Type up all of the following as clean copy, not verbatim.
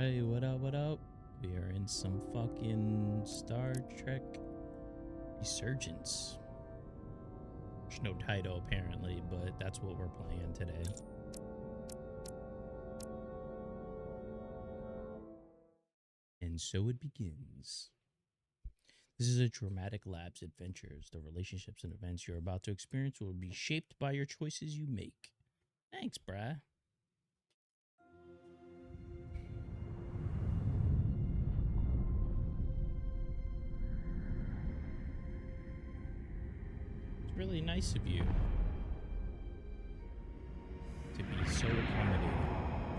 Alright, what up, what up? We are in some fucking Star Trek Resurgence. There's no title apparently, but that's what we're playing today. And so it begins. This is a dramatic lab's adventures. The relationships and events you're about to experience will be shaped by your choices you make. Thanks, brah. It's really nice of you to be so accommodating.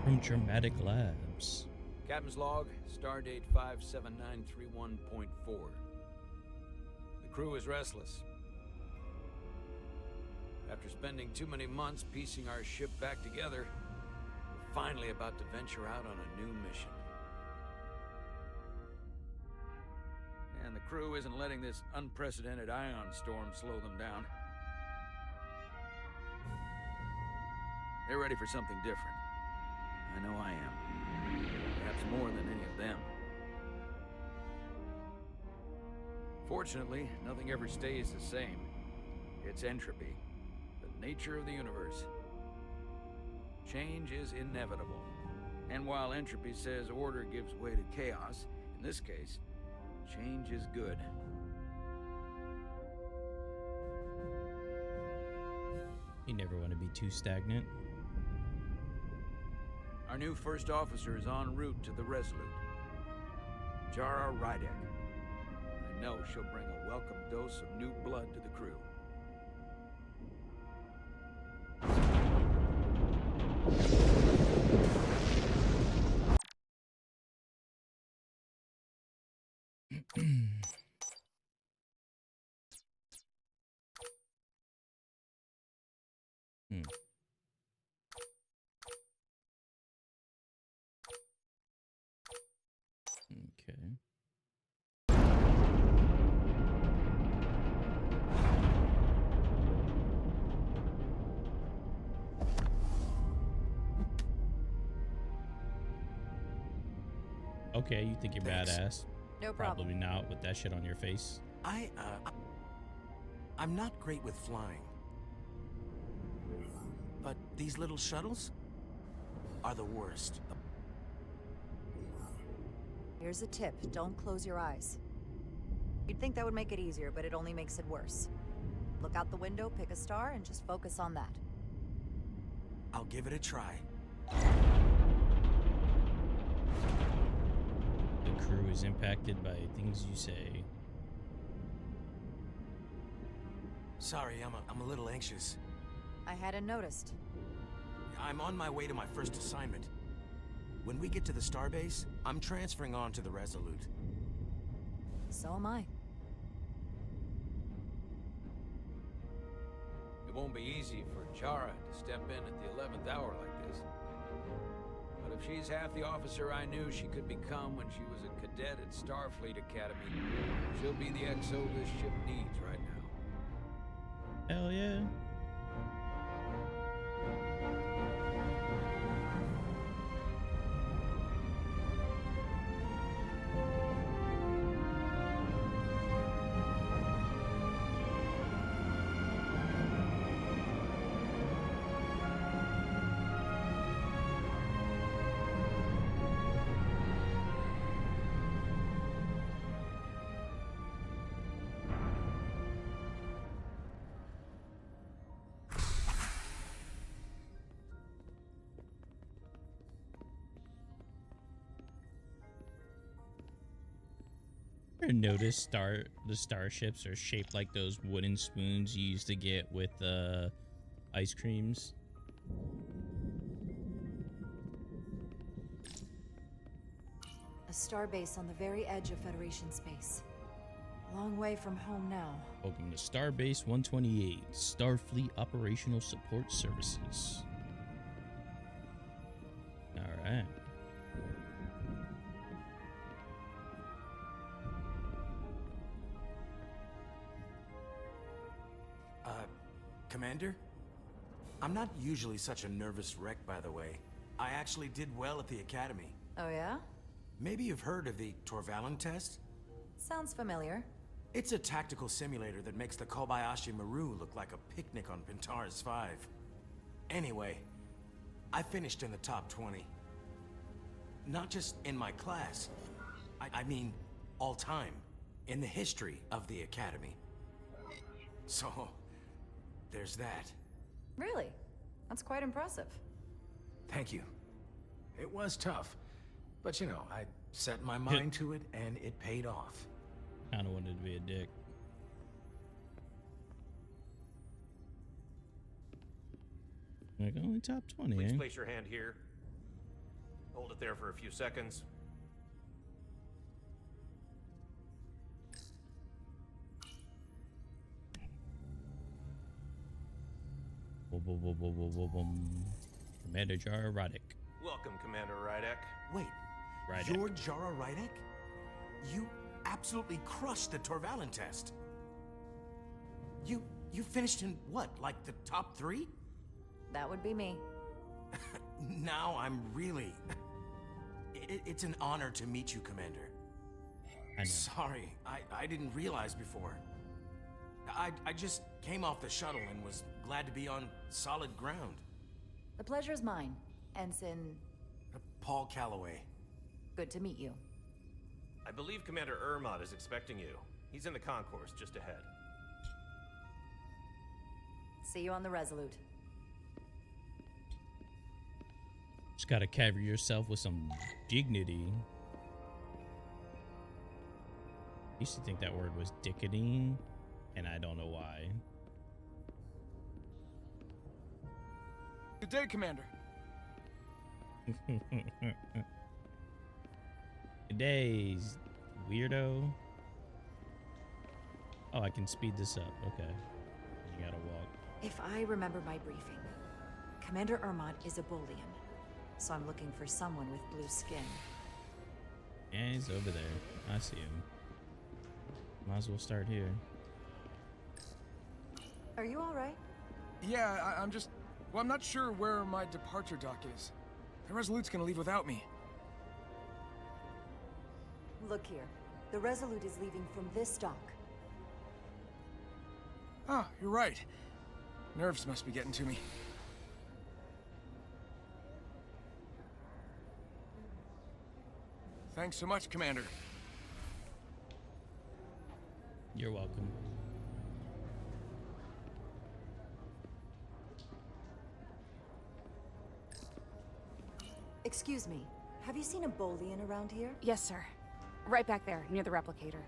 From Dramatic Labs. Captain's log, stardate 57931.4. The crew is restless. After spending too many months piecing our ship back together, we're finally about to venture out on a new mission. And the crew isn't letting this unprecedented ion storm slow them down. They're ready for something different. I know I am. Perhaps more than any of them. Fortunately, nothing ever stays the same. It's entropy, the nature of the universe. Change is inevitable. And while entropy says order gives way to chaos, in this case, change is good. You never want to be too stagnant. Our new first officer is en route to the Resolute. Jara Rydek. I know she'll bring a welcome dose of new blood to the crew. Okay. Okay, you think you're Thanks. badass? No problem. Probably not with that shit on your face. I'm not great with flying. But these little shuttles are the worst. Here's a tip. Don't close your eyes. You'd think that would make it easier, but it only makes it worse. Look out the window, pick a star, and just focus on that. I'll give it a try. The crew is impacted by things you say. Sorry, I'm a little anxious. I hadn't noticed. I'm on my way to my first assignment. When we get to the starbase, I'm transferring on to the Resolute. So am I. It won't be easy for Jara to step in at the 11th hour like this. But if she's half the officer I knew she could become when she was a cadet at Starfleet Academy, she'll be the XO this ship needs right now. Hell yeah. Ever notice the starships are shaped like those wooden spoons you used to get with ice creams? A starbase on the very edge of Federation space. Long way from home now. Welcome to Starbase 128, Starfleet Operational Support Services. Alright. Commander? I'm not usually such a nervous wreck, by the way. I actually did well at the academy. Oh yeah? maybe you've heard of the Torvalin test? Sounds familiar. It's a tactical simulator that makes the Kobayashi Maru look like a picnic on Pintaris 5. Anyway, I finished in the top 20. Not just in my class. I mean, all time. In the history of the Academy. So, there's that. Really? That's quite impressive. Thank you. It was tough. But you know, I set my mind to it and it paid off. Kind of wanted to be a dick. Like, only top 20, Please eh? place your hand here. Hold it there for a few seconds. Commander Jara Roddick. Welcome, Commander Rydek. Wait, Rydek. you're Jara Rydek? You absolutely crushed the Torvalin test. You finished in what, like the top 3? That would be me. Now I'm really... It's an honor to meet you, Commander. I know. Sorry, I didn't realize before. I just came off the shuttle and was glad to be on solid ground. The pleasure's mine, Ensign. Paul Calloway. Good to meet you. I believe Commander Ermot is expecting you. He's in the concourse just ahead. See you on the Resolute. Just gotta carry yourself with some dignity. I used to think that word was dickety, and I don't know why. Good day, Commander. Good days, weirdo. Oh, I can speed this up. Okay. You gotta walk. If I remember my briefing, Commander Ermot is a Bolian, so I'm looking for someone with blue skin. Yeah, he's over there. I see him. Might as well start here. Are you all right? Yeah, I'm just... Well, I'm not sure where my departure dock is. The Resolute's gonna leave without me. Look here. The Resolute is leaving from this dock. Ah, you're right. Nerves must be getting to me. Thanks so much, Commander. You're welcome. Excuse me. Have you seen a Bolian around here? Yes, sir. Right back there, near the replicator.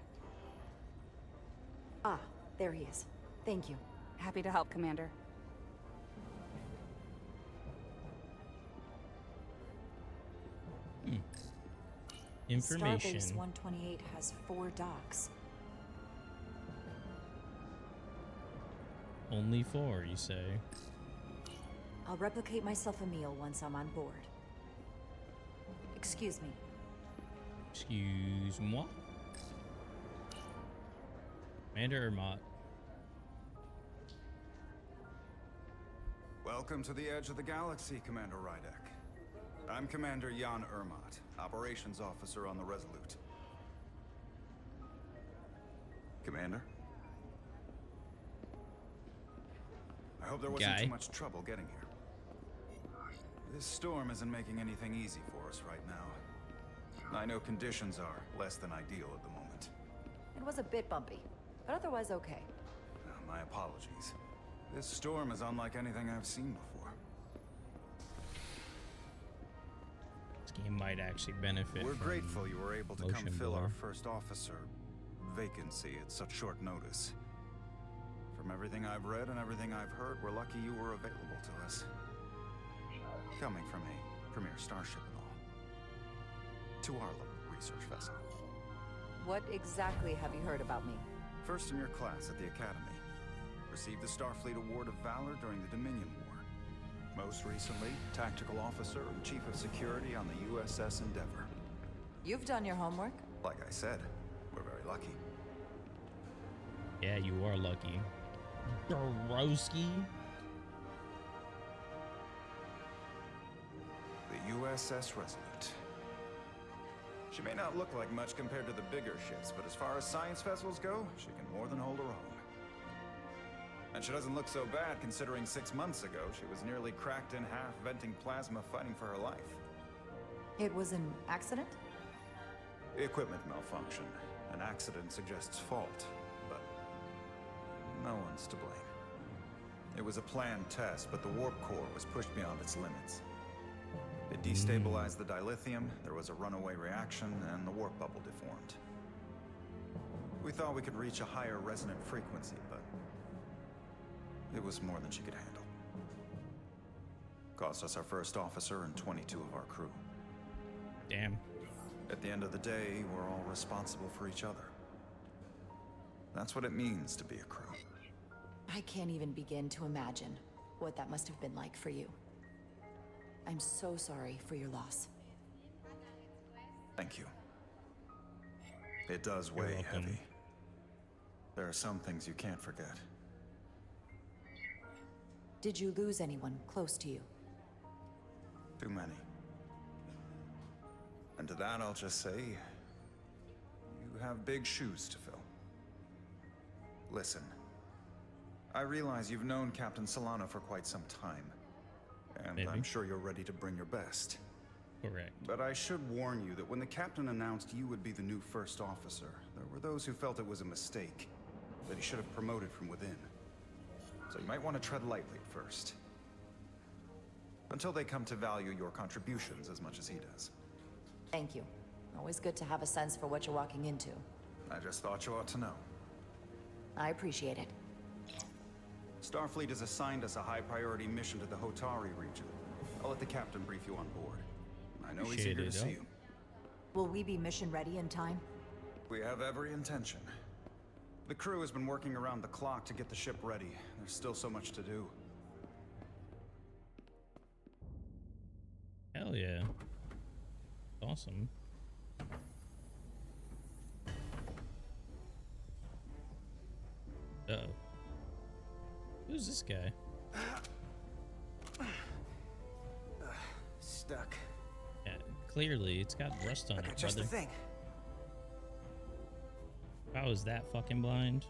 Ah, there he is. Thank you. Happy to help, Commander. Information. Starbase 128 has 4 docks. Only 4, you say? I'll replicate myself a meal once I'm on board. Excuse me. Excuse moi? Commander Ermot. Welcome to the edge of the galaxy, Commander Rydek. I'm Commander Jan Ermot, Operations Officer on the Resolute. Commander? I hope there wasn't too much trouble getting here. This storm isn't making anything easy for us right now. I know conditions are less than ideal at the moment. It was a bit bumpy, but otherwise okay. My apologies. This storm is unlike anything I've seen before. This game might actually benefit. We're from grateful you were able to come motion fill blur. our first officer vacancy at such short notice. From everything I've read and everything I've heard, we're lucky you were available to us. Coming from a premier starship and all. To our little research vessel. What exactly have you heard about me? First in your class at the Academy. Received the Starfleet Award of Valor during the Dominion War. Most recently, Tactical Officer and Chief of Security on the U.S.S. Endeavor. You've done your homework. Like I said, we're very lucky. Yeah, you are lucky. Broski. The U.S.S. Resolute. She may not look like much compared to the bigger ships, but as far as science vessels go, she can more than hold her own. And she doesn't look so bad considering 6 months ago she was nearly cracked in half, venting plasma, fighting for her life. It was an accident? Equipment malfunction. An accident suggests fault, but no one's to blame. It was a planned test, but the warp core was pushed beyond its limits. It destabilized the dilithium, there was a runaway reaction, and the warp bubble deformed. We thought we could reach a higher resonant frequency, but it was more than she could handle. Cost us our first officer and 22 of our crew. Damn. At the end of the day, we're all responsible for each other. That's what it means to be a crew. I can't even begin to imagine what that must have been like for you. I'm so sorry for your loss. Thank you. It does You're weigh welcome. heavy. There are some things you can't forget. Did you lose anyone close to you? Too many. And to that I'll just say, you have big shoes to fill. Listen, I realize you've known Captain Solano for quite some time, and Maybe. I'm sure you're ready to bring your best. Correct. But I should warn you that when the captain announced you would be the new first officer, there were those who felt it was a mistake, that he should have promoted from within. So you might want to tread lightly at first. Until they come to value your contributions as much as he does. Thank you. Always good to have a sense for what you're walking into. I just thought you ought to know. I appreciate it. Starfleet has assigned us a high-priority mission to the Hotari region. I'll let the captain brief you on board. I know he's Appreciate eager to it, see yeah. you. Will we be mission ready in time? We have every intention. The crew has been working around the clock to get the ship ready. There's still so much to do. Hell yeah. Awesome. Uh-oh. Who's this guy? Stuck. Yeah, clearly, it's got rust on it, Just the brother. thing. How is that fucking blind?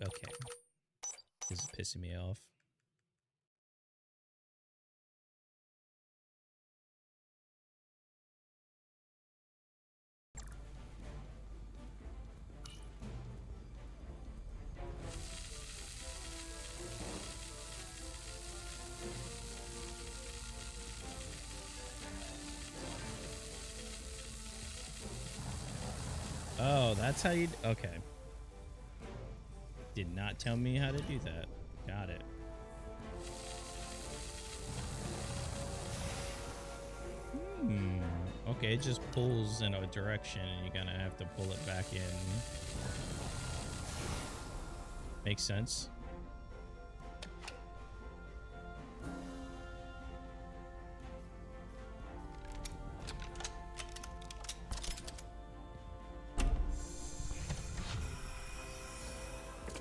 Okay. This is pissing me off. Oh, that's how you... Okay. Did not tell me how to do that. Got it. Okay, it just pulls in a direction and you're gonna have to pull it back in. Makes sense.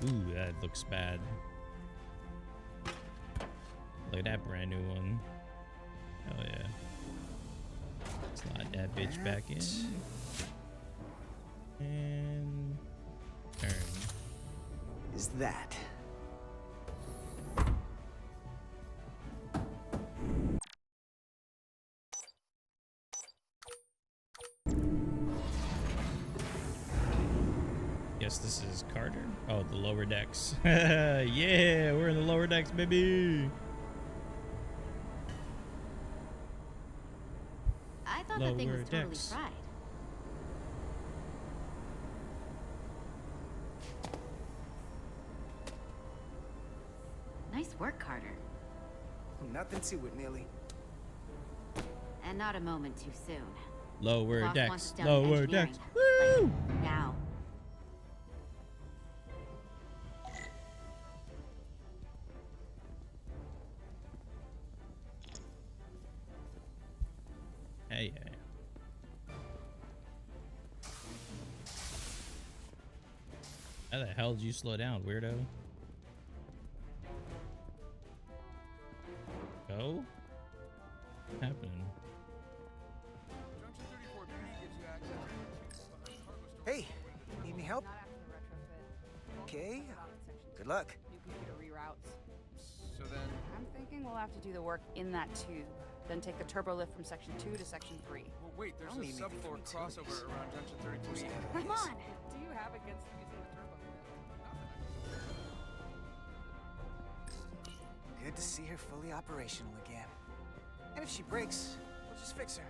Ooh, that looks bad. Look at that brand new one. Oh yeah. Slide that bitch back in. And turn. Is that? Yes, this is Carter. Oh, the lower decks. Yeah, we're in the lower decks, baby. I thought the thing Lower was totally decks. fried. Nice work, Carter. Nothing to it, Neely. And not a moment too soon. Lower Boss decks. wants us down to Lower engineering. decks. Like, Woo! now. How the hell did you slow down, weirdo? Go? What's happening? Junction 34B gives you access to the cargo store. Hey, need any help? Not after the retrofit. Okay. Check it out in section Good 2. luck. New computer reroutes. So then, I'm thinking we'll have to do the work in that tube, then take the turbo lift from section 2 to section 3. well, wait, there's Don't a need anything subfloor from crossover utilities. around Junction 33. Come on! What do you have against using the turbo lift? Good to see her fully operational again. And if she breaks, we'll just fix her.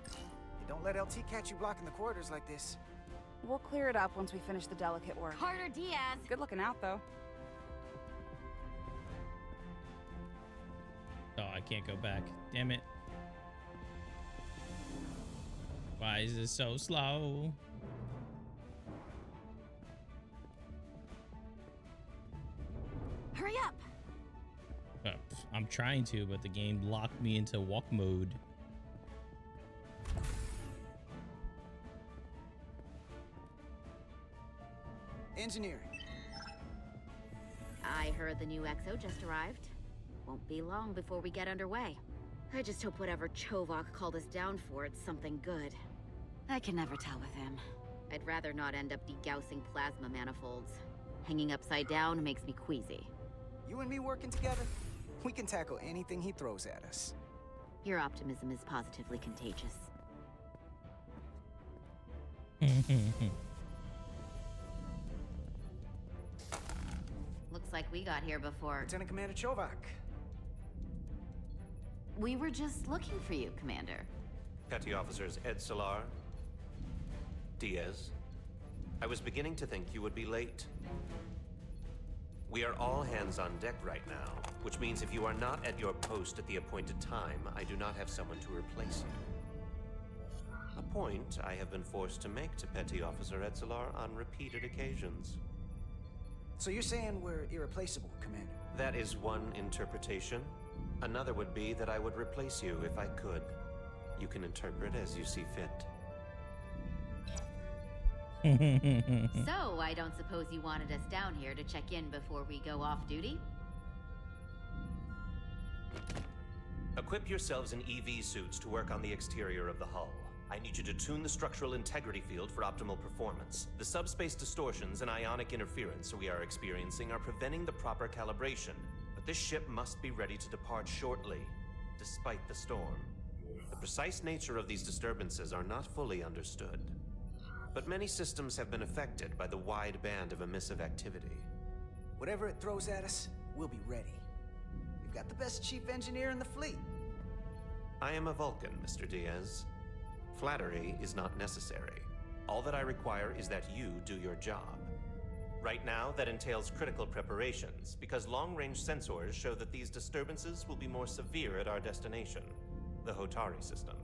You don't let LT catch you blocking the corridors like this. We'll clear it up once we finish the delicate work. Carter Diaz! Good looking out, though. Oh, I can't go back. Damn it. Why is this so slow? Hurry up! I'm trying to, but the game locked me into walk mode. Engineering. I heard the new XO just arrived. Won't be long before we get underway. I just hope whatever Chovak called us down for, it's something good. I can never tell with him. I'd rather not end up degaussing plasma manifolds. Hanging upside down makes me queasy. You and me working together, we can tackle anything he throws at us. Your optimism is positively contagious. Looks like we got here before. Lieutenant Commander Chovak. We were just looking for you, Commander. Petty Officers Ed Solar, Diaz. I was beginning to think you would be late. We are all hands on deck right now, which means if you are not at your post at the appointed time, I do not have someone to replace you. A point I have been forced to make to Petty Officer Edsolar on repeated occasions. So you're saying we're irreplaceable, Commander? That is one interpretation. Another would be that I would replace you if I could. You can interpret as you see fit. So, I don't suppose you wanted us down here to check in before we go off duty? Equip yourselves in EV suits to work on the exterior of the hull. I need you to tune the structural integrity field for optimal performance. The subspace distortions and ionic interference we are experiencing are preventing the proper calibration. But this ship must be ready to depart shortly, despite the storm. The precise nature of these disturbances are not fully understood. But many systems have been affected by the wide band of emissive activity. Whatever it throws at us, we'll be ready. We've got the best chief engineer in the fleet. I am a Vulcan, Mr. Diaz. Flattery is not necessary. All that I require is that you do your job. Right now, that entails critical preparations, because long-range sensors show that these disturbances will be more severe at our destination, the Hotari system.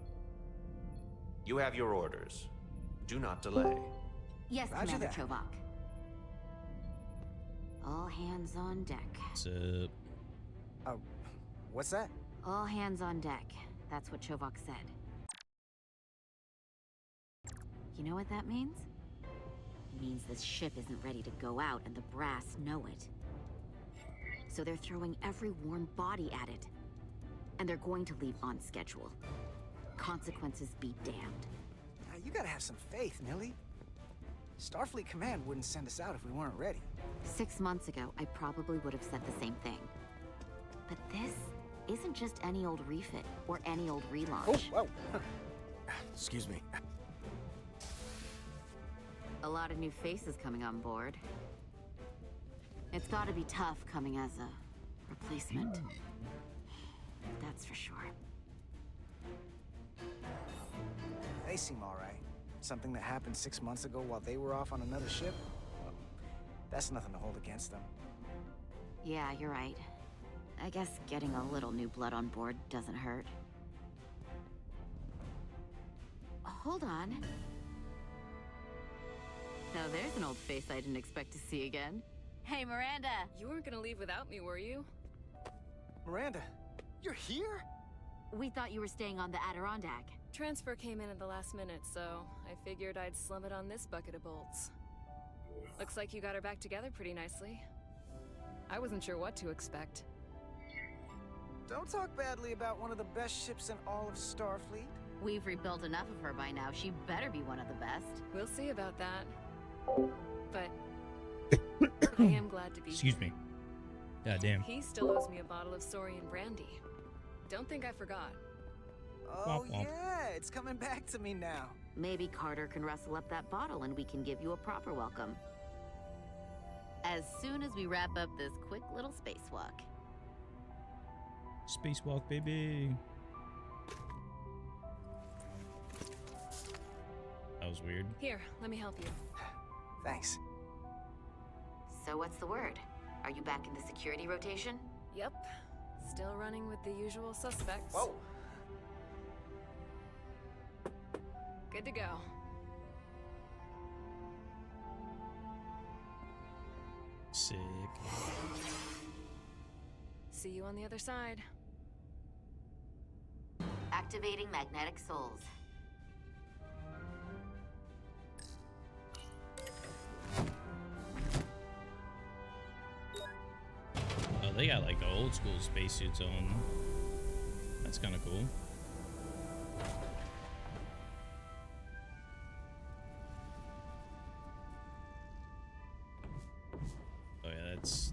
You have your orders. Do not delay. Yes, Roger Commander that. Chovak. All hands on deck. What's up? What's that? All hands on deck. That's what Chovak said. You know what that means? It means this ship isn't ready to go out, and the brass know it. So they're throwing every warm body at it. And they're going to leave on schedule. Consequences be damned. You gotta have some faith, Millie. Starfleet Command wouldn't send us out if we weren't ready. 6 months ago, I probably would have said the same thing. But this isn't just any old refit or any old relaunch. Oh, whoa. Excuse me. A lot of new faces coming on board. It's gotta be tough coming as a replacement. That's for sure. They seem all right. Something that happened 6 months ago while they were off on another ship? Well, that's nothing to hold against them. Yeah, you're right. I guess getting a little new blood on board doesn't hurt. Hold on. Now there's an old face I didn't expect to see again. Hey, Miranda! You weren't gonna leave without me, were you? Miranda, you're here? We thought you were staying on the Adirondack. Transfer came in at the last minute, so I figured I'd slum it on this bucket of bolts. Looks like you got her back together pretty nicely. I wasn't sure what to expect. Don't talk badly about one of the best ships in all of Starfleet. We've rebuilt enough of her by now. She better be one of the best. We'll see about that. But I am glad to be Excuse here. me. God damn. He still owes me a bottle of Saurian brandy. Don't think I forgot. Oh, Womp womp. yeah, it's coming back to me now. Maybe Carter can rustle up that bottle and we can give you a proper welcome. As soon as we wrap up this quick little spacewalk. Spacewalk, baby. That was weird. Here, let me help you. Thanks. So what's the word? Are you back in the security rotation? Yep. Still running with the usual suspects. Whoa. Good to go. Sick. See you on the other side. Activating magnetic souls. Oh, they got like the old school spacesuits on. That's kind of cool. Oh yeah, that's...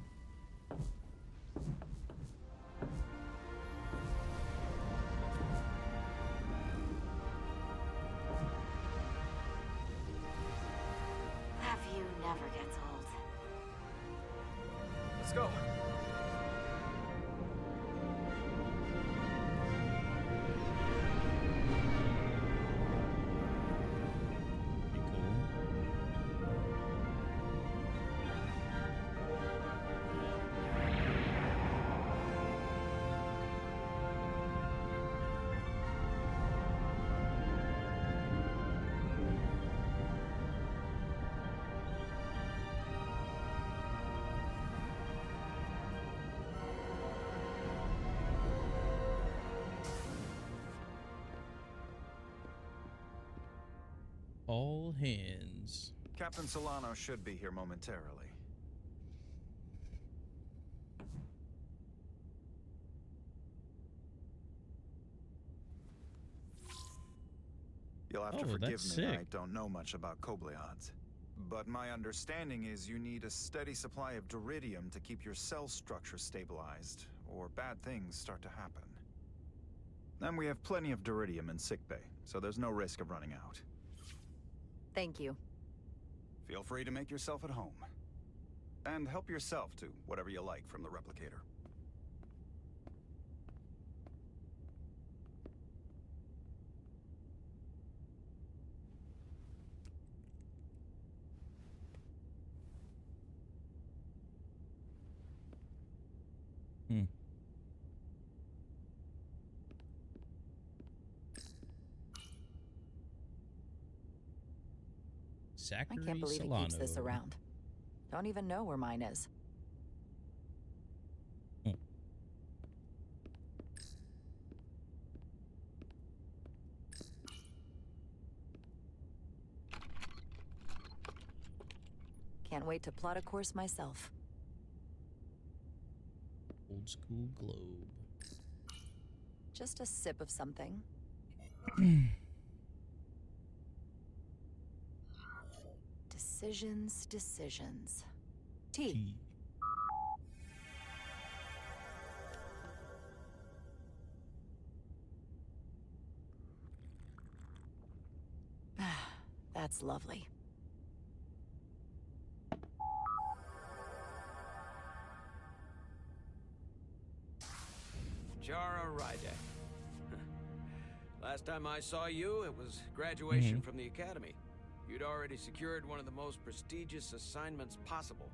That view never gets old. Let's go. Pretty cool. All hands. Captain Solano should be here momentarily. You'll have to Oh, forgive that's me, I sick. don't know much about Kobleods. But my understanding is you need a steady supply of duridium to keep your cell structure stabilized, or bad things start to happen. And we have plenty of duridium in sickbay, so there's no risk of running out. Thank you. Feel free to make yourself at home. And help yourself to whatever you like from the replicator. Hmm. I Zachary can't believe Solano. he keeps this around. Don't even know where mine is. Hmm. Can't wait to plot a course myself. Old school globe. Just a sip of something. Decisions, decisions. Tea. Gee. That's lovely. Jara Rydek. Last time I saw you, it was graduation from the academy. You'd already secured one of the most prestigious assignments possible.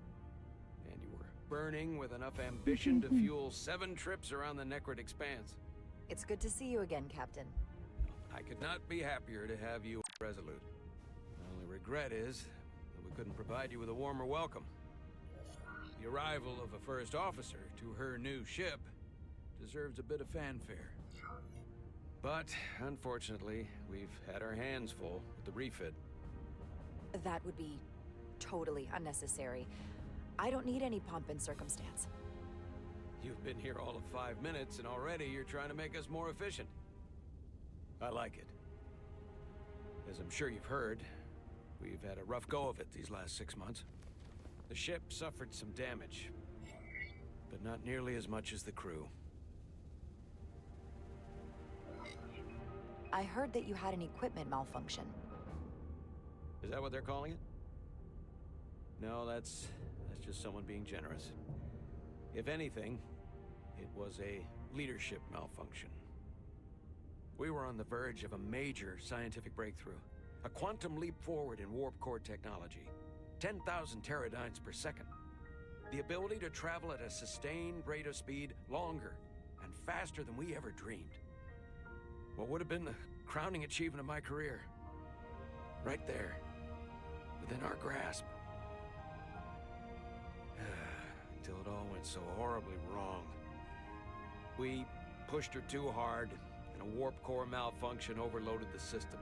And you were burning with enough ambition to fuel 7 trips around the Necrid Expanse. It's good to see you again, Captain. I could not be happier to have you at Resolute. My only regret is that we couldn't provide you with a warmer welcome. The arrival of a first officer to her new ship deserves a bit of fanfare. But, unfortunately, we've had our hands full with the refit. That would be totally unnecessary. I don't need any pomp and circumstance. You've been here all of 5 minutes, and already you're trying to make us more efficient. I like it. As I'm sure you've heard, we've had a rough go of it these last 6 months. The ship suffered some damage, but not nearly as much as the crew. I heard that you had an equipment malfunction. Is that what they're calling it? No, that's just someone being generous. If anything, it was a leadership malfunction. We were on the verge of a major scientific breakthrough. A quantum leap forward in warp core technology. 10,000 teradynes per second. The ability to travel at a sustained rate of speed longer and faster than we ever dreamed. What would have been the crowning achievement of my career. Right there, within our grasp. Until it all went so horribly wrong. We pushed her too hard, and a warp core malfunction overloaded the system,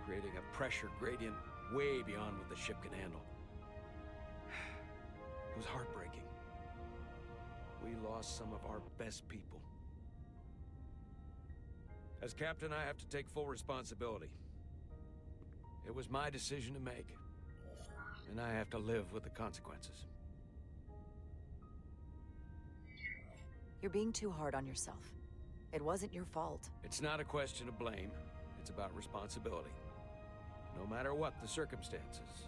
creating a pressure gradient way beyond what the ship can handle. It was heartbreaking. We lost some of our best people. As captain, I have to take full responsibility. It was my decision to make, and I have to live with the consequences. You're being too hard on yourself. It wasn't your fault. It's not a question of blame. It's about responsibility. No matter what the circumstances.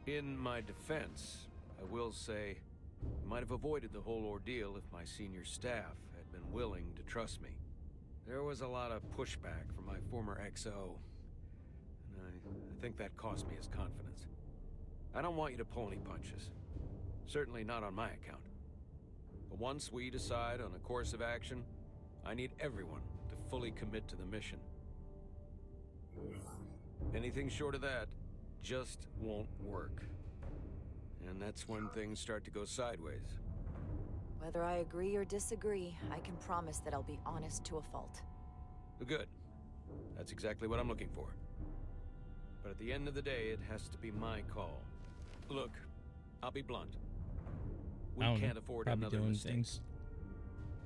In my defense, I will say, I might have avoided the whole ordeal if my senior staff had been willing to trust me. There was a lot of pushback from my former XO, and I think that cost me his confidence. I don't want you to pull any punches. Certainly not on my account. But once we decide on a course of action, I need everyone to fully commit to the mission. Anything short of that just won't work. And that's when things start to go sideways. Whether I agree or disagree, I can promise that I'll be honest to a fault. Good. That's exactly what I'm looking for. But at the end of the day, it has to be my call. Look, I'll be blunt. We can't afford another mistake.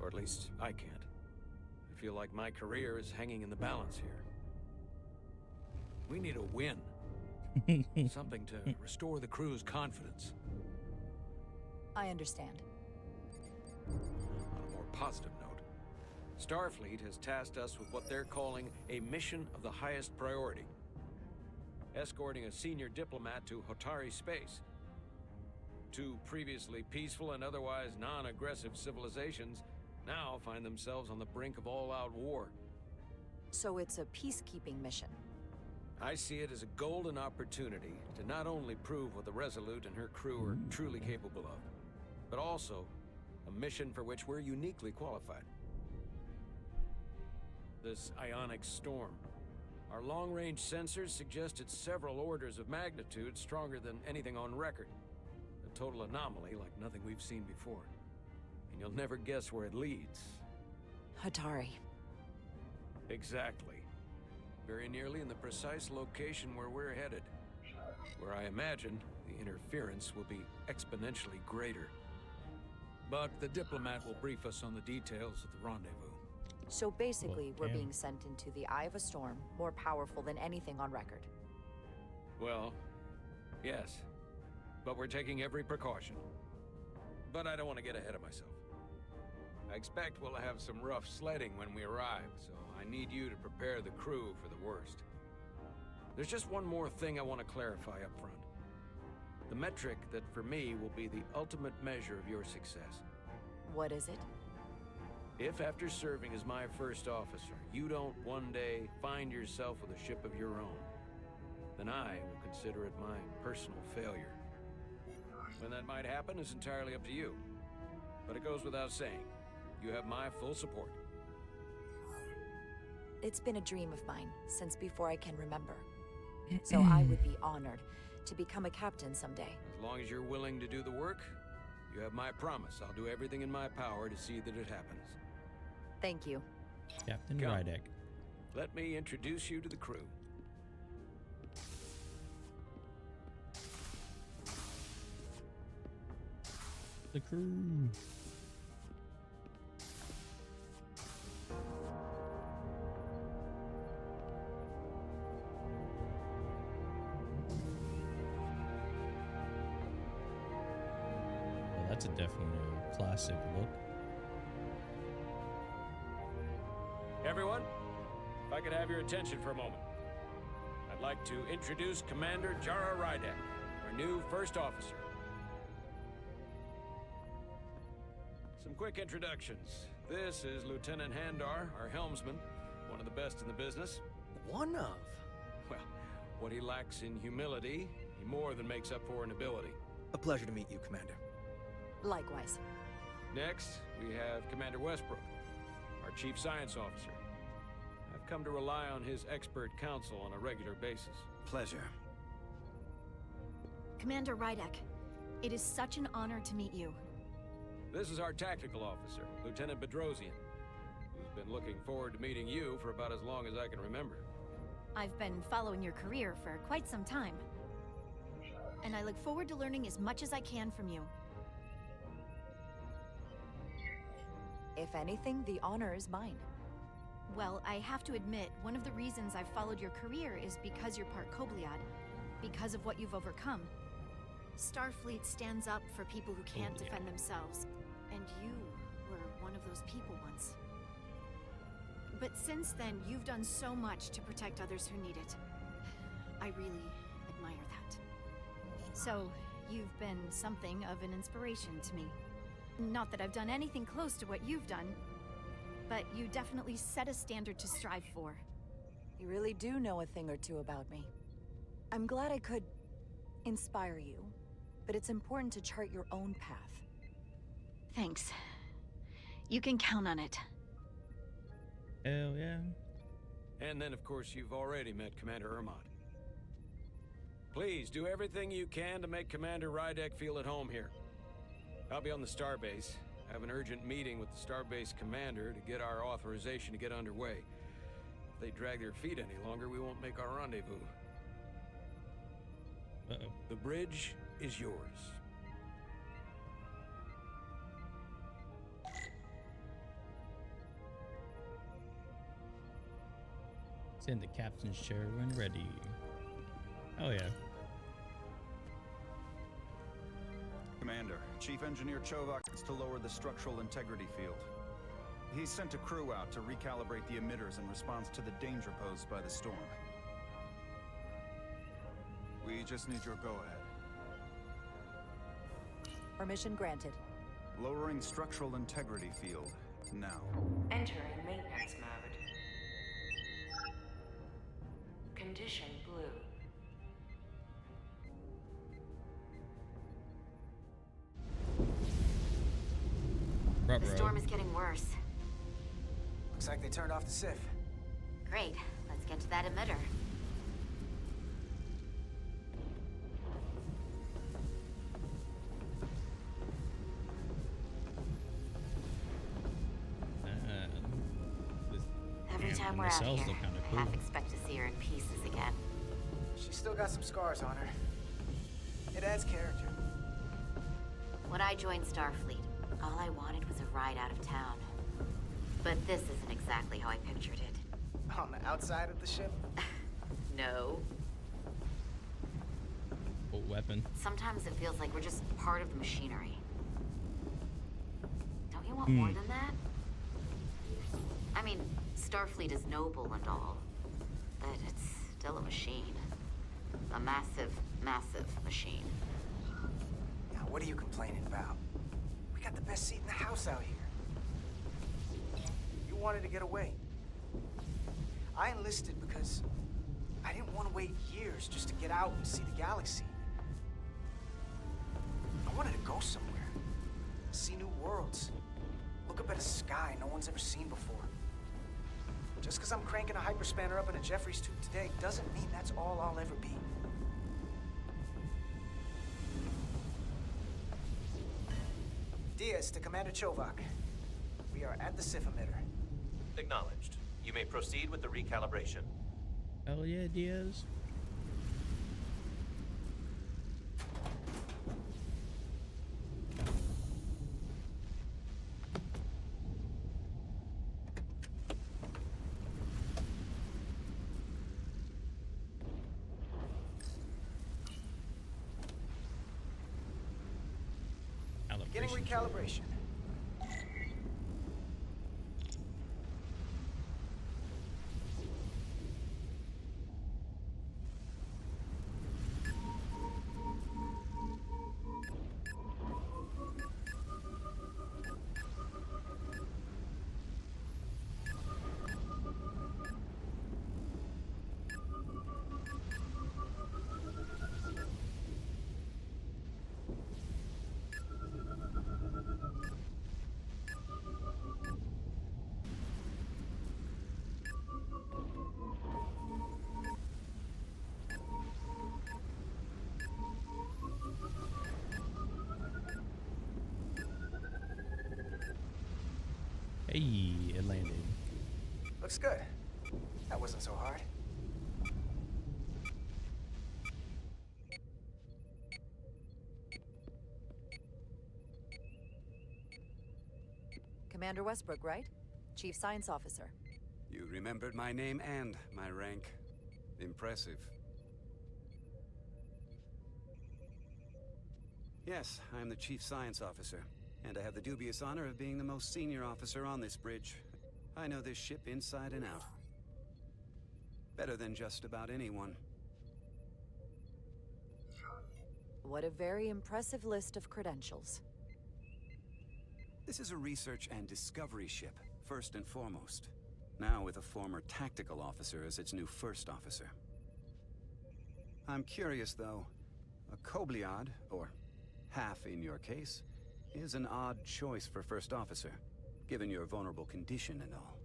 Or at least, I can't. I feel like my career is hanging in the balance here. We need a win. Something to restore the crew's confidence. I understand. On a more positive note, Starfleet has tasked us with what they're calling a mission of the highest priority. Escorting a senior diplomat to Hotari space. Two previously peaceful and otherwise non-aggressive civilizations now find themselves on the brink of all-out war. So it's a peacekeeping mission. I see it as a golden opportunity to not only prove what the Resolute and her crew are truly capable of, but also a mission for which we're uniquely qualified. This ionic storm. Our long-range sensors suggest it's several orders of magnitude stronger than anything on record. A total anomaly like nothing we've seen before. And you'll never guess where it leads. Hotari. Exactly. Very nearly in the precise location where we're headed. Where I imagine the interference will be exponentially greater. But the diplomat will brief us on the details of the rendezvous. So basically, we're being sent into the eye of a storm, more powerful than anything on record. Well, yes. But we're taking every precaution. But I don't want to get ahead of myself. I expect we'll have some rough sledding when we arrive, so I need you to prepare the crew for the worst. There's just one more thing I want to clarify up front. The metric that for me will be the ultimate measure of your success. What is it? If after serving as my first officer, you don't one day find yourself with a ship of your own, then I will consider it my personal failure. When that might happen is entirely up to you. But it goes without saying, you have my full support. It's been a dream of mine since before I can remember. So I would be honored to become a captain someday. As long as you're willing to do the work, you have my promise. I'll do everything in my power to see that it happens. Thank you. Captain Come. Rydek. Let me introduce you to the crew. The crew. Well, that's definitely a classic look. Everyone, if I could have your attention for a moment. I'd like to introduce Commander Jara Rydek, our new first officer. Some quick introductions. This is Lieutenant Handar, our helmsman, one of the best in the business. One of? Well, what he lacks in humility, he more than makes up for in ability. A pleasure to meet you, Commander. Likewise. Next, we have Commander Westbrook, our chief science officer. I've come to rely on his expert counsel on a regular basis. Pleasure. Commander Rydek, it is such an honor to meet you. This is our tactical officer, Lieutenant Bedrosian, who's been looking forward to meeting you for about as long as I can remember. I've been following your career for quite some time, and I look forward to learning as much as I can from you. If anything, the honor is mine. Well, I have to admit, one of the reasons I've followed your career is because you're part Kobliad, because of what you've overcome. Starfleet stands up for people who can't defend themselves, and you were one of those people once. But since then, you've done so much to protect others who need it. I really admire that. So, you've been something of an inspiration to me. Not that I've done anything close to what you've done, but you definitely set a standard to strive for. You really do know a thing or two about me. I'm glad I could inspire you, but it's important to chart your own path. Thanks. You can count on it. Hell yeah. And then, of course, you've already met Commander Ermont. Please, do everything you can to make Commander Rydek feel at home here. I'll be on the starbase. I have an urgent meeting with the starbase commander to get our authorization to get underway. If they drag their feet any longer, we won't make our rendezvous. Uh-oh. The bridge is yours. It's in the captain's chair when ready. Oh yeah. Commander, Chief Engineer Chovak is to lower the structural integrity field. He's sent a crew out to recalibrate the emitters in response to the danger posed by the storm. We just need your go-ahead. Permission granted. Lowering structural integrity field, now. Entering maintenance mode. Condition blue. The storm is getting worse. Looks like they turned off the SIF. Great. Let's get to that emitter. Every time we're out here, I half expect to see her in pieces again. She's still got some scars on her. It adds character. When I joined Starfleet, all I wanted was a ride out of town. But this isn't exactly how I pictured it. On the outside of the ship? No. What weapon? Sometimes it feels like we're just part of the machinery. Don't you want more than that? I mean, Starfleet is noble and all, but it's still a machine. A massive, massive machine. Now, what are you complaining about? We got the best seat in the house out here. You wanted to get away. I enlisted because I didn't want to wait years just to get out and see the galaxy. I wanted to go somewhere. See new worlds. Look up at a sky no one's ever seen before. Just because I'm cranking a hyperspanner up in a Jeffries tube today doesn't mean that's all I'll ever be. Diaz to Commander Chovak. We are at the SIF emitter. Acknowledged. You may proceed with the recalibration. Hell yeah, Diaz. recalibration. Hey, it landed. Looks good. That wasn't so hard. Commander Westbrook, right? Chief Science Officer. You remembered my name and my rank. Impressive. Yes, I'm the Chief Science Officer, and I have the dubious honor of being the most senior officer on this bridge. I know this ship inside and out. Better than just about anyone. What a very impressive list of credentials. This is a research and discovery ship, first and foremost. Now with a former tactical officer as its new first officer. I'm curious, though. A Kobliad, or half in your case, is an odd choice for first officer, given your vulnerable condition and all.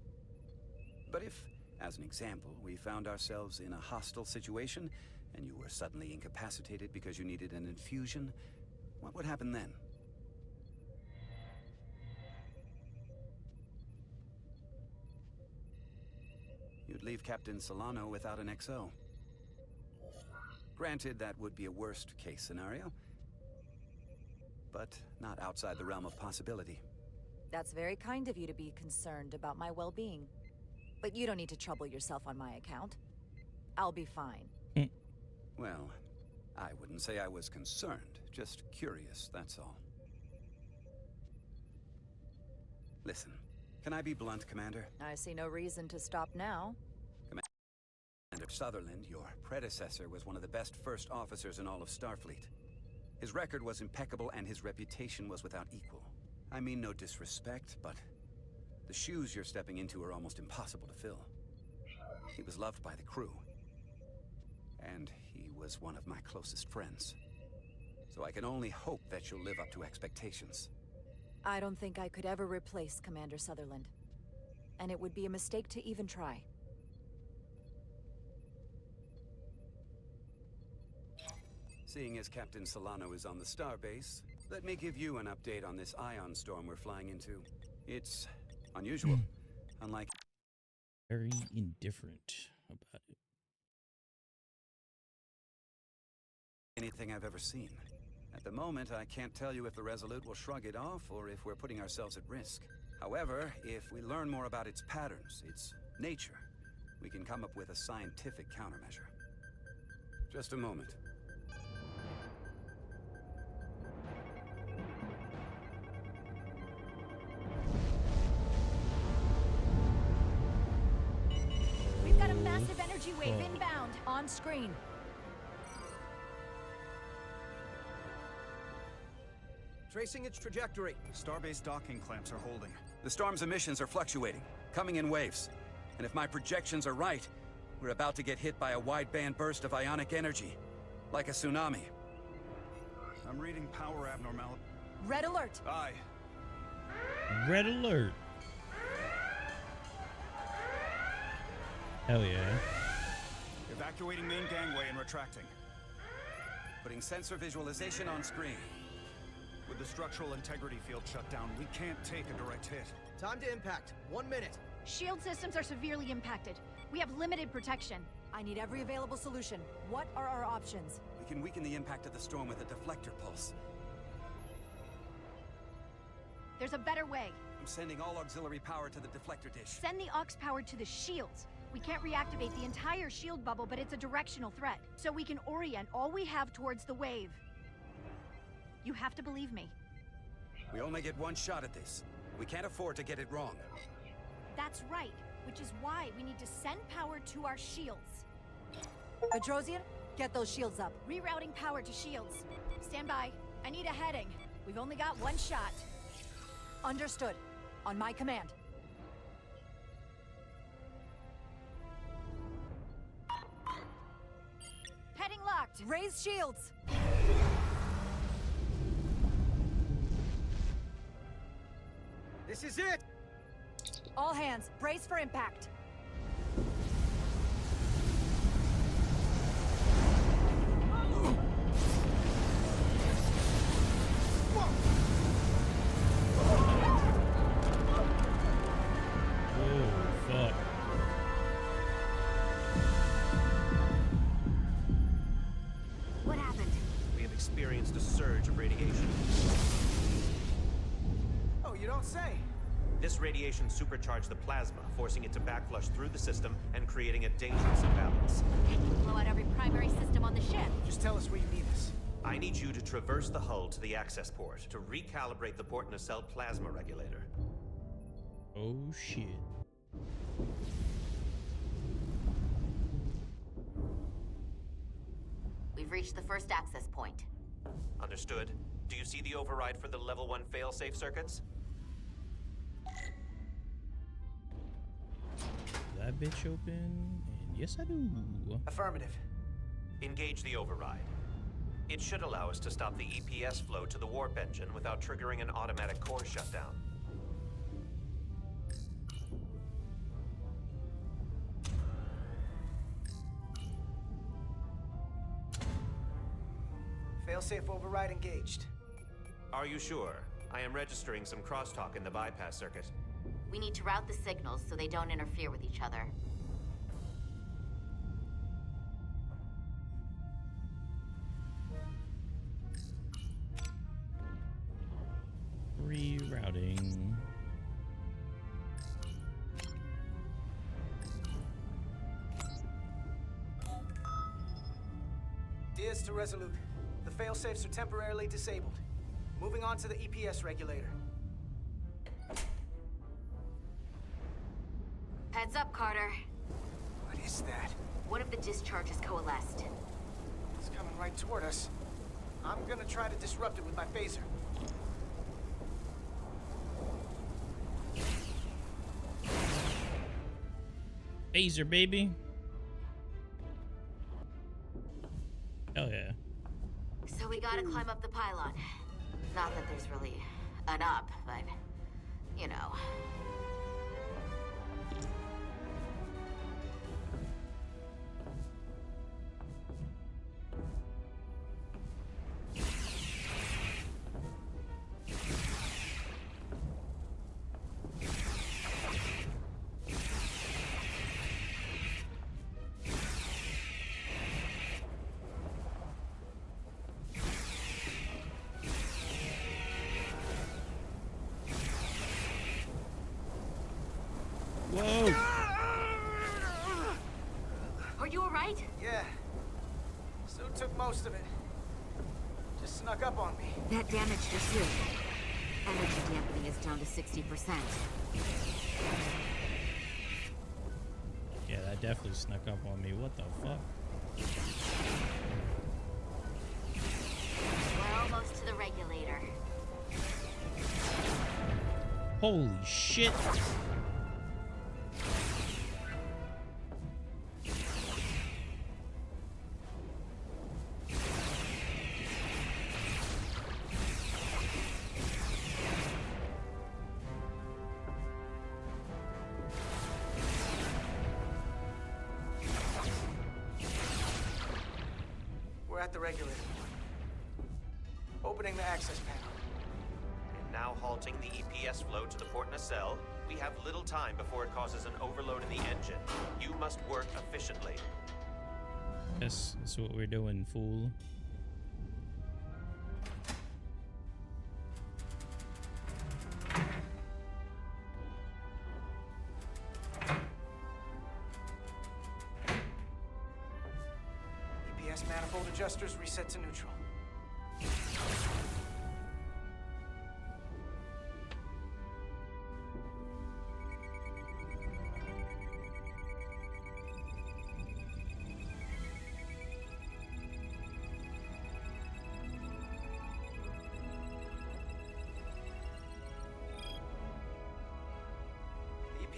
But if, as an example, we found ourselves in a hostile situation, and you were suddenly incapacitated because you needed an infusion, what would happen then? You'd leave Captain Solano without an XO. Granted, that would be a worst-case scenario, but not outside the realm of possibility. That's very kind of you to be concerned about my well-being. But you don't need to trouble yourself on my account. I'll be fine. Well, I wouldn't say I was concerned, just curious, that's all. Listen, can I be blunt, Commander? I see no reason to stop now. Commander Sutherland, your predecessor, was one of the best first officers in all of Starfleet. His record was impeccable and his reputation was without equal. I mean no disrespect, but the shoes you're stepping into are almost impossible to fill. He was loved by the crew, and he was one of my closest friends. So I can only hope that you'll live up to expectations. I don't think I could ever replace Commander Sutherland. And it would be a mistake to even try. Seeing as Captain Solano is on the starbase, let me give you an update on this ion storm we're flying into. It's unusual, unlike... Very indifferent about it. Anything I've ever seen. At the moment, I can't tell you if the Resolute will shrug it off or if we're putting ourselves at risk. However, if we learn more about its patterns, its nature, we can come up with a scientific countermeasure. Just a moment. We've got a massive energy wave inbound. On screen. Tracing its trajectory. Starbase docking clamps are holding. The storm's emissions are fluctuating, coming in waves. And if my projections are right, we're about to get hit by a wide-band burst of ionic energy. Like a tsunami. I'm reading power abnormality. Red alert! Aye. Red alert. Hell yeah. Evacuating main gangway and retracting. Putting sensor visualization on screen. With the structural integrity field shut down, we can't take a direct hit. Time to impact. 1 minute. Shield systems are severely impacted. We have limited protection. I need every available solution. What are our options? We can weaken the impact of the storm with a deflector pulse. There's a better way. I'm sending all auxiliary power to the deflector dish. Send the aux power to the shields. We can't reactivate the entire shield bubble, but it's a directional threat. So we can orient all we have towards the wave. You have to believe me. We only get one shot at this. We can't afford to get it wrong. That's right, which is why we need to send power to our shields. Petrosian, get those shields up. Rerouting power to shields. Stand by. I need a heading. We've only got one shot. Understood. On my command. Heading locked. Raise shields. This is it! All hands, brace for impact. What happened? We have experienced a surge of radiation. Oh, you don't say. This radiation supercharged the plasma, forcing it to backflush through the system and creating a dangerous imbalance. Can you blow out every primary system on the ship? Just tell us where you need us. I need you to traverse the hull to the access port to recalibrate the port nacelle plasma regulator. Oh shit. We've reached the first access point. Understood. Do you see the override for the level 1 failsafe circuits? That bitch open? And yes, I do. Affirmative. Engage the override. It should allow us to stop the EPS flow to the warp engine without triggering an automatic core shutdown. Failsafe override engaged. Are you sure? I am registering some crosstalk in the bypass circuit. We need to route the signals so they don't interfere with each other. Rerouting. Diaz to Resolute. The failsafes are temporarily disabled. Moving on to the EPS regulator. Heads up, Carter. What is that? One of the discharges coalesced. It's coming right toward us. I'm gonna try to disrupt it with my phaser. Phaser, baby. Hell yeah. So we gotta climb up the pylon. Not that there's really an up, but, you know. Whoa! Are you alright? Yeah. So took most of it. Just snuck up on me. That damaged your suit. Energy dampening is down to 60%. Yeah, that definitely snuck up on me. What the fuck? We're almost to the regulator. Holy shit! We're at the regulator. Opening the access panel. And now halting the EPS flow to the port nacelle. We have little time before it causes an overload in the engine. You must work efficiently. That's what we're doing, fool. EPS manifold adjusters reset to neutral.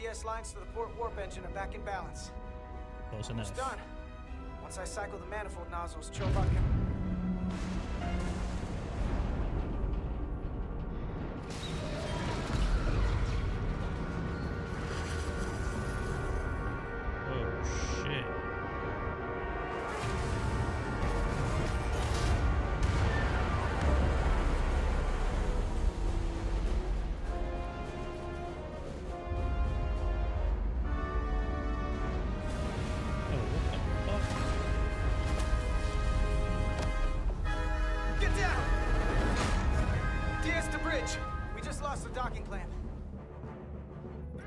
EPS lines to the port warp engine are back in balance. Close It's enough. done. Once I cycle the manifold nozzles, Chobot can... Oh shit. Oh, what the fuck? Get down! Diaz to bridge. We just lost the docking clamp. We've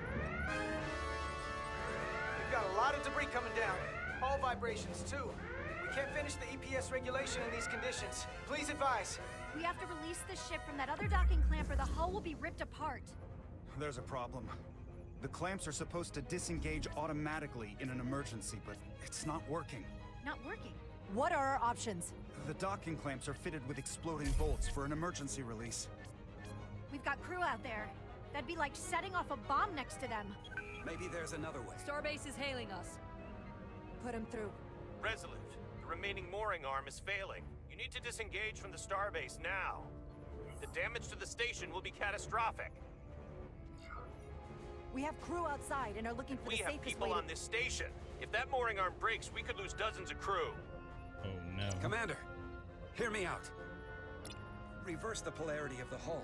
got a lot of debris coming down. All vibrations, too. We can't finish the EPS regulation in these conditions. Please advise. We have to release the ship from that other docking clamp or the hull will be ripped apart. There's a problem. The clamps are supposed to disengage automatically in an emergency, but it's not working. Not working. What are our options? The docking clamps are fitted with exploding bolts for an emergency release. We've got crew out there. That'd be like setting off a bomb next to them. Maybe there's another way. Starbase is hailing us. Put him through. Resolute, the remaining mooring arm is failing. You need to disengage from the starbase now. The damage to the station will be catastrophic. We have crew outside and are looking for We the have safest people way to... on this station. If that mooring arm breaks, we could lose dozens of crew. Oh no. Commander, hear me out. Reverse the polarity of the hull,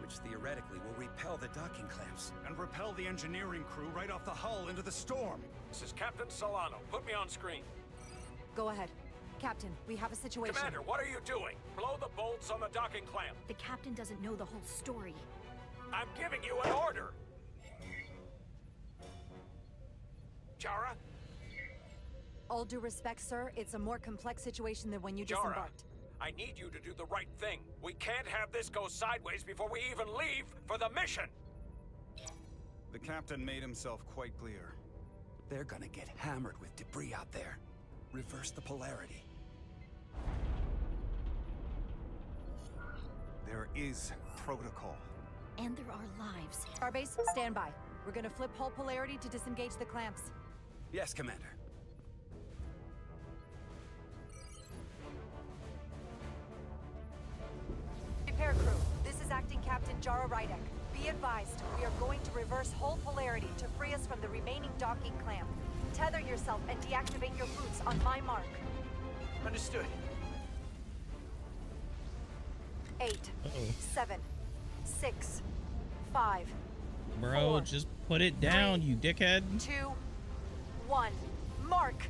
which theoretically will repel the docking clamps. And repel the engineering crew right off the hull into the storm. This is Captain Solano. Put me on screen. Go ahead. Captain, we have a situation. Commander, what are you doing? Blow the bolts on the docking clamp. The captain doesn't know the whole story. I'm giving you an order. Jara? All due respect, sir, it's a more complex situation than when you Jara, disembarked. I need you to do the right thing. We can't have this go sideways before we even leave for the mission. The captain made himself quite clear. They're gonna get hammered with debris out there. Reverse the polarity. There is protocol. And there are lives. Starbase, stand by. We're gonna flip hull polarity to disengage the clamps. Yes, Commander. Repair crew, this is Acting Captain Jara Rydek. Be advised, we are going to reverse hull polarity to free us from the remaining docking clamp. Tether yourself and deactivate your boots on my mark. Understood. 8, 7, 6, 5, Bro, 4, just put it down, you dickhead. 2, 1. Mark!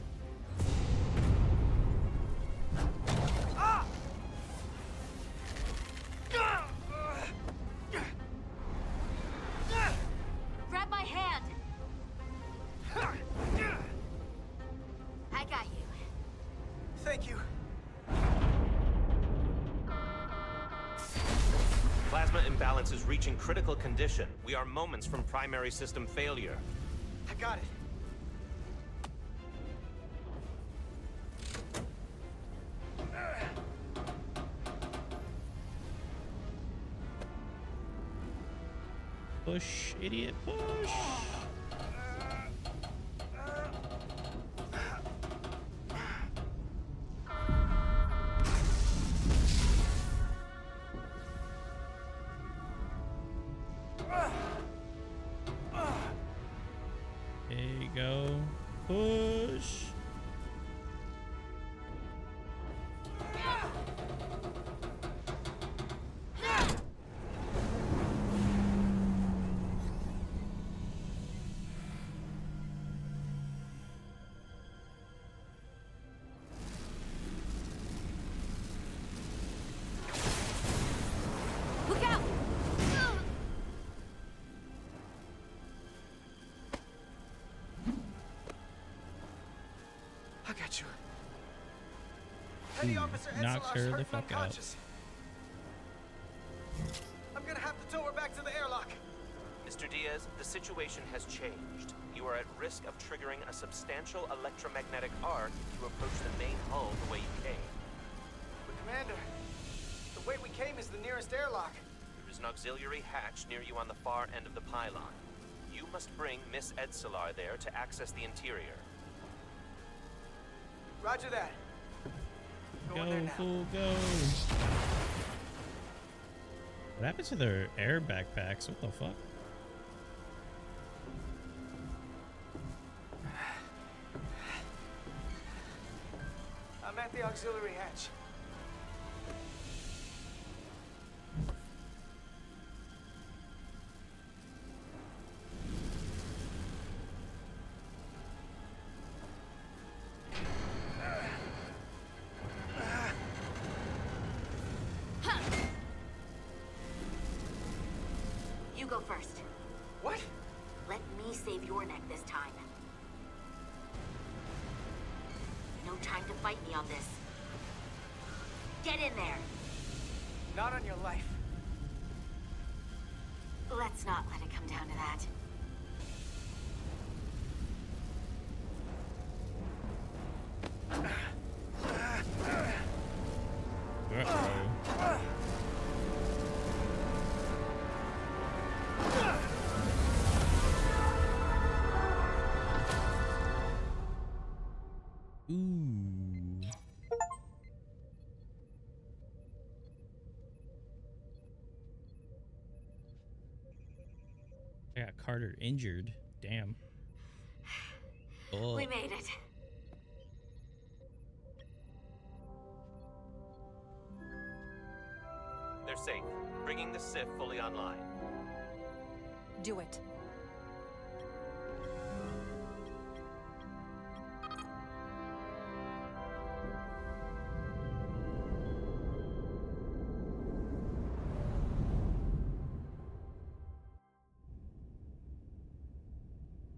Grab my hand! I got you. Thank you. Plasma imbalance is reaching critical condition. We are moments from primary system failure. I got it. Push, idiot, push. There you go. Push. Look out! I got you. Petty Officer knocks Encelar's her the hurt and fuck out. unconscious. I'm gonna have to tow her back to the airlock. Mr. Diaz, the situation has changed. You are at risk of triggering a substantial electromagnetic arc to approach the main hull the way you came. But Commander, the way we came is the nearest airlock. There is an auxiliary hatch near you on the far end of the pylon. You must bring Miss Edsolar there to access the interior. Roger that. Go, fool, go. What happened to their air backpacks? What the fuck? I'm at the auxiliary hatch. You go first. What? Let me save your neck this time. No time to fight me on this. Get in there. Not on your life. Let's not let it come down to that. Ooh. I got Carter injured. Damn. Oh. We made it. They're safe, bringing the SIF fully online. Do it.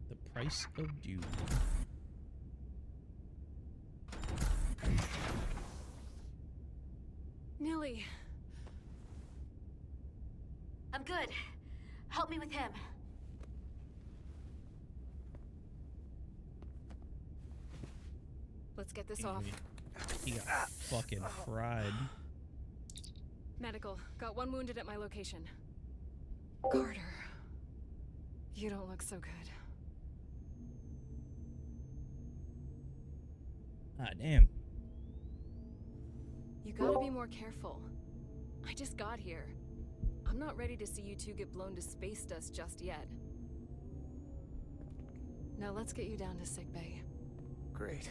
The price of duty. Nilly. I'm good. Help me with him. Let's get this off. He got fucking fried. Medical. Got one wounded at my location. Carter. You don't look so good. Ah, damn. You gotta be more careful. I just got here. I'm not ready to see you two get blown to space dust just yet. Now let's get you down to sickbay. Great.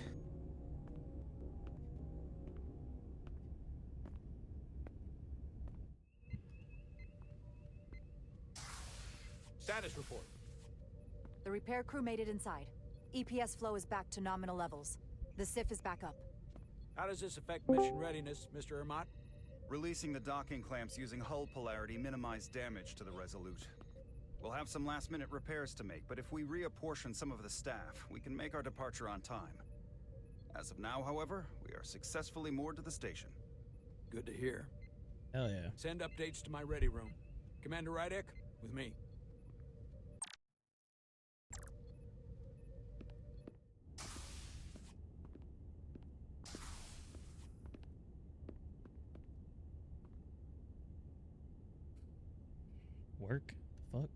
Status report. The repair crew made it inside. EPS flow is back to nominal levels. The SIF is back up. How does this affect mission readiness, Mr. Ermot? Releasing the docking clamps using hull polarity minimized damage to the Resolute. We'll have some last-minute repairs to make, but if we reapportion some of the staff, we can make our departure on time. As of now, however, we are successfully moored to the station. Good to hear. Hell yeah. Send updates to my ready room. Commander Rydek, with me. Work? The fuck?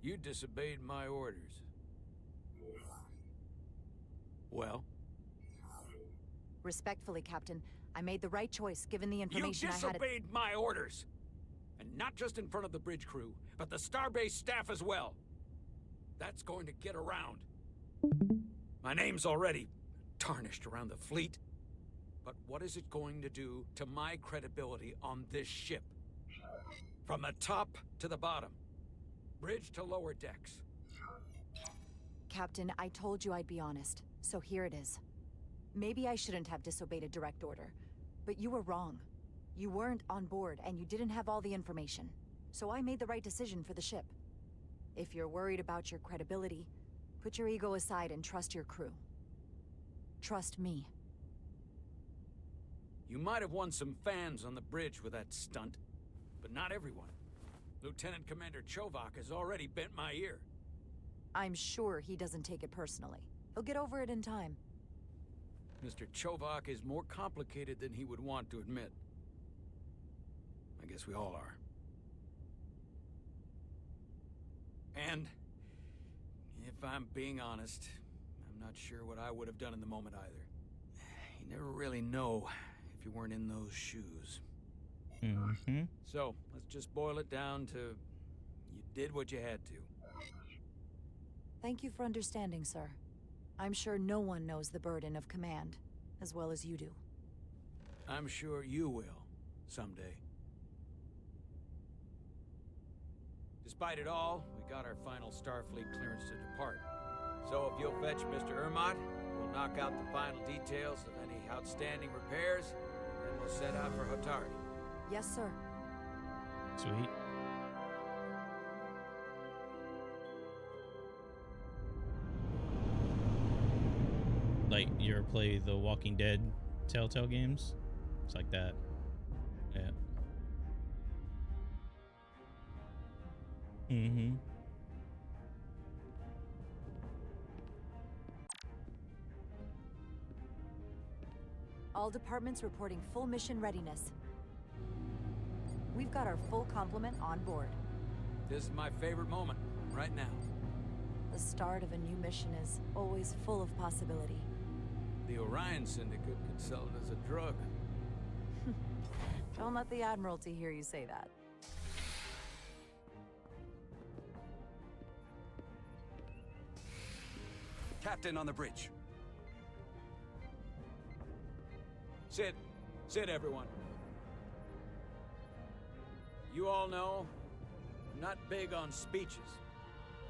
You disobeyed my orders. Well? Respectfully, Captain, I made the right choice given the information You I had. disobeyed my orders! And not just in front of the bridge crew, but the Starbase staff as well. That's going to get around. My name's already tarnished around the fleet. But what is it going to do to my credibility on this ship? From the top to the bottom. Bridge to lower decks. Captain, I told you I'd be honest, so here it is. Maybe I shouldn't have disobeyed a direct order, but you were wrong. You weren't on board, and you didn't have all the information. So I made the right decision for the ship. If you're worried about your credibility, put your ego aside and trust your crew. Trust me. You might have won some fans on the bridge with that stunt, but not everyone. Lieutenant Commander Chovak has already bent my ear. I'm sure he doesn't take it personally. He'll get over it in time. Mr. Chovak is more complicated than he would want to admit. guess we all are. And if I'm being honest, I'm not sure what I would have done in the moment either. You never really know if you weren't in those shoes. Mm-hmm. So, let's just boil it down to you did what you had to. Thank you for understanding, sir. I'm sure no one knows the burden of command as well as you do. I'm sure you will, someday. Despite it all, we got our final Starfleet clearance to depart. So if you'll fetch Mr. Ermont, we'll knock out the final details of any outstanding repairs, and then we'll set out for Hotari. Yes, sir. Sweet. Like, you ever play the Walking Dead Telltale games? It's like that. Yeah. Mm-hmm. All departments reporting full mission readiness. We've got our full complement on board. This is my favorite moment, right now. The start of a new mission is always full of possibility. The Orion Syndicate could sell it as a drug. Don't let the Admiralty hear you say that. Captain on the bridge. Sit. Sit, everyone. You all know, I'm not big on speeches.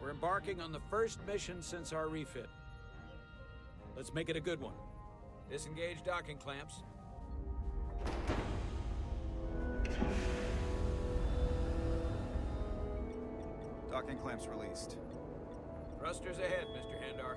We're embarking on the first mission since our refit. Let's make it a good one. Disengage docking clamps. Docking clamps released. Thrusters ahead, Mr. Handar.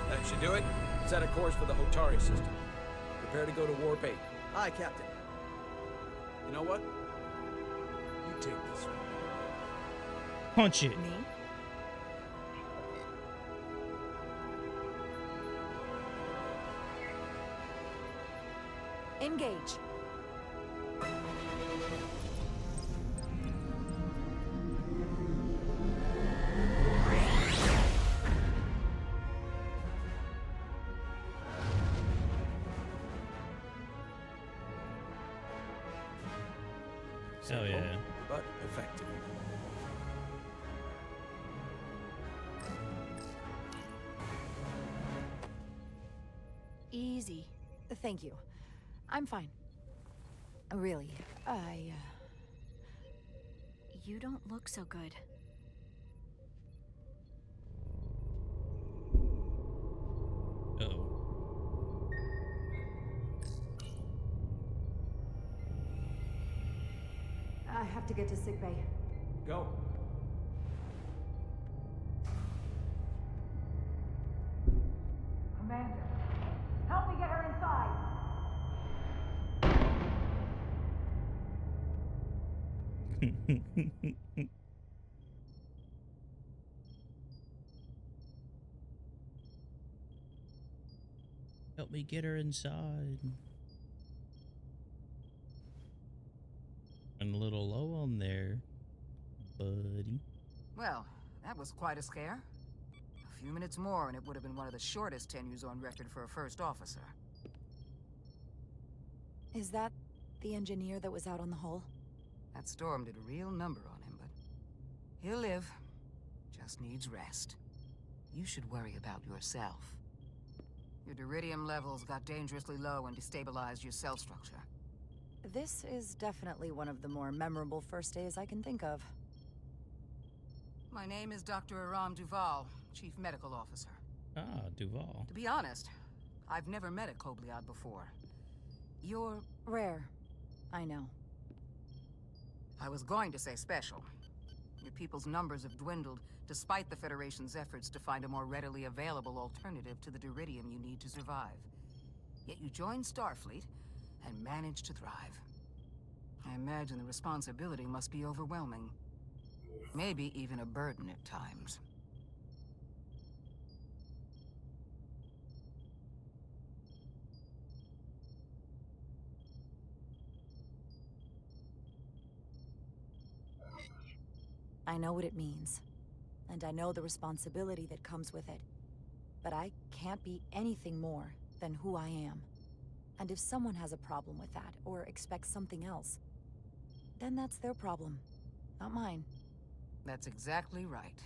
That should do it. Set a course for the Hotari system. Prepare to go to Warp 8. Aye, Captain. You know what? You take this one. Punch it. Me? Engage. Hell yeah. But effective. Easy. Thank you. I'm fine. Really, You don't look so good. Uh-oh. I have to get to sickbay. Go. Commander, help me get her inside. Help me get her inside. I'm a little low on there, buddy. Well, that was quite a scare. A few minutes more and it would have been one of the shortest tenures on record for a first officer. Is that the engineer that was out on the hull? That storm did a real number on him, but he'll live. Just needs rest. You should worry about yourself. Your deridium levels got dangerously low and destabilized your cell structure. This is definitely one of the more memorable first days I can think of. My name is Dr. Aram Duval, Chief Medical Officer. Ah, Duval. To be honest, I've never met a Kobliad before. You're... Rare. I know. I was going to say special. Your people's numbers have dwindled, despite the Federation's efforts to find a more readily available alternative to the Duridium you need to survive. Yet you joined Starfleet, and managed to thrive. I imagine the responsibility must be overwhelming. Maybe even a burden at times. I know what it means. And I know the responsibility that comes with it. But I can't be anything more than who I am. And if someone has a problem with that, or expects something else, then that's their problem, not mine. That's exactly right.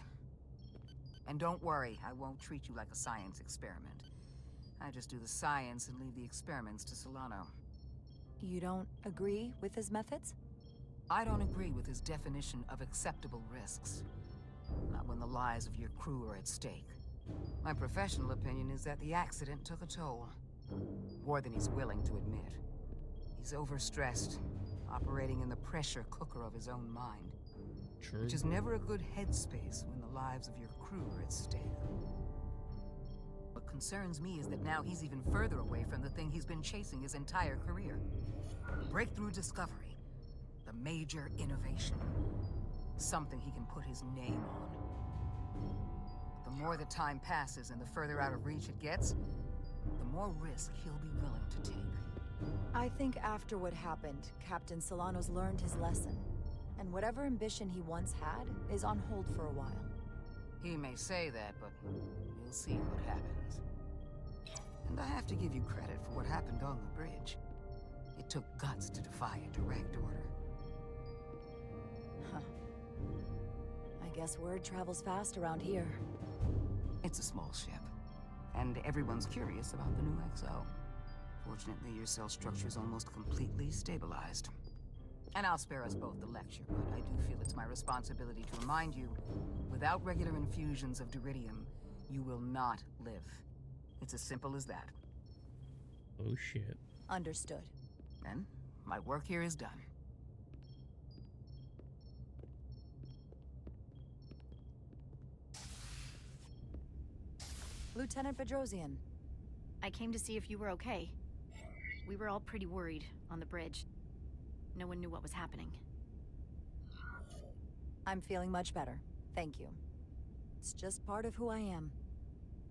And don't worry, I won't treat you like a science experiment. I just do the science and leave the experiments to Solano. You don't agree with his methods? I don't agree with his definition of acceptable risks. Not when the lives of your crew are at stake. My professional opinion is that the accident took a toll. More than he's willing to admit. He's overstressed, operating in the pressure cooker of his own mind. True. Which is never a good headspace when the lives of your crew are at stake. What concerns me is that now he's even further away from the thing he's been chasing his entire career. Breakthrough discovery. The major innovation. Something he can put his name on. The more the time passes and the further out of reach it gets, the more risk he'll be willing to take. I think after what happened, Captain Solano's learned his lesson. And whatever ambition he once had is on hold for a while. He may say that, but we'll see what happens. And I have to give you credit for what happened on the bridge. It took guts to defy a direct order. Huh. I guess word travels fast around here. It's a small ship. And everyone's curious about the new XO. Fortunately, your cell structure's almost completely stabilized. And I'll spare us both the lecture, but I do feel it's my responsibility to remind you, without regular infusions of Duridium, you will not live. It's as simple as that. Oh shit. Understood. Then, my work here is done. Lieutenant Bedrosian. I came to see if you were okay. We were all pretty worried on the bridge. No one knew what was happening. I'm feeling much better. Thank you. It's just part of who I am.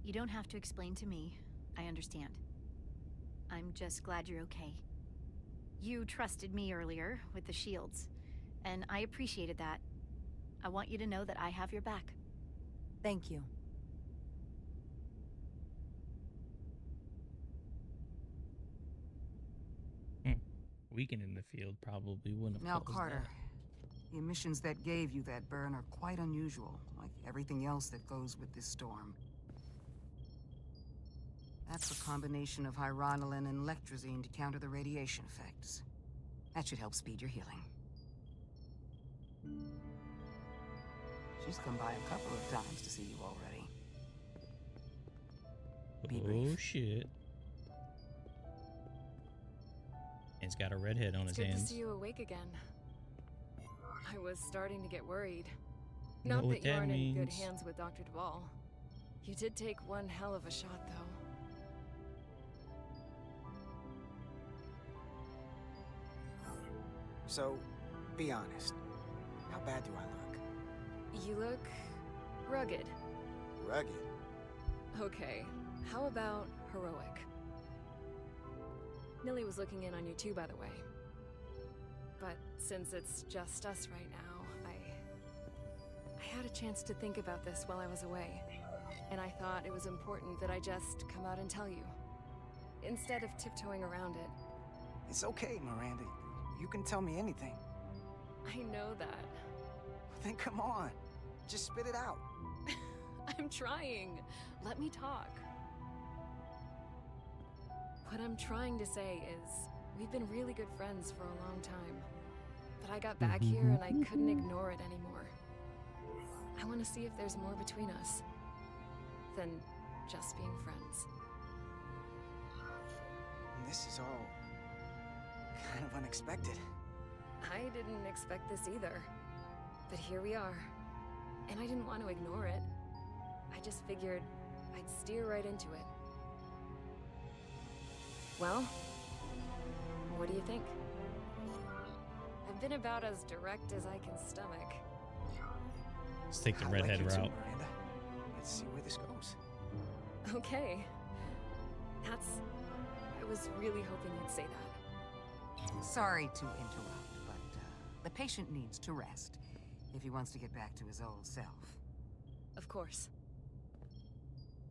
You don't have to explain to me. I understand. I'm just glad you're okay. You trusted me earlier with the shields, and I appreciated that. I want you to know that I have your back. Thank you. Weekend in the field probably wouldn't have Now, caused Carter, that. the emissions that gave you that burn are quite unusual, like everything else that goes with this storm. That's a combination of hyronolin and lectrazine to counter the radiation effects. That should help speed your healing. She's come by a couple of times to see you already. Be brief. Oh shit. He's got a redhead on his It's good hands. to see you awake again. I was starting to get worried. You know Not what that you that aren't in good means. hands with Dr. Duvall. You did take one hell of a shot, though. So, be honest. How bad do I look? You look rugged. Rugged? Okay, how about heroic? Nilly was looking in on you too, by the way. But since it's just us right now, I had a chance to think about this while I was away. And I thought it was important that I just come out and tell you. Instead of tiptoeing around it. It's okay, Miranda. You can tell me anything. I know that. Then come on. Just spit it out. I'm trying. Let me talk. What I'm trying to say is, we've been really good friends for a long time. But I got back here and I couldn't ignore it anymore. I want to see if there's more between us than just being friends. This is all kind of unexpected. I didn't expect this either. But here we are. And I didn't want to ignore it. I just figured I'd steer right into it. Well, what do you think? I've been about as direct as I can stomach. Let's take the I redhead like you too, route. Miranda. Let's see where this goes. Okay. I was really hoping you'd say that. Sorry to interrupt, but the patient needs to rest if he wants to get back to his old self. Of course.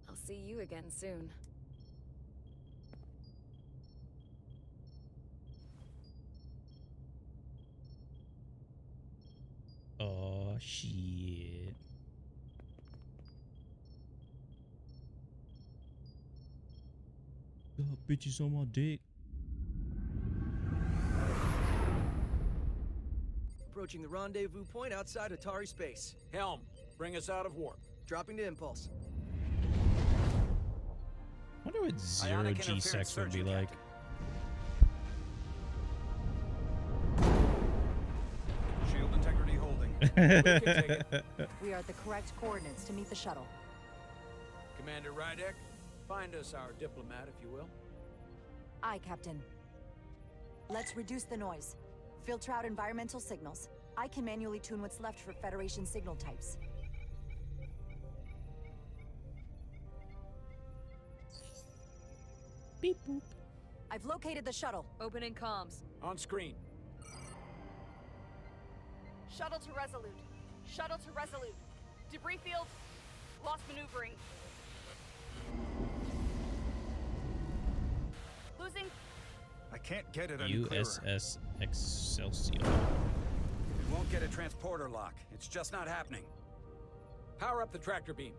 I'll see you again soon. Oh, shit. Got bitches on my dick. Approaching the rendezvous point outside Atari space. Helm, bring us out of warp. Dropping to impulse. Wonder what zero Ionic G sex would be interference like. Shield integrity holding. We are at the correct coordinates to meet the shuttle. Commander Rydek, find us our diplomat, if you will. Aye, Captain. Let's reduce the noise. Filter out environmental signals. I can manually tune what's left for Federation signal types. Beep boop. I've located the shuttle. Opening comms. On screen. Shuttle to Resolute. Shuttle to Resolute. Debris field. Lost maneuvering. Losing. I can't get it any clearer. U.S.S. Excelsior. It won't get a transporter lock. It's just not happening. Power up the tractor beam.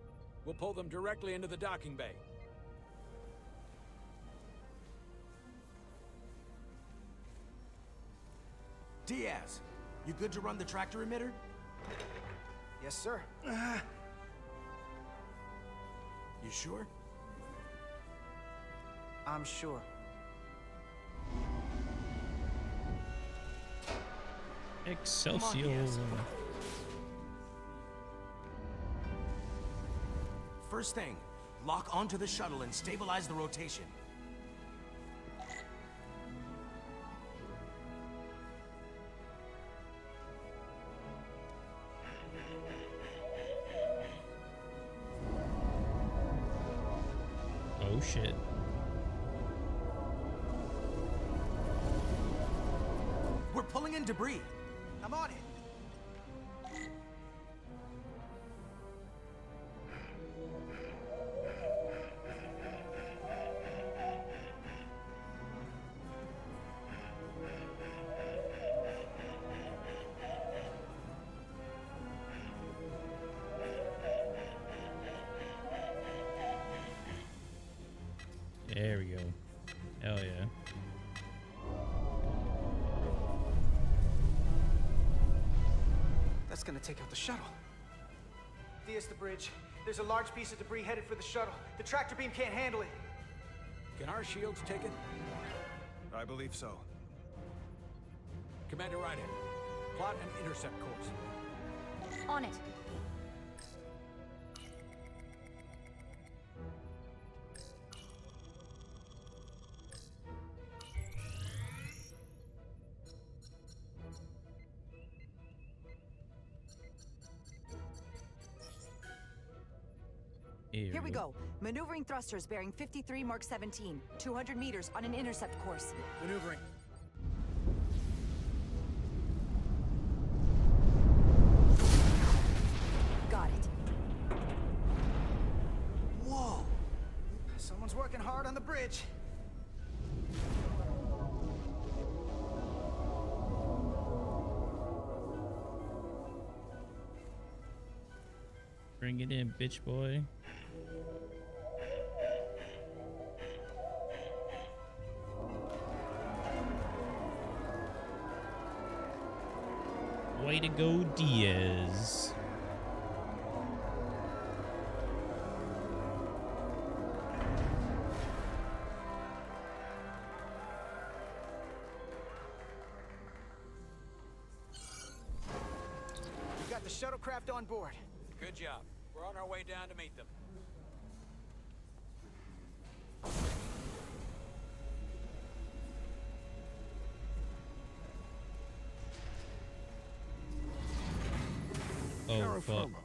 We'll pull them directly into the docking bay. Diaz, you good to run the tractor emitter? Yes, sir. You sure? I'm sure. Excelsior. First thing, lock onto the shuttle and stabilize the rotation. Oh shit. We're pulling in debris. I'm on it. There we go. Hell yeah. That's gonna take out the shuttle. Diaz, the bridge. There's a large piece of debris headed for the shuttle. The tractor beam can't handle it. Can our shields take it? I believe so. Commander Rydek, plot an intercept course. On it. Here we go. Maneuvering thrusters bearing 53 Mark 17. 200 meters on an intercept course. Maneuvering. Got it. Whoa! Someone's working hard on the bridge. Bring it in, bitch boy. Way to go, Diaz. shuttlecraft on board. Good job. We're on our way down to meet them. Oh, Terra fuck. firma,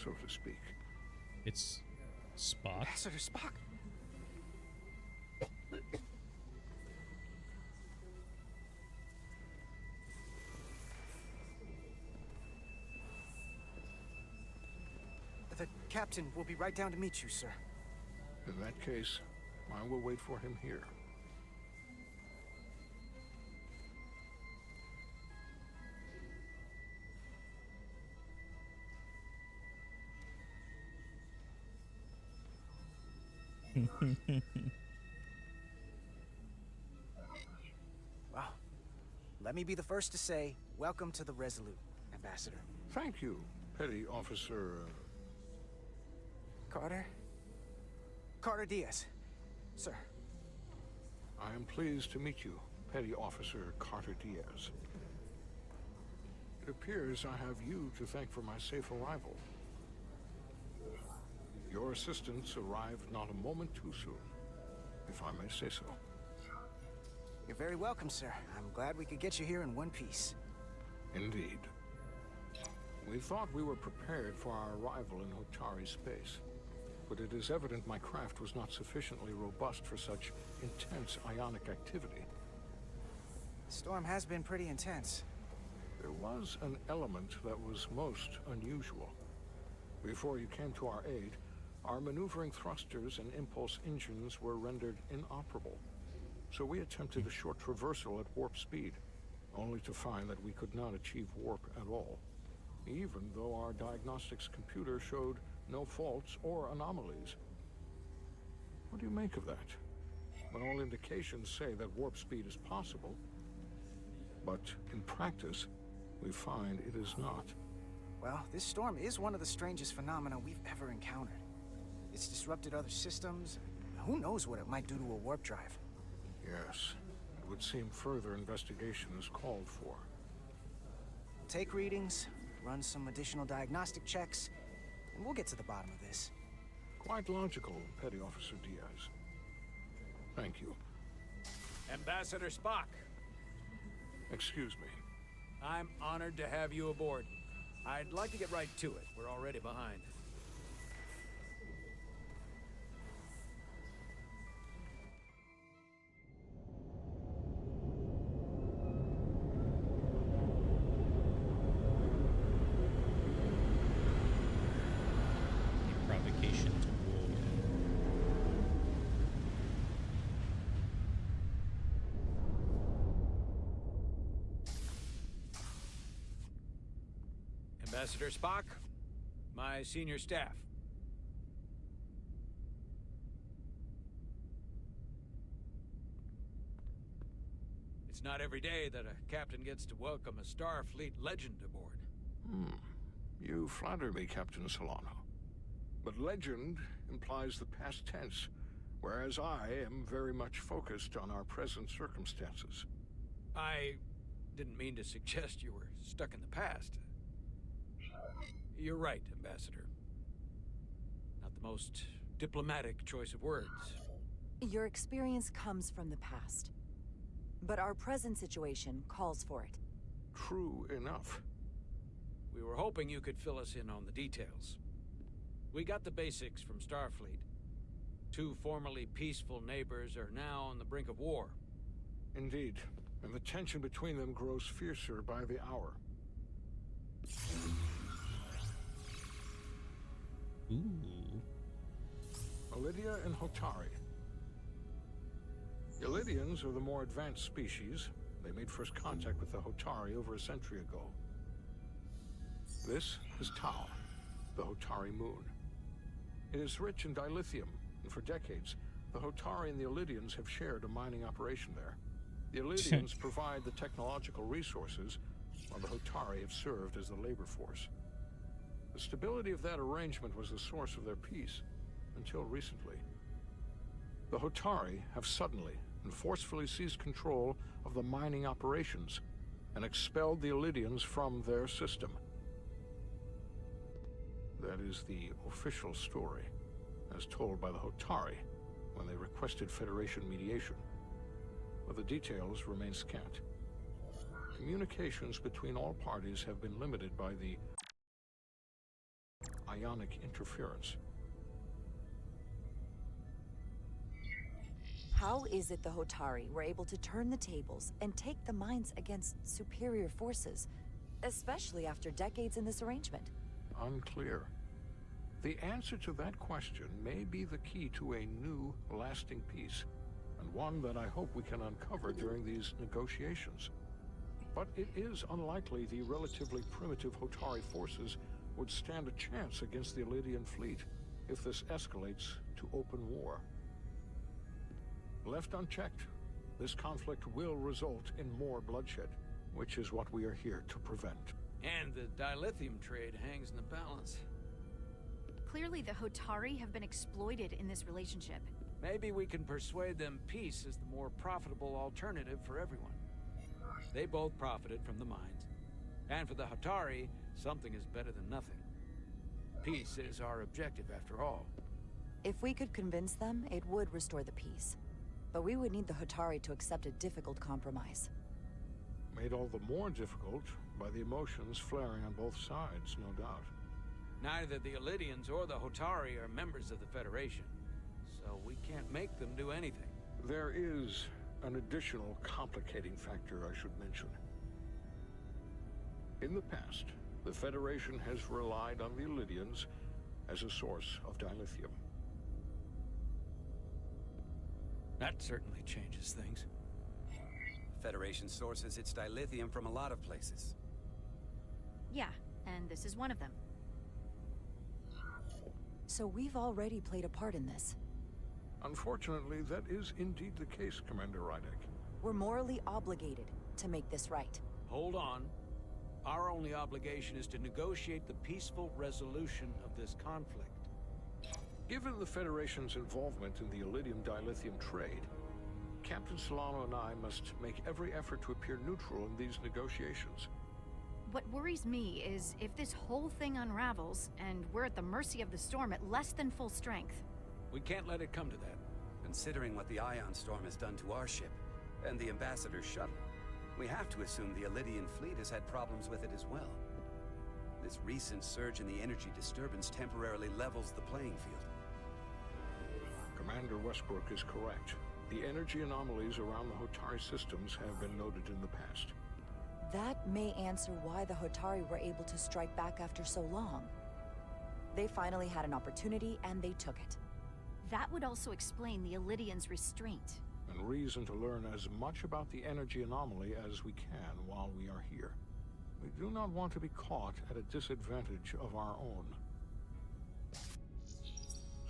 so to speak. It's Spock. Ambassador Spock. The captain will be right down to meet you, sir. In that case, I will wait for him here. Well, let me be the first to say, welcome to the Resolute, Ambassador. Thank you, Petty Officer... Carter? Carter Diaz, sir. I am pleased to meet you, Petty Officer Carter Diaz. It appears I have you to thank for my safe arrival. Your assistance arrived not a moment too soon, if I may say so. You're very welcome, sir. I'm glad we could get you here in one piece. Indeed. We thought we were prepared for our arrival in Hotari space, but it is evident my craft was not sufficiently robust for such intense ionic activity. The storm has been pretty intense. There was an element that was most unusual. Before you came to our aid, our maneuvering thrusters and impulse engines were rendered inoperable. So we attempted a short traversal at warp speed, only to find that we could not achieve warp at all, even though our diagnostics computer showed no faults or anomalies. What do you make of that? When all indications say that warp speed is possible, but in practice, we find it is not. Well, this storm is one of the strangest phenomena we've ever encountered. It's disrupted other systems. Who knows what it might do to a warp drive? Yes, it would seem further investigation is called for. Take readings, run some additional diagnostic checks, and we'll get to the bottom of this. Quite logical, Petty Officer Diaz. Thank you. Ambassador Spock. Excuse me. I'm honored to have you aboard. I'd like to get right to it. We're already behind. Provocation to war. Ambassador Spock, my senior staff. It's not every day that a captain gets to welcome a Starfleet legend aboard. You flatter me, Captain Solano. But legend implies the past tense, whereas I am very much focused on our present circumstances. I didn't mean to suggest you were stuck in the past. You're right, Ambassador. Not the most diplomatic choice of words. Your experience comes from the past. But our present situation calls for it. True enough. We were hoping you could fill us in on the details. We got the basics from Starfleet. Two formerly peaceful neighbors are now on the brink of war. Indeed, and the tension between them grows fiercer by the hour. Ooh. Elydia and Hotari. Elydians are the more advanced species. They made first contact with the Hotari over a century ago. This is Tau, the Hotari moon. It is rich in dilithium, and for decades, the Hotari and the Elydians have shared a mining operation there. The Elydians provide the technological resources, while the Hotari have served as the labor force. The stability of that arrangement was the source of their peace, until recently. The Hotari have suddenly and forcefully seized control of the mining operations and expelled the Elydians from their system. That is the official story, as told by the Hotari when they requested Federation mediation. But the details remain scant. Communications between all parties have been limited by the ionic interference. How is it the Hotari were able to turn the tables and take the minds against superior forces, especially after decades in this arrangement? Unclear. The answer to that question may be the key to a new, lasting peace, and one that I hope we can uncover during these negotiations. But it is unlikely the relatively primitive Hotari forces would stand a chance against the Elydian fleet if this escalates to open war. Left unchecked, this conflict will result in more bloodshed, which is what we are here to prevent. And the dilithium trade hangs in the balance. Clearly, the Hotari have been exploited in this relationship. Maybe we can persuade them peace is the more profitable alternative for everyone. They both profited from the mines. And for the Hotari, something is better than nothing. Peace is our objective, after all. If we could convince them, it would restore the peace. But we would need the Hotari to accept a difficult compromise. Made all the more difficult by the emotions flaring on both sides, no doubt. Neither the Elydians or the Hotari are members of the Federation, so we can't make them do anything. There is an additional complicating factor I should mention. In the past, the Federation has relied on the Elydians as a source of dilithium. That certainly changes things. Federation sources its dilithium from a lot of places. Yeah, and this is one of them. So we've already played a part in this. Unfortunately, that is indeed the case, Commander Rydek. We're morally obligated to make this right. Hold on. Our only obligation is to negotiate the peaceful resolution of this conflict. Given the Federation's involvement in the Elydium dilithium trade, Captain Solano and I must make every effort to appear neutral in these negotiations. What worries me is if this whole thing unravels, and we're at the mercy of the storm at less than full strength. We can't let it come to that. Considering what the ion storm has done to our ship, and the Ambassador's shuttle, we have to assume the Elydian fleet has had problems with it as well. This recent surge in the energy disturbance temporarily levels the playing field. Commander Westbrook is correct. The energy anomalies around the Hotari systems have been noted in the past. That may answer why the Hotari were able to strike back after so long. They finally had an opportunity, and they took it. That would also explain the Elydians' restraint. And reason to learn as much about the energy anomaly as we can while we are here. We do not want to be caught at a disadvantage of our own.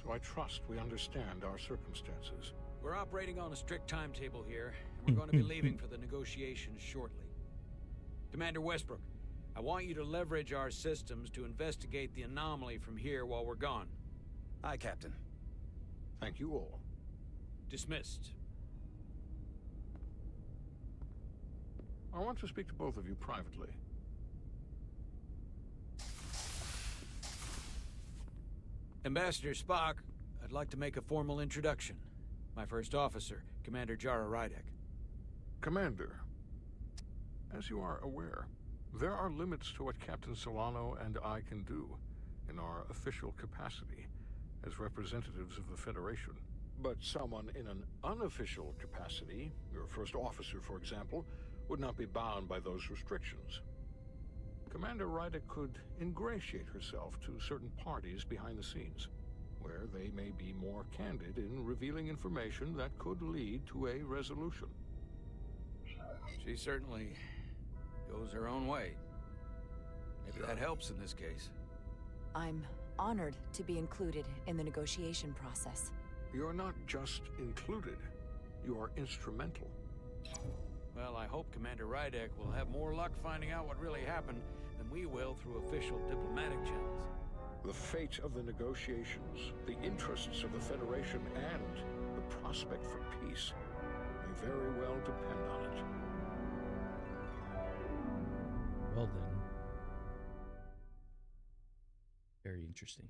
So I trust we understand our circumstances. We're operating on a strict timetable here, and we're going to be leaving for the negotiations shortly. Commander Westbrook, I want you to leverage our systems to investigate the anomaly from here while we're gone. Aye, Captain. Thank you all. Dismissed. I want to speak to both of you privately. Ambassador Spock, I'd like to make a formal introduction. My first officer, Commander Jara Rydek. Commander, as you are aware, there are limits to what Captain Solano and I can do in our official capacity as representatives of the Federation. But someone in an unofficial capacity, your first officer, for example, would not be bound by those restrictions. Commander Rydek could ingratiate herself to certain parties behind the scenes, where they may be more candid in revealing information that could lead to a resolution. She certainly goes her own way. Maybe that helps in this case. I'm honored to be included in the negotiation process. You're not just included, you are instrumental. Well, I hope Commander Rydek will have more luck finding out what really happened than we will through official diplomatic channels. The fate of the negotiations, the interests of the Federation, and the prospect for peace may very well depend on it. Well then, Very interesting.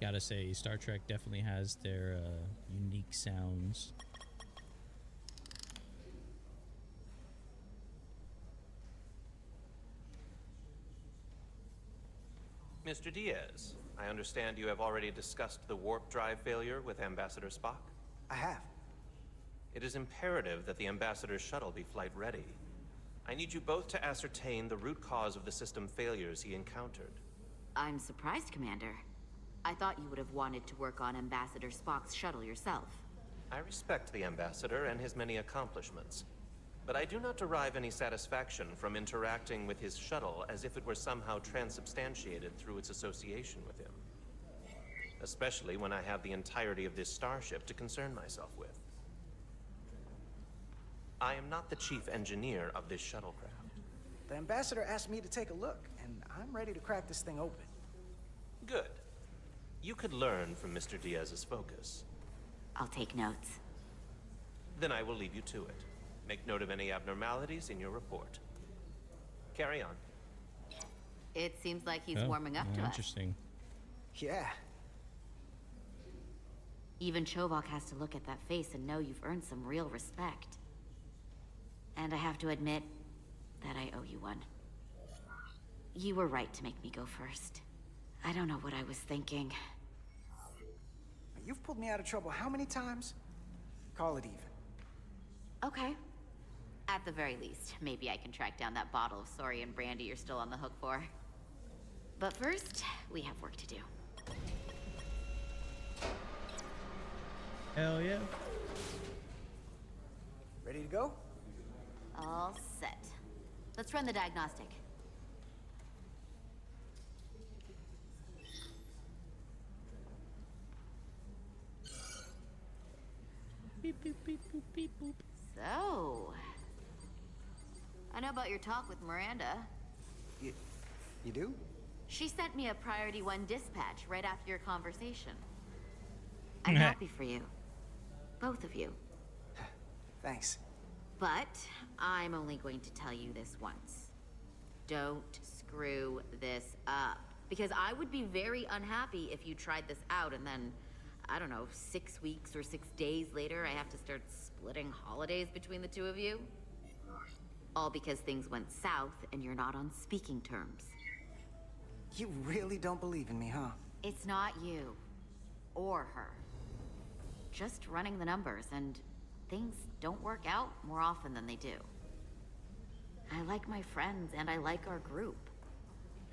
Gotta say, Star Trek definitely has their unique sounds. Mr. Diaz, I understand you have already discussed the warp drive failure with Ambassador Spock? I have. It is imperative that the Ambassador's shuttle be flight ready. I need you both to ascertain the root cause of the system failures he encountered. I'm surprised, Commander. I thought you would have wanted to work on Ambassador Spock's shuttle yourself. I respect the Ambassador and his many accomplishments, but I do not derive any satisfaction from interacting with his shuttle as if it were somehow transubstantiated through its association with him. Especially when I have the entirety of this starship to concern myself with. I am not the chief engineer of this shuttlecraft. The Ambassador asked me to take a look, and I'm ready to crack this thing open. Good. You could learn from Mr. Diaz's focus. I'll take notes. Then I will leave you to it. Make note of any abnormalities in your report. Carry on. It seems like he's warming up to us. Interesting. Yeah. Even Chovok has to look at that face and know you've earned some real respect. And I have to admit that I owe you one. You were right to make me go first. I don't know what I was thinking. You've pulled me out of trouble how many times? Call it even. Okay. At the very least, maybe I can track down that bottle of Saurian brandy you're still on the hook for. But first, we have work to do. Hell yeah. Ready to go? All set. Let's run the diagnostic. Beep, beep, beep, boop, beep, boop. So, I know about your talk with Miranda. You do? She sent me a Priority 1 dispatch right after your conversation. I'm happy for you. Both of you. Thanks. But I'm only going to tell you this once. Don't screw this up. Because I would be very unhappy if you tried this out and then, I don't know, 6 weeks or 6 days later, I have to start splitting holidays between the two of you. All because things went south and you're not on speaking terms. You really don't believe in me, huh? It's not you. Or her. Just running the numbers, and things don't work out more often than they do. I like my friends, and I like our group.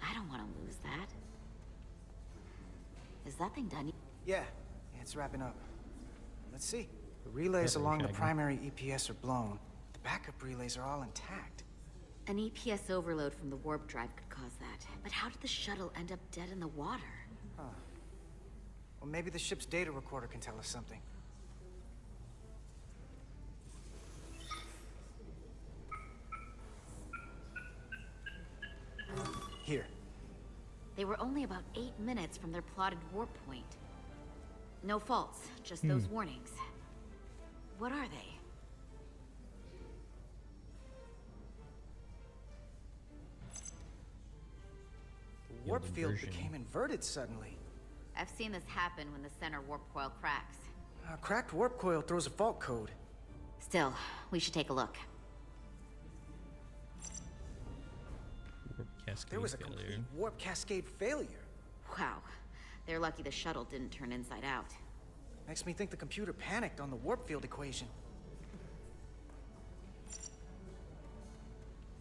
I don't want to lose that. Is that thing done? Yeah, it's wrapping up. Let's see. The relays along the primary EPS are blown. The backup relays are all intact. An EPS overload from the warp drive could cause that. But how did the shuttle end up dead in the water? Huh. Well, maybe the ship's data recorder can tell us something. Here. They were only about 8 minutes from their plotted warp point. No faults, just those warnings. What are they? The warp field became inverted suddenly. I've seen this happen when the center warp coil cracks. A cracked warp coil throws a fault code. Still, we should take a look. There was a complete warp cascade failure. Wow. They're lucky the shuttle didn't turn inside out. Makes me think the computer panicked on the warp field equation.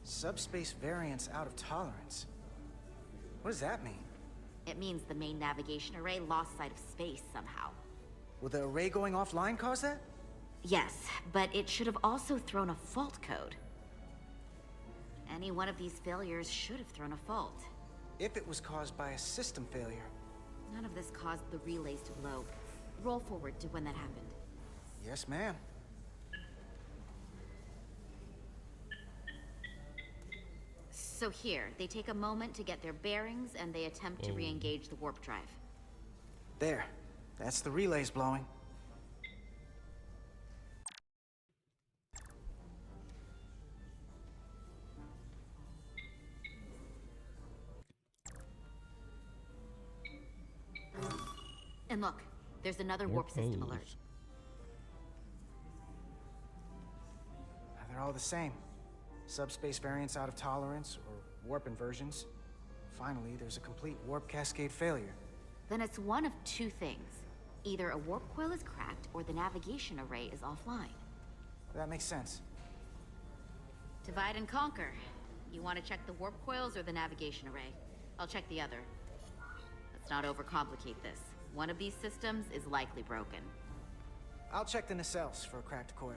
Subspace variance out of tolerance. What does that mean? It means the main navigation array lost sight of space somehow. Will the array going offline cause that? Yes, but it should have also thrown a fault code. Any one of these failures should have thrown a fault. If it was caused by a system failure. None of this caused the relays to blow. Roll forward to when that happened. Yes, ma'am. So here, they take a moment to get their bearings and they attempt to re-engage the warp drive. There. That's the relays blowing. And look, there's another More warp system codes. alert. They're all the same. Subspace variants out of tolerance, or warp inversions. Finally, there's a complete warp cascade failure. Then it's one of two things. Either a warp coil is cracked, or the navigation array is offline. That makes sense. Divide and conquer. You want to check the warp coils or the navigation array? I'll check the other. Let's not overcomplicate this. One of these systems is likely broken. I'll check the nacelles for a cracked coil.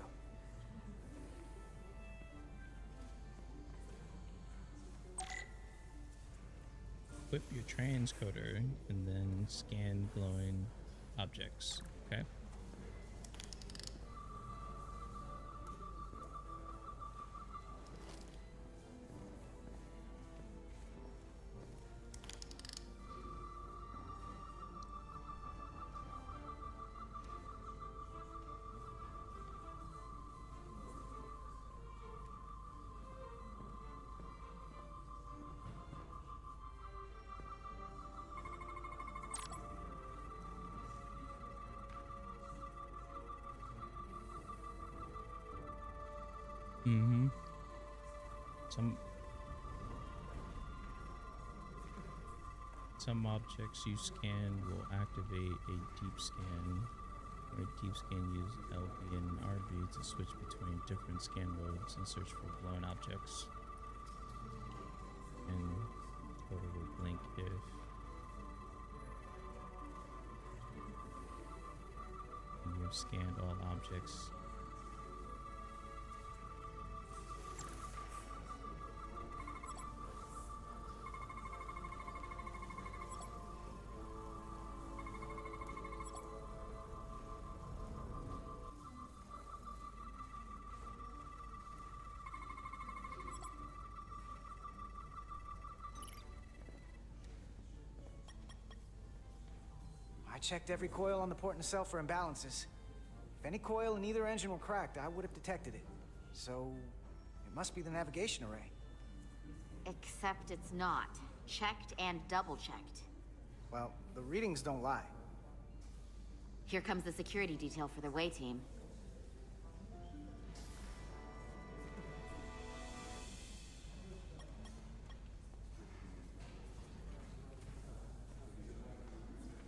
Equip your transcoder and then scan glowing objects. Okay. Mm-hmm. Some objects you scan will activate a deep scan. Where a deep scan uses LB and RB to switch between different scan modes and search for blown objects. And total will blink if you have scanned all objects. I checked every coil on the port nacelle for imbalances. If any coil in either engine were cracked, I would have detected it. So, it must be the navigation array. Except it's not. Checked and double-checked. Well, the readings don't lie. Here comes the security detail for the way team.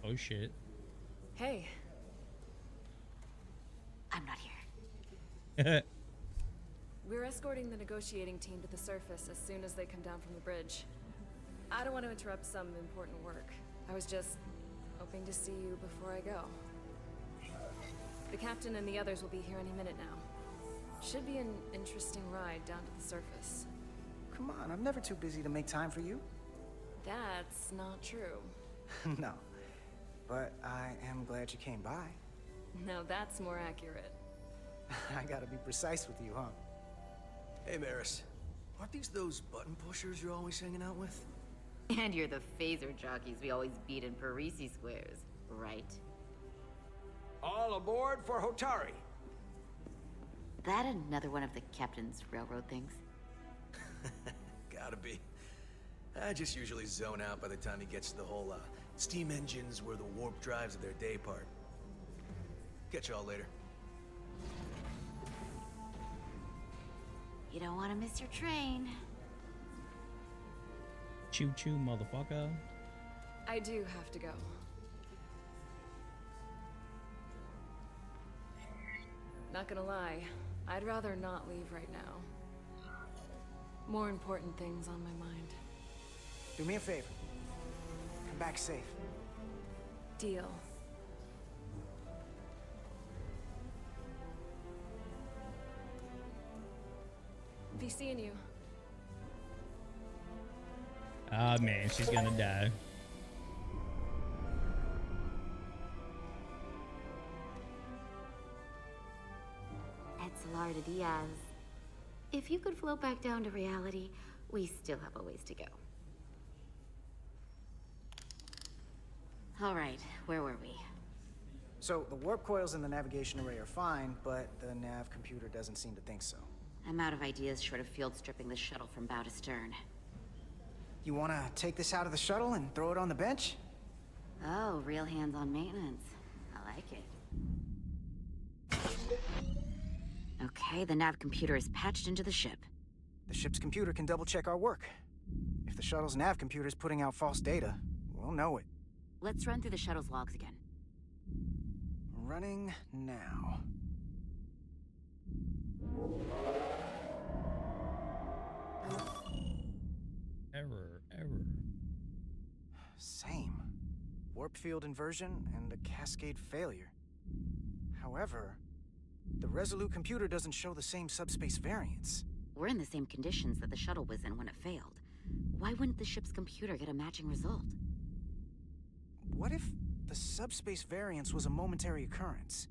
Oh shit. Hey. I'm not here. We're escorting the negotiating team to the surface as soon as they come down from the bridge. I don't want to interrupt some important work. I was just hoping to see you before I go. The captain and the others will be here any minute now. Should be an interesting ride down to the surface. Come on, I'm never too busy to make time for you. That's not true. No. But I am glad you came by. No, that's more accurate. I gotta be precise with you, huh? Hey, Maris. Aren't these those button pushers you're always hanging out with? And you're the phaser jockeys we always beat in Parisi squares, right? All aboard for Hotari. That another one of the captain's railroad things? Gotta be. I just usually zone out by the time he gets to the whole, steam engines were the warp drives of their day part. Catch y'all later. You don't want to miss your train. Choo choo, motherfucker. I do have to go. Not gonna lie, I'd rather not leave right now. More important things on my mind. Do me a favor. Come back safe. Deal. Be seeing you. Ah man, she's gonna die. Etzelarda Diaz. If you could float back down to reality, we still have a ways to go. All right, where were we? So, the warp coils in the navigation array are fine, but the nav computer doesn't seem to think so. I'm out of ideas short of field stripping the shuttle from bow to stern. You wanna take this out of the shuttle and throw it on the bench? Oh, real hands-on maintenance. I like it. Okay, the nav computer is patched into the ship. The ship's computer can double-check our work. If the shuttle's nav computer is putting out false data, we'll know it. Let's run through the shuttle's logs again. Running now. Error. Same. Warp field inversion and a cascade failure. However, the Resolute computer doesn't show the same subspace variance. We're in the same conditions that the shuttle was in when it failed. Why wouldn't the ship's computer get a matching result? What if the subspace variance was a momentary occurrence?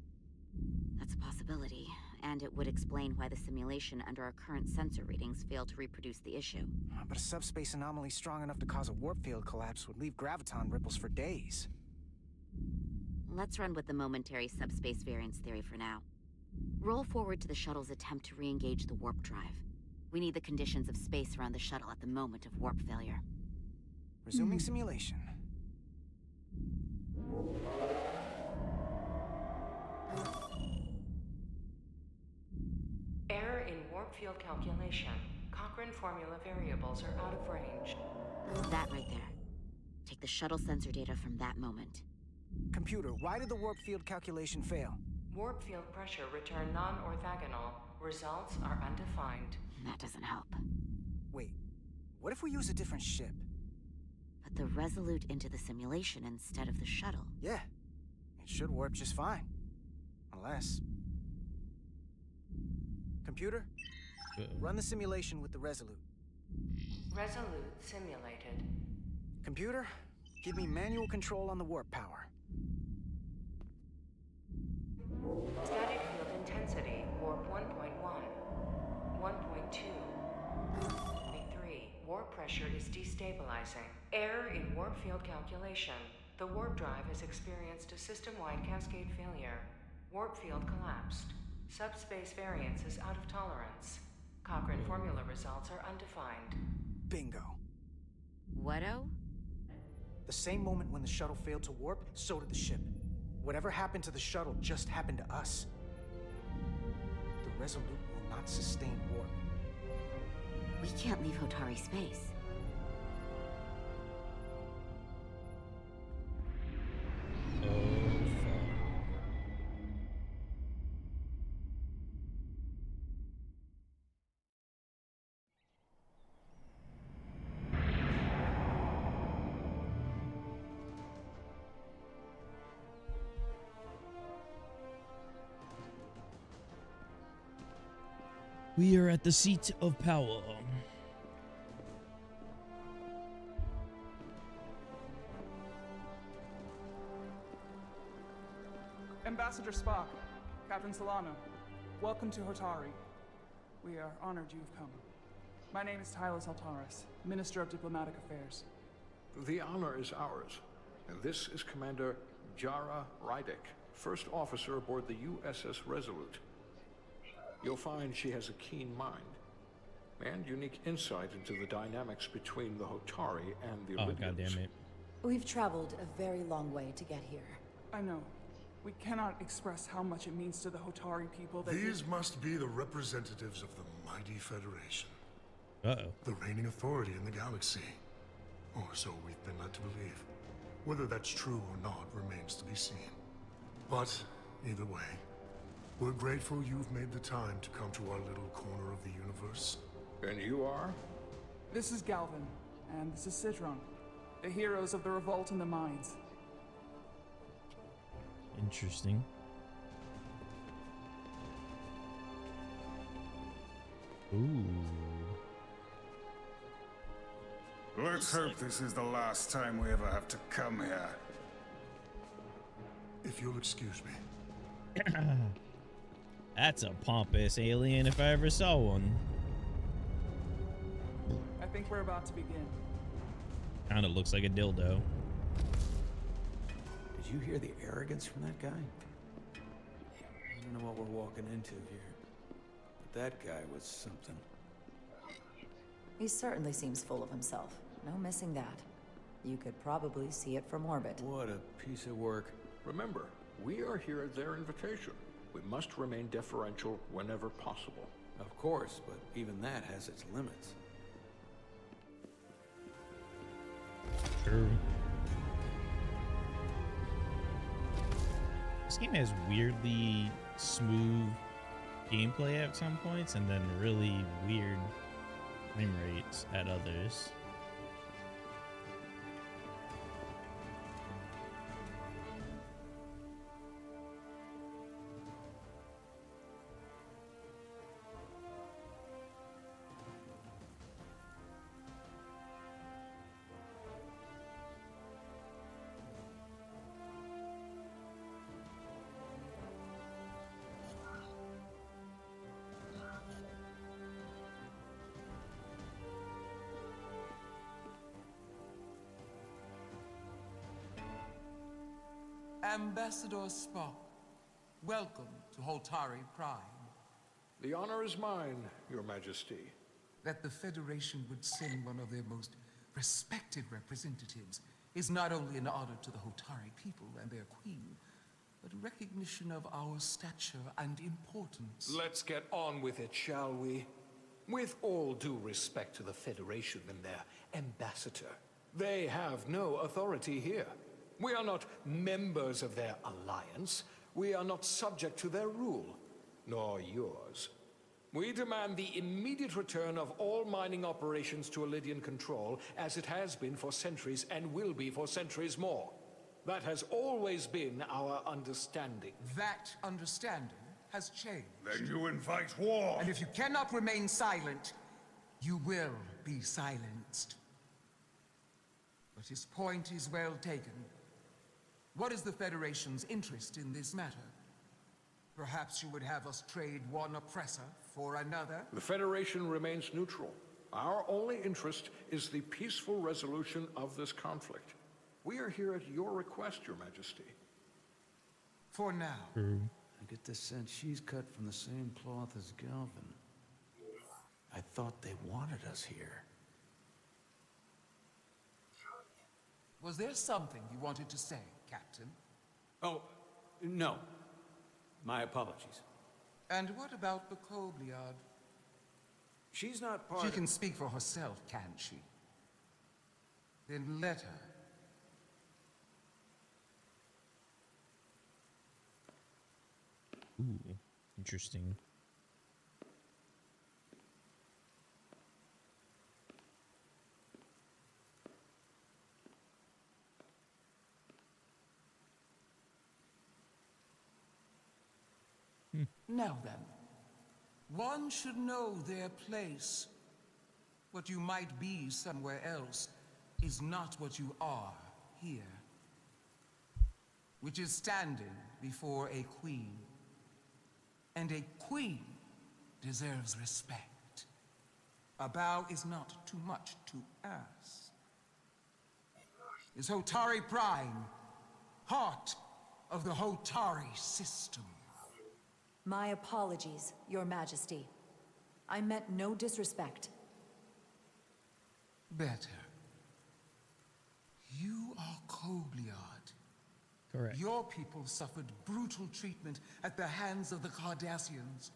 That's a possibility, and it would explain why the simulation under our current sensor readings failed to reproduce the issue. But a subspace anomaly strong enough to cause a warp field collapse would leave graviton ripples for days. Let's run with the momentary subspace variance theory for now. Roll forward to the shuttle's attempt to re-engage the warp drive. We need the conditions of space around the shuttle at the moment of warp failure. Resuming simulation. Error in warp field calculation. Cochrane formula variables are out of range. That right there. Take the shuttle sensor data from that moment. Computer, why did the warp field calculation fail? Warp field pressure returned non-orthogonal. Results are undefined. That doesn't help. Wait, what if we use a different ship? Put the Resolute into the simulation instead of the shuttle. Yeah, it should warp just fine. Unless... Computer, run the simulation with the Resolute. Resolute simulated. Computer, give me manual control on the warp power. Static field intensity, warp 1.1. 1.2. 0.3. Warp pressure is destabilizing. Error in warp field calculation. The warp drive has experienced a system-wide cascade failure. Warp field collapsed. Subspace variance is out of tolerance. Cochrane formula results are undefined. Bingo. What-o? The same moment when the shuttle failed to warp, so did the ship. Whatever happened to the shuttle just happened to us. The Resolute will not sustain warp. We can't leave Hotari space. We are at the seat of power. Ambassador Spock, Captain Solano, welcome to Hotari. We are honored you've come. My name is Tylos Altaris, Minister of Diplomatic Affairs. The honor is ours. And this is Commander Jara Rydek, first officer aboard the U.S.S. Resolute. You'll find she has a keen mind and unique insight into the dynamics between the Hotari and the Iridiums. Oh, goddammit. We've traveled a very long way to get here. I know. We cannot express how much it means to the Hotari people that These must be the representatives of the mighty Federation. Uh-oh. The reigning authority in the galaxy. Or so we've been led to believe. Whether that's true or not remains to be seen. But, either way, we're grateful you've made the time to come to our little corner of the universe. And you are? This is Galvin, and this is Sidron, the heroes of the revolt in the mines. Interesting. Ooh. Let's hope this is the last time we ever have to come here. If you'll excuse me. That's a pompous alien if I ever saw one. I think we're about to begin. Kinda looks like a dildo. Did you hear the arrogance from that guy? I don't know what we're walking into here. But that guy was something. He certainly seems full of himself. No missing that. You could probably see it from orbit. What a piece of work. Remember, we are here at their invitation. We must remain deferential whenever possible. Of course, but even that has its limits. True. This game has weirdly smooth gameplay at some points and then really weird frame rates at others. Ambassador Spock, welcome to Holtari Prime. The honor is mine, Your Majesty. That the Federation would send one of their most respected representatives is not only an honor to the Holtari people and their queen, but a recognition of our stature and importance. Let's get on with it, shall we? With all due respect to the Federation and their ambassador, they have no authority here. We are not members of their alliance. We are not subject to their rule, nor yours. We demand the immediate return of all mining operations to Elydian control, as it has been for centuries and will be for centuries more. That has always been our understanding. That understanding has changed. Then you invite war. And if you cannot remain silent, you will be silenced. But his point is well taken. What is the Federation's interest in this matter? Perhaps you would have us trade one oppressor for another? The Federation remains neutral. Our only interest is the peaceful resolution of this conflict. We are here at your request, Your Majesty. For now. I get the sense she's cut from the same cloth as Galvin. I thought they wanted us here. Was there something you wanted to say, Captain? Oh, no. My apologies. And what about the Kobliad? She's not part She of... can speak for herself, can't she? Then let her. Ooh, interesting. Now then, one should know their place. What you might be somewhere else is not what you are here. Which is standing before a queen. And a queen deserves respect. A bow is not too much to ask. Is Hotari Prime, heart of the Hotari system. My apologies, Your Majesty. I meant no disrespect. Better. You are Kobliad. Correct. Your people suffered brutal treatment at the hands of the Cardassians.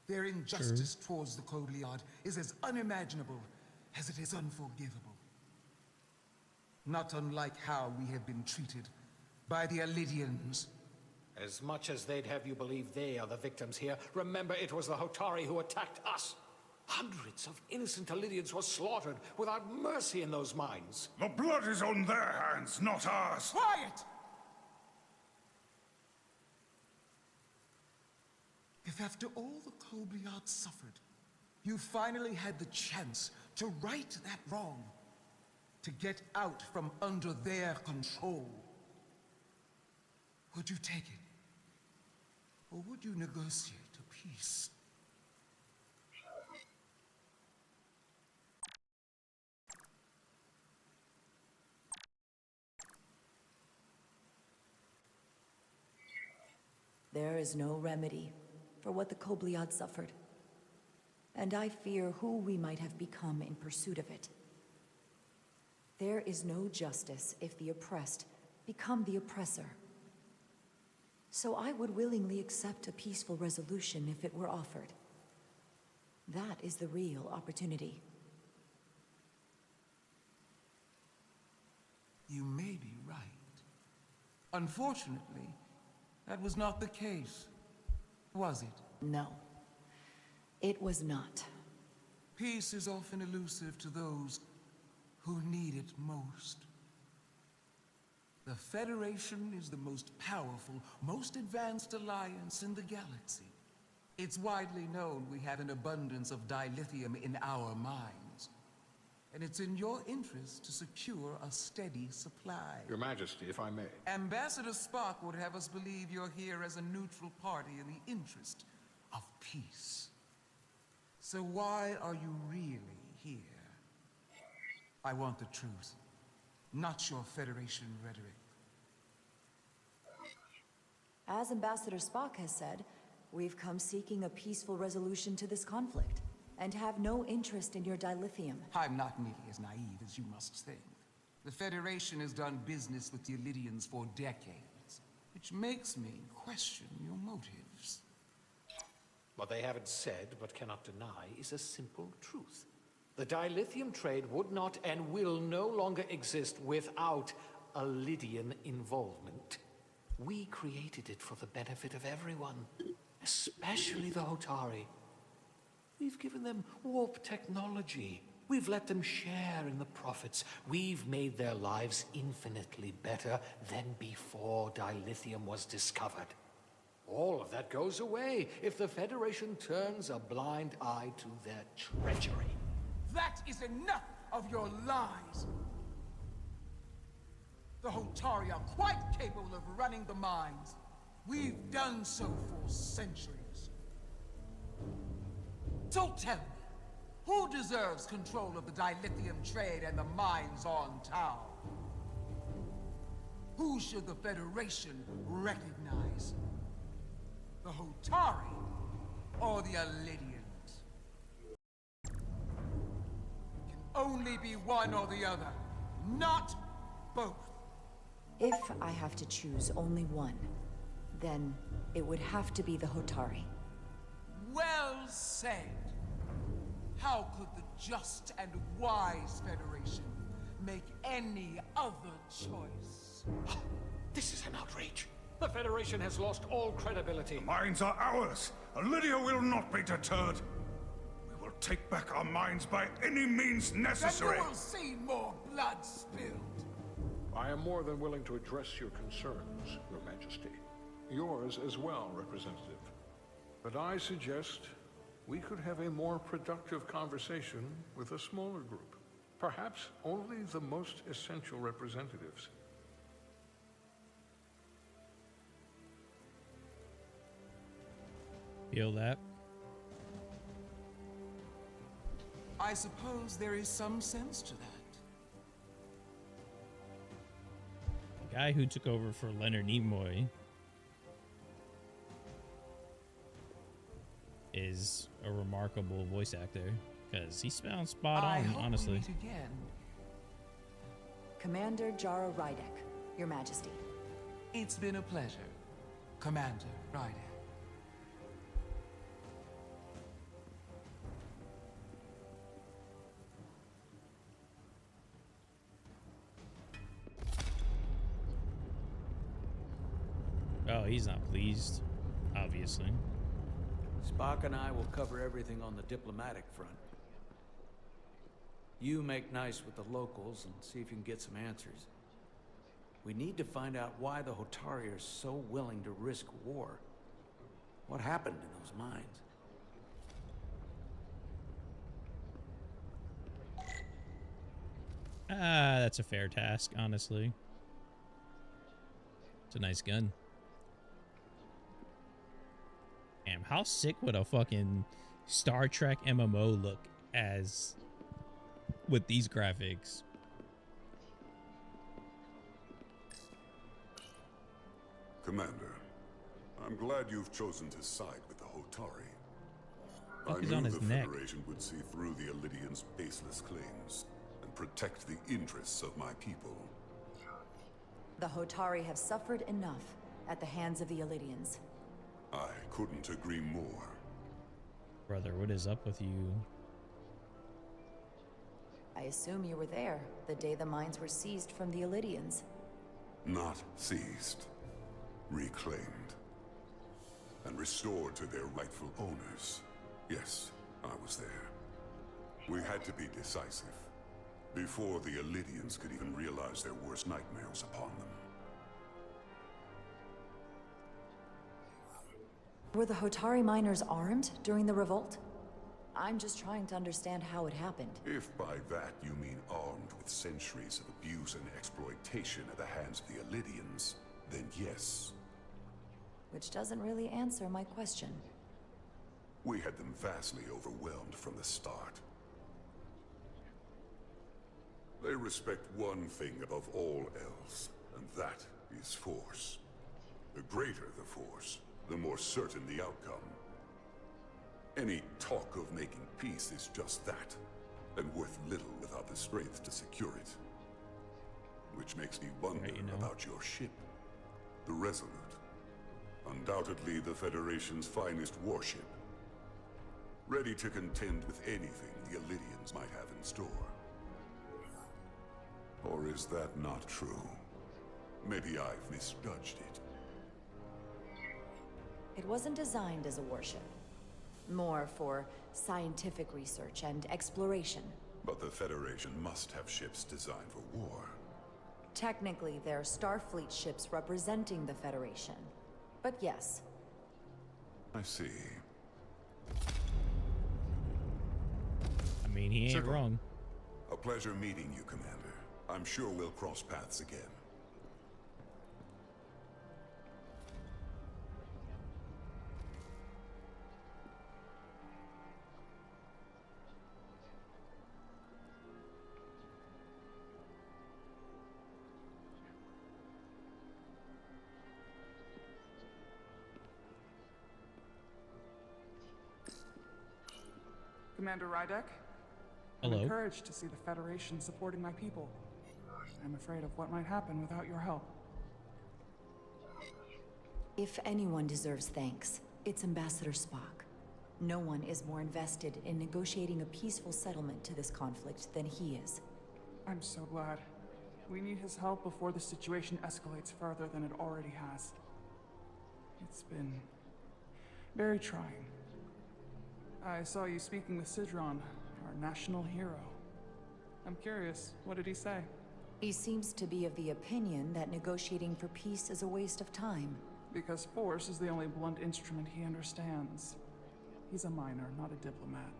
Their injustice towards the Kobliad is as unimaginable as it is unforgivable. Not unlike how we have been treated by the Elydians. As much as they'd have you believe they are the victims here, remember it was the Hotari who attacked us. Hundreds of innocent Elydians were slaughtered without mercy in those mines. The blood is on their hands, not ours. Quiet! If after all the Kobliad suffered, you finally had the chance to right that wrong, to get out from under their control, would you take it? Or would you negotiate a peace? There is no remedy for what the Kobliad suffered. And I fear who we might have become in pursuit of it. There is no justice if the oppressed become the oppressor. So I would willingly accept a peaceful resolution if it were offered. That is the real opportunity. You may be right. Unfortunately, that was not the case, was it? No, it was not. Peace is often elusive to those who need it most. The Federation is the most powerful, most advanced alliance in the galaxy. It's widely known we have an abundance of dilithium in our mines. And it's in your interest to secure a steady supply. Your Majesty, if I may. Ambassador Spock would have us believe you're here as a neutral party in the interest of peace. So why are you really here? I want the truth, not your Federation rhetoric. As Ambassador Spock has said, we've come seeking a peaceful resolution to this conflict, and have no interest in your dilithium. I'm not nearly as naive as you must think. The Federation has done business with the Illydians for decades, which makes me question your motives. What they haven't said, but cannot deny, is a simple truth. The dilithium trade would not and will no longer exist without Illydian involvement. We created it for the benefit of everyone, especially the Hotari. We've given them warp technology. We've let them share in the profits. We've made their lives infinitely better than before dilithium was discovered. All of that goes away if the Federation turns a blind eye to their treachery. That is enough of your lies! The Hotari are quite capable of running the mines. We've done so for centuries. So tell me, who deserves control of the dilithium trade and the mines on Tau? Who should the Federation recognize? The Hotari or the Illydians? It can only be one or the other, not both. If I have to choose only one, then it would have to be the Hotari. Well said. How could the just and wise Federation make any other choice? This is an outrage. The Federation has lost all credibility. The mines are ours. Lydia will not be deterred. We will take back our mines by any means necessary. Then you will see more blood spilled. I am more than willing to address your concerns, Your Majesty. Yours as well, Representative. But I suggest we could have a more productive conversation with a smaller group. Perhaps only the most essential representatives. Feel that? I suppose there is some sense to that. The guy who took over for Leonard Nimoy is a remarkable voice actor, because he sounds spot on, honestly. We meet again. Commander Jara Rydek, Your Majesty. It's been a pleasure, Commander Rydek. Oh, he's not pleased, obviously. Spock and I will cover everything on the diplomatic front. You make nice with the locals and see if you can get some answers. We need to find out why the Hotari are so willing to risk war. What happened in those mines? That's a fair task, honestly. It's a nice gun. Damn, how sick would a fucking Star Trek MMO look as with these graphics? Commander, I'm glad you've chosen to side with the Hotari. Fuck I is knew on his the neck? Federation would see through the Illydians' baseless claims and protect the interests of my people. The Hotari have suffered enough at the hands of the Illidians. I couldn't agree more. Brother, what is up with you? I assume you were there the day the mines were seized from the Illidians. Not seized. Reclaimed. And restored to their rightful owners. Yes, I was there. We had to be decisive. Before the Illidians could even realize their worst nightmares upon them. Were the Hotari miners armed during the revolt? I'm just trying to understand how it happened. If by that you mean armed with centuries of abuse and exploitation at the hands of the Illidians, then yes. Which doesn't really answer my question. We had them vastly overwhelmed from the start. They respect one thing above all else, and that is force. The greater the force, the more certain the outcome. Any talk of making peace is just that, and worth little without the strength to secure it. Which makes me wonder about your ship, the Resolute. Undoubtedly the Federation's finest warship. Ready to contend with anything the Illidians might have in store. Or is that not true? Maybe I've misjudged it. It wasn't designed as a warship. More for scientific research and exploration. But the Federation must have ships designed for war. Technically, they're Starfleet ships representing the Federation. But yes. I see. I mean, he ain't wrong. A pleasure meeting you, Commander. I'm sure we'll cross paths again. Commander Rydek? Hello. I'm encouraged to see the Federation supporting my people. I'm afraid of what might happen without your help. If anyone deserves thanks, it's Ambassador Spock. No one is more invested in negotiating a peaceful settlement to this conflict than he is. I'm so glad. We need his help before the situation escalates further than it already has. It's been very trying. I saw you speaking with Sidron, our national hero. I'm curious, what did he say? He seems to be of the opinion that negotiating for peace is a waste of time. Because force is the only blunt instrument he understands. He's a miner, not a diplomat.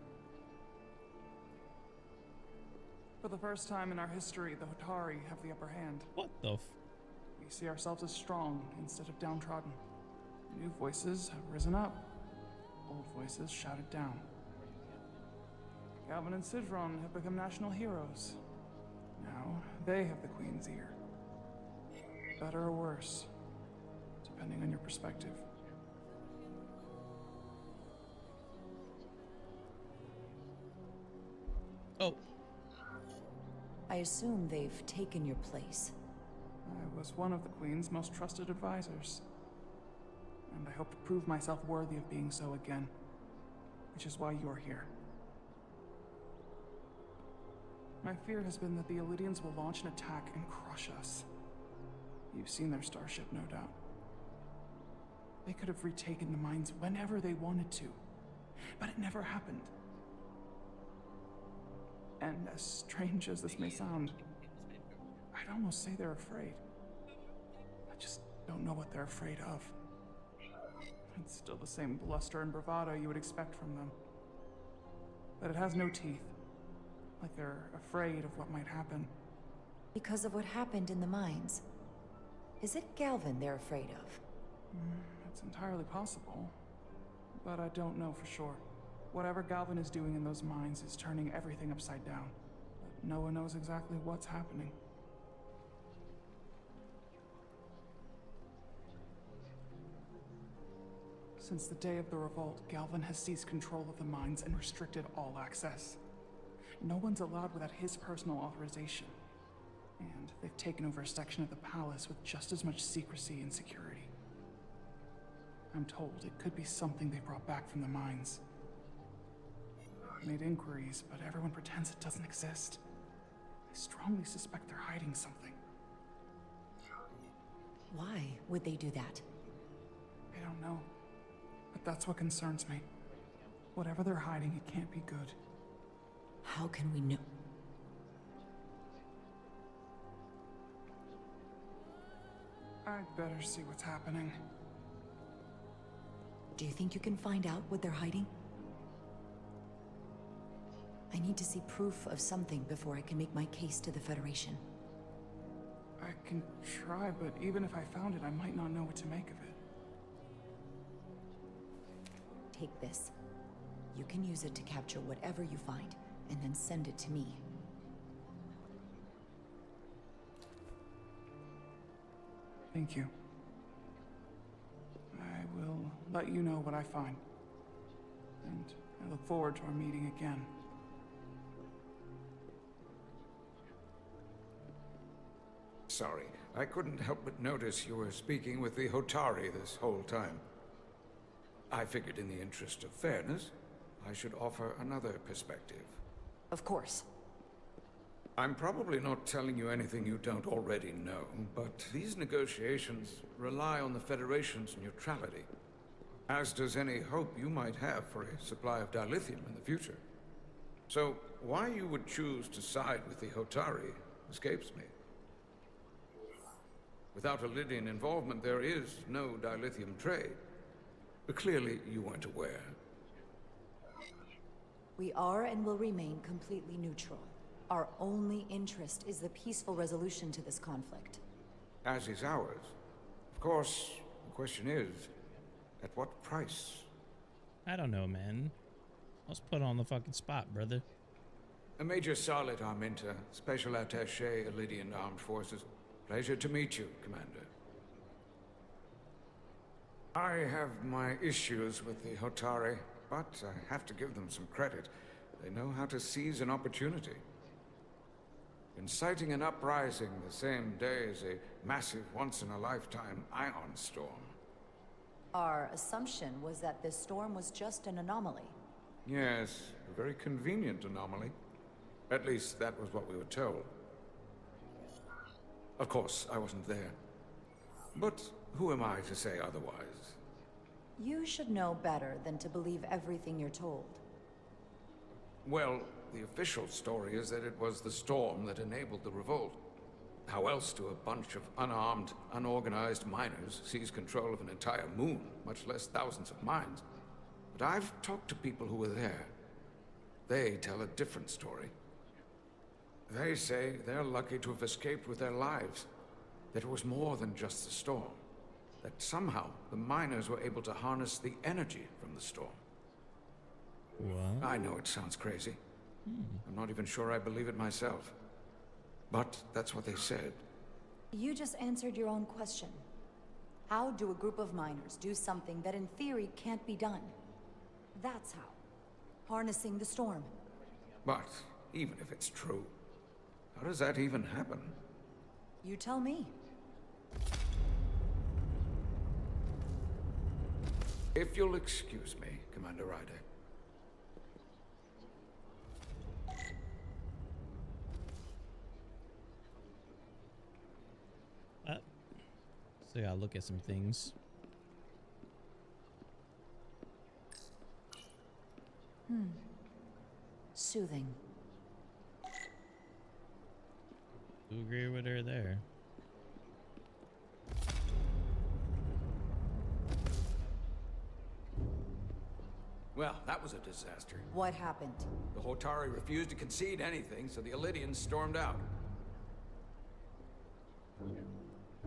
For the first time in our history, the Hotari have the upper hand. What the f? We see ourselves as strong instead of downtrodden. New voices have risen up. Old voices shouted down. Galvin and Sidron have become national heroes. Now, they have the Queen's ear. Better or worse, depending on your perspective. Oh. I assume they've taken your place. I was one of the Queen's most trusted advisors. And I hope to prove myself worthy of being so again. Which is why you're here. My fear has been that the Illidians will launch an attack and crush us. You've seen their starship, no doubt. They could have retaken the mines whenever they wanted to. But it never happened. And as strange as this may sound, I'd almost say they're afraid. I just don't know what they're afraid of. It's still the same bluster and bravado you would expect from them. But it has no teeth. Like they're afraid of what might happen. Because of what happened in the mines. Is it Galvin they're afraid of? It's entirely possible. But I don't know for sure. Whatever Galvin is doing in those mines is turning everything upside down. But no one knows exactly what's happening. Since the day of the revolt, Galvin has seized control of the mines and restricted all access. No one's allowed without his personal authorization. And they've taken over a section of the palace with just as much secrecy and security. I'm told it could be something they brought back from the mines. I made inquiries, but everyone pretends it doesn't exist. I strongly suspect they're hiding something. Why would they do that? I don't know. But that's what concerns me. Whatever they're hiding, it can't be good. How can we know? I'd better see what's happening. Do you think you can find out what they're hiding? I need to see proof of something before I can make my case to the Federation. I can try, but even if I found it, I might not know what to make of it. Take this. You can use it to capture whatever you find, and then send it to me. Thank you. I will let you know what I find. And I look forward to our meeting again. Sorry, I couldn't help but notice you were speaking with the Hotari this whole time. I figured in the interest of fairness, I should offer another perspective. Of course. I'm probably not telling you anything you don't already know, but these negotiations rely on the Federation's neutrality, as does any hope you might have for a supply of dilithium in the future. So, why you would choose to side with the Hotari escapes me. Without Lydian involvement, there is no dilithium trade. But clearly, you weren't aware. We are and will remain completely neutral. Our only interest is the peaceful resolution to this conflict. As is ours. Of course, the question is, at what price? I don't know, man. Let's put on the fucking spot, brother. A Major Salit Arminta, Special Attaché, Lydian Armed Forces. Pleasure to meet you, Commander. I have my issues with the Hotari, but I have to give them some credit. They know how to seize an opportunity. Inciting an uprising the same day as a massive, once-in-a-lifetime ion storm. Our assumption was that this storm was just an anomaly. Yes, a very convenient anomaly. At least that was what we were told. Of course, I wasn't there. But who am I to say otherwise? You should know better than to believe everything you're told. Well, the official story is that it was the storm that enabled the revolt. How else do a bunch of unarmed, unorganized miners seize control of an entire moon, much less thousands of mines? But I've talked to people who were there. They tell a different story. They say they're lucky to have escaped with their lives. That it was more than just the storm. That somehow the miners were able to harness the energy from the storm. What? I know it sounds crazy. I'm not even sure I believe it myself. But that's what they said. You just answered your own question. How do a group of miners do something that in theory can't be done? That's how. Harnessing the storm. But even if it's true, how does that even happen? You tell me. If you'll excuse me, Commander Ryder. So I gotta look at some things. Soothing. Do agree with her there. Well, that was a disaster. What happened? The Hotari refused to concede anything, so the Illydians stormed out.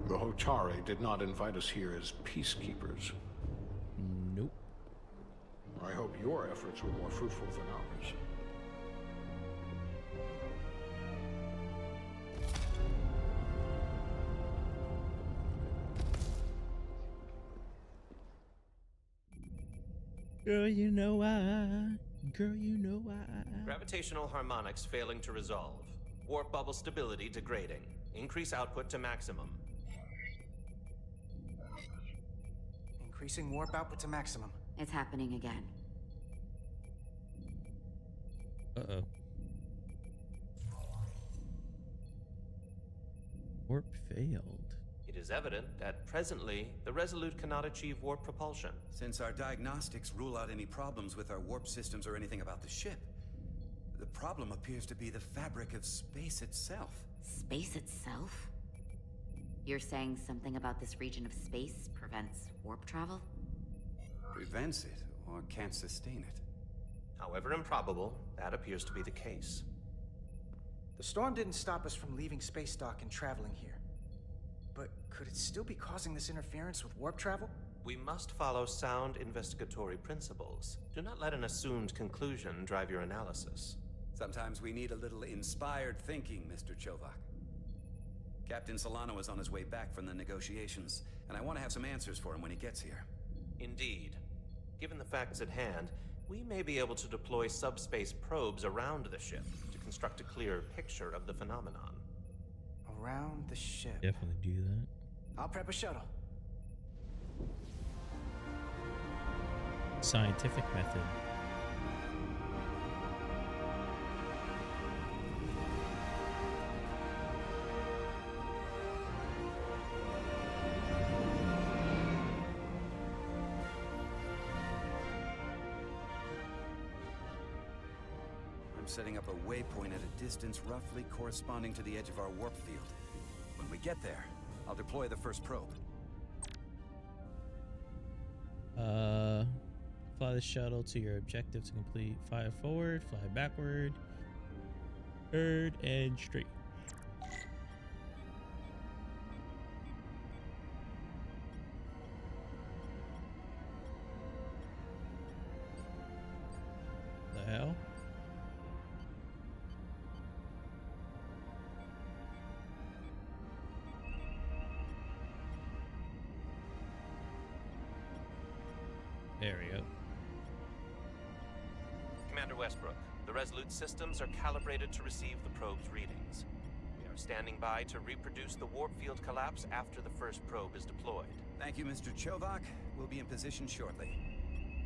The Hotari did not invite us here as peacekeepers. Nope. I hope your efforts were more fruitful than ours. Girl, you know I Girl, you know Gravitational harmonics failing to resolve. Warp bubble stability degrading. Increase output to maximum. Increasing warp output to maximum. It's happening again. Uh-oh. Warp failed. It is evident that presently, the Resolute cannot achieve warp propulsion. Since our diagnostics rule out any problems with our warp systems or anything about the ship, the problem appears to be the fabric of space itself. Space itself? You're saying something about this region of space prevents warp travel? Prevents it, or can't sustain it. However improbable, that appears to be the case. The storm didn't stop us from leaving space dock and traveling here. But could it still be causing this interference with warp travel? We must follow sound investigatory principles. Do not let an assumed conclusion drive your analysis. Sometimes we need a little inspired thinking, Mr. Chovak. Captain Solano is on his way back from the negotiations, and I want to have some answers for him when he gets here. Indeed. Given the facts at hand, we may be able to deploy subspace probes around the ship to construct a clearer picture of the phenomenon. Around the ship. Definitely do that. I'll prep a shuttle. Scientific method. I'm setting up a waypoint at a distance roughly corresponding to the edge of our warp field. When we get there, I'll deploy the first probe. Fly the shuttle to your objective to complete. Fly forward, fly backward, third, and straight. The hell? There we go. Commander Westbrook, the Resolute systems are calibrated to receive the probe's readings. We are standing by to reproduce the warp field collapse after the first probe is deployed. Thank you, Mr. Chovak. We'll be in position shortly.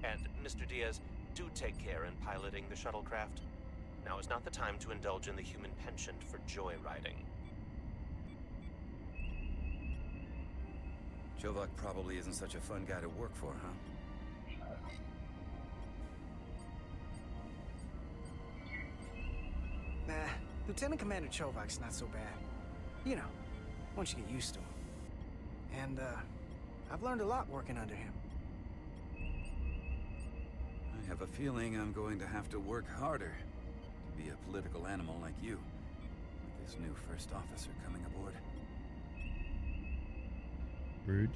And, Mr. Diaz, do take care in piloting the shuttlecraft. Now is not the time to indulge in the human penchant for joyriding. Chovak probably isn't such a fun guy to work for, huh? Nah, Lieutenant Commander Chovak's not so bad. You know, once you get used to him. And, I've learned a lot working under him. I have a feeling I'm going to have to work harder to be a political animal like you, with this new first officer coming aboard. Rude.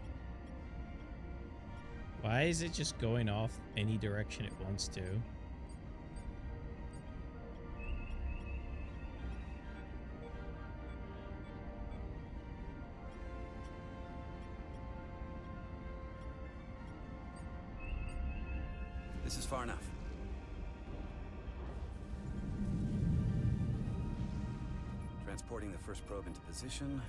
Why is it just going off any direction it wants to? This is far enough. Transporting the first probe into position.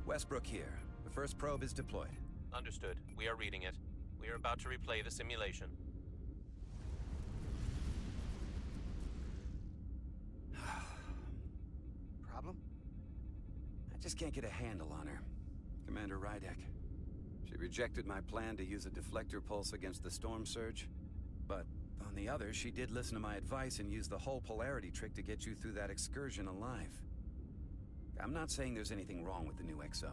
Westbrook here. The first probe is deployed. Understood. We are reading it. We are about to replay the simulation. Problem? I just can't get a handle on her. Commander Rydek. She rejected my plan to use a deflector pulse against the storm surge. But on the other, she did listen to my advice and use the whole polarity trick to get you through that excursion alive. I'm not saying there's anything wrong with the new XO.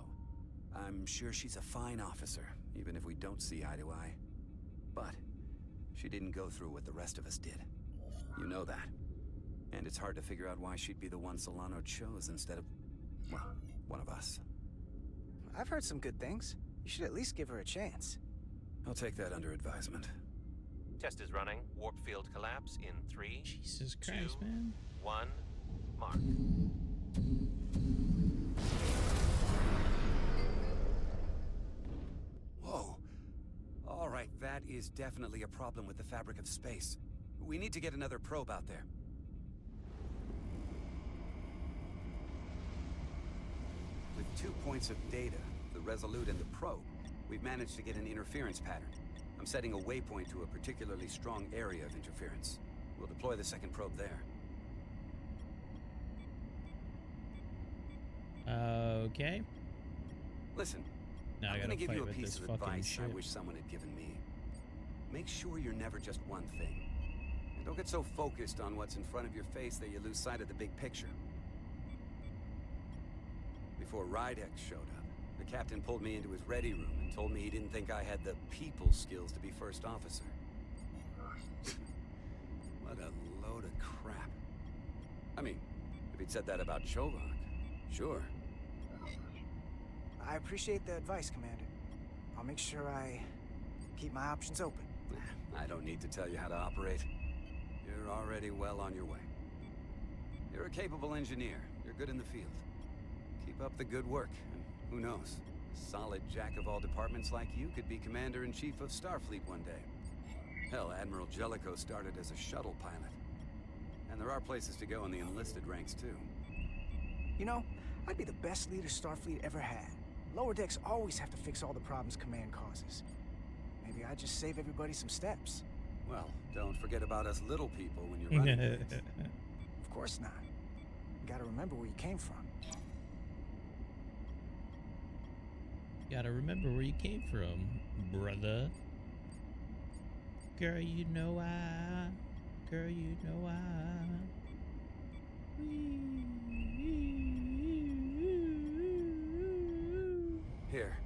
I'm sure she's a fine officer, even if we don't see eye to eye. But she didn't go through what the rest of us did. You know that. And it's hard to figure out why she'd be the one Solano chose instead of, well, one of us. I've heard some good things. You should at least give her a chance. I'll take that under advisement. Test is running. Warp field collapse in 3, Jesus Christ, 2, man. 1, mark. is definitely a problem with the fabric of space. We need to get another probe out there. With 2 points of data, the Resolute and the probe, we've managed to get an interference pattern. I'm setting a waypoint to a particularly strong area of interference. We'll deploy the second probe there. Okay. Listen, now I'm gonna give you a with piece this of fucking advice shit. I wish someone had given me. Make sure you're never just one thing. And don't get so focused on what's in front of your face that you lose sight of the big picture. Before Rydek showed up, the captain pulled me into his ready room and told me he didn't think I had the people skills to be first officer. What a load of crap. I mean, if he'd said that about Chovak, sure. I appreciate the advice, Commander. I'll make sure I keep my options open. I don't need to tell you how to operate. You're already well on your way. You're a capable engineer. You're good in the field. Keep up the good work, and who knows? A solid jack of all departments like you could be Commander-in-Chief of Starfleet one day. Hell, Admiral Jellicoe started as a shuttle pilot. And there are places to go in the enlisted ranks, too. You know, I'd be the best leader Starfleet ever had. Lower decks always have to fix all the problems Command causes. Maybe I'd just save everybody some steps. Well, don't forget about us little people when you're running things. Of course not. You gotta remember where you came from. Gotta remember where you came from, brother. Girl, you know I. Girl, you know I. Here,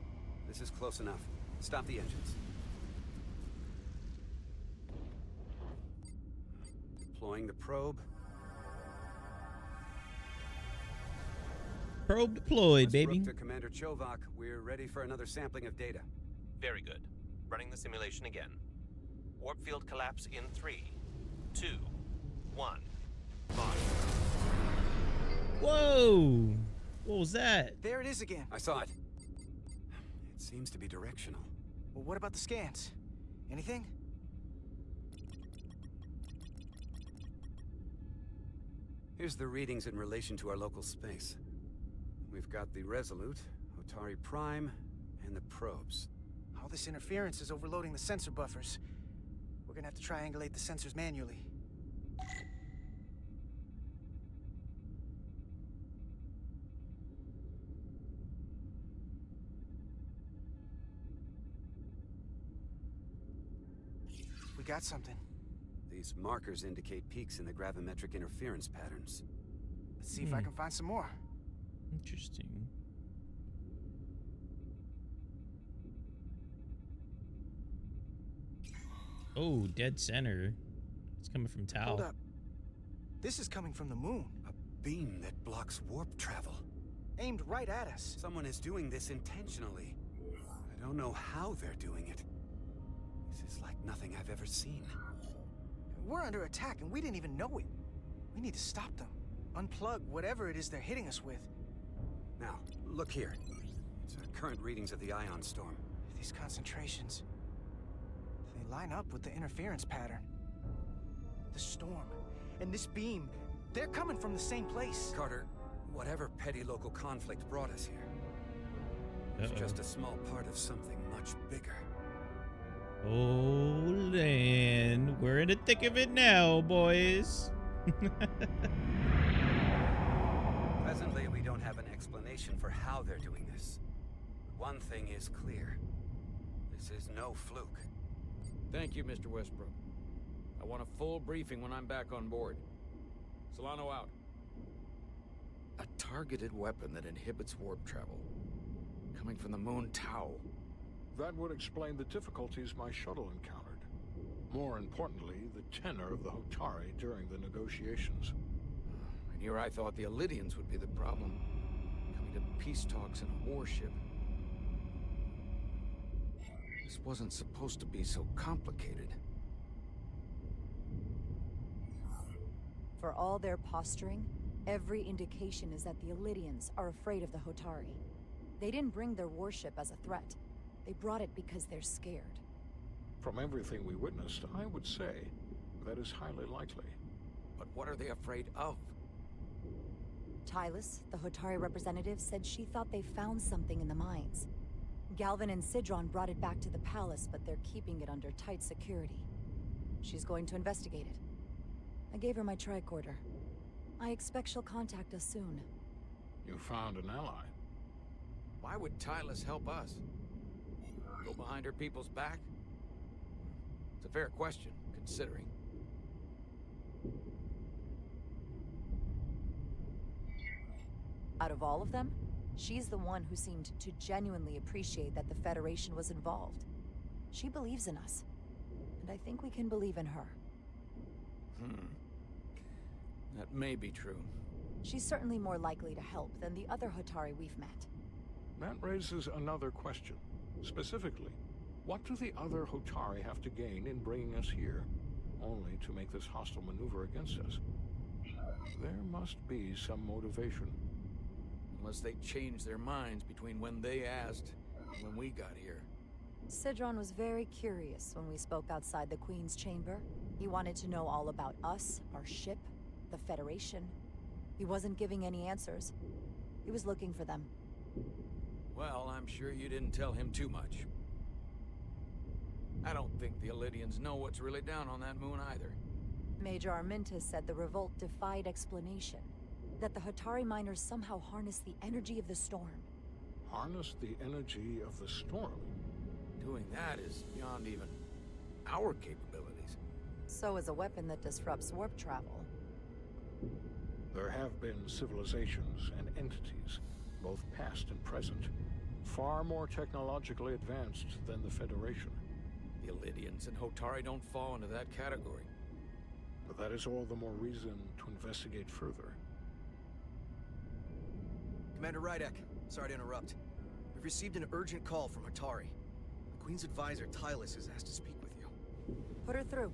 this is close enough. Stop the engines. Deploying the probe. Probe deployed, baby. To Commander Chovak, we're ready for another sampling of data. Very good. Running the simulation again. Warp field collapse in 3, 2, 1. Launch. Whoa! What was that? There it is again. I saw it. It seems to be directional. Well, what about the scans? Anything? Here's the readings in relation to our local space. We've got the Resolute, Otari Prime, and the probes. All this interference is overloading the sensor buffers. We're gonna have to triangulate the sensors manually. We got something. These markers indicate peaks in the gravimetric interference patterns. Let's see if I can find some more. Interesting. Oh, dead center. It's coming from Tau. Hold up. This is coming from the moon. A beam that blocks warp travel. Aimed right at us. Someone is doing this intentionally. I don't know how they're doing it. This is like nothing I've ever seen. We're under attack and we didn't even know it. We need to stop them. Unplug whatever it is they're hitting us with. Now, look here. It's current readings of the ion storm. These concentrations, they line up with the interference pattern. The storm and this beam, they're coming from the same place. Carter, whatever petty local conflict brought us here, it's just a small part of something much bigger. Oh, land. We're in the thick of it now, boys. Presently, we don't have an explanation for how they're doing this. One thing is clear. This is no fluke. Thank you, Mr. Westbrook. I want a full briefing when I'm back on board. Solano out. A targeted weapon that inhibits warp travel. Coming from the moon Tau. That would explain the difficulties my shuttle encountered. More importantly, the tenor of the Hotari during the negotiations. And here I thought the Elydians would be the problem. Coming to peace talks in a warship. This wasn't supposed to be so complicated. For all their posturing, every indication is that the Elydians are afraid of the Hotari. They didn't bring their warship as a threat. They brought it because they're scared. From everything we witnessed, I would say that is highly likely. But what are they afraid of? Tylus, the Hotari representative, said she thought they found something in the mines. Galvin and Sidron brought it back to the palace, but they're keeping it under tight security. She's going to investigate it. I gave her my tricorder. I expect she'll contact us soon. You found an ally. Why would Tylus help us? Go behind her people's back? It's a fair question, considering. Out of all of them, she's the one who seemed to genuinely appreciate that the Federation was involved. She believes in us, and I think we can believe in her. That may be true. She's certainly more likely to help than the other Hotari we've met. That raises another question. Specifically, what do the other Hotari have to gain in bringing us here, only to make this hostile maneuver against us? There must be some motivation. Unless they changed their minds between when they asked and when we got here. Sidron was very curious when we spoke outside the Queen's chamber. He wanted to know all about us, our ship, the Federation. He wasn't giving any answers. He was looking for them. Well, I'm sure you didn't tell him too much. I don't think the Elydians know what's really down on that moon either. Major Armintas said the revolt defied explanation. That the Hotari miners somehow harness the energy of the storm. Harness the energy of the storm? Doing that is beyond even our capabilities. So is a weapon that disrupts warp travel. There have been civilizations and entities, both past and present, far more technologically advanced than the Federation. The Elydians and Hotari don't fall into that category. But that is all the more reason to investigate further. Commander Rydek, sorry to interrupt. We've received an urgent call from Hotari. The Queen's advisor, Tylus, has asked to speak with you. Put her through.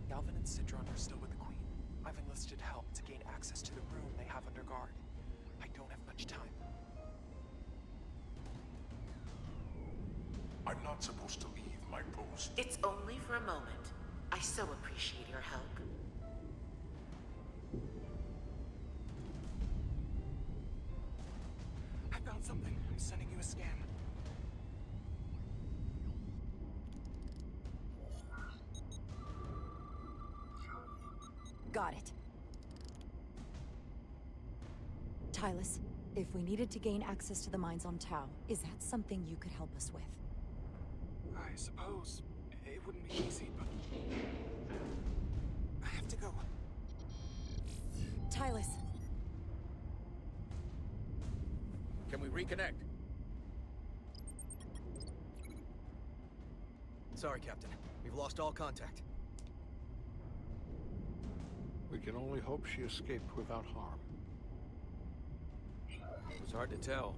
Galvin and Sidron are still with the Queen. I've enlisted help to gain access to the room they have under guard. I don't have much time. I'm not supposed to leave my post. It's only for a moment. I so appreciate your help. I found something. I'm sending you a scan. Got it. Tylus, if we needed to gain access to the mines on Tau, is that something you could help us with? I suppose it wouldn't be easy, but I have to go. Tylus. Can we reconnect? Sorry, Captain. We've lost all contact. We can only hope she escaped without harm. It was hard to tell.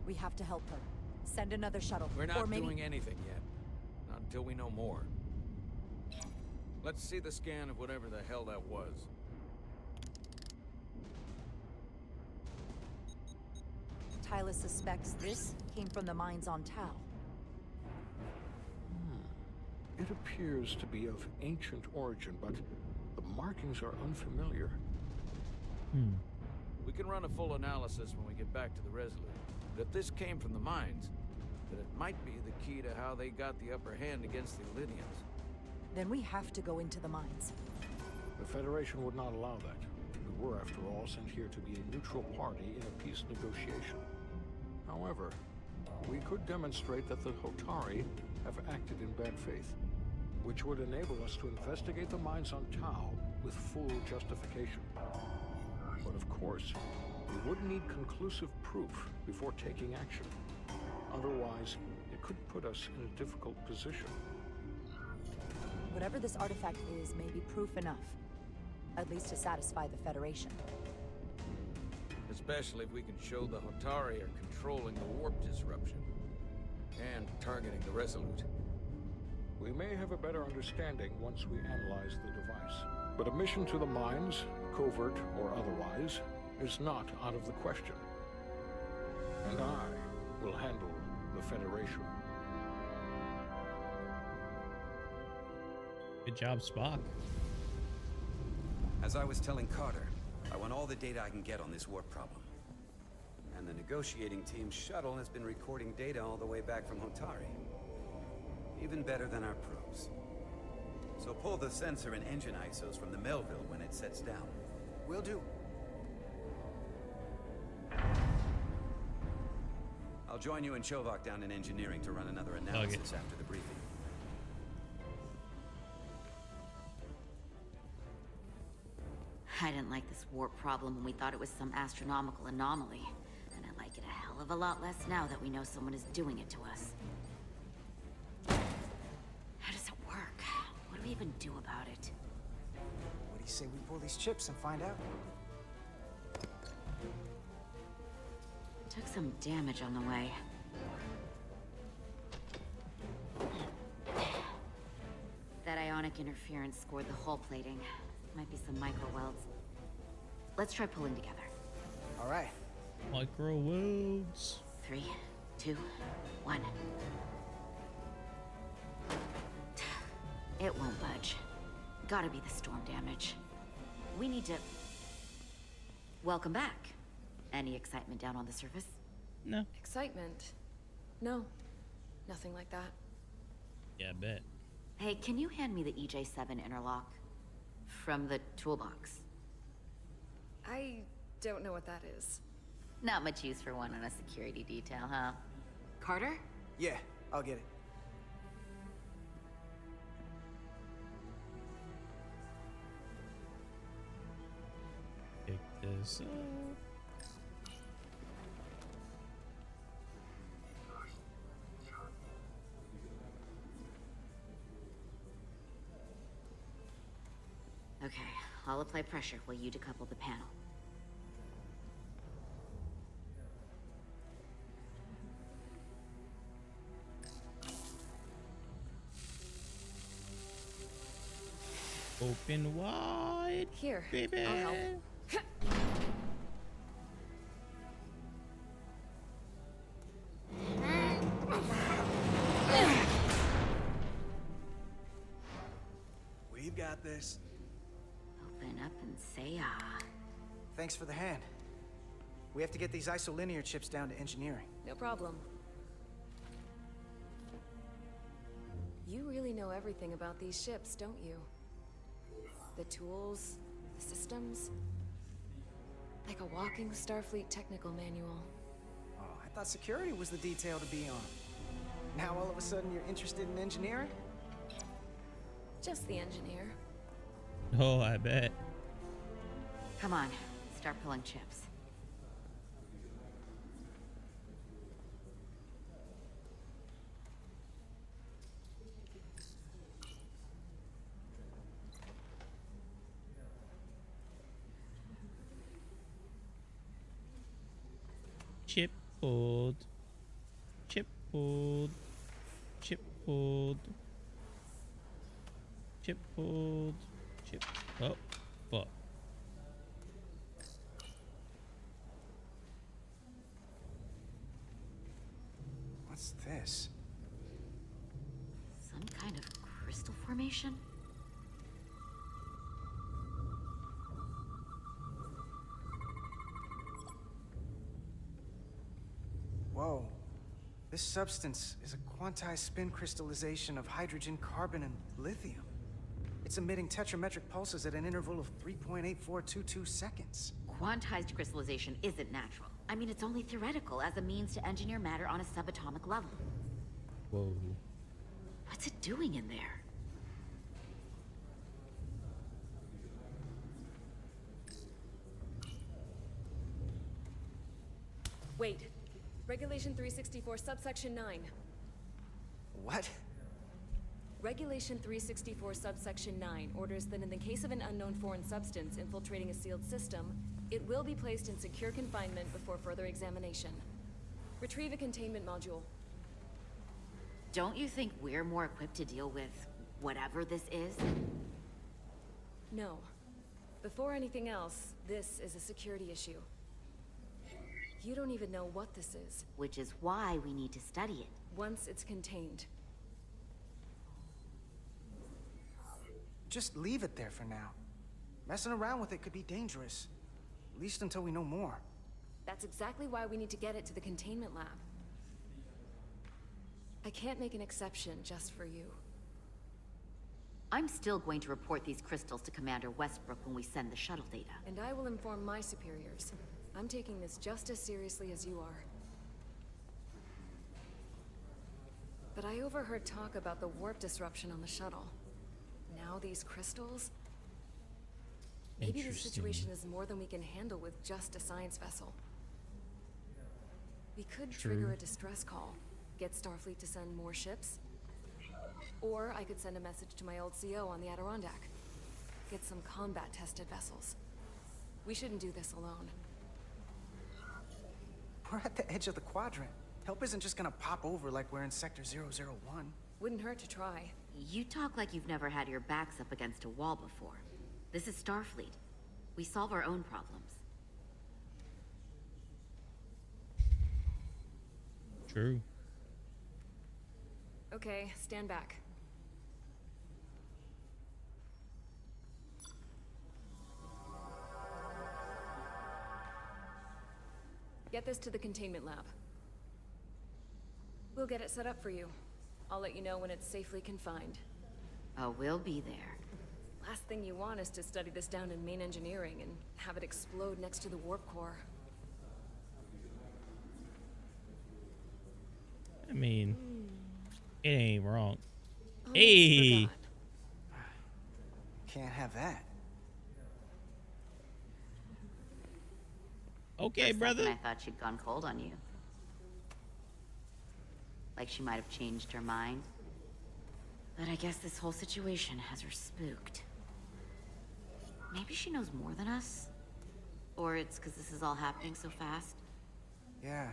We have to help her. Send another shuttle. We're not or maybe... doing anything yet. Not until we know more. Let's see the scan of whatever the hell that was. Tylus suspects this came from the mines on Tau. It appears to be of ancient origin, but the markings are unfamiliar. We can run a full analysis when we get back to the Resolute. But if this came from the mines, then it might be the key to how they got the upper hand against the Elydians. Then we have to go into the mines. The Federation would not allow that. We were, after all, sent here to be a neutral party in a peace negotiation. However, we could demonstrate that the Hotari have acted in bad faith, which would enable us to investigate the mines on Tau with full justification. But of course, we would need conclusive proof before taking action. Otherwise, it could put us in a difficult position. Whatever this artifact is may be proof enough. At least to satisfy the Federation. Especially if we can show the Hotari are controlling the warp disruption. And targeting the Resolute. We may have a better understanding once we analyze the device. But a mission to the mines covert or otherwise, is not out of the question. And I will handle the Federation. Good job, Spock. As I was telling Carter, I want all the data I can get on this warp problem. And the negotiating team's shuttle has been recording data all the way back from Hotari. Even better than our probes. So pull the sensor and engine ISOs from the Melville when it sets down. Will do. I'll join you and Chovak down in engineering to run another analysis after the briefing. I didn't like this warp problem when we thought it was some astronomical anomaly. And I like it a hell of a lot less now that we know someone is doing it to us. How does it work? What do we even do about it? What do you say we pull these chips and find out? Took some damage on the way. That ionic interference scored the hull plating. Might be some micro welds. Let's try pulling together. All right. Micro welds. 3, 2, 1. It won't budge. Gotta be the storm damage. We need to... Welcome back. Any excitement down on the surface? No. Excitement? No. Nothing like that. Yeah, I bet. Hey, can you hand me the EJ7 interlock? From the toolbox. I don't know what that is. Not much use for one on a security detail, huh? Carter? Yeah, I'll get it. Pick this up. Okay, I'll apply pressure while you decouple the panel. Open wide. Here, baby. I'll help. We've got this. Open up and say ah. Thanks for the hand. We have to get these isolinear chips down to engineering. No problem. You really know everything about these ships, don't you? The tools, the systems. Like a walking Starfleet technical manual. Oh, I thought security was the detail to be on. Now all of a sudden you're interested in engineering? Just the engineer. Oh, I bet. Come on, start pulling chips. Chip pulled. Chip pulled. Chip pulled. Chip pulled. Chip. Oh, fuck. What's this? Some kind of crystal formation? Whoa. This substance is a quantized spin crystallization of hydrogen, carbon, and lithium. It's emitting tetrametric pulses at an interval of 3.8422 seconds. Quantized crystallization isn't natural. I mean, it's only theoretical as a means to engineer matter on a subatomic level. Whoa. What's it doing in there? Wait. Regulation 364, subsection 9. What? Regulation 364, subsection 9 orders that in the case of an unknown foreign substance infiltrating a sealed system, it will be placed in secure confinement before further examination. Retrieve a containment module. Don't you think we're more equipped to deal with whatever this is? No. Before anything else, this is a security issue. You don't even know what this is. Which is why we need to study it. Once it's contained. Just leave it there for now. Messing around with it could be dangerous. At least until we know more. That's exactly why we need to get it to the containment lab. I can't make an exception just for you. I'm still going to report these crystals to Commander Westbrook when we send the shuttle data. And I will inform my superiors. I'm taking this just as seriously as you are. But I overheard talk about the warp disruption on the shuttle. Now these crystals? Maybe this situation is more than we can handle with just a science vessel. We could trigger a distress call, get Starfleet to send more ships. Or I could send a message to my old CO on the Adirondack. Get some combat-tested vessels. We shouldn't do this alone. We're at the edge of the quadrant. Help isn't just gonna pop over like we're in Sector 001. Wouldn't hurt to try. You talk like you've never had your backs up against a wall before. This is Starfleet. We solve our own problems. True. Okay, stand back. Get this to the containment lab. We'll get it set up for you. I'll let you know when it's safely confined. Oh, we'll be there. Last thing you want is to study this down in main engineering and have it explode next to the warp core. I mean, it ain't wrong. Almost Hey! forgot. Can't have that. Okay, For a brother. second, I thought she'd gone cold on you. Like she might have changed her mind. But I guess this whole situation has her spooked. Maybe she knows more than us? Or it's because this is all happening so fast? Yeah,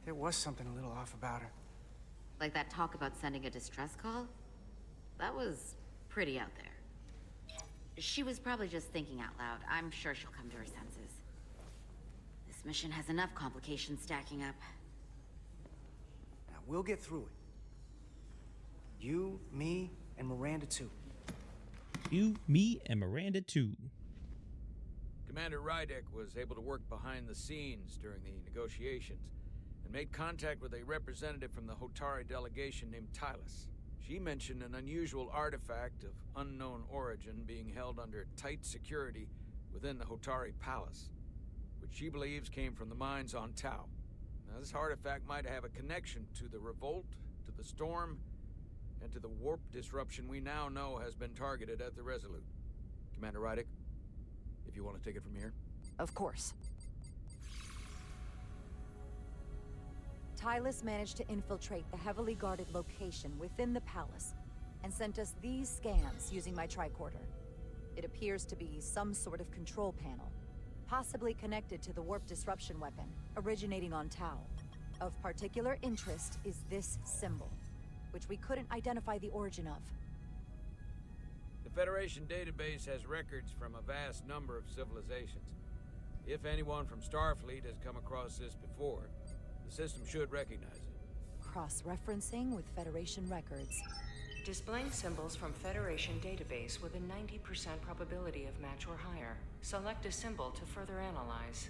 there was something a little off about her. Like that talk about sending a distress call? That was pretty out there. She was probably just thinking out loud. I'm sure she'll come to her senses. This mission has enough complications stacking up. Now, we'll get through it. You, me, and Miranda too. You, me, and Miranda too. Commander Rydek was able to work behind the scenes during the negotiations and made contact with a representative from the Hotari delegation named Tylus. She mentioned an unusual artifact of unknown origin being held under tight security within the Hotari Palace, which she believes came from the mines on Tau. Now, this artifact might have a connection to the revolt, to the storm, and to the warp disruption we now know has been targeted at the Resolute. Commander Rydek, if you want to take it from here. Of course. Tylus managed to infiltrate the heavily guarded location within the palace and sent us these scans using my tricorder. It appears to be some sort of control panel, possibly connected to the warp disruption weapon, originating on Tau. Of particular interest is this symbol, which we couldn't identify the origin of. The Federation database has records from a vast number of civilizations. If anyone from Starfleet has come across this before, the system should recognize it. Cross-referencing with Federation records. Displaying symbols from Federation database with a 90% probability of match or higher. Select a symbol to further analyze.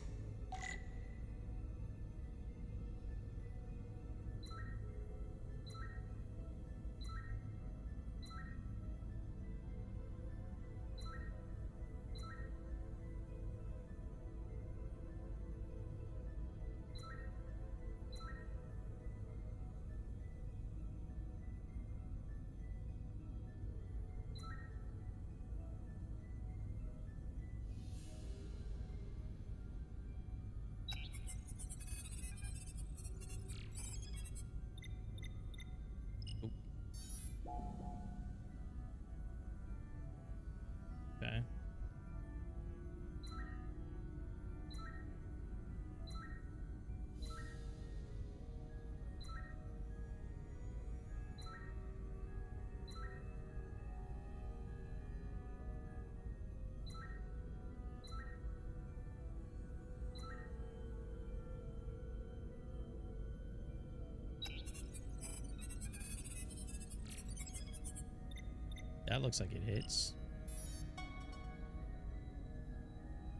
That looks like it hits.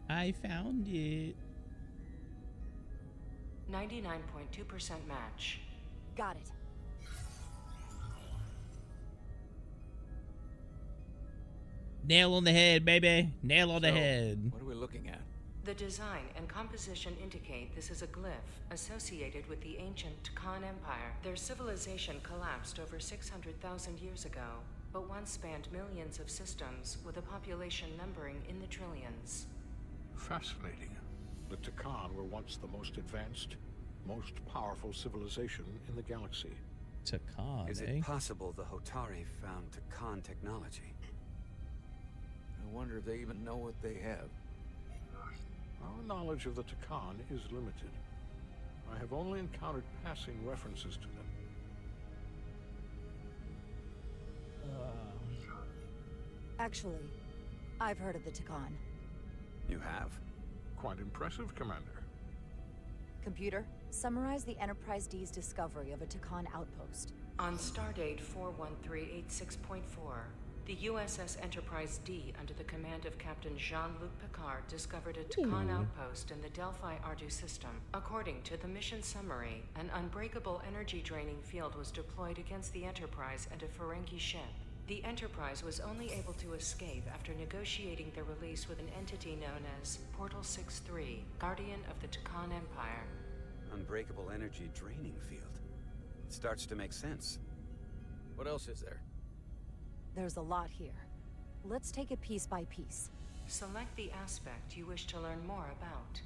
I found it. 99.2% match. Got it. Nail on the head, baby. Nail on the So, head. What are we looking at? The design and composition indicate this is a glyph associated with the ancient Khan Empire. Their civilization collapsed over 600,000 years ago, but once spanned millions of systems with a population numbering in the trillions. Fascinating. The Takan were once the most advanced, most powerful civilization in the galaxy. Takan, Is it possible the Hotari found Takan technology? I wonder if they even know what they have. Our knowledge of the Takan is limited. I have only encountered passing references to them. Actually, I've heard of the Takan. You have? Quite impressive, Commander. Computer, summarize the Enterprise D's discovery of a Takan outpost. On stardate 41386.4, the U.S.S. Enterprise D, under the command of Captain Jean-Luc Picard, discovered a Takan outpost in the Delphi Ardu system. According to the mission summary, an unbreakable energy-draining field was deployed against the Enterprise and a Ferengi ship. The Enterprise was only able to escape after negotiating their release with an entity known as Portal 6-3, Guardian of the Takan Empire. Unbreakable energy draining field. It starts to make sense. What else is there? There's a lot here. Let's take it piece by piece. Select the aspect you wish to learn more about.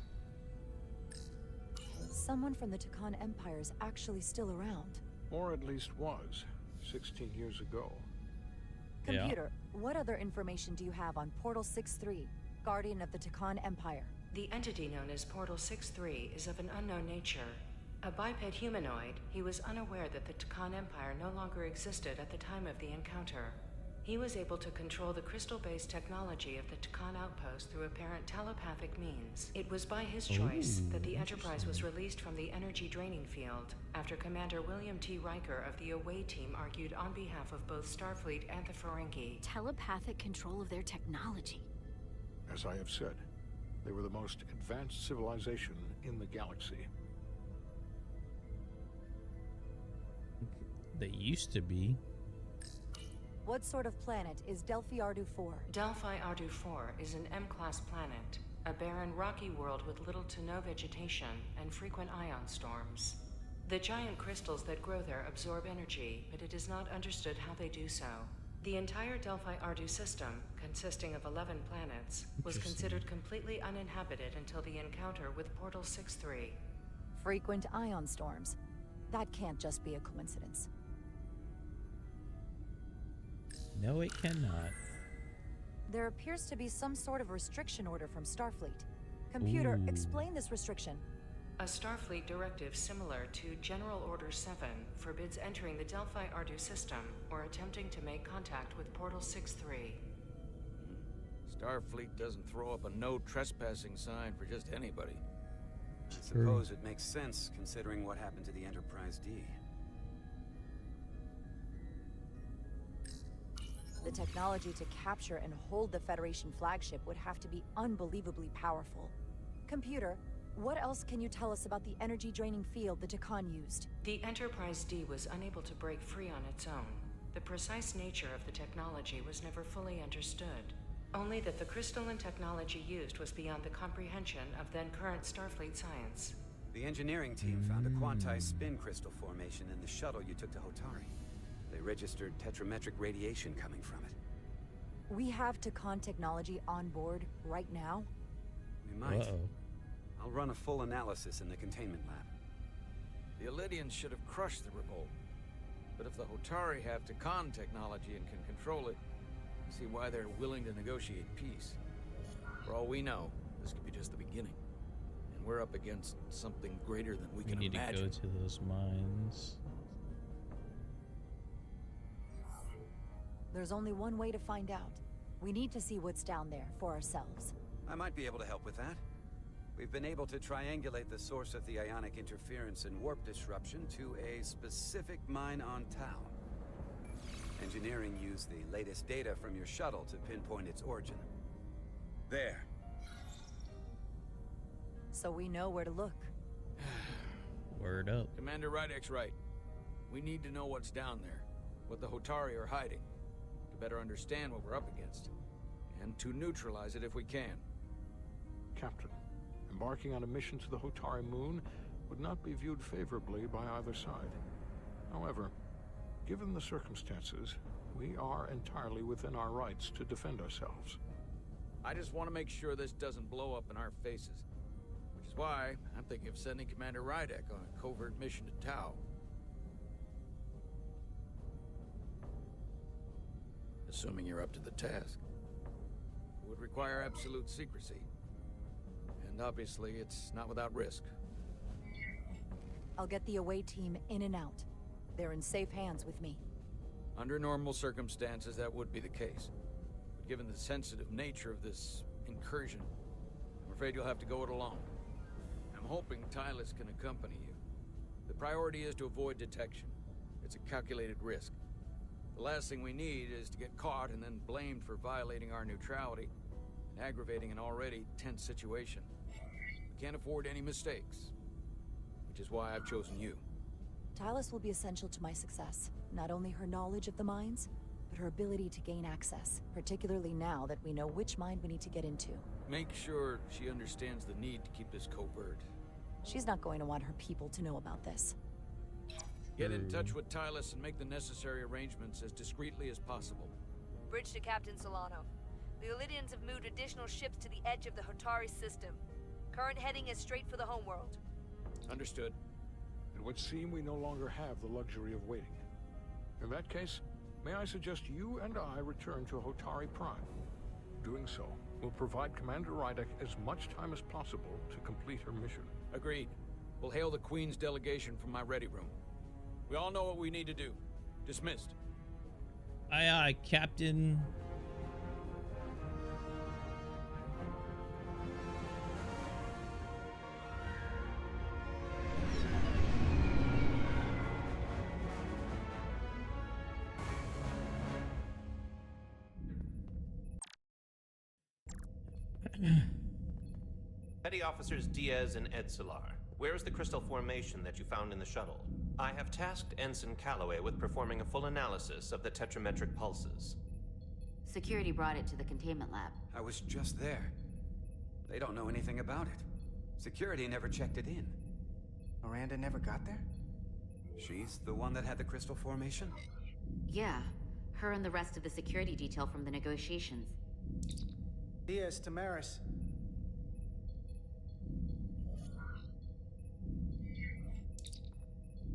Someone from the Takan Empire is actually still around. Or at least was, 16 years ago. Computer, what other information do you have on Portal 6-3, Guardian of the Takan Empire? The entity known as Portal 6-3 is of an unknown nature. A biped humanoid, he was unaware that the Takan Empire no longer existed at the time of the encounter. He was able to control the crystal-based technology of the Takan outpost through apparent telepathic means. It was by his choice that the Enterprise was released from the energy draining field, after Commander William T. Riker of the Away Team argued on behalf of both Starfleet and the Ferengi. Telepathic control of their technology. As I have said, they were the most advanced civilization in the galaxy. They used to be. What sort of planet is Delphi Ardu 4? Delphi Ardu 4 is an M-class planet, a barren rocky world with little to no vegetation and frequent ion storms. The giant crystals that grow there absorb energy, but it is not understood how they do so. The entire Delphi Ardu system, consisting of 11 planets, was considered completely uninhabited until the encounter with Portal 6-3. Frequent ion storms. That can't just be a coincidence. No, it cannot. There appears to be some sort of restriction order from Starfleet. Computer, explain this restriction. A Starfleet directive similar to General Order 7 forbids entering the Delphi Ardu system or attempting to make contact with Portal 6-3. Starfleet doesn't throw up a no trespassing sign for just anybody. I suppose it makes sense considering what happened to the Enterprise D. The technology to capture and hold the Federation flagship would have to be unbelievably powerful. Computer, what else can you tell us about the energy-draining field the Takan used? The Enterprise D was unable to break free on its own. The precise nature of the technology was never fully understood. Only that the crystalline technology used was beyond the comprehension of then-current Starfleet science. The engineering team found a quantized spin crystal formation in the shuttle you took to Hotari. They registered tetrametric radiation coming from it. We have Takan technology on board right now? We might. I'll run a full analysis in the containment lab. The Elydians should have crushed the revolt. But if the Hotari have Takan technology and can control it, I see why they're willing to negotiate peace. For all we know, this could be just the beginning. And we're up against something greater than we can need imagine. to go to those mines. There's only one way to find out. We need to see what's down there for ourselves. I might be able to help with that. We've been able to triangulate the source of the ionic interference and warp disruption to a specific mine on Tau. Engineering used the latest data from your shuttle to pinpoint its origin. There. So we know where to look. Word up. Commander Rydek's right. We need to know what's down there, what the Hotari are hiding, to better understand what we're up against, and to neutralize it if we can. Captain, embarking on a mission to the Hotari moon would not be viewed favorably by either side. However, given the circumstances, we are entirely within our rights to defend ourselves. I just want to make sure this doesn't blow up in our faces, which is why I'm thinking of sending Commander Rydek on a covert mission to Tau. Assuming you're up to the task. It would require absolute secrecy. And obviously, it's not without risk. I'll get the away team in and out. They're in safe hands with me. Under normal circumstances, that would be the case. But given the sensitive nature of this incursion, I'm afraid you'll have to go it alone. I'm hoping Tylus can accompany you. The priority is to avoid detection. It's a calculated risk. The last thing we need is to get caught and then blamed for violating our neutrality and aggravating an already tense situation. We can't afford any mistakes, which is why I've chosen you. Tylus will be essential to my success. Not only her knowledge of the mines, but her ability to gain access, particularly now that we know which mine we need to get into. Make sure she understands the need to keep this covert. She's not going to want her people to know about this. Get in touch with Tylus and make the necessary arrangements as discreetly as possible. Bridge to Captain Solano. The Illidians have moved additional ships to the edge of the Hotari system. Current heading is straight for the homeworld. Understood. It would seem we no longer have the luxury of waiting. In that case, may I suggest you and I return to Hotari Prime? Doing so will provide Commander Rydek as much time as possible to complete her mission. Agreed. We'll hail the Queen's delegation from my ready room. We all know what we need to do. Dismissed. Aye, aye, Captain. Petty Officers Diaz and Edsolar, where is the crystal formation that you found in the shuttle? I have tasked Ensign Calloway with performing a full analysis of the tetrametric pulses. Security brought it to the containment lab. I was just there. They don't know anything about it. Security never checked it in. Miranda never got there? She's the one that had the crystal formation? Yeah, her and the rest of the security detail from the negotiations. Diaz, Tamaris.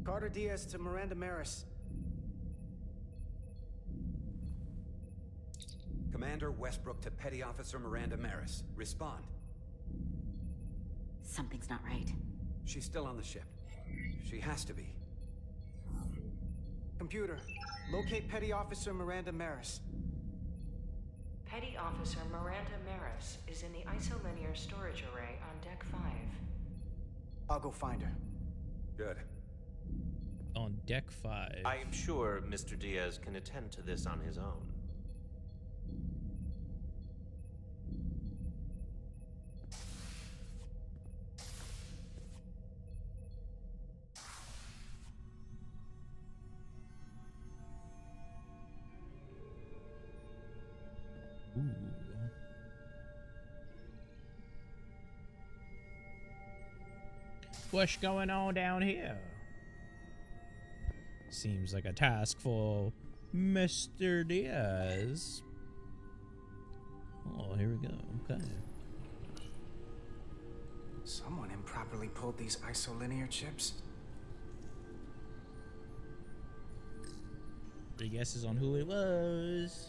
Carter Diaz to Miranda Maris. Commander Westbrook to Petty Officer Miranda Maris. Respond. Something's not right. She's still on the ship. She has to be. Computer, locate Petty Officer Miranda Maris. Petty Officer Miranda Maris is in the isolinear storage array on Deck 5. I'll go find her. Good. On Deck 5. I am sure Mr. Diaz can attend to this on his own. Ooh. What's going on down here? Seems like a task for Mr. Diaz. Oh, here we go. Okay. Someone improperly pulled these isolinear chips. 3 guesses on who it was.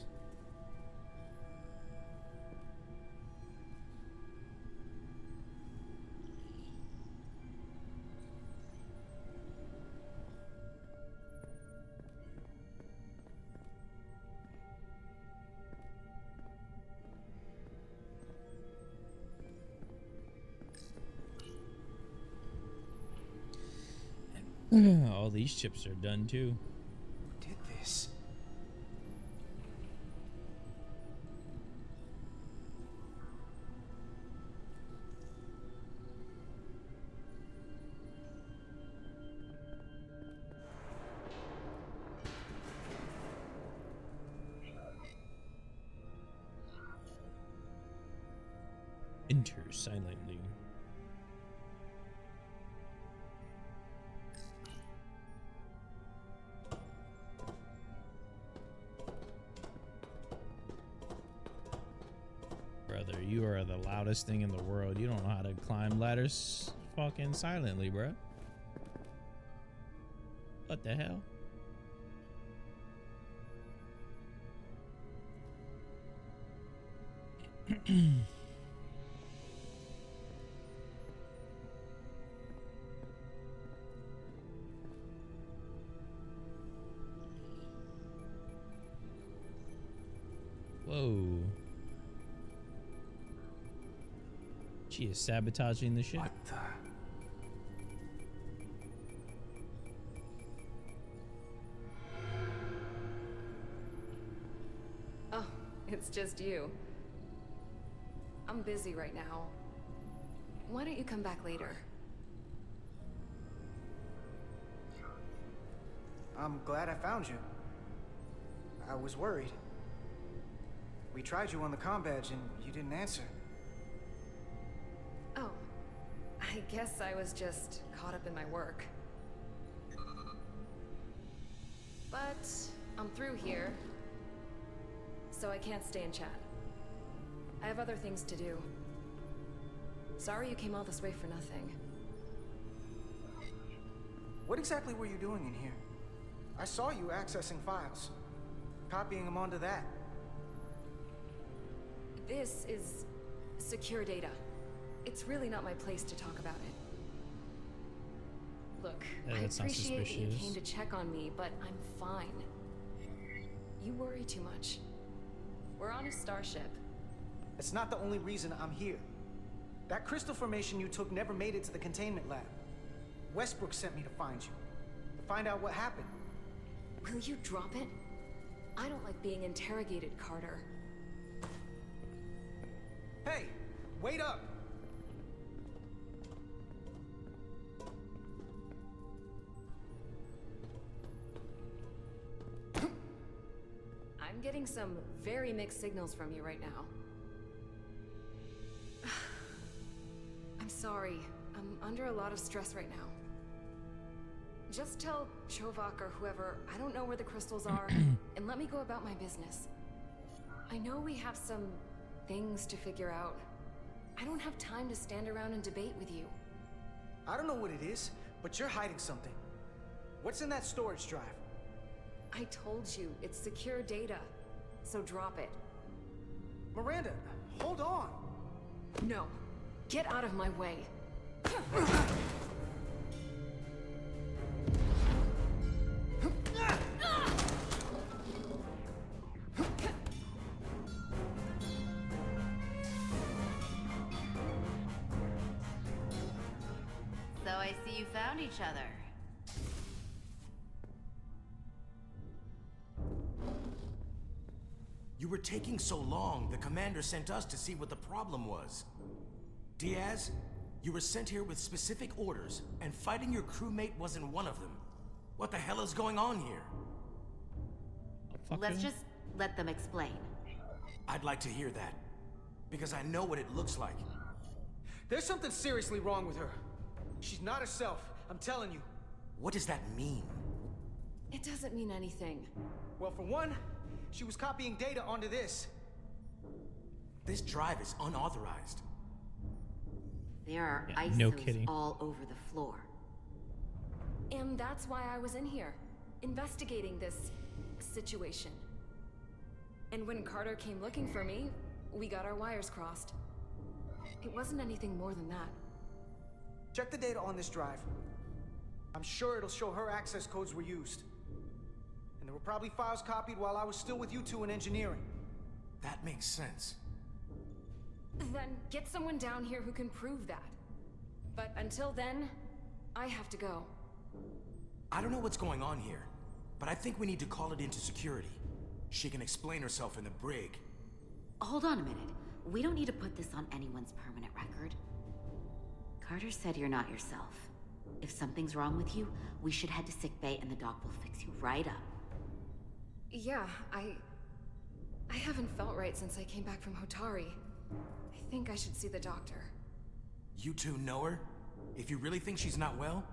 All these chips are done too. Who did this? Enter silently. Brother, you are the loudest thing in the world. You don't know how to climb ladders fucking silently, bro. What the hell? Whoa. She is sabotaging the ship. What the? Oh, it's just you. I'm busy right now. Why don't you come back later? I'm glad I found you. I was worried. We tried you on the comm badge and you didn't answer. Oh, I guess I was just caught up in my work. But I'm through here, so I can't stay and chat. I have other things to do. Sorry you came all this way for nothing. What exactly were you doing in here? I saw you accessing files, copying them onto that. This is secure data. It's really not my place to talk about it. Look, I appreciate that you came to check on me, but I'm fine. You worry too much. We're on a starship. It's not the only reason I'm here. That crystal formation you took never made it to the containment lab. Westbrook sent me to find you, to find out what happened. Will you drop it? I don't like being interrogated, Carter. Hey, wait up! I'm getting some very mixed signals from you right now. I'm sorry. I'm under a lot of stress right now. Just tell Chovak or whoever I don't know where the crystals are, and let me go about my business. I know we have some things to figure out. I don't have time to stand around and debate with you. I don't know what it is, but you're hiding something. What's in that storage drive? I told you, it's secure data. So drop it. Miranda, hold on. No. Get out of my way. So I see you found each other. You were taking so long, the commander sent us to see what the problem was. Diaz, you were sent here with specific orders, and fighting your crewmate wasn't one of them. What the hell is going on here? Let's just let them explain. I'd like to hear that, because I know what it looks like. There's something seriously wrong with her. She's not herself, I'm telling you. What does that mean? It doesn't mean anything. Well, for one, she was copying data onto this. This drive is unauthorized. There are no ISOs kidding. all over the floor. And that's why I was in here, investigating this situation. And when Carter came looking for me, we got our wires crossed. It wasn't anything more than that. Check the data on this drive. I'm sure it'll show her access codes were used. And there were probably files copied while I was still with you two in engineering. That makes sense. Then get someone down here who can prove that. But until then, I have to go. I don't know what's going on here, but I think we need to call it into security. She can explain herself in the brig. Hold on a minute. We don't need to put this on anyone's permanent record. Carter said you're not yourself. If something's wrong with you, we should head to sickbay and the doc will fix you right up. Yeah, I haven't felt right since I came back from Hotari. I think I should see the doctor. You two know her? If you really think she's not well,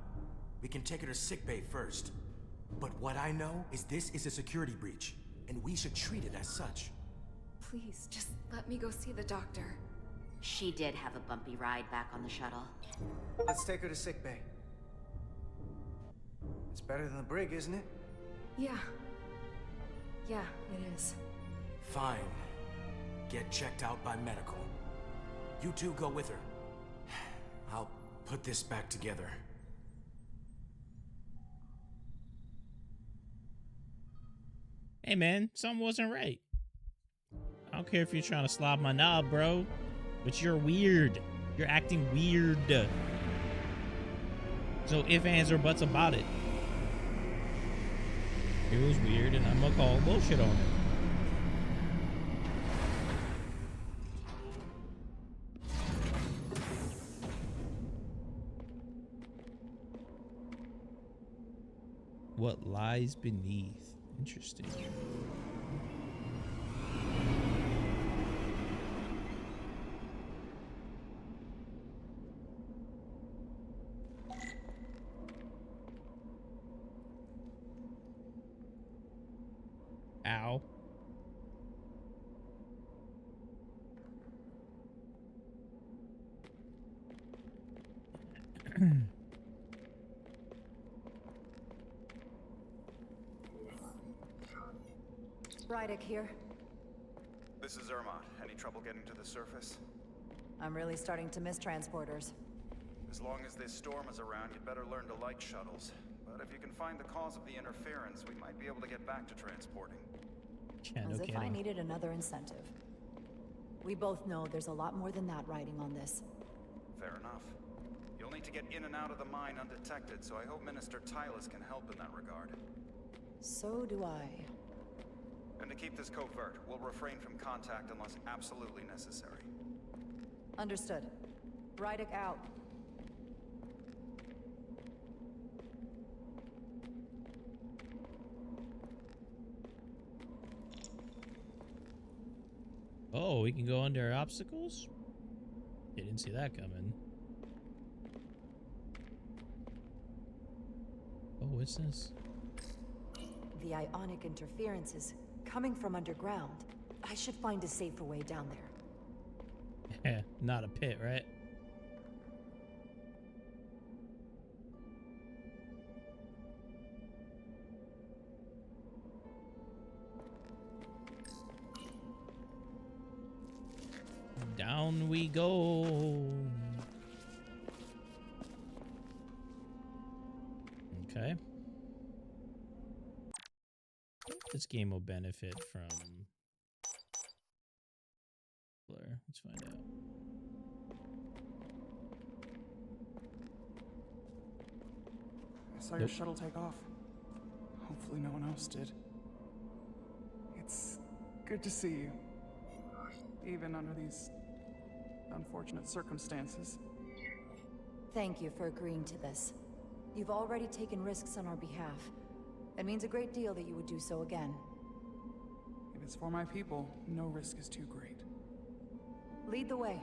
we can take her to sickbay first. But what I know is this is a security breach, and we should treat it as such. Please, just let me go see the doctor. She did have a bumpy ride back on the shuttle. Let's take her to sickbay. It's better than the brig, isn't it? Yeah. Yeah, it is. Fine. Get checked out by medical. You two go with her. I'll put this back together. Hey man, something wasn't right. I don't care if you're trying to slob my knob, bro, but you're weird. You're acting weird. So if, ands, or buts about it. It was weird, and I'm gonna call bullshit on it. What lies beneath? Interesting. Ow. Rydick here. This is Irma. Any trouble getting to the surface? I'm really starting to miss transporters. As long as this storm is around, you'd better learn to like shuttles. But if you can find the cause of the interference, we might be able to get back to transporting. Yeah, As no if I needed another incentive. We both know there's a lot more than that riding on this. Fair enough. You'll need to get in and out of the mine undetected, so I hope Minister Tylus can help in that regard. So do I. And to keep this covert, we'll refrain from contact unless absolutely necessary. Understood. Rydick out. Oh, we can go under obstacles? Didn't see that coming. Oh, what's this? The ionic interference is coming from underground. I should find a safer way down there. Not a pit, right? Down we go. Okay. This game will benefit from blur. Let's find out. I saw your shuttle take off. Hopefully no one else did. It's good to see you. Even under these unfortunate circumstances. Thank you for agreeing to this. You've already taken risks on our behalf. It means a great deal that you would do so again. If it's for my people, no risk is too great. Lead the way.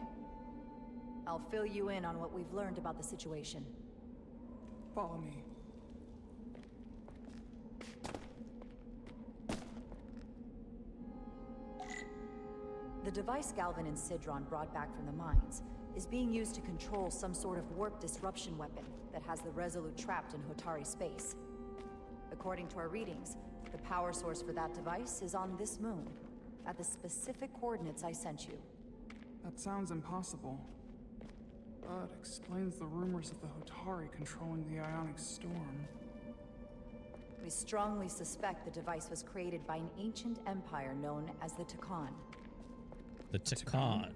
I'll fill you in on what we've learned about the situation. Follow me. The device Galvin and Sidron brought back from the mines is being used to control some sort of warp disruption weapon that has the Resolute trapped in Hotari space. According to our readings, the power source for that device is on this moon, at the specific coordinates I sent you. That sounds impossible, but explains the rumors of the Hotari controlling the ionic storm. We strongly suspect the device was created by an ancient empire known as the Takan. The Takan.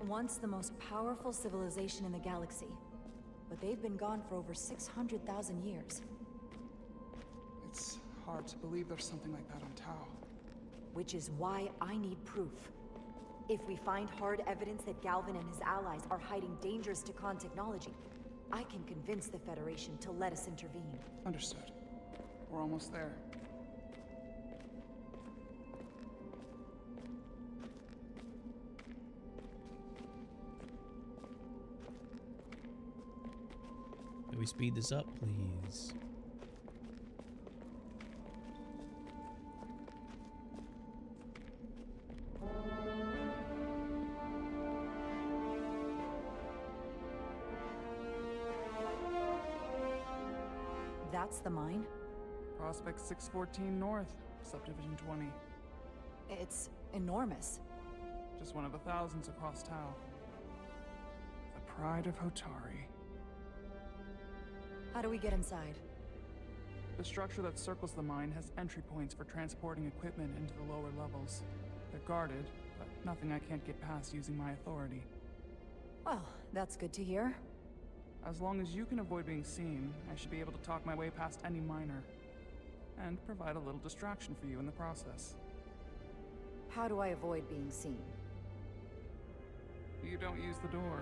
Once the most powerful civilization in the galaxy, but they've been gone for over 600,000 years. It's hard to believe there's something like that on Tau. Which is why I need proof. If we find hard evidence that Galvin and his allies are hiding dangerous Takan technology, I can convince the Federation to let us intervene. Understood. We're almost there. we speed this up, please? That's the mine? Prospect 614 North, Subdivision 20. It's enormous. Just one of the thousands across Tau. The pride of Hotari. How do we get inside? The structure that circles the mine has entry points for transporting equipment into the lower levels. They're guarded, but nothing I can't get past using my authority. Well, that's good to hear. As long as you can avoid being seen, I should be able to talk my way past any miner. And provide a little distraction for you in the process. How do I avoid being seen? You don't use the door.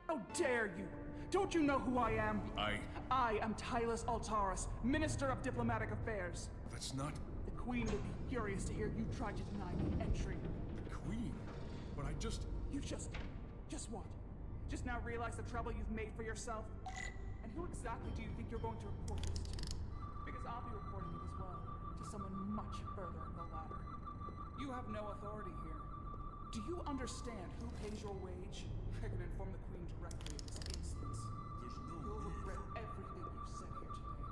How dare you! Don't you know who I am? I am Tylus Altaris, Minister of Diplomatic Affairs. That's not... The Queen would be furious to hear you tried to deny me entry. The Queen? But I just... You just what? Just now realize the trouble you've made for yourself? And who exactly do you think you're going to report this to? Because I'll be reporting it as well, to someone much further in the ladder. You have no authority here. Do you understand who pays your wage? I can inform the Queen directly in this instance. You'll regret everything you've said here today.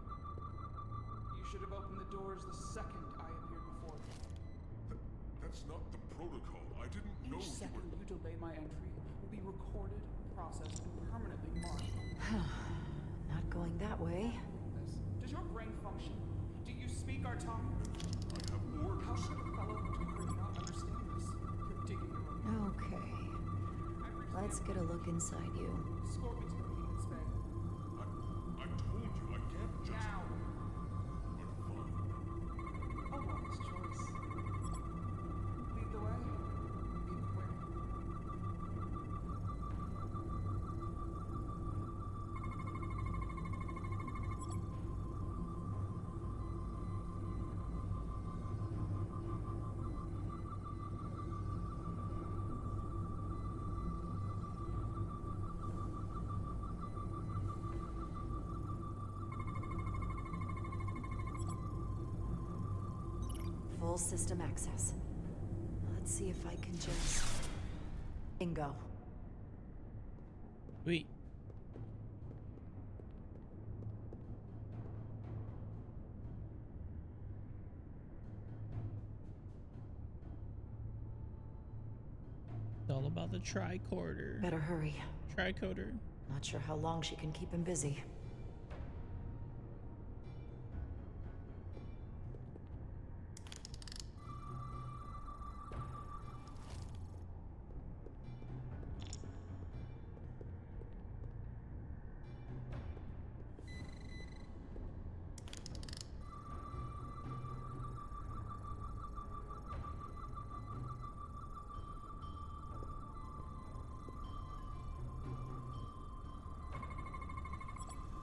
You should have opened the doors the second I appeared before you. That's not the protocol. I didn't know Each second you delay my entry will be recorded, processed, and permanently marked. Not going that way. Does your brain function? Do you speak our tongue? I have orders. How could a fellow Hotari not understand this? You're digging your own. Okay. Let's get a look inside you. Escort me to the Phoenix Bay. I told you I can't just... Now! But fine. A wise choice. Lead the way. Be quick. Full system access. Let's see if I can just... Bingo. Sweet. It's all about the tricorder. Better hurry. Tricorder. Not sure how long she can keep him busy.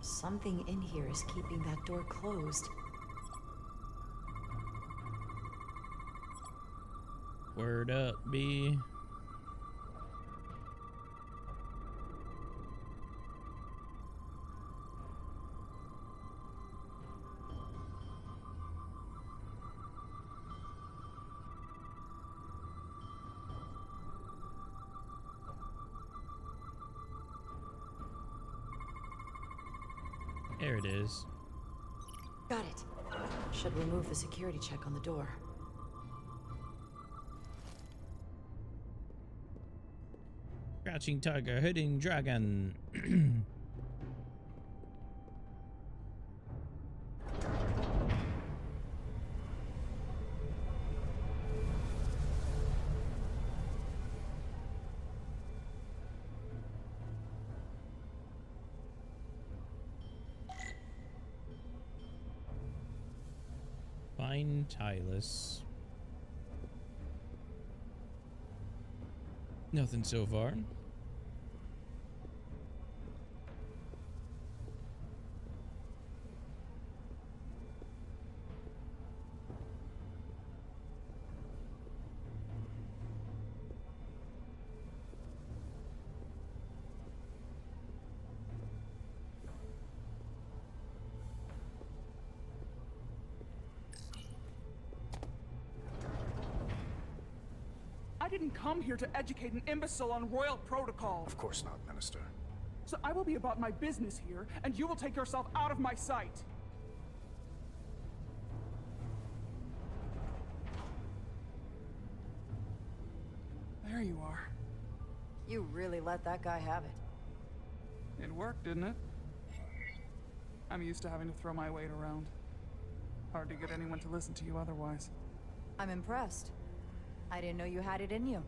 Something in here is keeping that door closed. Word up, B. There it is. Got it. Should remove the security check on the door. Crouching tiger, hidden dragon. Find Tylus. Nothing so far. didn't come here to educate an imbecile on royal protocol. Of course not, Minister. So I will be about my business here, and you will take yourself out of my sight. There you are. You really let that guy have it. It worked, didn't it? I'm used to having to throw my weight around. Hard to get anyone to listen to you otherwise. I'm impressed. I didn't know you had it in you.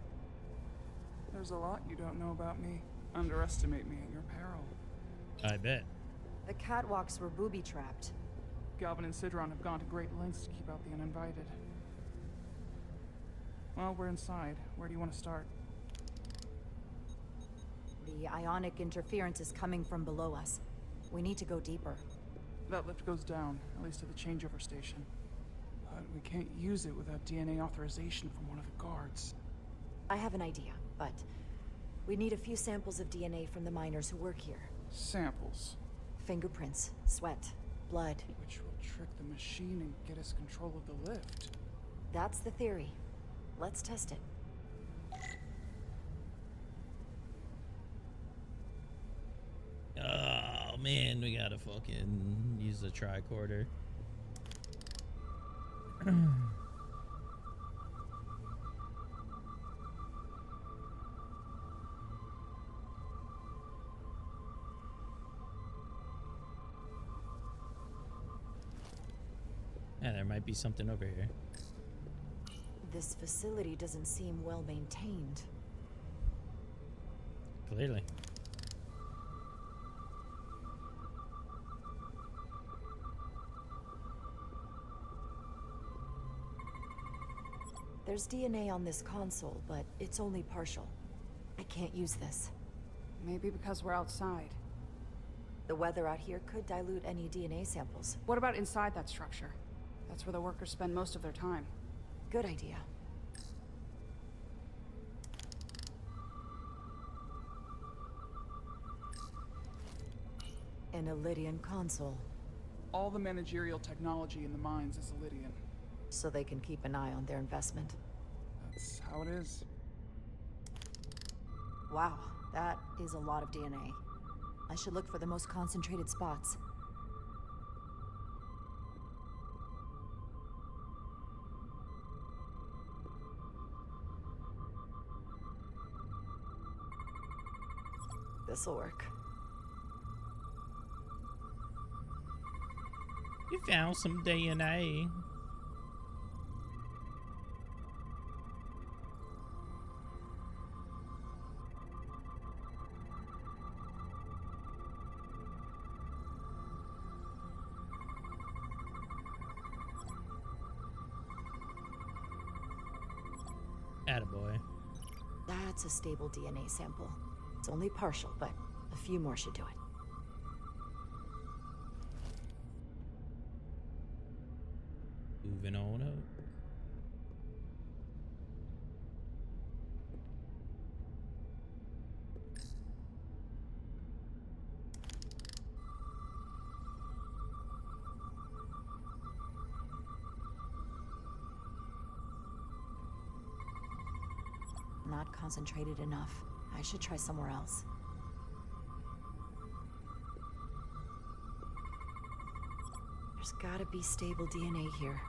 There's a lot you don't know about me. Underestimate me at your peril. I bet. The catwalks were booby-trapped. Galvin and Sidron have gone to great lengths to keep out the uninvited. Well, we're inside. Where do you want to start? The ionic interference is coming from below us. We need to go deeper. That lift goes down, at least to the changeover station. But we can't use it without DNA authorization from one of the guards. I have an idea, but we need a few samples of DNA from the miners who work here. Samples? Fingerprints, sweat, blood. Which will trick the machine and get us control of the lift. That's the theory. Let's test it. Oh man, we gotta fucking use the tricorder. Yeah, there might be something over here. This facility doesn't seem well maintained. Clearly. There's DNA on this console, but it's only partial. I can't use this. Maybe because we're outside. The weather out here could dilute any DNA samples. What about inside that structure? That's where the workers spend most of their time. Good idea. An Illydian console. All the managerial technology in the mines is Illydian. So they can keep an eye on their investment. That's how it is. Wow, that is a lot of DNA. I should look for the most concentrated spots. This'll work. You found some DNA. Attaboy. That's a stable DNA sample. It's only partial, but a few more should do it. Moving on up. Not concentrated enough. I should try somewhere else. There's gotta be stable DNA here.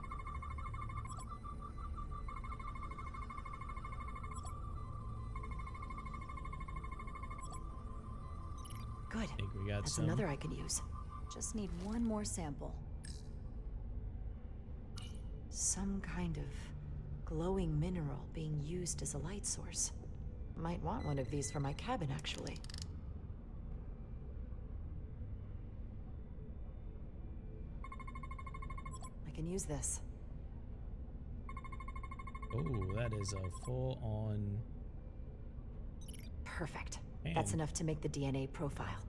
Good. I think we got That's some. another I can use. Just need one more sample. Some kind of glowing mineral being used as a light source. Might want one of these for my cabin, actually. I can use this. Oh, that is a full-on... Perfect. Man. That's enough to make the DNA profile.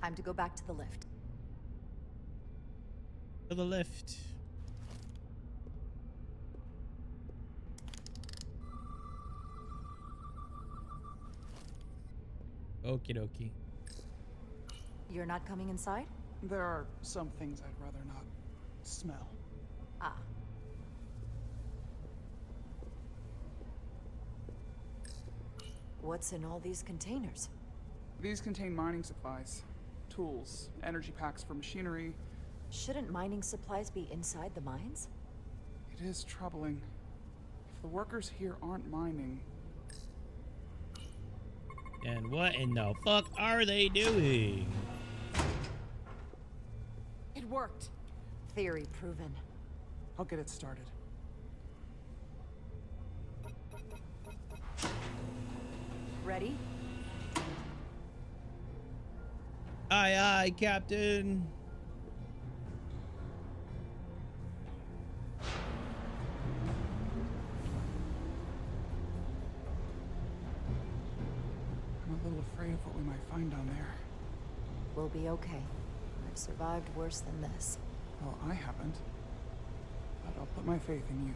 Time to go back to the lift. To the lift. Okie dokie. You're not coming inside? There are some things I'd rather not smell. Ah. What's in all these containers? These contain mining supplies, tools, energy packs for machinery. Shouldn't mining supplies be inside the mines? It is troubling. If the workers here aren't mining... And what in the fuck are they doing? It worked. Theory proven. I'll get it started. Ready? Aye, aye, Captain. I'm a little afraid of what we might find down there. We'll be okay. I've survived worse than this. Well, I haven't. But I'll put my faith in you.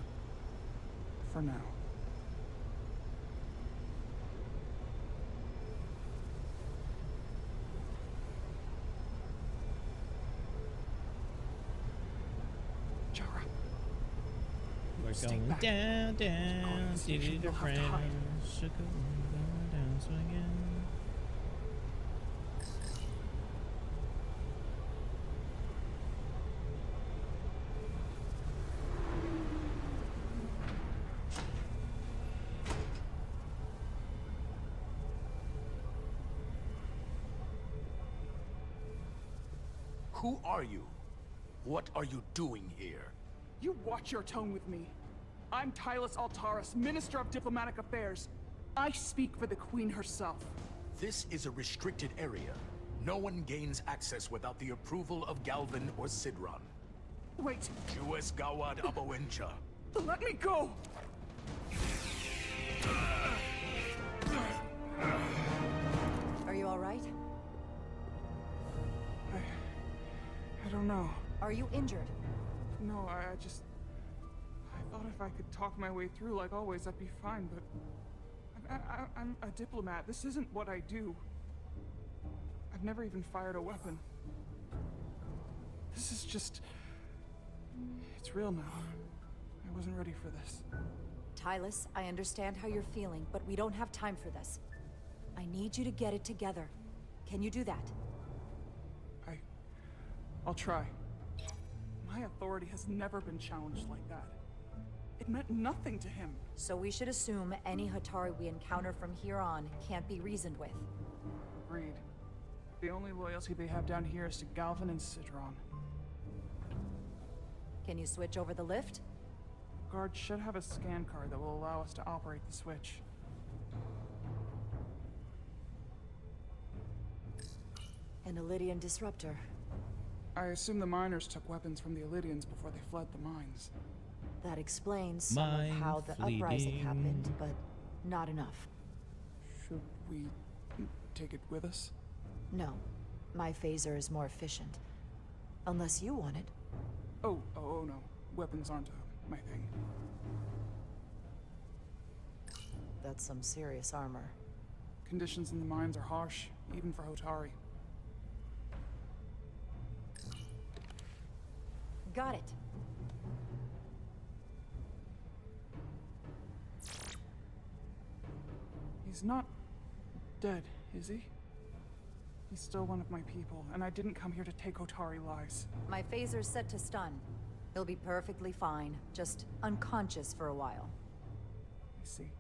For now. Jara. We're Stay going back. down, down, You'll have to hide. Sugar, going down, swinging. Who are you? What are you doing here? You watch your tone with me. I'm Tylus Altaris, Minister of Diplomatic Affairs. I speak for the Queen herself. This is a restricted area. No one gains access without the approval of Galvin or Sidron. Wait. U.S. Gawad Abawencha. Let me go! Are you all right? I don't know. Are you injured? No, I thought if I could talk my way through like always, I'd be fine, but... I'm a diplomat. This isn't what I do. I've never even fired a weapon. This is just... It's real now. I wasn't ready for this. Tylus, I understand how you're feeling, but we don't have time for this. I need you to get it together. Can you do that? I'll try. My authority has never been challenged like that. It meant nothing to him. So we should assume any Hatari we encounter from here on can't be reasoned with. Agreed. The only loyalty they have down here is to Galvin and Sidron. Can you switch over the lift? Guard should have a scan card that will allow us to operate the switch. An Illydian disruptor. I assume the miners took weapons from the Illydians before they fled the mines. That explains some of how the uprising happened, but not enough. Should we take it with us? No. My phaser is more efficient. Unless you want it. Oh no. Weapons aren't my thing. That's some serious armor. Conditions in the mines are harsh, even for Hotari. Got it. He's not dead, is he? He's still one of my people, and I didn't come here to take Hotari lives. My phaser's set to stun. He'll be perfectly fine, just unconscious for a while. I see.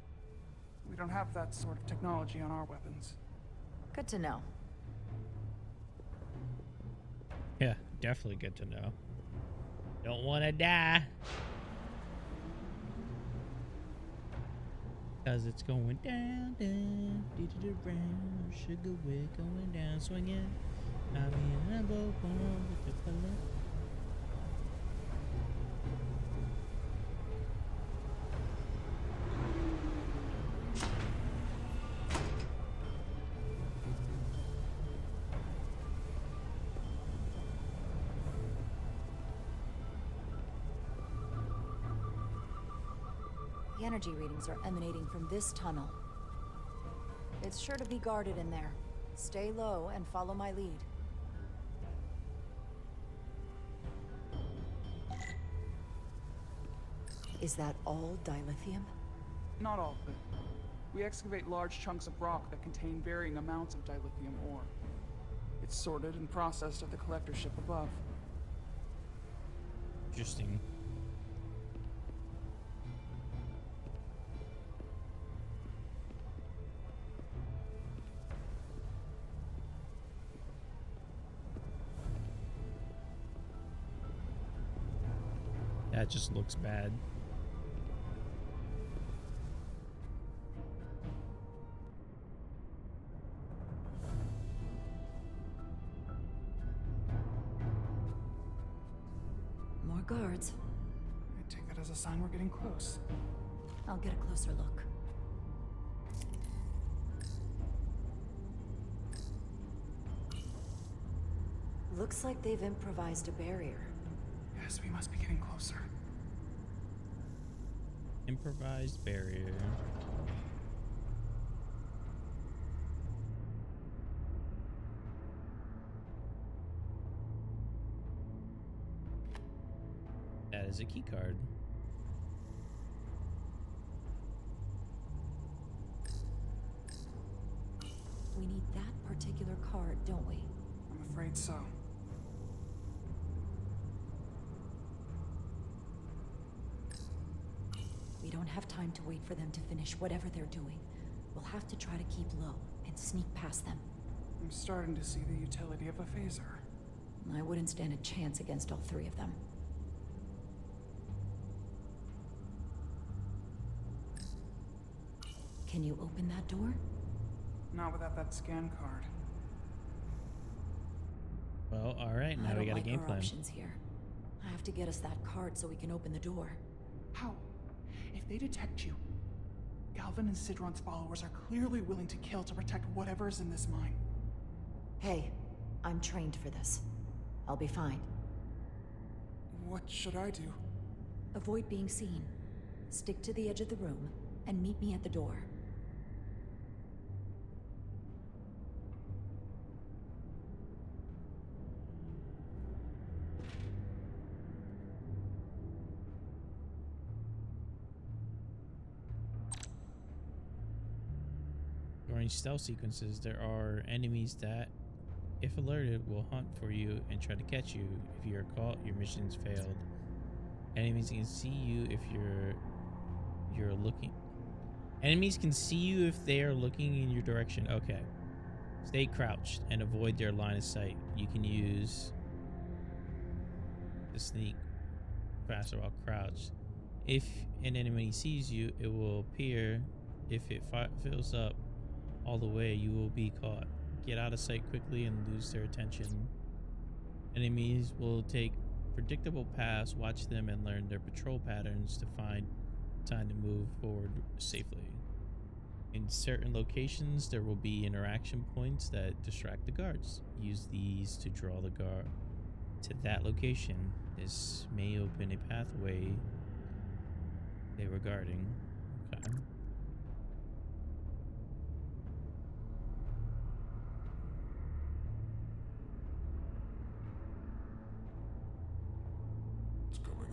We don't have that sort of technology on our weapons. Good to know. Yeah, definitely good to know. Don't want to die. Cause it's going down, down, round, sugar, we're going down, swinging. I'm in a boat with the fella. The energy readings are emanating from this tunnel. It's sure to be guarded in there. Stay low and follow my lead. Is that all dilithium? Not all of it. We excavate large chunks of rock that contain varying amounts of dilithium ore. It's sorted and processed at the collector ship above. Interesting. That just looks bad. More guards. I take that as a sign we're getting close. I'll get a closer look. Looks like they've improvised a barrier. Yes, we must be getting closer. Improvised barrier. That is a key card. We need that particular card, don't we? I'm afraid so. We don't have time to wait for them to finish whatever they're doing. We'll have to try to keep low and sneak past them. I'm starting to see the utility of a phaser. I wouldn't stand a chance against all three of them. Can you open that door? Not without that scan card. Well, all right. Now we got a game plan. Options here. I have to get us that card so we can open the door. How? If they detect you, Galvin and Sidron's followers are clearly willing to kill to protect whatever's in this mine. Hey, I'm trained for this. I'll be fine. What should I do? Avoid being seen. Stick to the edge of the room and meet me at the door. During stealth sequences, there are enemies that, if alerted, will hunt for you and try to catch you. If you are caught, your mission's failed. Enemies can see you if you're looking. Enemies can see you if they are looking in your direction. Okay. Stay crouched and avoid their line of sight. You can use the sneak faster while crouched. If an enemy sees you, it will appear. If it fills up all the way, you will be caught. Get out of sight quickly and lose their attention. Enemies will take predictable paths. Watch them and learn their patrol patterns to find time to move forward safely. In certain locations, there will be interaction points that distract the guards. Use these to draw the guard to that location. This may open a pathway they were guarding. Okay.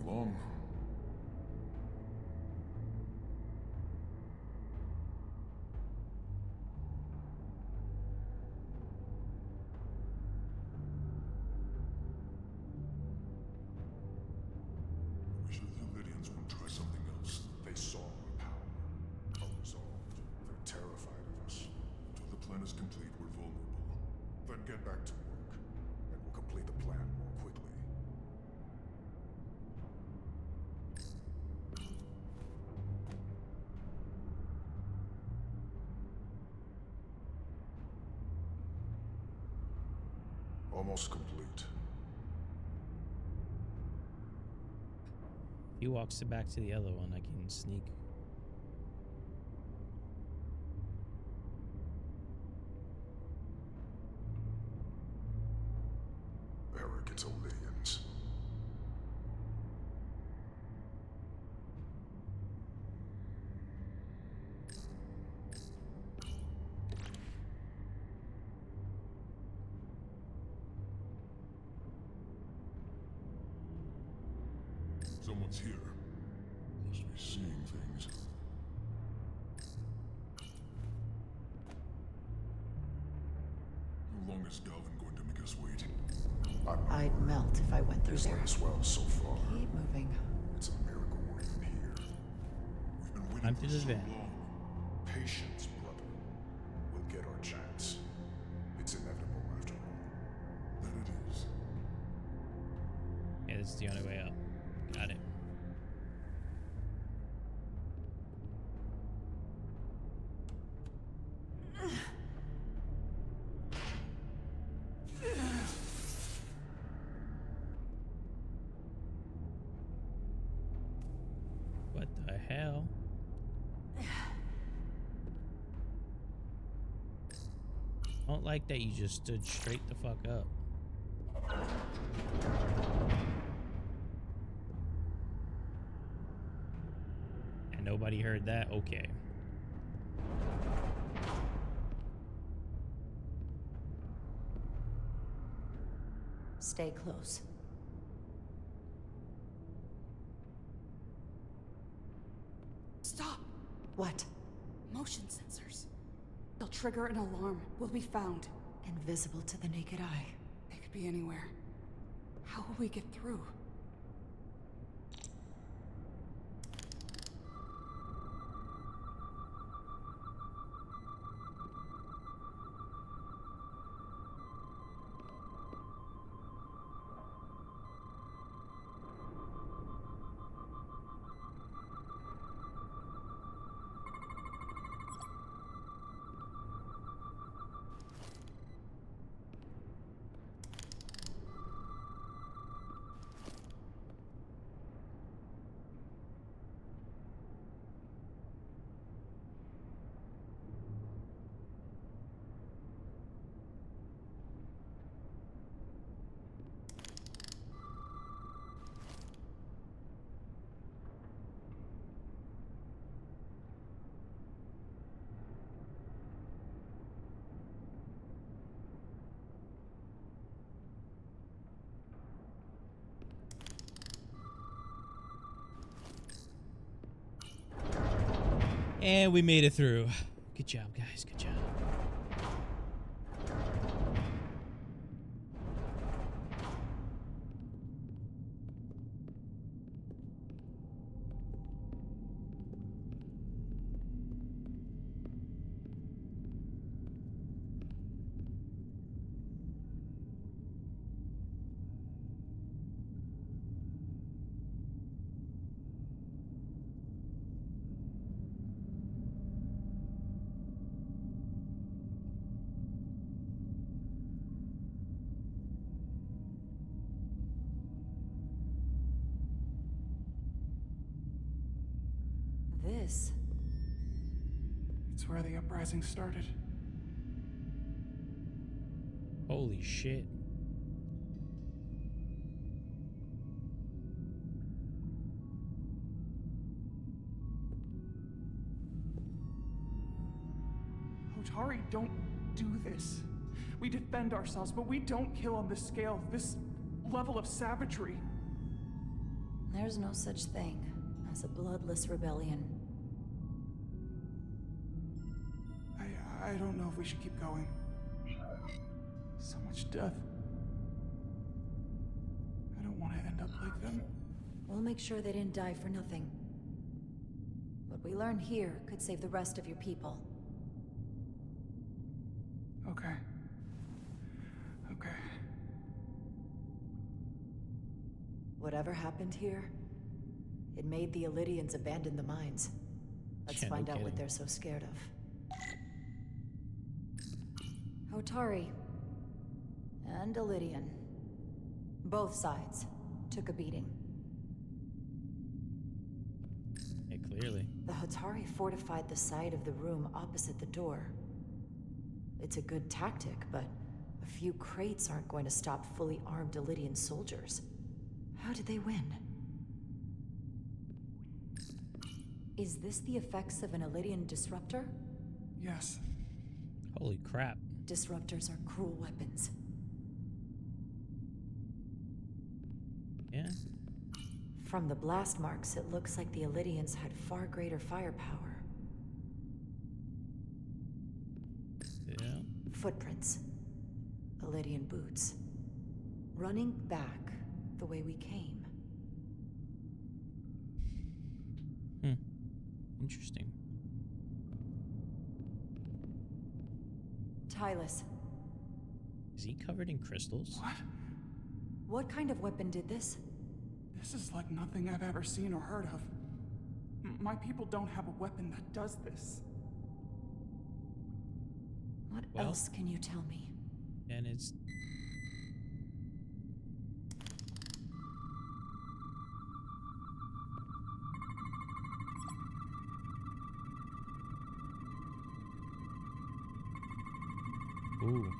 Long. I wish the Lydians would try something else. They saw our power. Unresolved. They're terrified of us. Until the plan is complete, we're vulnerable. Then get back to work, and we'll complete the plan more quickly. Almost complete. If he walks back to the other one, I can sneak. Arrogant Lydians. Someone's here. Must be seeing things. long is Galvin going to make us wait? I'd melt if I went through His there. last well so far. Keep moving. It's a miracle we're even here. We've been waiting I'm for through this so van. long. Patience, brother. We'll get our chance. It's inevitable after all. That it is. Yeah, this is the only way up. Got it. What the hell? I don't like that you just stood straight the fuck up. And nobody heard that? Okay. Stay close. Stop! What? Motion sensors. They'll trigger an alarm. We'll be found. Invisible to the naked eye. They could be anywhere. How will we get through? And we made it through. Good job, guys. Good job. This? It's where the uprising started. Holy shit. Hotari, don't do this. We defend ourselves, but we don't kill on this scale, this level of savagery. There's no such thing as a bloodless rebellion. I don't know if we should keep going. So much death. I don't want to end up like them. We'll make sure they didn't die for nothing. What we learn here could save the rest of your people. Okay. Okay. Whatever happened here, it made the Illydians abandon the mines. Let's Yeah, no find out what kidding. they're so scared of. Hotari and Illydian, both sides, took a beating. Yeah, clearly. The Hotari fortified the side of the room opposite the door. It's a good tactic, but a few crates aren't going to stop fully armed Illydian soldiers. How did they win? Is this the effects of an Illydian disruptor? Yes. Holy crap. Disruptors are cruel weapons. Yeah. From the blast marks, it looks like the Illydians had far greater firepower. Yeah. Footprints. Palladian boots. Running back the way we came. Interesting. Tylus. Is he covered in crystals? What? What kind of weapon did this? This is like nothing I've ever seen or heard of. My people don't have a weapon that does this. What else can you tell me? And it's... Ooh.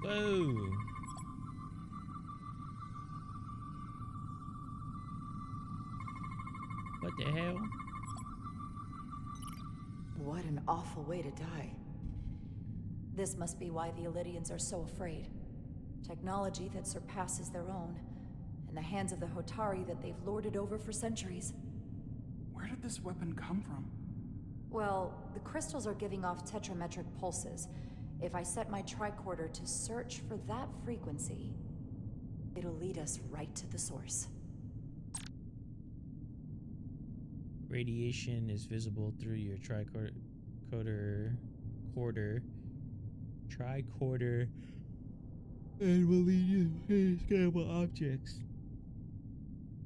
Whoa. What the hell? What an awful way to die. This must be why the Elydians are so afraid. Technology that surpasses their own, in the hands of the Hotari that they've lorded over for centuries. Where did this weapon come from? Well, the crystals are giving off tetrametric pulses. If I set my tricorder to search for that frequency, it'll lead us right to the source. Radiation is visible through your tricorder and will lead you to scannable objects.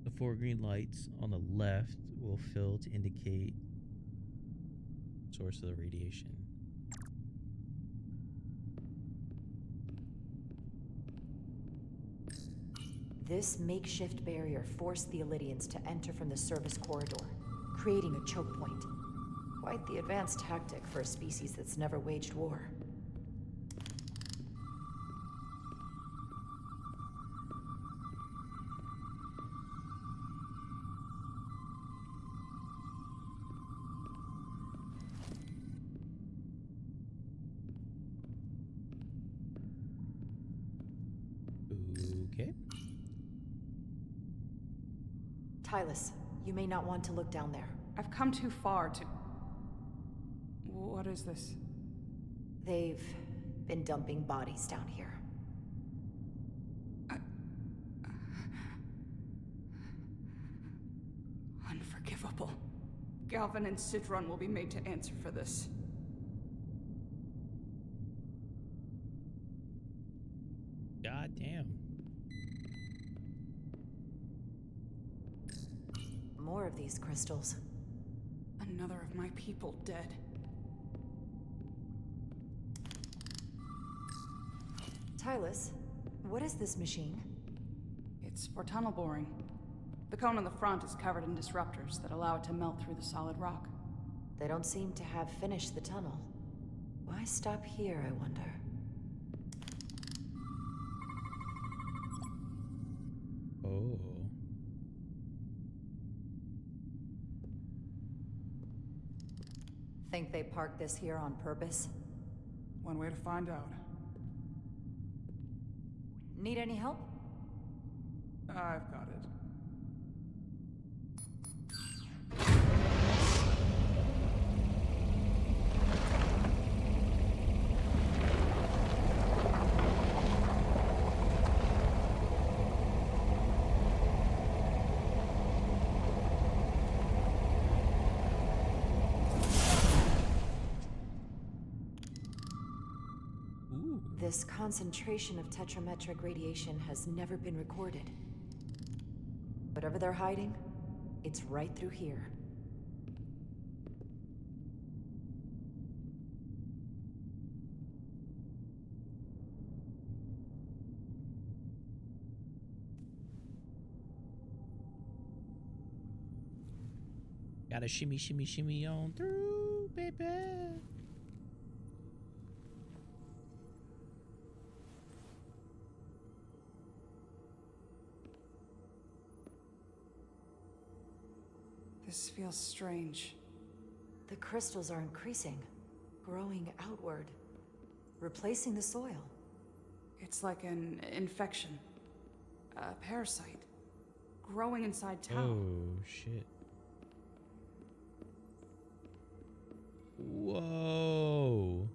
The 4 green lights on the left will fill to indicate source of the radiation. This makeshift barrier forced the Elydians to enter from the service corridor, creating a choke point. Quite the advanced tactic for a species that's never waged war. Okay. Tylus, you may not want to look down there. I've come too far to... What is this? They've been dumping bodies down here. Unforgivable. Galvin and Sidron will be made to answer for this. God damn. More of these crystals. Another of my people dead. Tylus, what is this machine? It's for tunnel boring. The cone on the front is covered in disruptors that allow it to melt through the solid rock. They don't seem to have finished the tunnel. Why stop here, I wonder? Oh. Think they parked this here on purpose? One way to find out. Need any help? I've got it. This concentration of tetrametric radiation has never been recorded. Whatever they're hiding, it's right through here. Gotta shimmy, shimmy, shimmy on through, baby. This feels strange. The crystals are increasing. growing outward, replacing the soil. It's like an infection. A parasite. Growing inside Tau. Oh, shit. Whoa.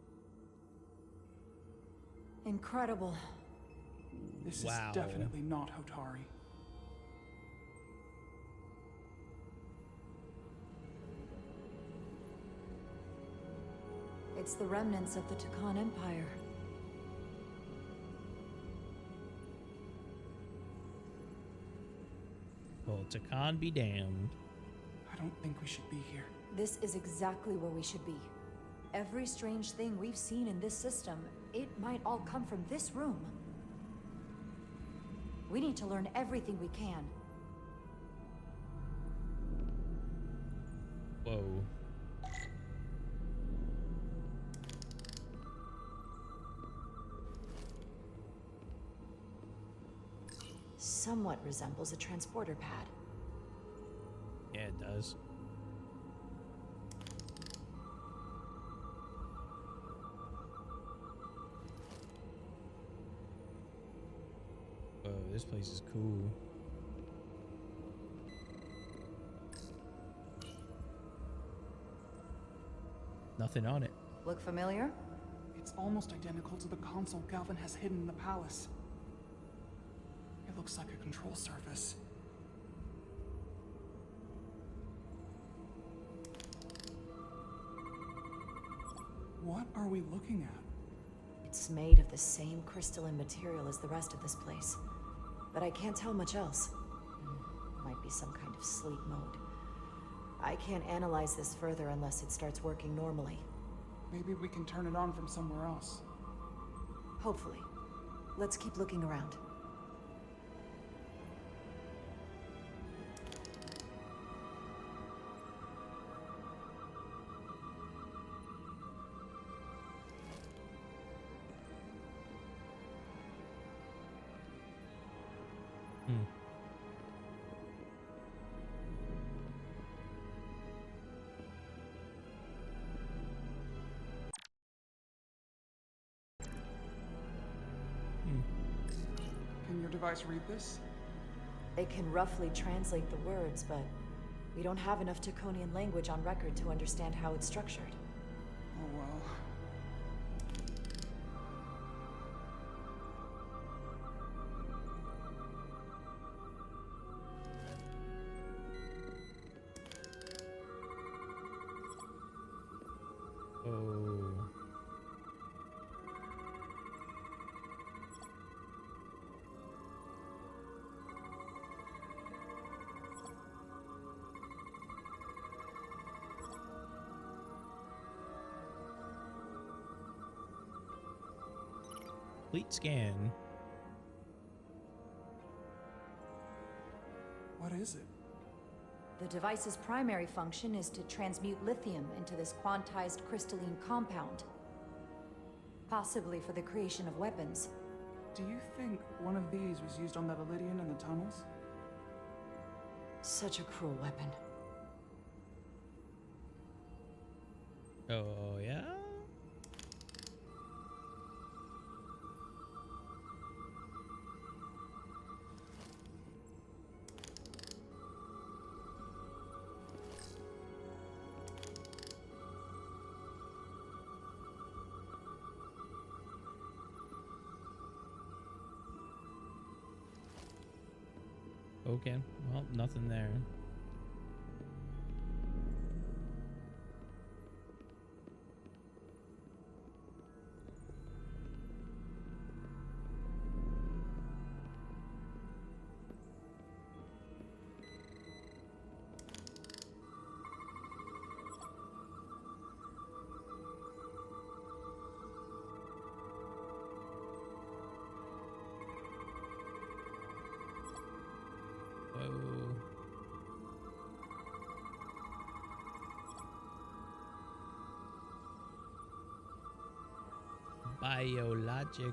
Incredible. This Wow. is definitely not Hotari. It's the remnants of the Takan Empire. Well, Takan be damned. I don't think we should be here. This is exactly where we should be. Every strange thing we've seen in this system, it might all come from this room. We need to learn everything we can. Whoa. Somewhat resembles a transporter pad. Yeah, it does. Whoa, this place is cool. Nothing on it. Look familiar? It's almost identical to the console Galvin has hidden in the palace. It looks like a control surface. What are we looking at? It's made of the same crystalline material as the rest of this place. But I can't tell much else. Might be some kind of sleep mode. I can't analyze this further unless it starts working normally. Maybe we can turn it on from somewhere else. Hopefully. Let's keep looking around. Can your device read this? It can roughly translate the words, but we don't have enough Taconian language on record to understand how it's structured. Oh well. Oh. Complete scan. What is it? The device's primary function is to transmute lithium into this quantized crystalline compound. Possibly for the creation of weapons. Do you think one of these was used on that Elydian in the tunnels? Such a cruel weapon. Oh, yeah? Okay, well, nothing there. Whoa. Biological.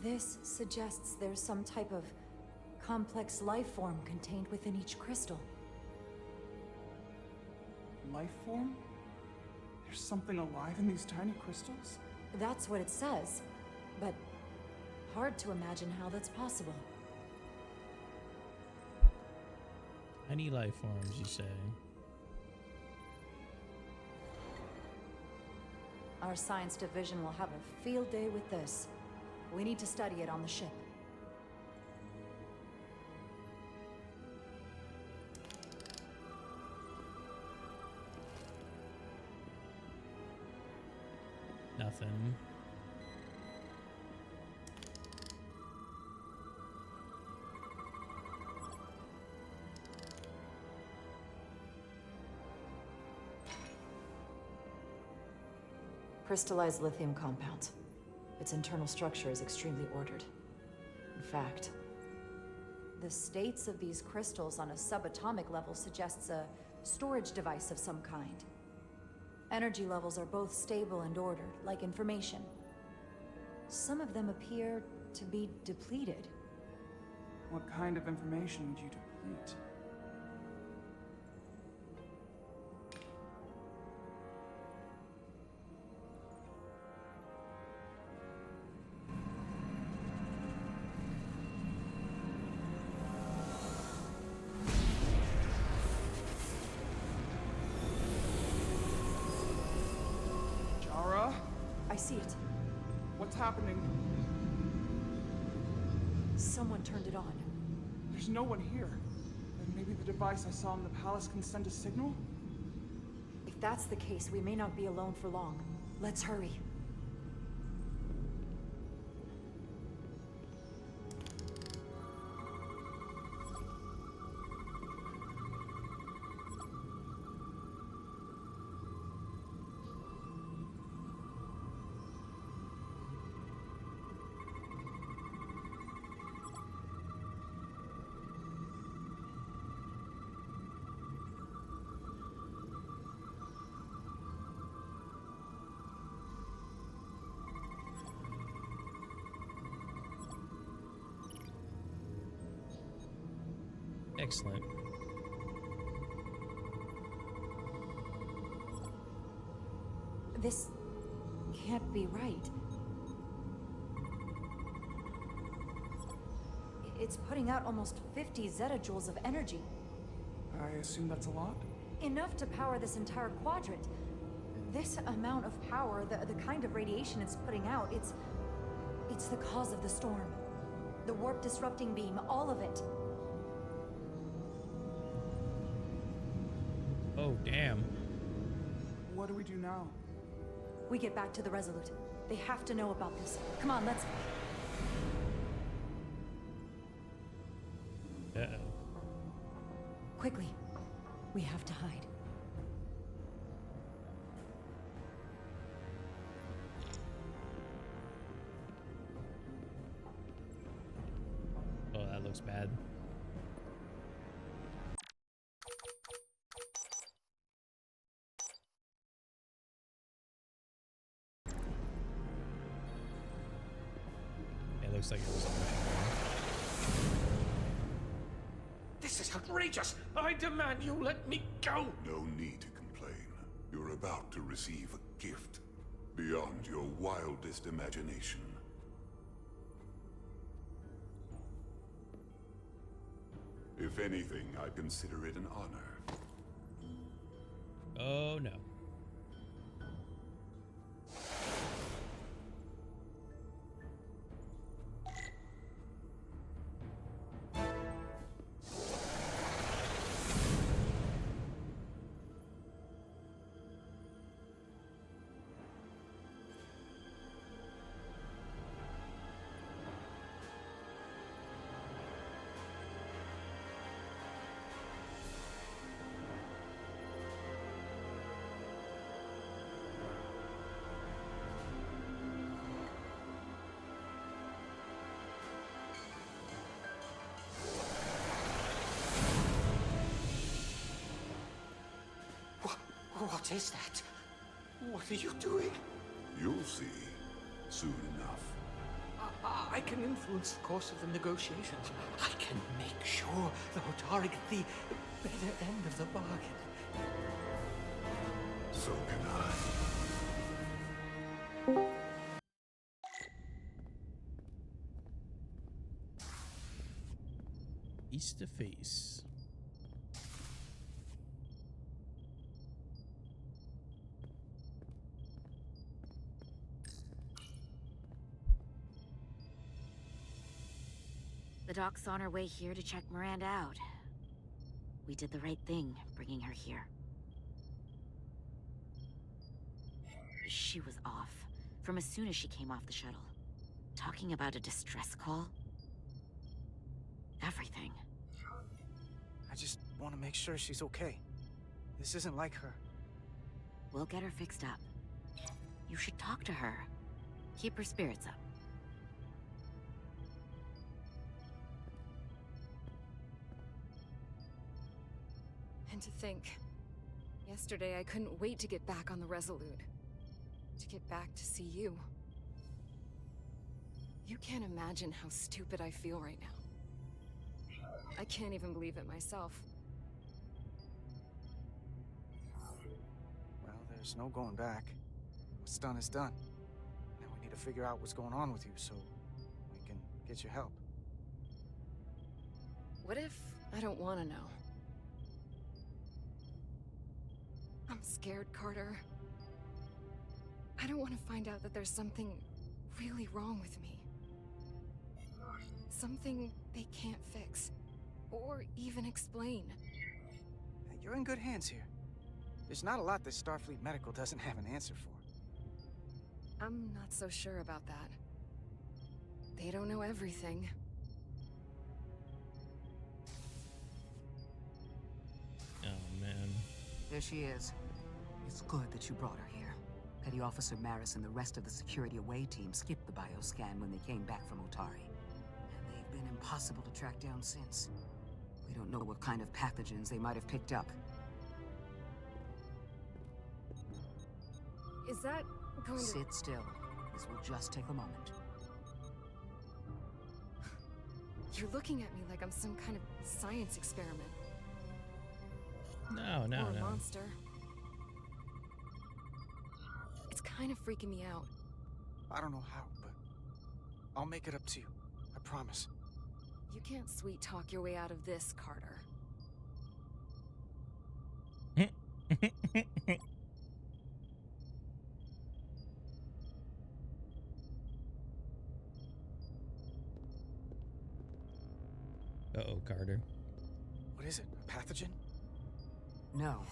This suggests there's some type of complex life form contained within each crystal. Life form? There's something alive in these tiny crystals? That's what it says, but hard to imagine how that's possible. Any life forms, you say? Our science division will have a field day with this. We need to study it on the ship. Nothing. Crystallized lithium compound. Its internal structure is extremely ordered. In fact, the states of these crystals on a subatomic level suggests a storage device of some kind. Energy levels are both stable and ordered, like information. Some of them appear to be depleted. What kind of information would you deplete? I see it. What's happening? Someone turned it on. There's no one here. Then maybe the device I saw in the palace can send a signal? If that's the case, we may not be alone for long. Let's hurry. Excellent. This can't be right. It's putting out almost 50 zettajoules of energy. I assume that's a lot? Enough to power this entire quadrant. This amount of power, the kind of radiation it's putting out, it's the cause of the storm. The warp disrupting beam, all of it. Oh, damn. What do we do now? We get back to the Resolute. They have to know about this. Come on, let's... Uh-oh. Quickly. We have to hide. Oh, that looks bad. It looks like it was a mission. This is outrageous! I demand you let me go! No need to complain. You're about to receive a gift beyond your wildest imagination. If anything, I consider it an honor. Oh, no. What is that? What are you doing? You'll see soon enough. I can influence the course of the negotiations. I can make sure the Hotari get the better end of the bargain. So can I. Face to face. The doc's on her way here to check Miranda out. We did the right thing, bringing her here. She was off, from as soon as she came off the shuttle. Talking about a distress call? Everything. I just want to make sure she's okay. This isn't like her. We'll get her fixed up. You should talk to her. Keep her spirits up. And to think, yesterday I couldn't wait to get back on the Resolute. To get back to see you. You can't imagine how stupid I feel right now. I can't even believe it myself. Well, there's no going back. What's done is done. Now we need to figure out what's going on with you so we can get you help. What if I don't want to know? I'm scared, Carter. I don't want to find out that there's something really wrong with me. Something they can't fix, or even explain. You're in good hands here. There's not a lot that Starfleet Medical doesn't have an answer for. I'm not so sure about that. They don't know everything. Oh, man. There she is. It's good that you brought her here. Petty Officer Maris and the rest of the security away team skipped the bioscan when they came back from Otari. And they've been impossible to track down since. We don't know what kind of pathogens they might have picked up. Is that going to... Sit still. This will just take a moment. You're looking at me like I'm some kind of science experiment. No. Or a monster. It's kind of freaking me out. I don't know how, but I'll make it up to you. I promise. You can't sweet talk your way out of this, Carter. Uh-oh, Carter. What is it? A pathogen? No.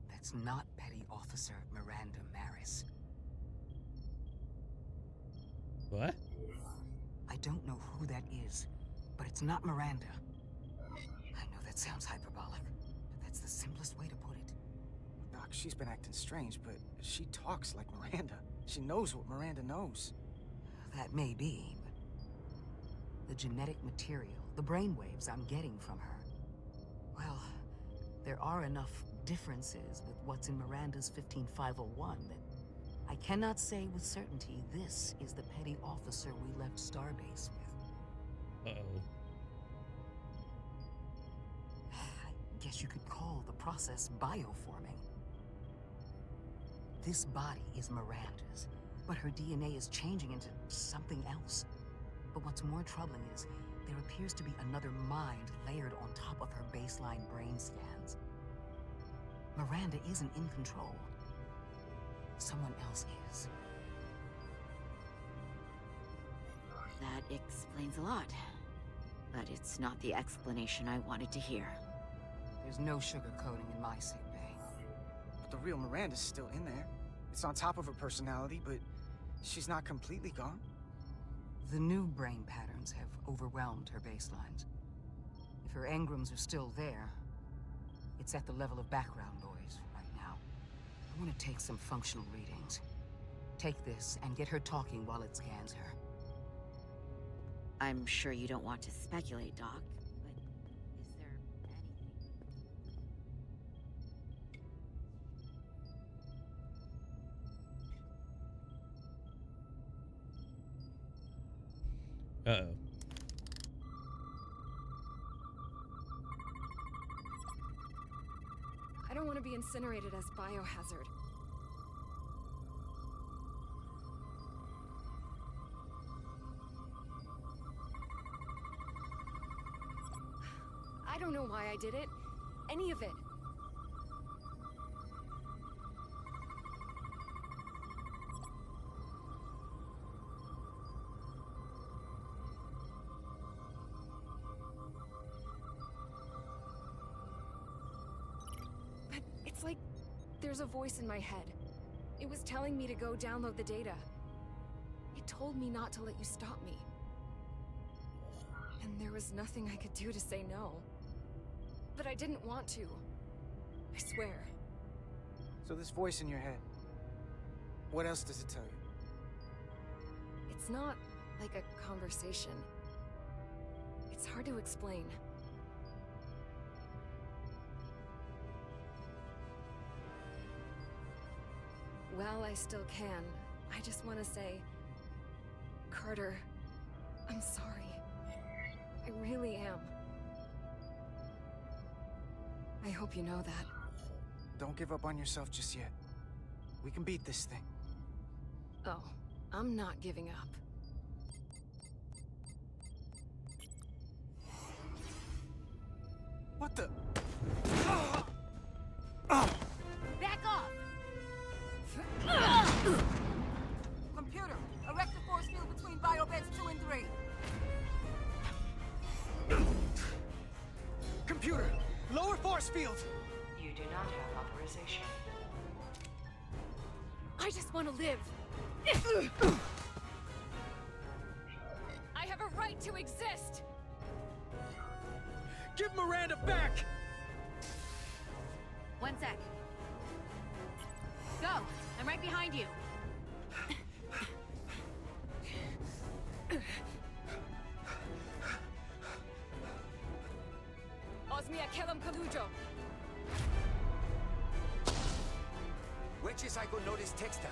That's not Petty Officer Miranda Maris. What? I don't know who that is, but it's not Miranda. I know that sounds hyperbolic, but that's the simplest way to put it. Doc, she's been acting strange, but she talks like Miranda. She knows what Miranda knows. That may be, but the genetic material, the brainwaves I'm getting from her, well, there are enough differences with what's in Miranda's 15501 that I cannot say with certainty this is the petty officer we left Starbase with. Uh-oh. I guess you could call the process bioforming. This body is Miranda's, but her DNA is changing into something else. But what's more troubling is there appears to be another mind layered on top of her baseline brain scans. Miranda isn't in control. Someone else is. That explains a lot. But it's not the explanation I wanted to hear. There's no sugarcoating in my sick bay. But the real Miranda's still in there. It's on top of her personality, but she's not completely gone. The new brain patterns have overwhelmed her baselines. If her engrams are still there, it's at the level of background noise right now. I want to take some functional readings. Take this and get her talking while it scans her. I'm sure you don't want to speculate, Doc, but is there anything... Uh-oh. I don't want to be incinerated as biohazard. I don't know why I did it. Any of it. But it's like there's a voice in my head. It was telling me to go download the data. It told me not to let you stop me. And there was nothing I could do to say no. But I didn't want to. I swear. So this voice in your head, what else does it tell you? It's not like a conversation. It's hard to explain. Well, I still can. I just want to say, Carter, I'm sorry. I really am. I hope you know that. Don't give up on yourself just yet. We can beat this thing. Oh, I'm not giving up. What the? Back off! Computer, erect a force field between biobeds 2 and 3. Computer, lower force field! You do not have authorization. I just want to live. I have a right to exist. Give Miranda back! One sec. Go! I'm right behind you. Osmia Kellam Kalujo. Which I could notice texta.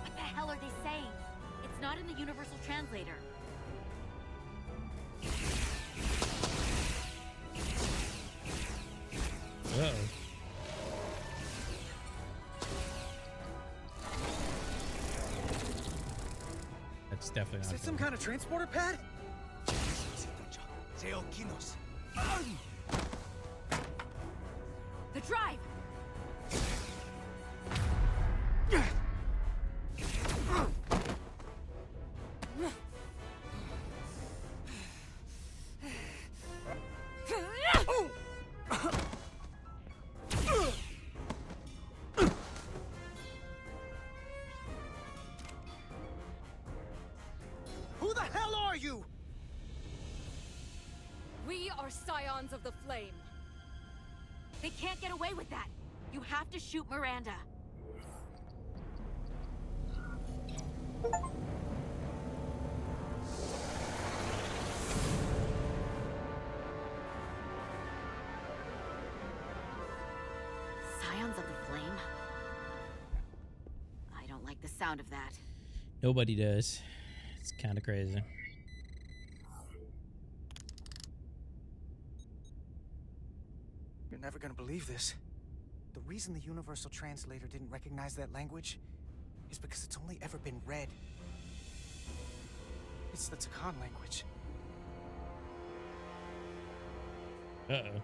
What the hell are they saying? It's not in the universal translator. Uh-oh. That's definitely Is not it some good. kind of transporter pad? The drive! Who the hell are you? We are scions of the flame. They can't get away with that. You have to shoot Miranda. Scions of the flame? I don't like the sound of that. Nobody does. It's kind of crazy. You're never gonna believe this. The reason the Universal Translator didn't recognize that language is because it's only ever been read. It's the Takan language. Uh-oh.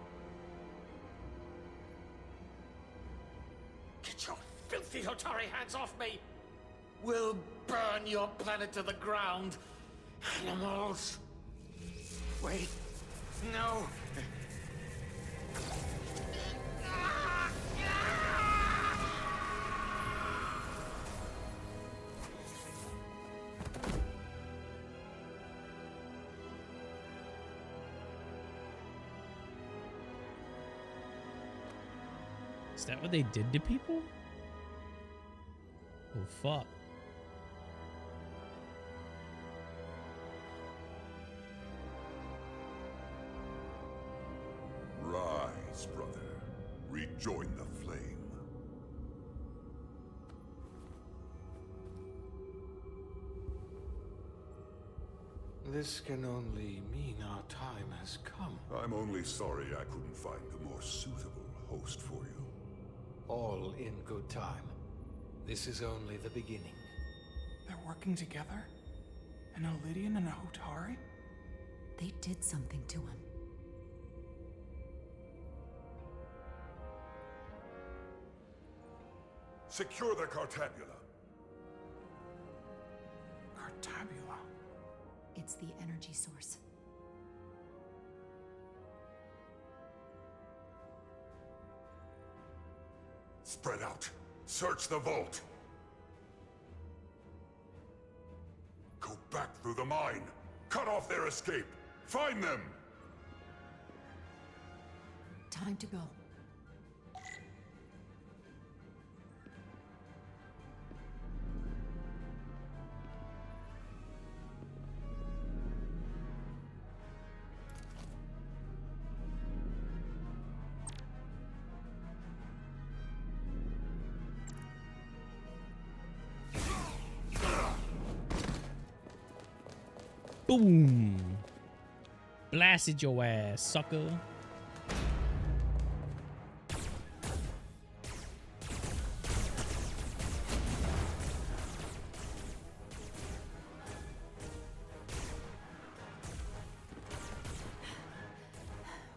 Get your filthy Hotari hands off me! We'll burn your planet to the ground, animals! Wait. No. Is that what they did to people? Oh, fuck. Rise, brother. Rejoin the flame. This can only mean our time has come. I'm only sorry I couldn't find a more suitable host for you. All in good time. This is only the beginning. They're working together? An Elidian and a Hotari? They did something to him. Secure the Cartabula. Cartabula? It's the energy source. Spread out. Search the vault. Go back through the mine. Cut off their escape. Find them. Time to go. Boom! Blasted your ass, sucker.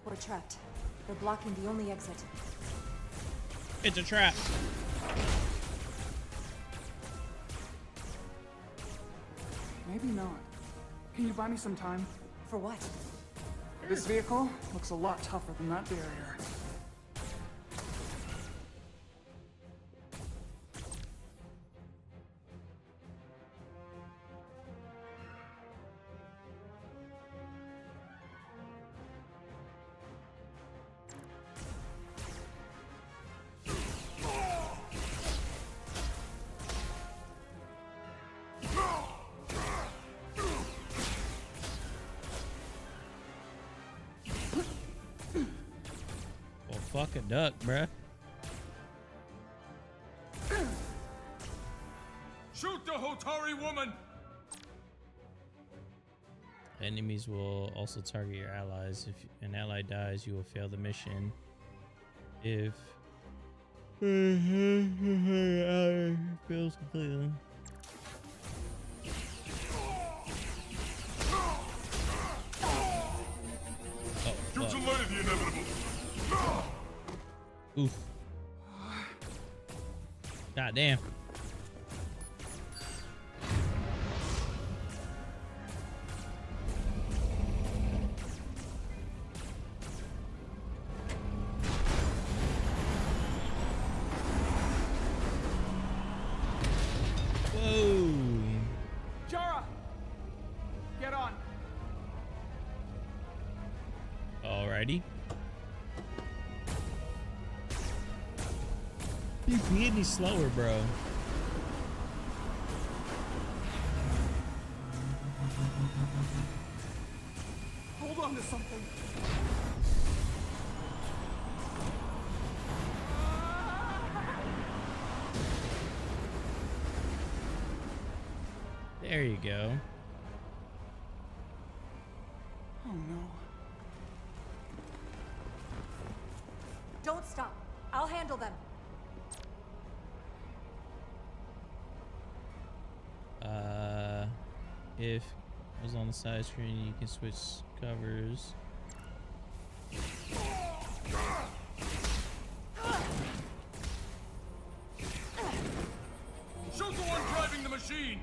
We're trapped. They're blocking the only exit. It's a trap. Maybe not. Can you buy me some time? For what? This vehicle looks a lot tougher than that barrier. Fuck a duck, bruh. Shoot the Hotari woman! Enemies will also target your allies. If an ally dies, you will fail the mission. If fails completely. You delayed the inevitable. Oof. God damn. Whoa. Jara! Get on. Alrighty. You can get any slower, bro. Hold on to something. There you go. Oh no. Don't stop. I'll handle them. If it was on the side screen, you can switch covers. Shoot the one driving the machine!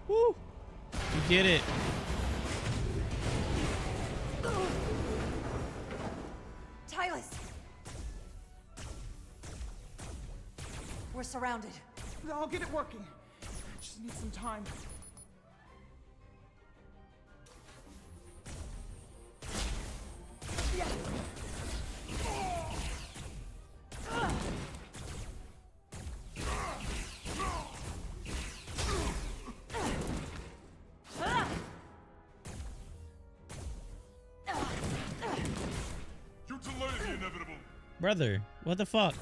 Woo! You did it. Tylus! We're surrounded. I'll get it working. I just need some time. Yeah. Brother, what the fuck?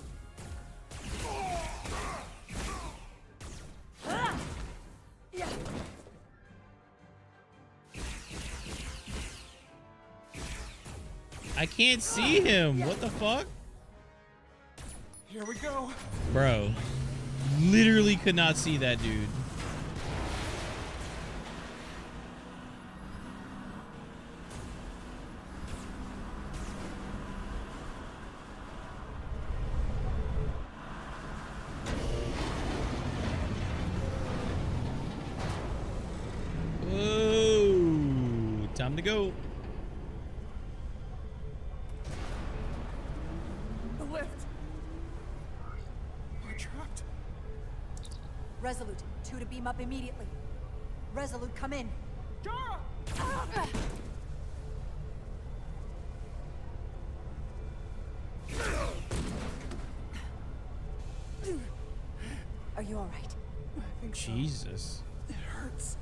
I can't see him. What the fuck? Here we go. Bro, literally could not see that dude. Whoa, time to go. The lift. We're trapped. Resolute, 2 to beam up immediately. Resolute, come in. Jara! Are you all right? I think so. Jesus. It hurts.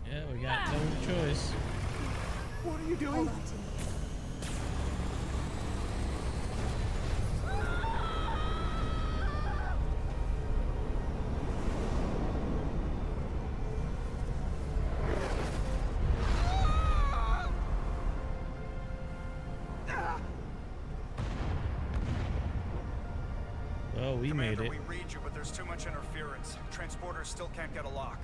Yeah, we got no choice. What are you doing? Hold on to me. Oh, we Commander, made it. we read you, but there's too much interference. Transporters still can't get a lock.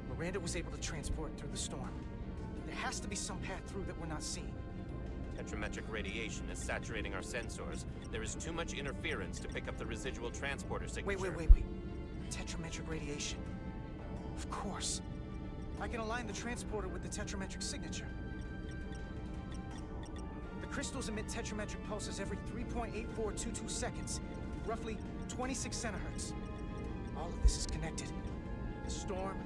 Miranda was able to transport through the storm. There has to be some path through that we're not seeing. Tetrametric radiation is saturating our sensors. There is too much interference to pick up the residual transporter signature. Wait. Tetrametric radiation. Of course. I can align the transporter with the tetrametric signature. The crystals emit tetrametric pulses every 3.8422 seconds, roughly 26 centihertz. All of this is connected. The storm,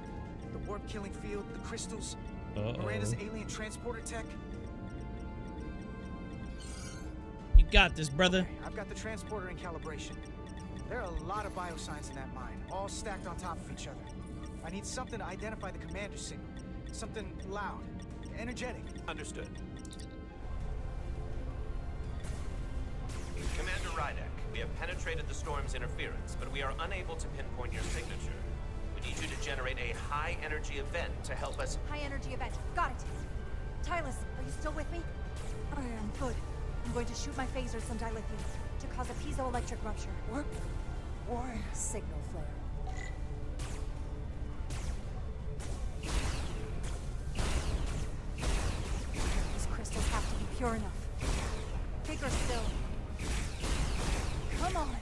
the warp-killing field, the crystals, Miranda's alien transporter tech. You got this, brother. Okay, I've got the transporter in calibration. There are a lot of biosigns in that mine, all stacked on top of each other. I need something to identify the commander signal. Something loud, energetic. Understood. Commander Rydek, we have penetrated the storm's interference, but we are unable to pinpoint your signature. We need you to generate a high-energy event to help us... High energy event. Got it. Tylus, are you still with me? I am. Good. I'm going to shoot my phasers some dilithium to cause a piezoelectric rupture. What? Why? Signal flare. These crystals have to be pure enough. Bigger still. Come on.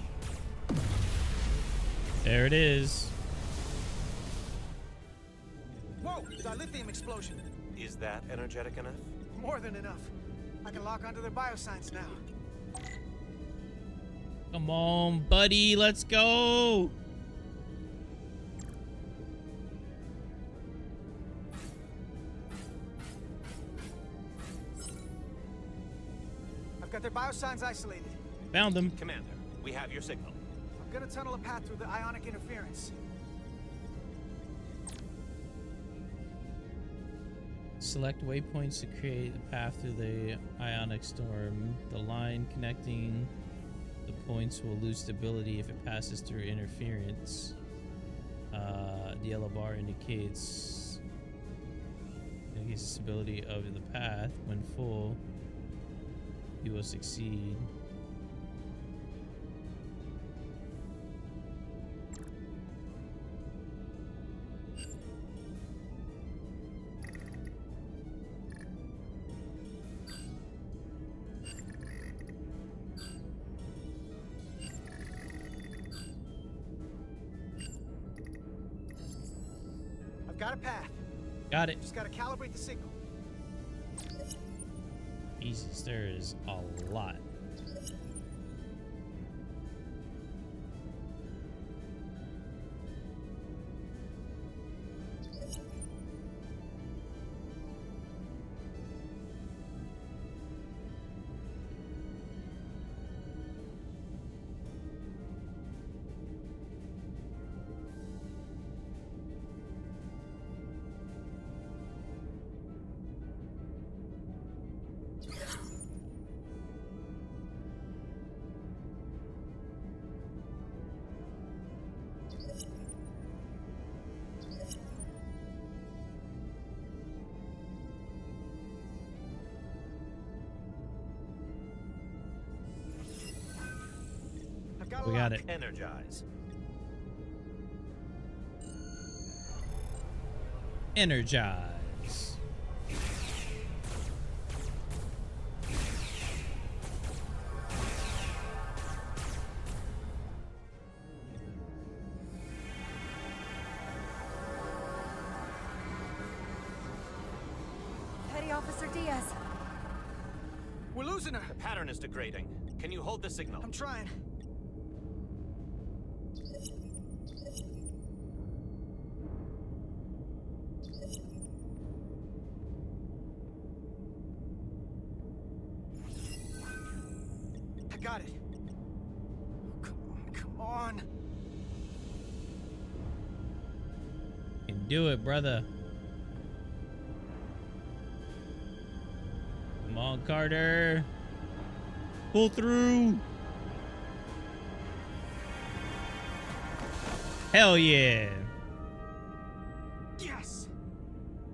There it is. Whoa! Dilithium explosion. Is that energetic enough? More than enough. I can lock onto their biosigns now. Come on, buddy. Let's go. I've got their biosigns isolated. Found them. Commander, we have your signal. I'm gonna tunnel a path through the ionic interference. Select waypoints to create a path through the ionic storm. The line connecting the points will lose stability if it passes through interference. The yellow bar indicates the stability of the path. When full, you will succeed. Got a path. Got it. Just gotta calibrate the signal. Jesus, there is a lot. We got it. Energize. Energize. Petty Officer Diaz. We're losing her. The pattern is degrading. Can you hold the signal? I'm trying. I got it. Come on. You can do it, brother. Come on, Carter. Pull through. Hell yeah. Yes.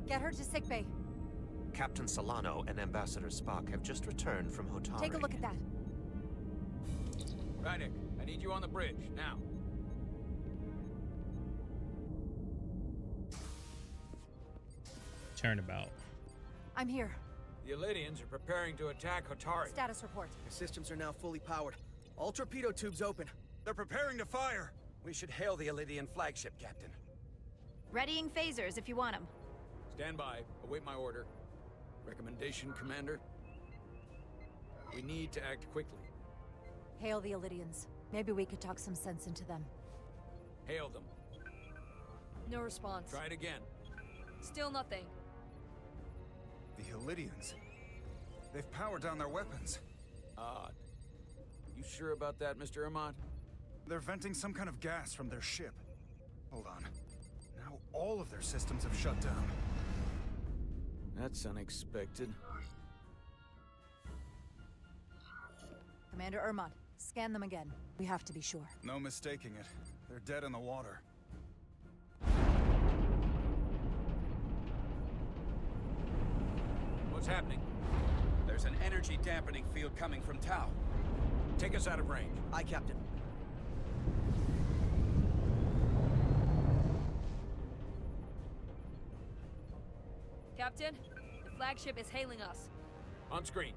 Get her to sickbay. Captain Solano and Ambassador Spock have just returned from Hotari. Take a look at that. Rydick, I need you on the bridge, now. Turnabout. I'm here. The Elydians are preparing to attack Hotari. Status report. Your systems are now fully powered. All torpedo tubes open. They're preparing to fire. We should hail the Elydian flagship, Captain. Readying phasers if you want them. Stand by. Await my order. Recommendation, Commander? We need to act quickly. Hail the Elydians. Maybe we could talk some sense into them. Hail them. No response. Try it again. Still nothing. The Elydians. They've powered down their weapons. Odd. You sure about that, Mr. Imad? They're venting some kind of gas from their ship. Hold on. Now all of their systems have shut down. That's unexpected. Commander Ermont, scan them again. We have to be sure. No mistaking it. They're dead in the water. What's happening? There's an energy dampening field coming from Tau. Take us out of range. Aye, Captain. Captain, the flagship is hailing us. On screen.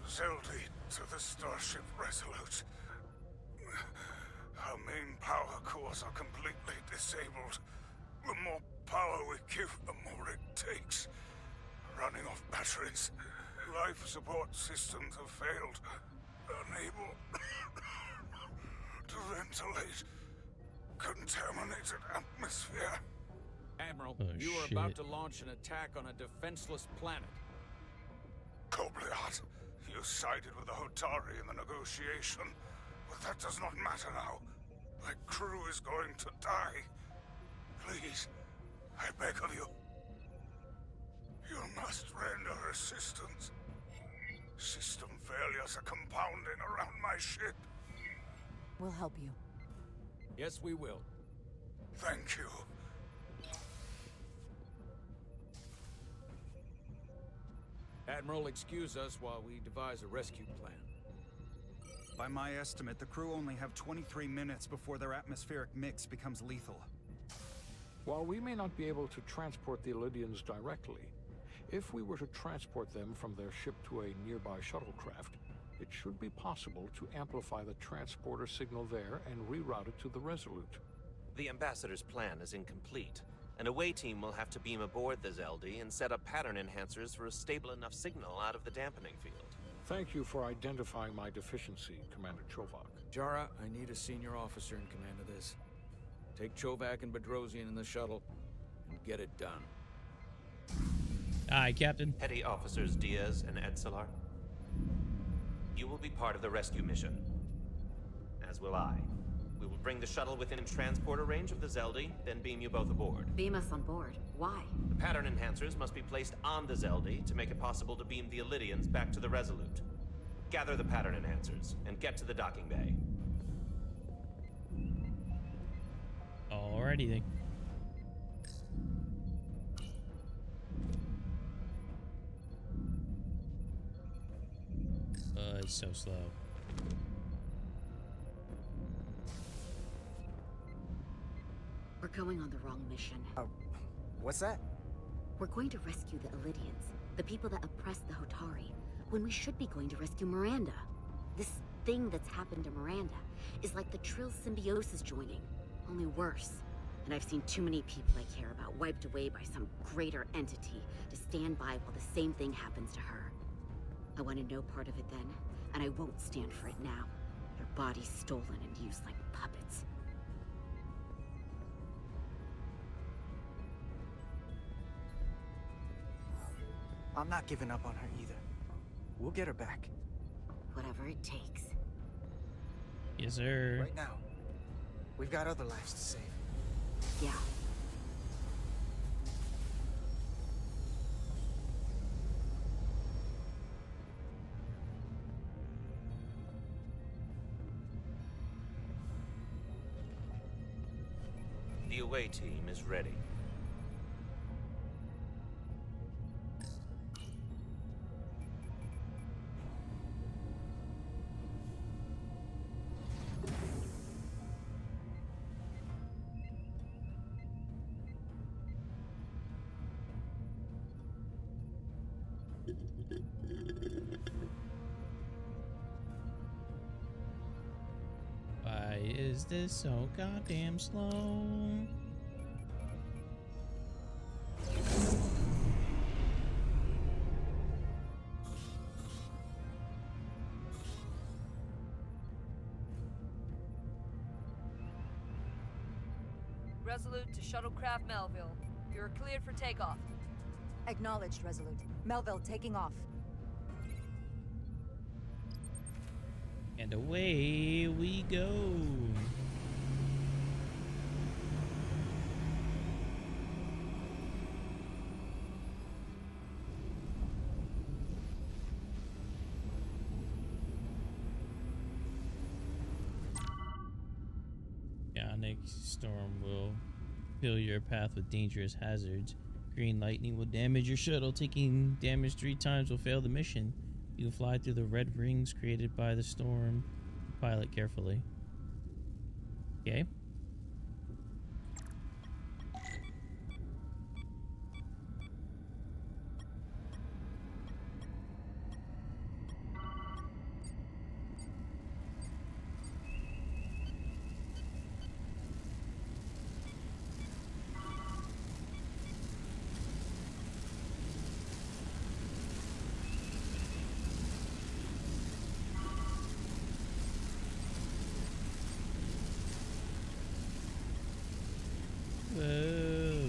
Zeldy to the Starship Resolute. Our main power cores are completely disabled. The more power we give, the more it takes. Running off batteries. Life support systems have failed. Unable to ventilate. Contaminated atmosphere. Admiral, Oh, you are shit. about to launch an attack on a defenseless planet. Kobliat, you sided with the Hotari in the negotiation, but that does not matter now. My crew is going to die. Please, I beg of you. You must render assistance. System failures are compounding around my ship. We'll help you. Yes, we will. Thank you. Admiral, excuse us while we devise a rescue plan. By my estimate, the crew only have 23 minutes before their atmospheric mix becomes lethal. While we may not be able to transport the Elydians directly, if we were to transport them from their ship to a nearby shuttlecraft, it should be possible to amplify the transporter signal there and reroute it to the Resolute. The Ambassador's plan is incomplete. An away team will have to beam aboard the Zeldi and set up pattern enhancers for a stable enough signal out of the dampening field. Thank you for identifying my deficiency, Commander Chovak. Jara, I need a senior officer in command of this. Take Chovak and Bedrosian in the shuttle and get it done. Aye, Captain. Petty Officers Diaz and Etzelar, you will be part of the rescue mission, as will I. We will bring the shuttle within transporter range of the Zeldi, then beam you both aboard. Beam us on board. Why? The pattern enhancers must be placed on the Zeldi to make it possible to beam the Illydians back to the Resolute. Gather the pattern enhancers and get to the docking bay. Alrighty then. It's so slow. We're going on the wrong mission. What's that? We're going to rescue the Illydians, the people that oppressed the Hotari, when we should be going to rescue Miranda. This thing that's happened to Miranda is like the Trill symbiosis joining, only worse. And I've seen too many people I care about wiped away by some greater entity to stand by while the same thing happens to her. I wanted no part of it then, and I won't stand for it now. Their bodies stolen and used like puppets. I'm not giving up on her either. We'll get her back. Whatever it takes. Yes, sir. Right now, we've got other lives to save. Yeah. The away team is ready. Why is this so goddamn slow? Resolute to Shuttlecraft Melville. You're cleared for takeoff. Acknowledged, Resolute. Melville taking off. And away we go. Ionic storm will fill your path with dangerous hazards. Green lightning will damage your shuttle. Taking damage 3 times will fail the mission. You can fly through the red rings created by the storm. Pilot carefully. Okay. Whoa.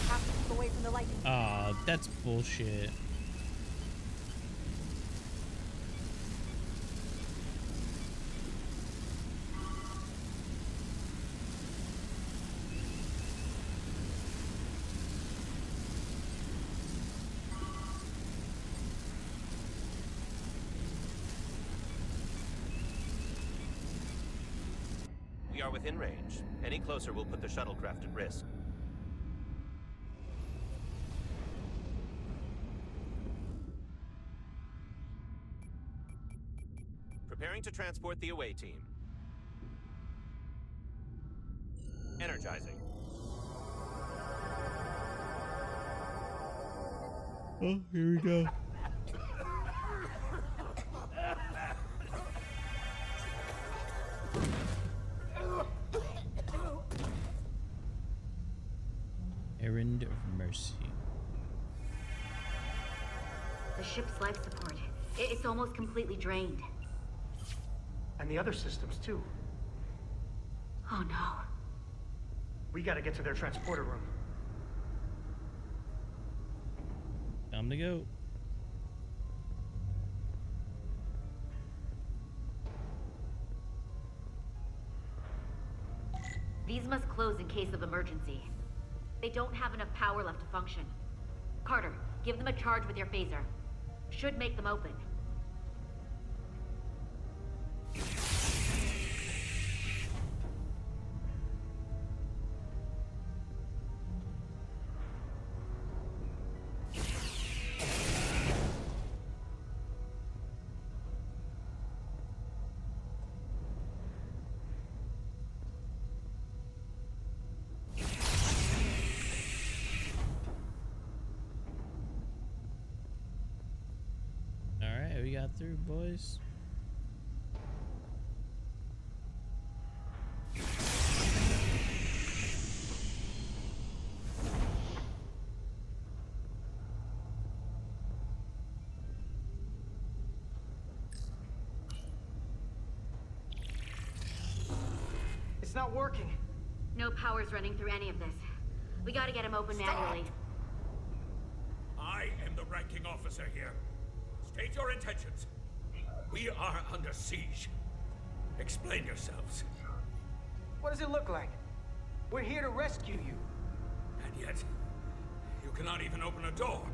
Have to keep away from the lightning. Aw, that's bullshit. We are within range. Any closer will put the shuttlecraft at risk. Preparing to transport the away team. Energizing. Oh, here we go. Errand of Mercy. The ship's life support. It's almost completely drained. And the other systems, too. Oh no. We gotta get to their transporter room. Time to go. These must close in case of emergency. They don't have enough power left to function. Carter, give them a charge with your phaser. Should make them open. Alright, we got through, boys. It's not working. No power's running through any of this. We gotta get him open manually. I am the ranking officer here. State your intentions. We are under siege. Explain yourselves. What does it look like? We're here to rescue you. And yet, you cannot even open a door.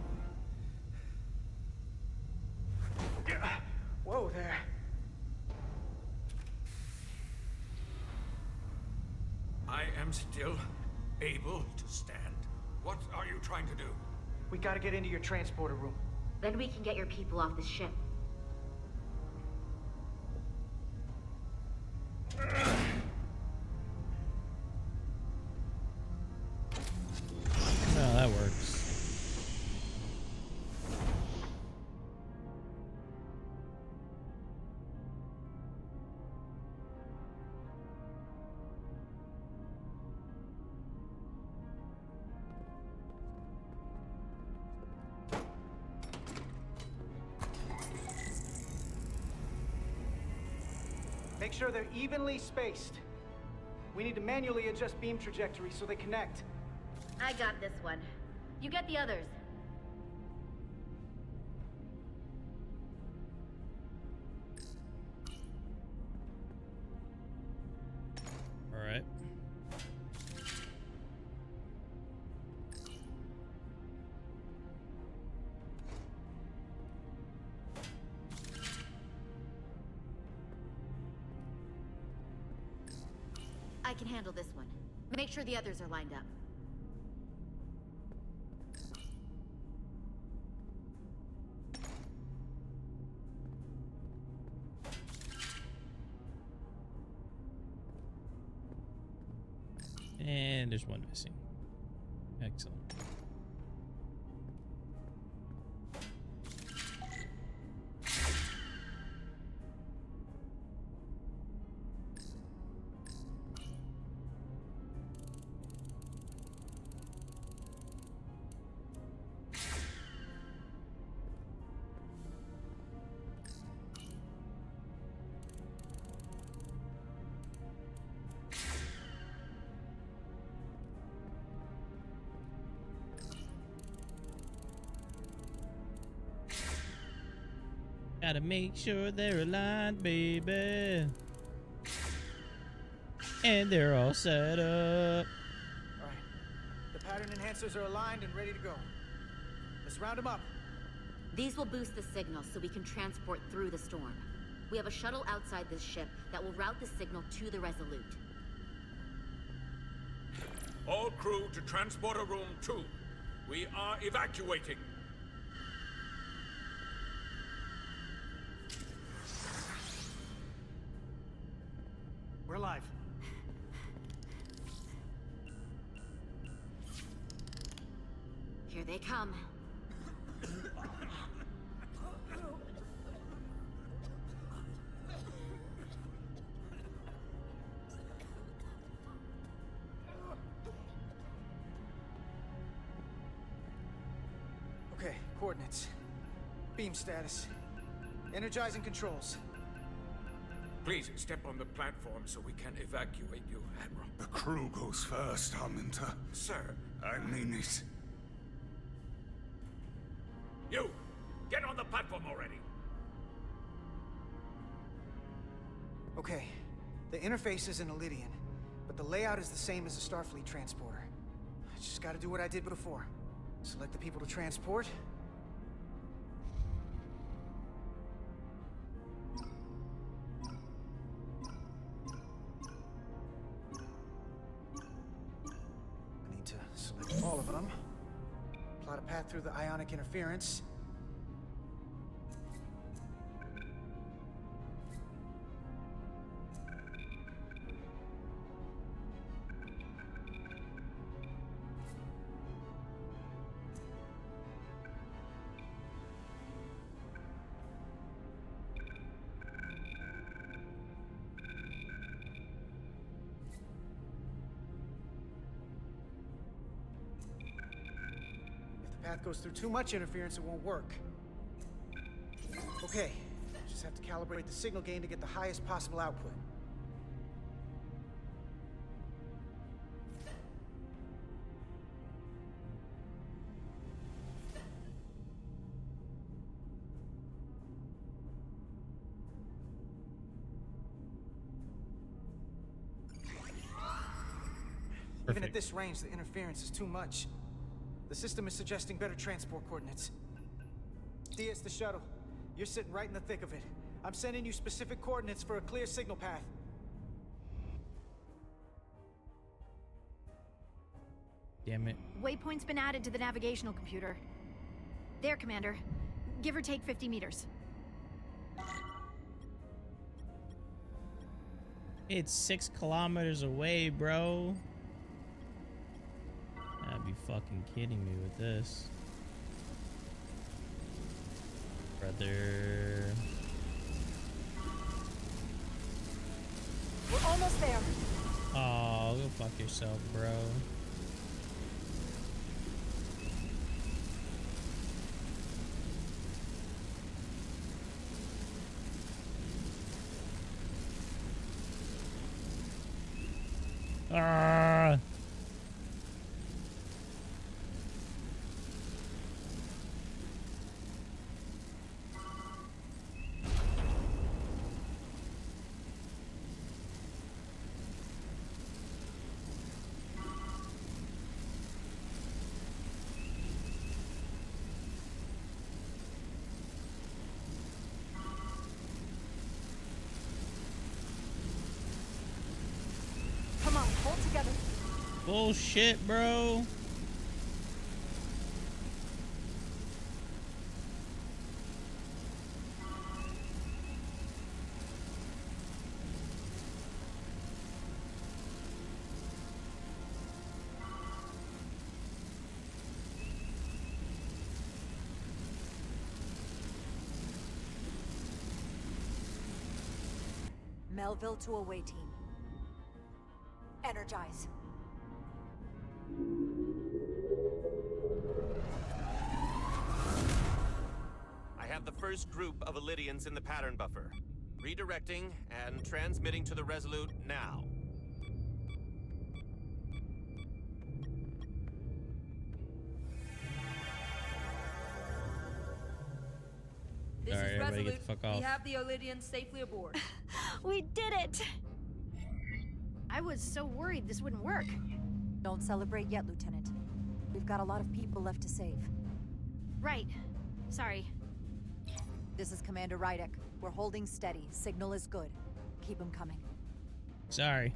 Whoa there. I am still able to stand. What are you trying to do? We gotta get into your transporter room. Then we can get your people off this ship. Oh, that works. Make sure they're evenly spaced. We need to manually adjust beam trajectory so they connect. I got this one. You get the others. All right. I can handle this one. Make sure the others are lined up. And there's one missing. Excellent. Gotta make sure they're aligned, baby. And they're all set up. All right. The pattern enhancers are aligned and ready to go. Let's round them up. These will boost the signal so we can transport through the storm. We have a shuttle outside this ship that will route the signal to the Resolute. All crew to transporter room 2. We are evacuating. We're live. Here they come. Coordinates. Beam status. Energizing controls. Please step on the platform so we can evacuate you, Admiral. The crew goes first, Arminter. Sir. I mean it. You! Get on the platform already! Okay. The interface is an Elydian, but the layout is the same as a Starfleet transporter. I just gotta do what I did before. Select the people to transport. I need to select all of them. Plot a path through the ionic interference. Path goes through too much interference, it won't work. Okay, just have to calibrate the signal gain to get the highest possible output. Even at this range, the interference is too much. The system is suggesting better transport coordinates. DS the shuttle. You're sitting right in the thick of it. I'm sending you specific coordinates for a clear signal path. Damn it. Waypoint's been added to the navigational computer. There, Commander. Give or take 50 meters. It's 6 kilometers away, bro. I'd be fucking kidding me with this. Brother. We're almost there. Oh, go fuck yourself, bro. Ah. Come on, hold together. Bullshit, bro. Melville to away team. Energize. I have the first group of Elydians in the pattern buffer. Redirecting and transmitting to the Resolute now. This All right, is everybody Resolute. get the fuck off. We have the Elydians safely aboard. We did it! I was so worried this wouldn't work. Don't celebrate yet, Lieutenant. We've got a lot of people left to save. Right. Sorry. This is Commander Rydek. We're holding steady. Signal is good. Keep them coming. Sorry.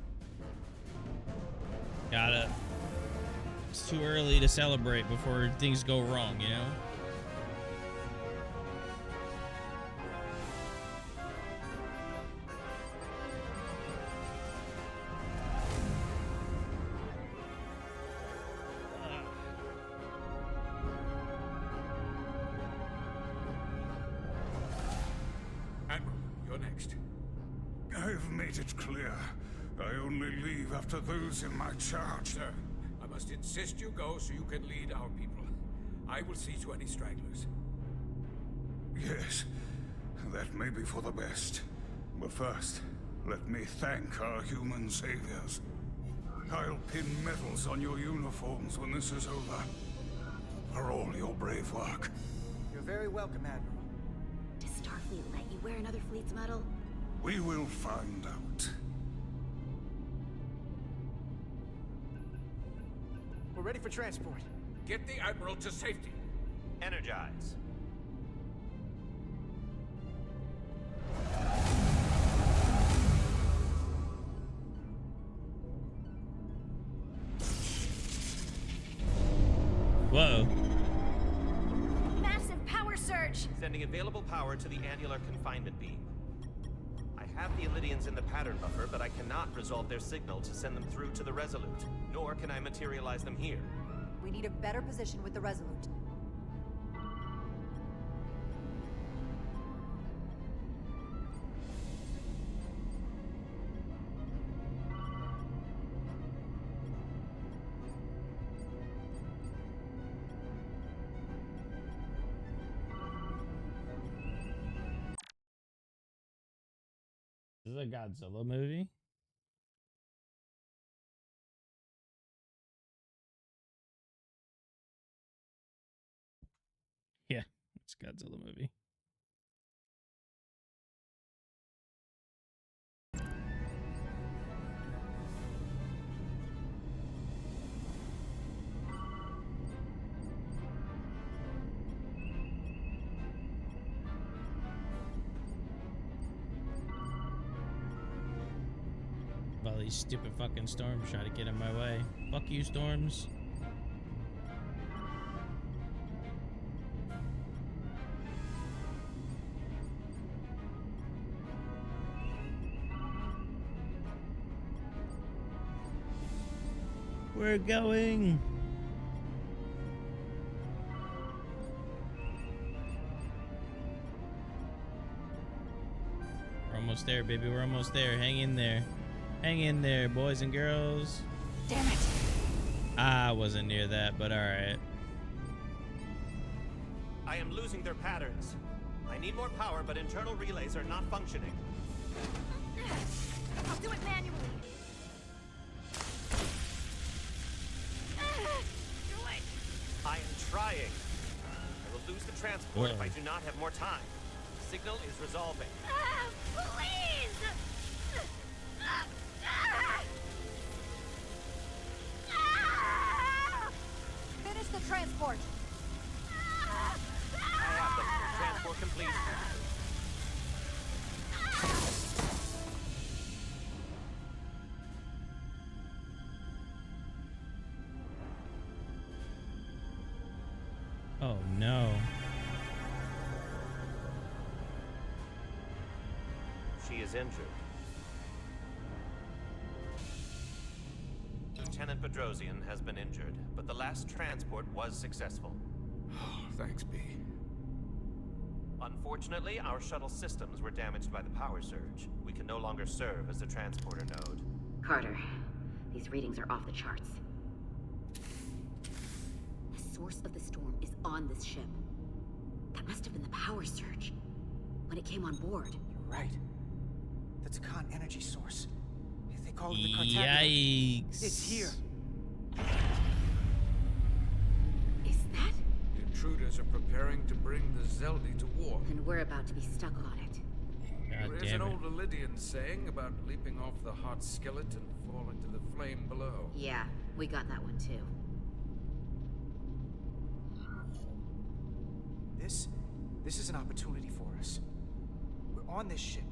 It's too early to celebrate before things go wrong, you know? Admiral, you're next. I've made it clear. I only leave after those in my charge. Sir, I must insist you go so you can lead our people. I will see to any stragglers. Yes, that may be for the best. But first, let me thank our human saviors. I'll pin medals on your uniforms when this is over. For all your brave work. You're very welcome, Admiral. Does Starfleet let you wear another fleet's medal? We will find out. We're ready for transport. Get the Admiral to safety. Energize. Whoa. Massive power surge! Sending available power to the annular confinement beam. I have the Illidians in the pattern buffer, but I cannot resolve their signal to send them through to the Resolute, nor can I materialize them here. We need a better position with the Resolute. This is a Godzilla movie? Yeah, it's a Godzilla movie. All these stupid fucking storms try to get in my way. Fuck you, storms. We're going. We're almost there, baby. We're almost there. Hang in there. Hang in there, boys and girls. Damn it. I wasn't near that, but alright. I am losing their patterns. I need more power, but internal relays are not functioning. I'll do it manually. Do it. I am trying. I will lose the transport if I do not have more time. The signal is resolving. Please! Finish the transport! I have them. Transport complete. Oh no. She is injured. Lieutenant Bedrosian has been injured, but the last transport was successful. Thanks, B. Unfortunately, our shuttle systems were damaged by the power surge. We can no longer serve as the transporter node. Carter, these readings are off the charts. The source of the storm is on this ship. That must have been the power surge when it came on board. You're right. That's a con energy source. They call it the Cartabula. Yikes. It's here. Is that? The intruders are preparing to bring the Zeldi to war. And we're about to be stuck on it. God There is damn an it. old Illidian saying about leaping off the hot skillet and falling to the flame below. Yeah, we got that one too. This is an opportunity for us. We're on this ship.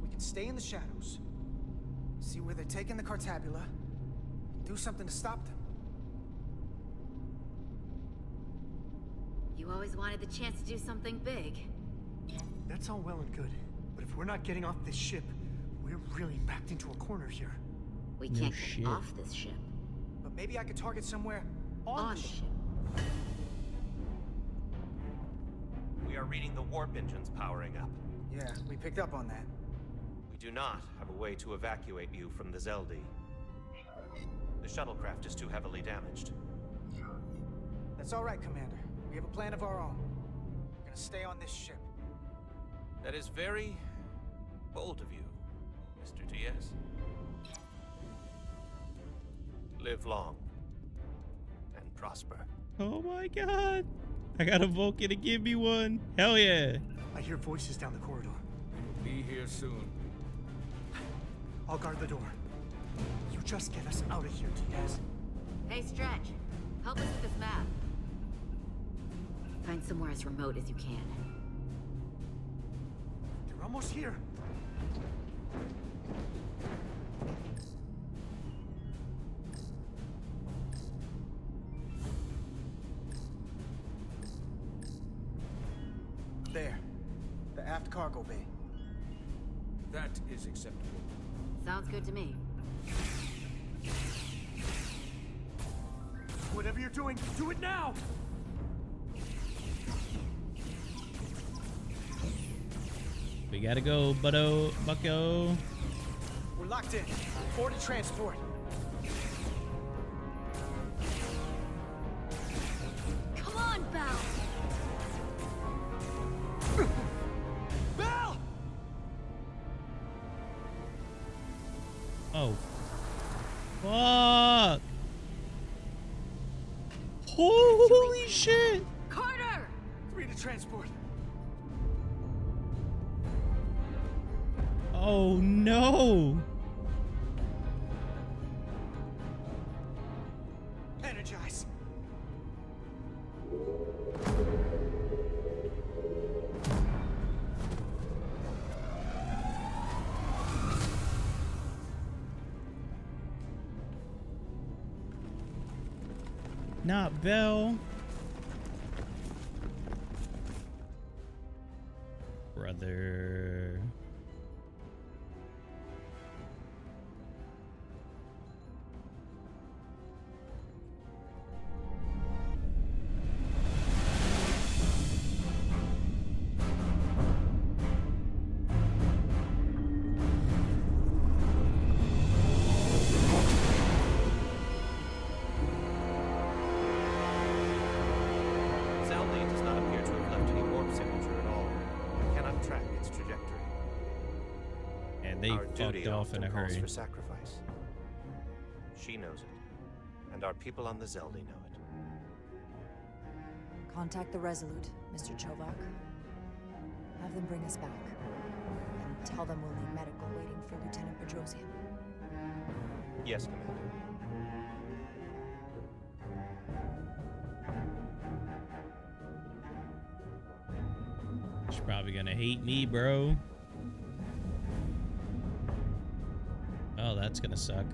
We can stay in the shadows. See where they're taking the Cartabula. Do something to stop them. You always wanted the chance to do something big. That's all well and good, but if we're not getting off this ship, we're really backed into a corner here. We can't get off this ship. But maybe I could target somewhere on the ship. We are reading the warp engines powering up. Yeah, we picked up on that. We do not have a way to evacuate you from the Zeldi. The shuttlecraft is too heavily damaged. That's all right, Commander. We have a plan of our own. We're gonna stay on this ship. That is very bold of you, Mr. Diaz. Live long and prosper. Oh my god. I got a Vulcan to give me one. Hell yeah. I hear voices down the corridor. Be here soon. I'll guard the door. You just get us out of here, Diaz. Hey, Stretch. Help us with this map. Find somewhere as remote as you can. You're almost here. There. The aft cargo bay. That is acceptable. Sounds good to me. Whatever you're doing, do it now! We gotta go, bucko. We're locked in. Board to transport. Come on, Belle! Belle! Oh. Fuck. Holy shit. Carter! 3 to transport. Oh no. Energize. Not Belle. Brother. Zelda does not appear to have left any warp signature at all. We cannot track its trajectory. And they Our fucked duty off in a often calls hurry. for sacrifice. She knows it, and our people on the Zelda know it. Contact the Resolute, Mr. Chovak. Have them bring us back. And tell them we'll need medical waiting for Lieutenant Bedrosian. Yes, Commander. She's probably gonna hate me, bro. Oh, that's gonna suck.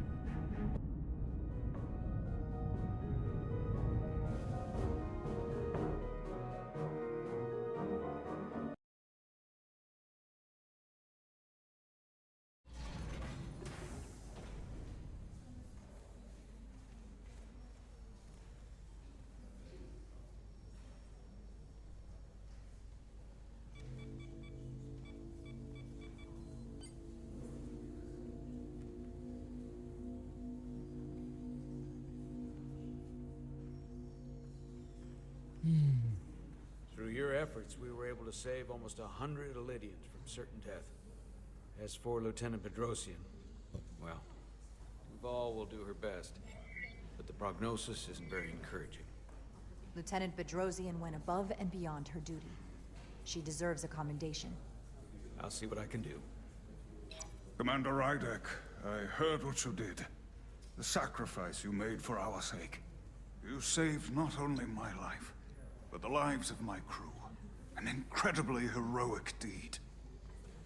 Through your efforts, we were able to save almost 100 Elydians from certain death. As for Lieutenant Bedrosian, well, Duval will do her best, but the prognosis isn't very encouraging. Lieutenant Bedrosian went above and beyond her duty. She deserves a commendation. I'll see what I can do. Commander Rydek, I heard what you did. The sacrifice you made for our sake. You saved not only my life, but the lives of my crew. An incredibly heroic deed.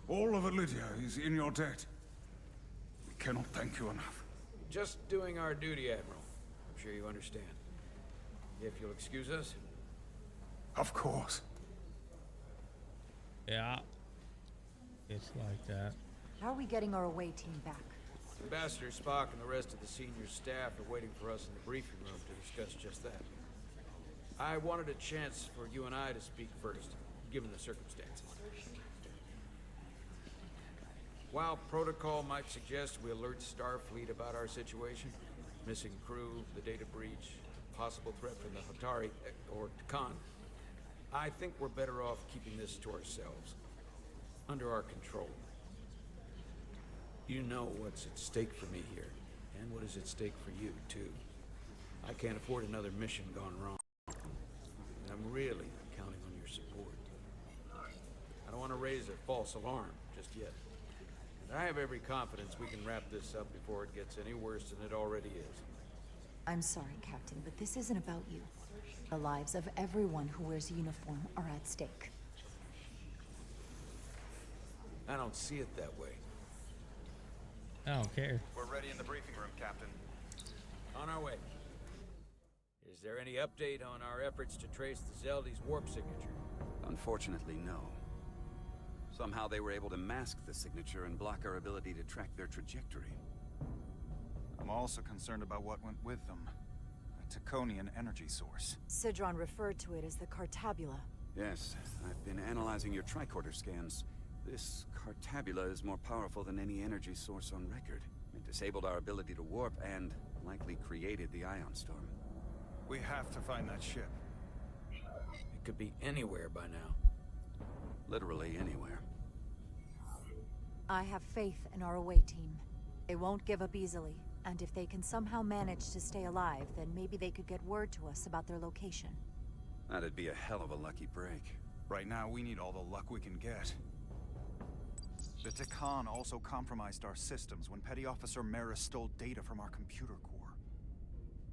All of Elydia is in your debt. We cannot thank you enough. Just doing our duty, Admiral. I'm sure you understand. If you'll excuse us. Of course. Yeah. It's like that. How are we getting our away team back? Ambassador Spock and the rest of the senior staff are waiting for us in the briefing room to discuss just that. I wanted a chance for you and I to speak first, given the circumstances. While protocol might suggest we alert Starfleet about our situation, missing crew, the data breach, possible threat from the Hotari, or Khan. I think we're better off keeping this to ourselves. Under our control. You know what's at stake for me here, and what is at stake for you, too. I can't afford another mission gone wrong. And I'm really counting on your support. I don't want to raise a false alarm just yet. And I have every confidence we can wrap this up before it gets any worse than it already is. I'm sorry, Captain, but this isn't about you. The lives of everyone who wears a uniform are at stake. I don't see it that way. I don't care. We're ready in the briefing room, Captain. On our way. Is there any update on our efforts to trace the Zeldy's warp signature? Unfortunately, no. Somehow they were able to mask the signature and block our ability to track their trajectory. I'm also concerned about what went with them. A Taconian energy source. Sidron referred to it as the Cartabula. Yes, I've been analyzing your tricorder scans. This Cartabula is more powerful than any energy source on record. It disabled our ability to warp and likely created the ion storm. We have to find that ship. It could be anywhere by now. Literally anywhere. I have faith in our away team. They won't give up easily, and if they can somehow manage to stay alive, then maybe they could get word to us about their location. That'd be a hell of a lucky break. Right now, we need all the luck we can get. The Takan also compromised our systems when Petty Officer Maris stole data from our computer core.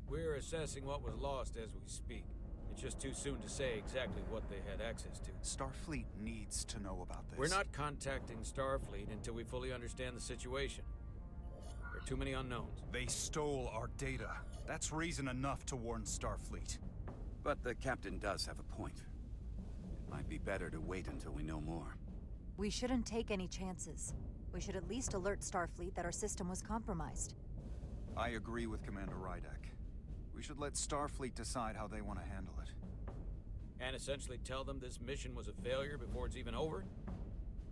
We're assessing what was lost as we speak. It's just too soon to say exactly what they had access to. Starfleet needs to know about this. We're not contacting Starfleet until we fully understand the situation. There are too many unknowns. They stole our data. That's reason enough to warn Starfleet. But the captain does have a point. It might be better to wait until we know more. We shouldn't take any chances. We should at least alert Starfleet that our system was compromised. I agree with Commander Rydek. We should let Starfleet decide how they want to handle it. And essentially tell them this mission was a failure before it's even over?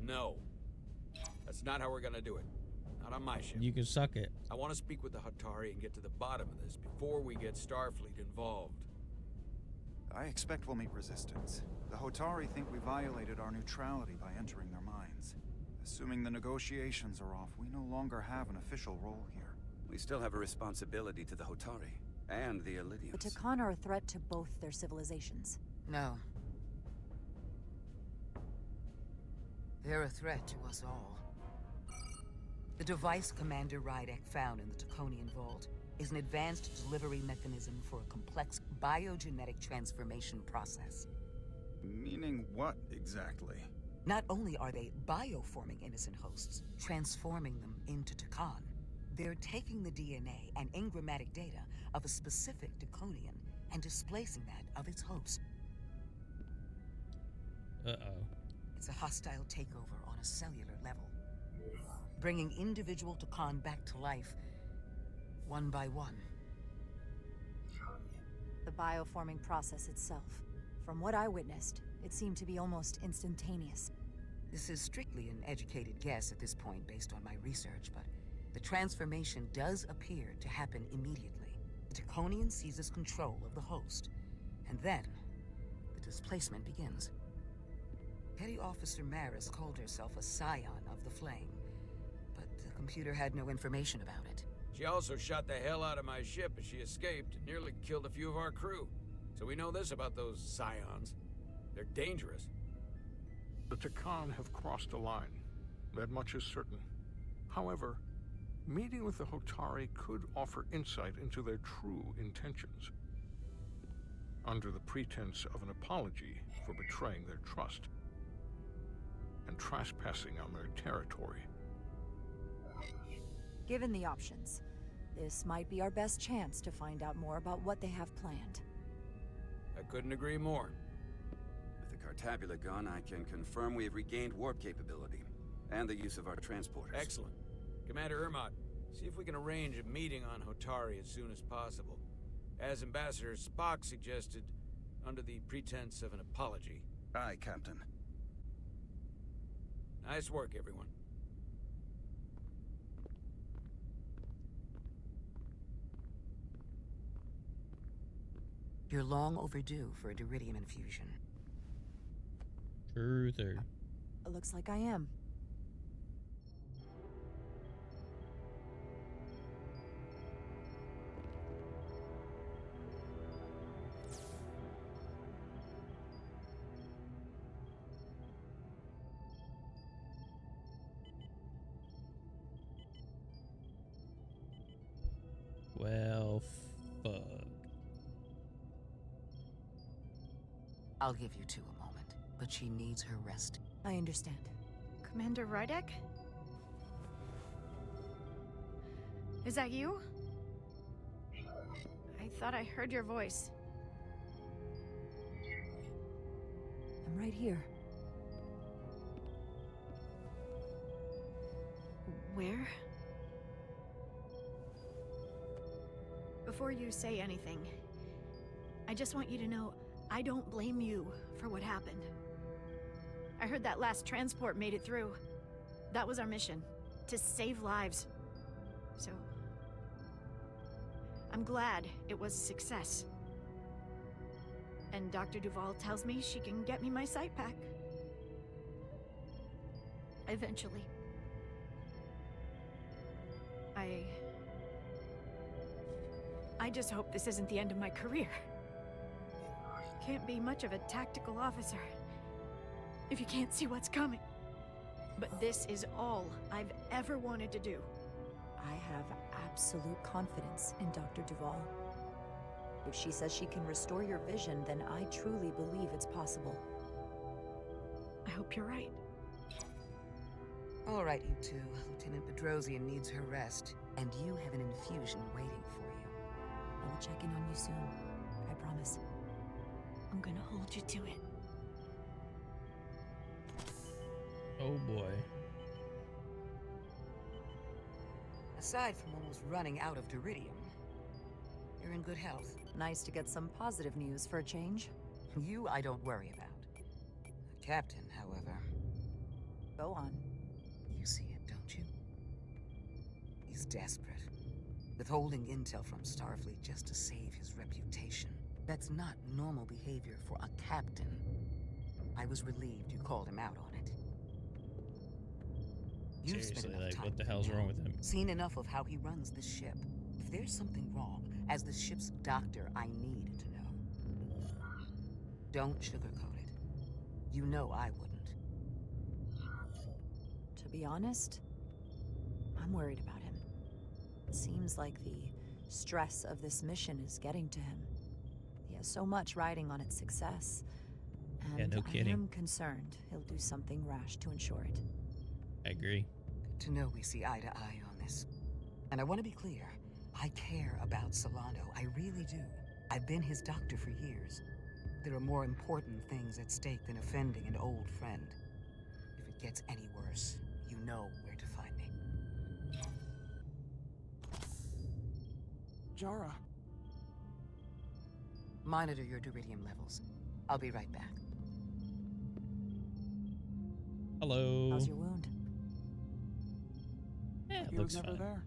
No. That's not how we're gonna do it. Not on my ship. You can suck it. I want to speak with the Hotari and get to the bottom of this before we get Starfleet involved. I expect we'll meet resistance. The Hotari think we violated our neutrality by entering their minds. Assuming the negotiations are off, we no longer have an official role here. We still have a responsibility to the Hotari and the Elydians. The Takan are a threat to both their civilizations. No. They're a threat to us all. The device Commander Rydek found in the Taconian Vault is an advanced delivery mechanism for a complex biogenetic transformation process. Meaning what, exactly? Not only are they bioforming innocent hosts, transforming them into Takan, they're taking the DNA and engrammatic data of a specific Taconian and displacing that of its host. Uh-oh. It's a hostile takeover on a cellular level, bringing individual Takan back to life, one by one. The bioforming process itself. From what I witnessed, it seemed to be almost instantaneous. This is strictly an educated guess at this point based on my research, but the transformation does appear to happen immediately. The Taconian seizes control of the host, and then the displacement begins. Petty Officer Maris called herself a scion of the Flame, but the computer had no information about it. She also shot the hell out of my ship as she escaped and nearly killed a few of our crew. So we know this about those scions. They're dangerous. The Takan have crossed a line. That much is certain. However, meeting with the Hotari could offer insight into their true intentions. Under the pretense of an apology for betraying their trust and trespassing on their territory. Given the options, this might be our best chance to find out more about what they have planned. I couldn't agree more. With the Cartabula gone, I can confirm we have regained warp capability and the use of our transporters. Excellent. Commander Ermot, see if we can arrange a meeting on Hotari as soon as possible. As Ambassador Spock suggested, under the pretense of an apology. Aye, Captain. Nice work, everyone. You're long overdue for a Duridium infusion. Truther. Looks like I am. Well, fuck. I'll give you two a moment, but she needs her rest. I understand. Commander Rydek? Is that you? I thought I heard your voice. I'm right here. Where? Before you say anything, I just want you to know I don't blame you for what happened. I heard that last transport made it through. That was our mission, to save lives. So, I'm glad it was a success. And Dr. Duval tells me she can get me my sight back. Eventually. I just hope this isn't the end of my career. Can't be much of a tactical officer if you can't see what's coming. But this is all I've ever wanted to do. I have absolute confidence in Dr. Duval. If she says she can restore your vision, then I truly believe it's possible. I hope you're right. All right, you two. Lieutenant Bedrosian needs her rest, and you have an infusion waiting for you. I will check in on you soon. I promise. I'm gonna hold you to it. Oh boy. Aside from almost running out of Duridium, you're in good health. Nice to get some positive news for a change. You, I don't worry about. The captain, however... Go on. You see it, don't you? He's desperate. Withholding intel from Starfleet just to save his reputation. That's not normal behavior for a captain. I was relieved you called him out on it. You've spent Seriously, enough like, time what the hell's wrong with him? Seen enough of how he runs this ship. If there's something wrong, as the ship's doctor, I need to know. Don't sugarcoat it. You know I wouldn't. To be honest, I'm worried about him. It seems like the stress of this mission is getting to him. He has so much riding on its success. And Yeah, no kidding. I am concerned he'll do something rash to ensure it. I agree. Good to know we see eye to eye on this. And I want to be clear. I care about Solano. I really do. I've been his doctor for years. There are more important things at stake than offending an old friend. If it gets any worse, you know where to find me. Jara. Monitor your Duridium levels. I'll be right back. Hello. How's your wound? Yeah, it You looks were never fine. there.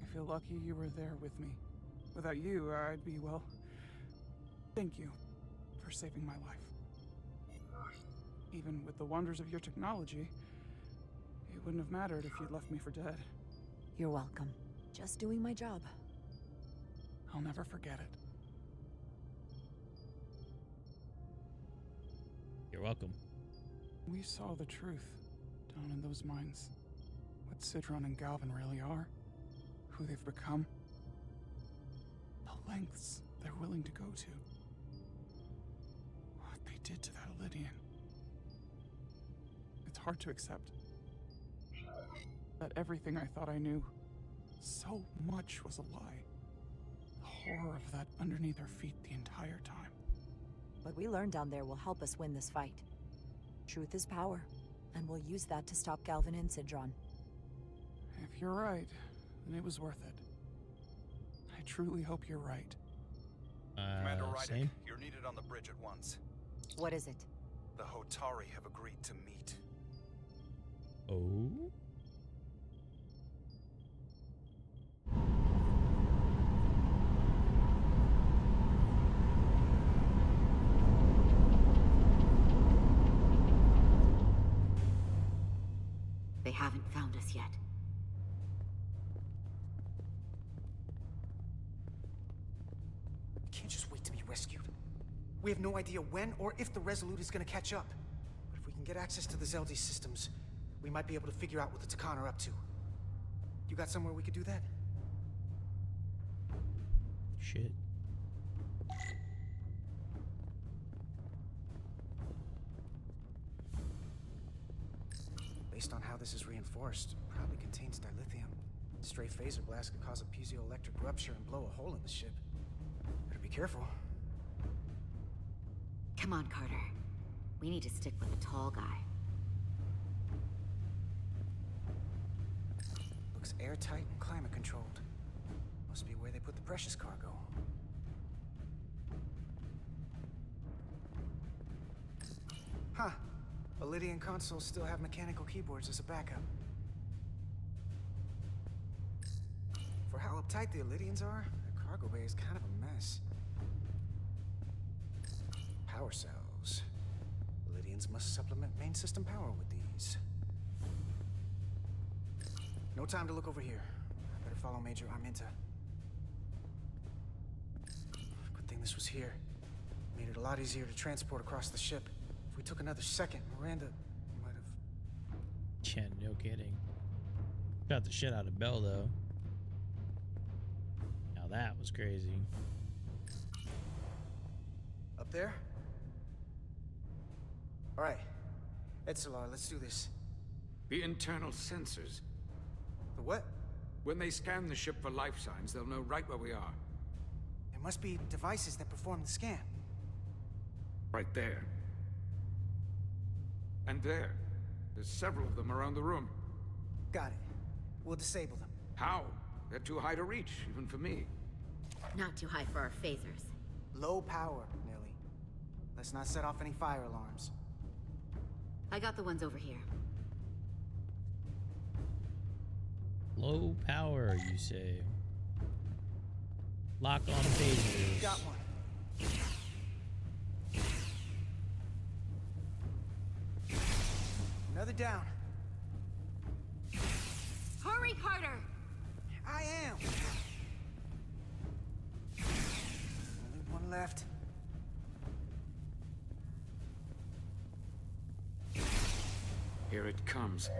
I feel lucky you were there with me. Without you, I'd be, well... Thank you for saving my life. Even with the wonders of your technology, it wouldn't have mattered if you'd left me for dead. You're welcome. Just doing my job. I'll never forget it. You're welcome. We saw the truth down in those mines. What Sidron and Galvin really are. Who they've become. The lengths they're willing to go to. What they did to that Lydian. It's hard to accept. That everything I thought I knew, so much was a lie. The horror of that underneath our feet the entire time. What we learned down there will help us win this fight. Truth is power, and we'll use that to stop Galvin and Sidron. If you're right, then it was worth it. I truly hope you're right. Commander Rydek, same. you're needed on the bridge at once. What is it? The Hotari have agreed to meet. Oh? They haven't found us yet. We can't just wait to be rescued. We have no idea when or if the Resolute is gonna catch up. But if we can get access to the Zeldi systems, we might be able to figure out what the Takan are up to. You got somewhere we could do that? Shit. Based on how this is reinforced, probably contains dilithium. Stray phaser blast could cause a piezoelectric rupture and blow a hole in the ship. Better be careful. Come on, Carter. We need to stick with the tall guy. Looks airtight and climate controlled. Must be where they put the precious cargo. Huh. Elydian consoles still have mechanical keyboards as a backup. For how uptight the Elydians are, the cargo bay is kind of a mess. Power cells. Elydians must supplement main system power with these. No time to look over here. I better follow Major Arminta. Good thing this was here. Made it a lot easier to transport across the ship. If we took another second, Miranda might have... Yeah, no kidding. Got the shit out of Bell, though. Now that was crazy. Up there? All right. Edsolar, let's do this. The internal sensors. The what? When they scan the ship for life signs, they'll know right where we are. There must be devices that perform the scan. Right there. And there. There's several of them around the room. Got it. We'll disable them. How? They're too high to reach, even for me. Not too high for our phasers. Low power, Millie. Let's not set off any fire alarms. I got the ones over here. Low power, you say? Lock on phasers. Got one. Another down. Hurry, Carter! I am. Only one left. Here it comes.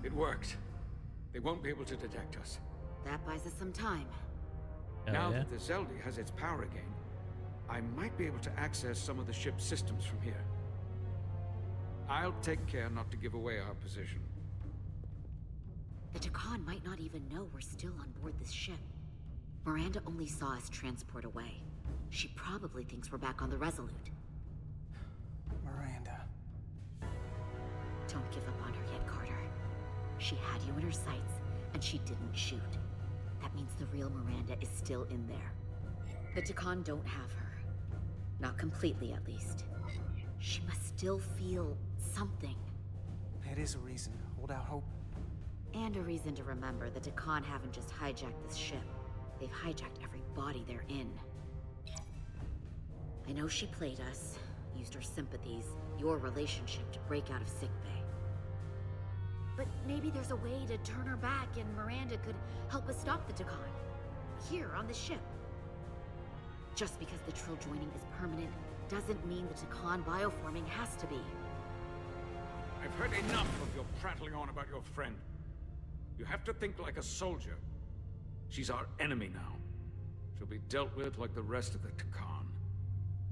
It worked. They won't be able to detect us. That buys us some time. Now that the Zeldi has its power again, I might be able to access some of the ship's systems from here. I'll take care not to give away our position. The Takan might not even know we're still on board this ship. Miranda only saw us transport away. She probably thinks we're back on the Resolute. Miranda. Don't give up on her yet, Carter. She had you in her sights, and she didn't shoot. That means the real Miranda is still in there. The Takan don't have her. Not completely, at least. She must still feel something. It is a reason. Hold out hope. And a reason to remember the Takan haven't just hijacked this ship. They've hijacked every body they're in. I know she played us, used her sympathies, your relationship to break out of sickbay. But maybe there's a way to turn her back and Miranda could help us stop the Takan. Here, on the ship. Just because the Trill joining is permanent doesn't mean the Takan bioforming has to be. I've heard enough of your prattling on about your friend. You have to think like a soldier. She's our enemy now. She'll be dealt with like the rest of the Takan.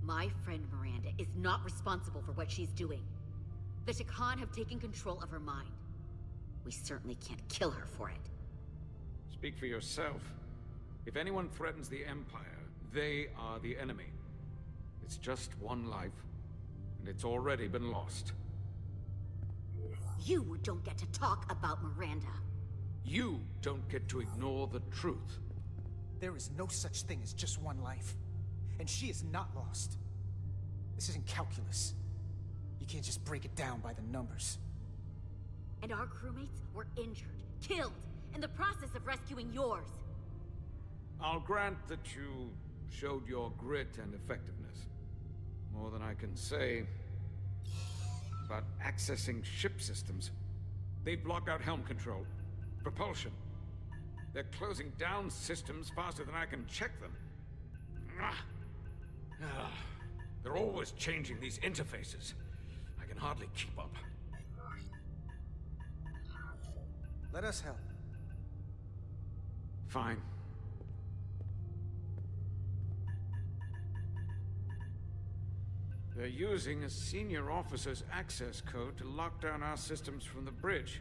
My friend Miranda is not responsible for what she's doing. The Takan have taken control of her mind. We certainly can't kill her for it. Speak for yourself. If anyone threatens the Empire, they are the enemy. It's just one life, and it's already been lost. You don't get to talk about Miranda. You don't get to ignore the truth. There is no such thing as just one life. And she is not lost. This isn't calculus. You can't just break it down by the numbers. And our crewmates were injured, killed, in the process of rescuing yours. I'll grant that you showed your grit and effectiveness. More than I can say about accessing ship systems. They block out helm control, propulsion. They're closing down systems faster than I can check them. They're always changing these interfaces. I can hardly keep up. Let us help. Fine. They're using a senior officer's access code to lock down our systems from the bridge.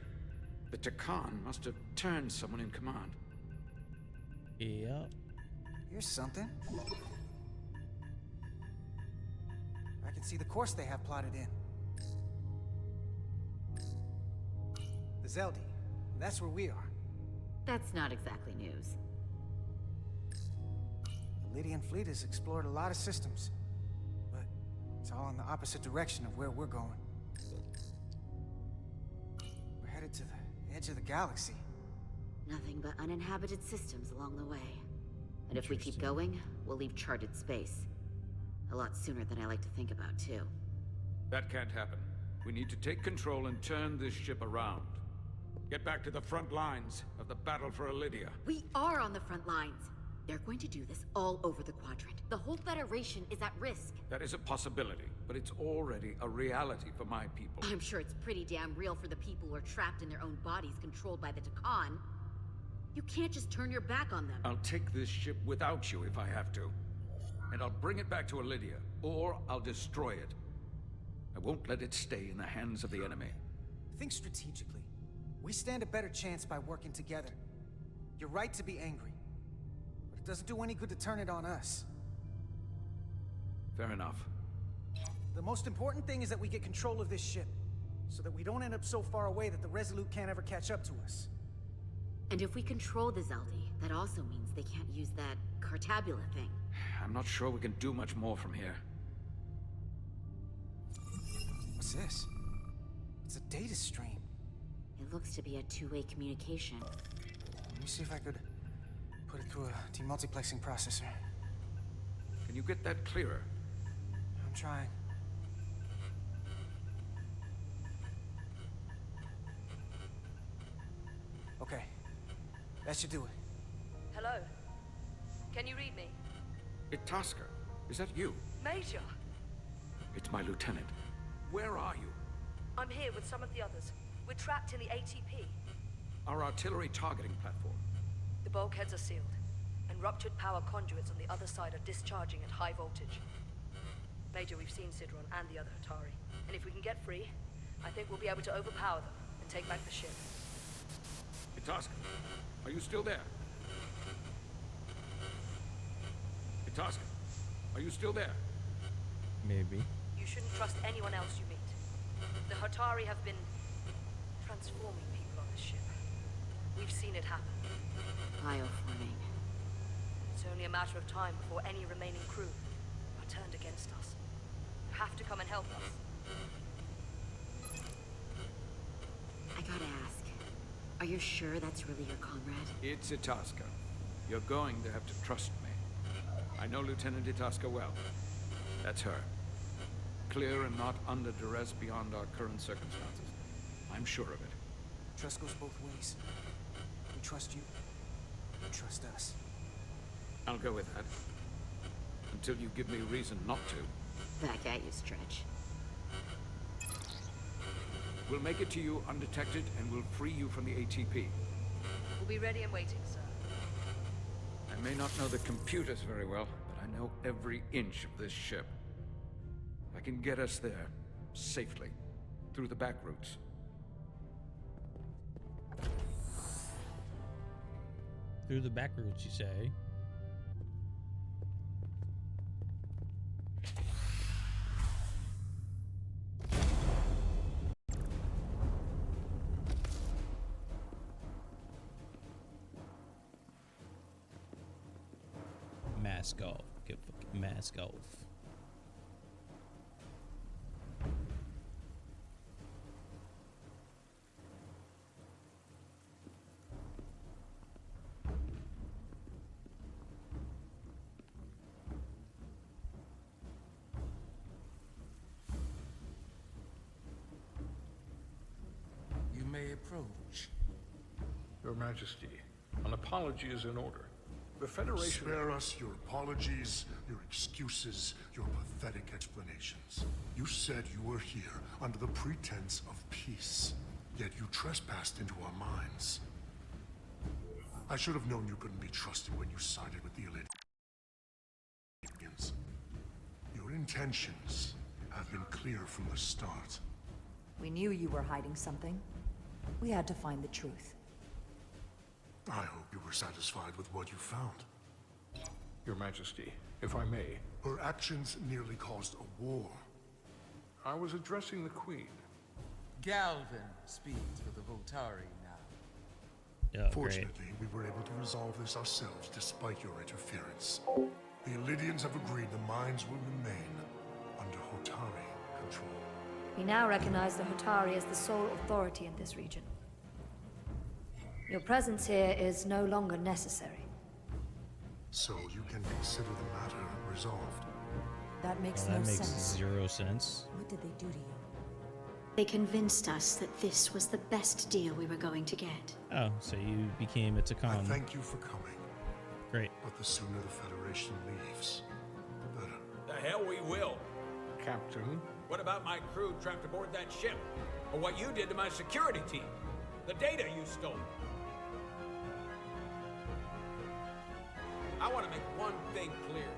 The Takan must have turned someone in command. Yep. Here's something. I can see the course they have plotted in. The Zeldi. That's where we are. That's not exactly news. The Lydian fleet has explored a lot of systems, but it's all in the opposite direction of where we're going. We're headed to the edge of the galaxy. Nothing but uninhabited systems along the way. And if we keep going, we'll leave charted space. A lot sooner than I like to think about, too. That can't happen. We need to take control and turn this ship around. Get back to the front lines of the battle for Elydia. We are on the front lines. They're going to do this all over the quadrant. The whole Federation is at risk. That is a possibility, but it's already a reality for my people. I'm sure it's pretty damn real for the people who are trapped in their own bodies controlled by the Takan. You can't just turn your back on them. I'll take this ship without you if I have to. And I'll bring it back to Elydia, or I'll destroy it. I won't let it stay in the hands of the enemy. Think strategically. We stand a better chance by working together. You're right to be angry, but it doesn't do any good to turn it on us. Fair enough. The most important thing is that we get control of this ship, so that we don't end up so far away that the Resolute can't ever catch up to us. And if we control the Zeldi, that also means they can't use that Cartabula thing. I'm not sure we can do much more from here. What's this? It's a data stream. It looks to be a two-way communication. Let me see if I could put it through a demultiplexing processor. Can you get that clearer? I'm trying. Okay. That should do it. Hello? Can you read me? Itasca, is that you? Major! It's my lieutenant. Where are you? I'm here with some of the others. We're trapped in the ATP. Our artillery targeting platform. The bulkheads are sealed, and ruptured power conduits on the other side are discharging at high voltage. Major, we've seen Sidron and the other Atari, and if we can get free, I think we'll be able to overpower them and take back the ship. Itasca, are you still there? Itasca, are you still there? Maybe. You shouldn't trust anyone else you meet. The Hatari have been transforming people on this ship. We've seen it happen. Bioforming. It's only a matter of time before any remaining crew are turned against us. You have to come and help us. I gotta ask, are you sure that's really your comrade? It's Itasca. You're going to have to trust me. I know Lieutenant Itasca well. That's her. Clear and not under duress beyond our current circumstances. I'm sure of it. Trust goes both ways. We trust you. You trust us. I'll go with that. Until you give me reason not to. Back at you, Stretch. We'll make it to you undetected, and we'll free you from the ATP. We'll be ready and waiting, sir. I may not know the computers very well, but I know every inch of this ship. I can get us there, safely, through the back routes. Through the back routes, you say? Mask off. Get fucking mask off. approach. Your Majesty, an apology is in order. The Federation... Spare us your apologies, your excuses, your pathetic explanations. You said you were here under the pretense of peace, yet you trespassed into our minds. I should have known you couldn't be trusted when you sided with the Illidians. Your intentions have been clear from the start. We knew you were hiding something. We had to find the truth. I hope you were satisfied with what you found. Your Majesty, if I may. Her actions nearly caused a war. I was addressing the Queen. Galvin speaks for the Hotari now. Oh, Fortunately, we were able to resolve this ourselves despite your interference. The Illidians have agreed the mines will remain under Hotari control. We now recognize the Hotari as the sole authority in this region. Your presence here is no longer necessary. So you can consider the matter resolved. That makes That no makes sense. 0 sense. What did they do to you? They convinced us that this was the best deal we were going to get. Oh, so you became a I Takan. thank you for coming. Great. But the sooner the Federation leaves, the better. The hell we will. Captain? What about my crew trapped aboard that ship? Or what you did to my security team? The data you stole? I want to make one thing clear.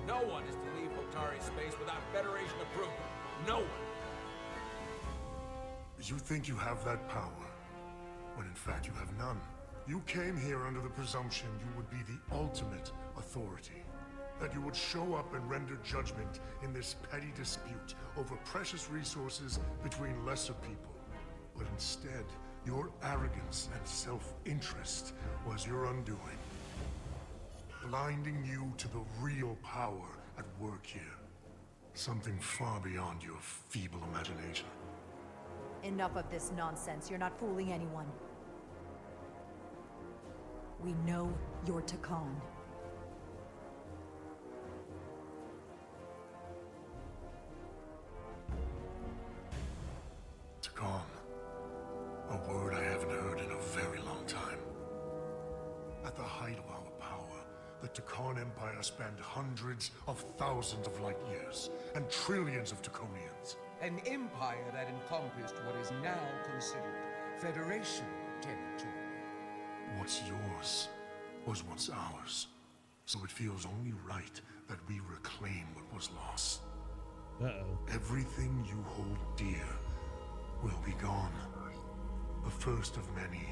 No one is to leave Hotari space without Federation approval. No one. You think you have that power, when in fact you have none. You came here under the presumption you would be the ultimate authority. That you would show up and render judgment in this petty dispute over precious resources between lesser people. But instead, your arrogance and self-interest was your undoing. Blinding you to the real power at work here. Something far beyond your feeble imagination. Enough of this nonsense. You're not fooling anyone. We know you're Takan. Takan. A word I haven't heard in a very long time. At the height of our power, the Takan Empire spanned hundreds of thousands of light years, and trillions of Taconians. An empire that encompassed what is now considered Federation territory. What's yours was once ours, so it feels only right that we reclaim what was lost. Uh-oh. Everything you hold dear will be gone. The first of many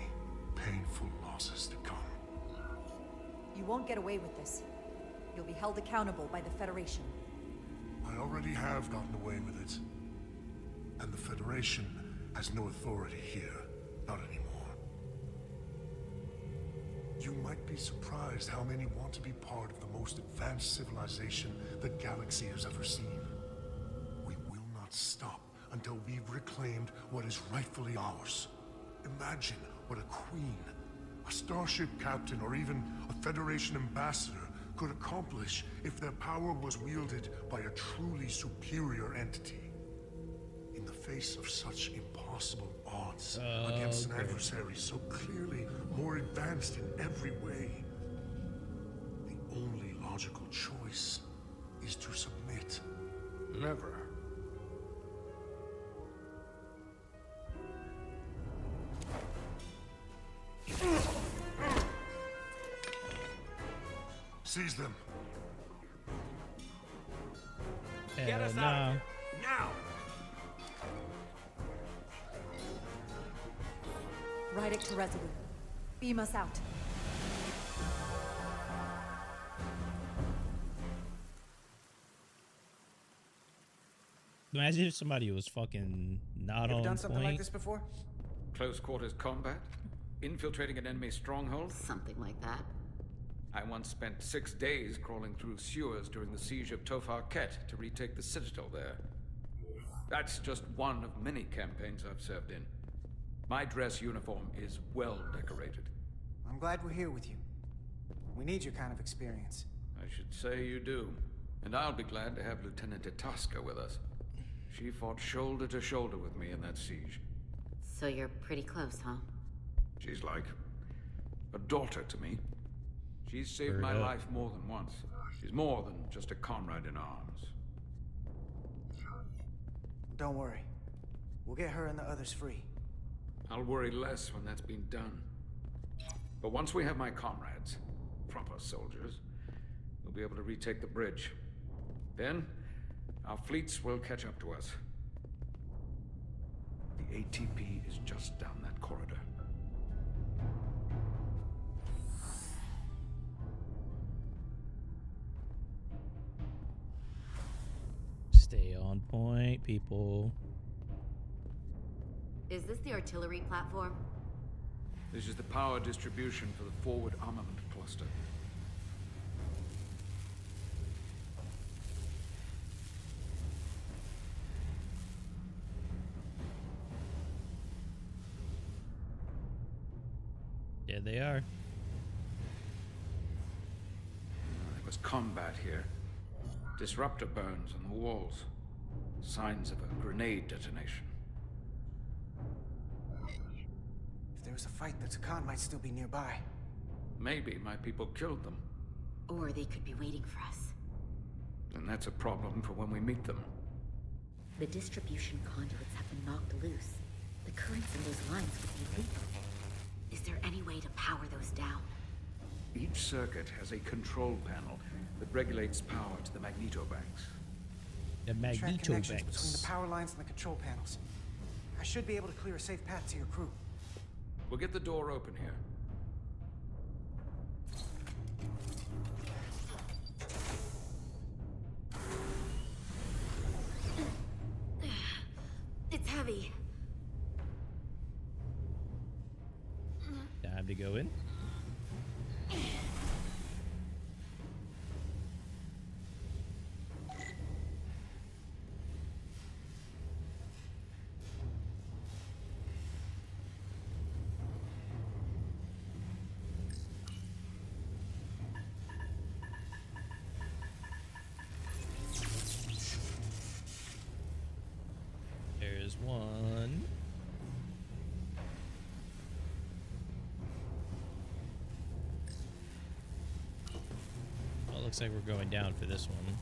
painful losses to come. You won't get away with this. You'll be held accountable by the Federation. I already have gotten away with it. And the Federation has no authority here, not anymore. You might be surprised how many want to be part of the most advanced civilization the galaxy has ever seen. We will not stop until we've reclaimed what is rightfully ours. Imagine what a queen, a starship captain, or even a Federation ambassador could accomplish if their power was wielded by a truly superior entity. In the face of such impossible odds against an adversary so clearly more advanced in every way, the only logical choice is to submit. Never. Seize them. Get us out no. of here. Now! Rydick to Resolute. Beam us out. Imagine if somebody was fucking not You on ever done something point. like this before? Close quarters combat? Infiltrating an enemy stronghold? Something like that. I once spent 6 days crawling through sewers during the siege of Tofar Ket to retake the citadel there. That's just one of many campaigns I've served in. My dress uniform is well decorated. I'm glad we're here with you. We need your kind of experience. I should say you do. And I'll be glad to have Lieutenant Itasca with us. She fought shoulder to shoulder with me in that siege. So you're pretty close, huh? She's like a daughter to me. She's saved Word my up. life more than once. She's more than just a comrade in arms. Don't worry. We'll get her and the others free. I'll worry less when that's been done. But once we have my comrades, proper soldiers, we'll be able to retake the bridge. Then, our fleets will catch up to us. The ATP is just down that corridor. Stay on point, people. Is this the artillery platform? This is the power distribution for the forward armament cluster. Yeah, they are. There was combat here. Disruptor burns on the walls. Signs of a grenade detonation. If there was a fight, the Takan might still be nearby. Maybe my people killed them. Or they could be waiting for us. And that's a problem for when we meet them. The distribution conduits have been knocked loose. The currents in those lines would be lethal. Is there any way to power those down? Each circuit has a control panel that regulates power to the magnetobanks. The Track connections between the magnetobanks. power lines and the control panels. I should be able to clear a safe path to your crew. We'll get the door open here. It's heavy. Time to go in. There's one. Well, it looks like we're going down for this one.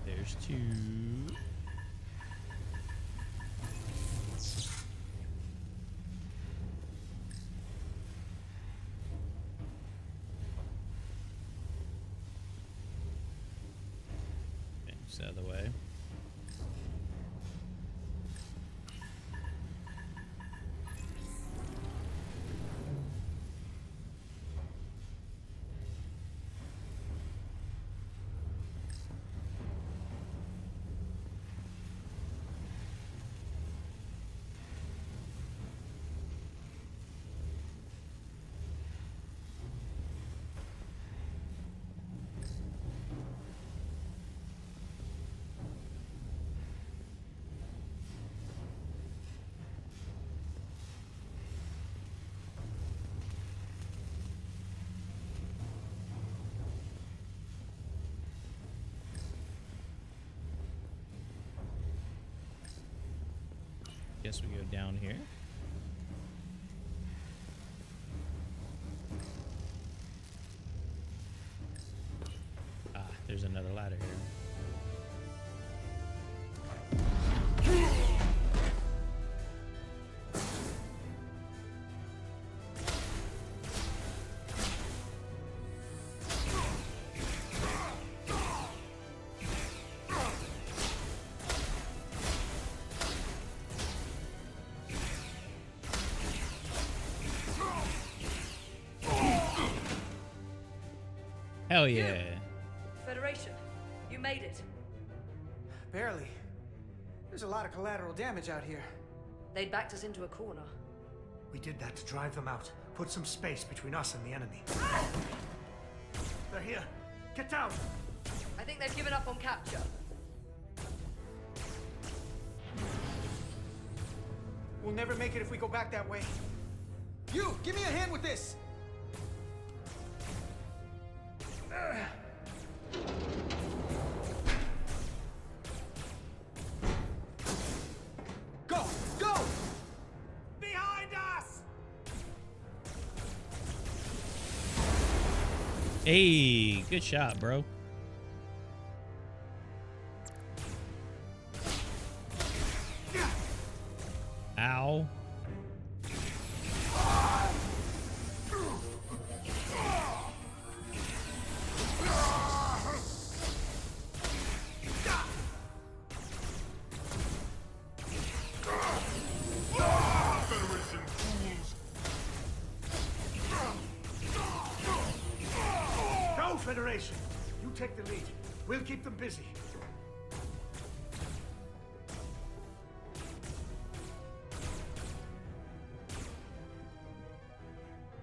There's two. Okay, just out of the way. Guess we go down here. Ah, there's another ladder here. Hell yeah. Federation, you made it. Barely. There's a lot of collateral damage out here. They'd backed us into a corner. We did that to drive them out. Put some space between us and the enemy. They're here. Get down! I think they've given up on capture. We'll never make it if we go back that way. You, give me a hand with this! Go! Go! Behind us! Hey, good shot, bro. Ow. Go, Federation! You take the lead. We'll keep them busy.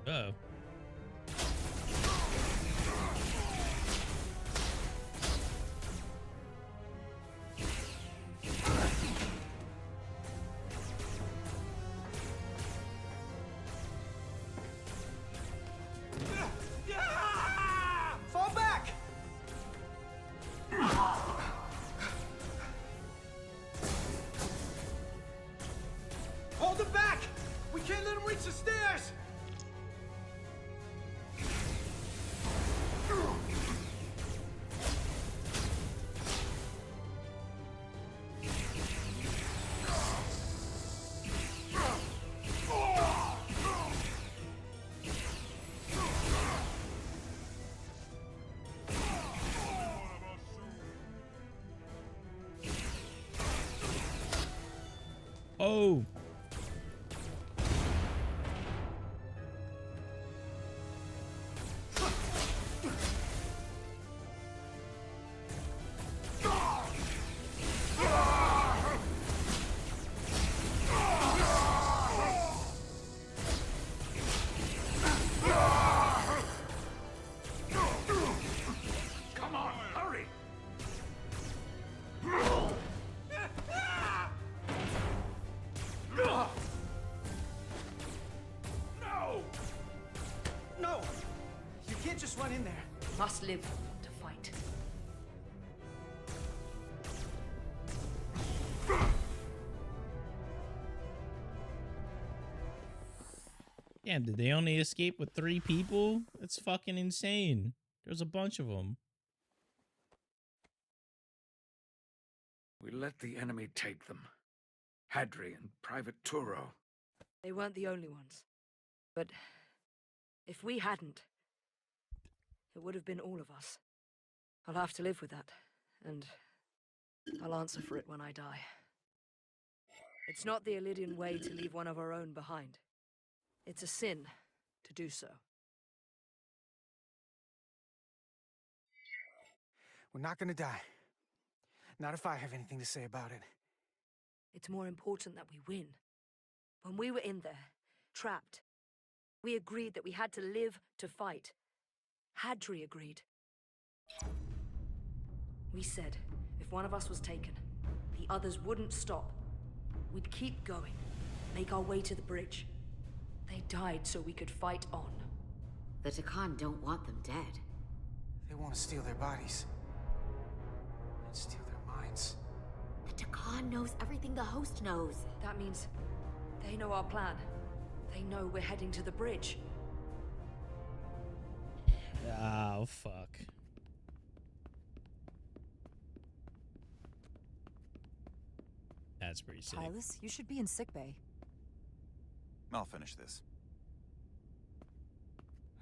Uh-oh. Fall back! Hold them back! We can't let them reach the stairs! Oh. Come on, hurry! No! No! You can't just run in there. Must live to fight. Damn, did they only escape with 3 people? That's fucking insane. There's a bunch of them. We let the enemy take them. Hadri and Private Turo. They weren't the only ones. But if we hadn't, it would have been all of us. I'll have to live with that, and I'll answer for it when I die. It's not the Illidian way to leave one of our own behind. It's a sin to do so. We're not gonna die. Not if I have anything to say about it. It's more important that we win. When we were in there, trapped, we agreed that we had to live to fight. Hadri agreed. We said, if one of us was taken, the others wouldn't stop. We'd keep going, make our way to the bridge. They died so we could fight on. The Takan don't want them dead. They want to steal their bodies. And steal their minds. The Takan knows everything the host knows. That means they know our plan. They know we're heading to the bridge. Oh, fuck. That's pretty sick. Hylas, you should be in sickbay. I'll finish this.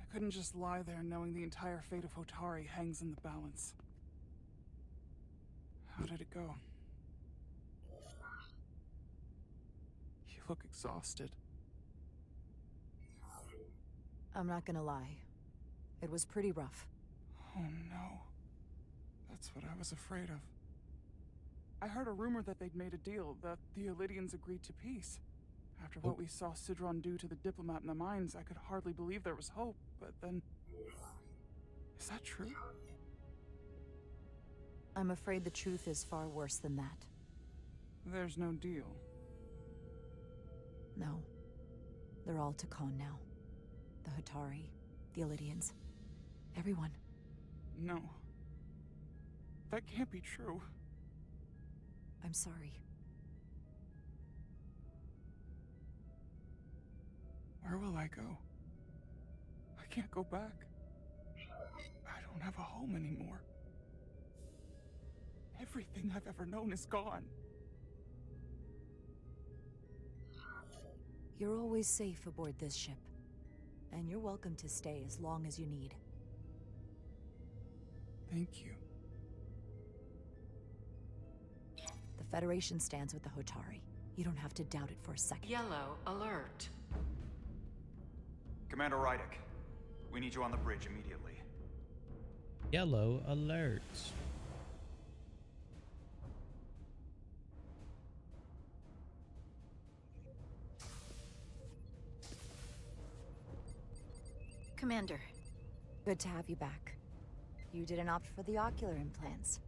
I couldn't just lie there knowing the entire fate of Hotari hangs in the balance. How did it go? You look exhausted. I'm not gonna lie. It was pretty rough. Oh no. That's what I was afraid of. I heard a rumor that they'd made a deal, that the Illidians agreed to peace. After what we saw Sidron do to the diplomat in the mines, I could hardly believe there was hope, but then... Is that true? I'm afraid the truth is far worse than that. There's no deal. No. They're all Takan now. The Hatari, the Elydians, everyone. No. That can't be true. I'm sorry. Where will I go? I can't go back. I don't have a home anymore. Everything I've ever known is gone. You're always safe aboard this ship. And you're welcome to stay as long as you need. Thank you. The Federation stands with the Hotari. You don't have to doubt it for a second. Yellow alert. Commander Rydek, we need you on the bridge immediately. Yellow alert. Commander. Good to have you back. You didn't opt for the ocular implants.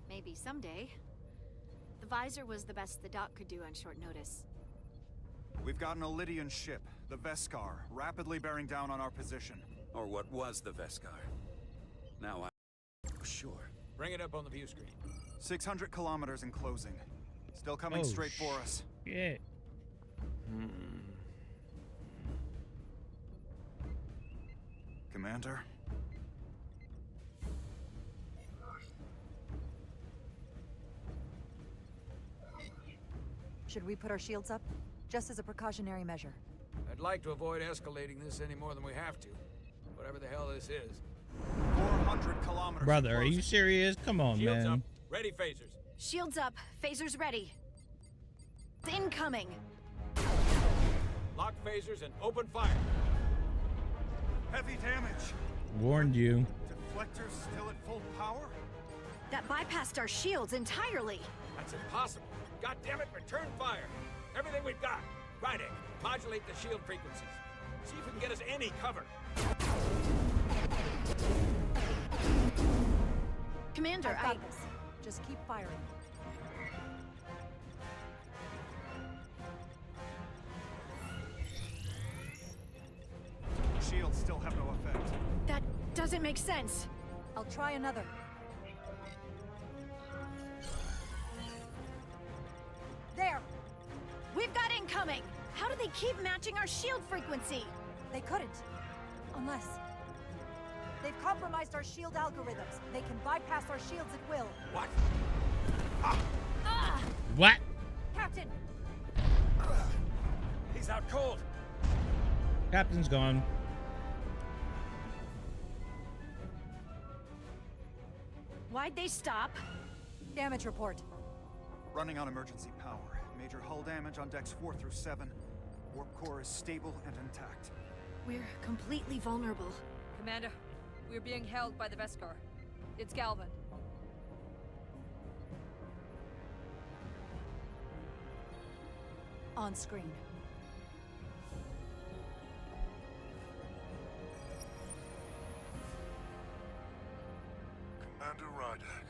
Maybe someday. The visor was the best the doc could do on short notice. We've got an Elydian ship, the Veskar, rapidly bearing down on our position. Or what was the Veskar. Now I'm sure. Bring it up on the view screen. 600 kilometers in closing. Still coming straight for us. Yeah. Commander? Should we put our shields up? Just as a precautionary measure. I'd like to avoid escalating this any more than we have to. Whatever the hell this is. 400 kilometers. Brother, are you serious? Come on, Shields man. up. Ready, phasers. Shields up. Phasers ready. Incoming. Lock phasers and open fire. Heavy damage. Warned you. Deflectors still at full power? That bypassed our shields entirely. That's impossible. God damn it, return fire. Everything we've got. Rydek, modulate the shield frequencies. See if we can get us any cover. Commander, I've got this. Just keep firing. Shields still have no effect. That doesn't make sense. I'll try another. There! We've got incoming! How do they keep matching our shield frequency? They couldn't. Unless... They've compromised our shield algorithms. They can bypass our shields at will. What? What? Captain! He's out cold. Captain's gone. Why'd they stop? Damage report. Running on emergency power. Major hull damage on decks 4 through 7. Warp core is stable and intact. We're completely vulnerable. Commander, we're being held by the Veskar. It's Galvin. On screen. Commander Rydek,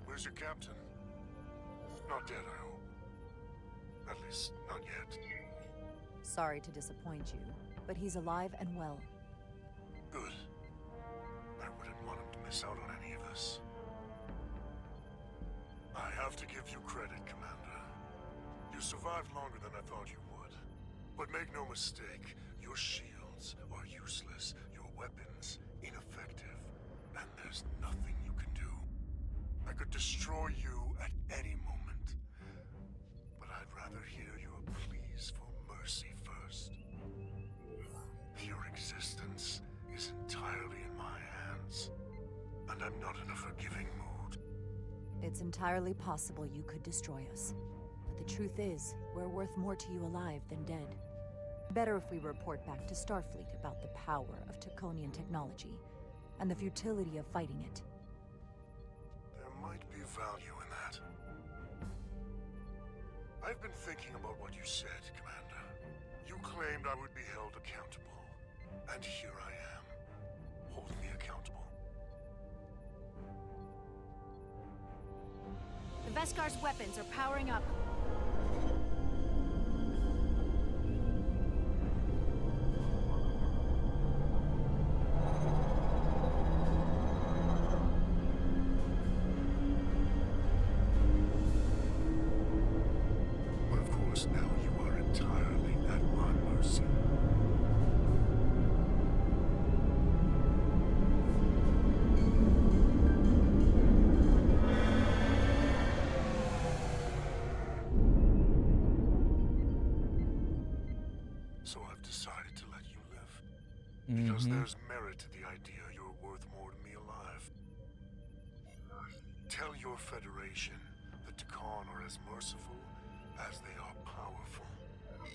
where's your captain? Not dead, I hope. At least, not yet. Sorry to disappoint you, but he's alive and well. Good. I wouldn't want him to miss out on any of this. I have to give you credit, Commander. You survived longer than I thought you would. But make no mistake, your shields are useless, your weapons ineffective, and there's nothing you can do. I could destroy you at any moment, but I'd rather hear your pleas for mercy first. Your existence is entirely in my hands, and I'm not in a forgiving mood. It's entirely possible you could destroy us. But the truth is, we're worth more to you alive than dead. Better if we report back to Starfleet about the power of Taconian technology, and the futility of fighting it. There might be value in that. I've been thinking about what you said, Commander. You claimed I would be held accountable. And here I am, holding me accountable. The Veskar's weapons are powering up. Because there's merit to the idea you're worth more to me alive. Tell your Federation that Takan are as merciful as they are powerful.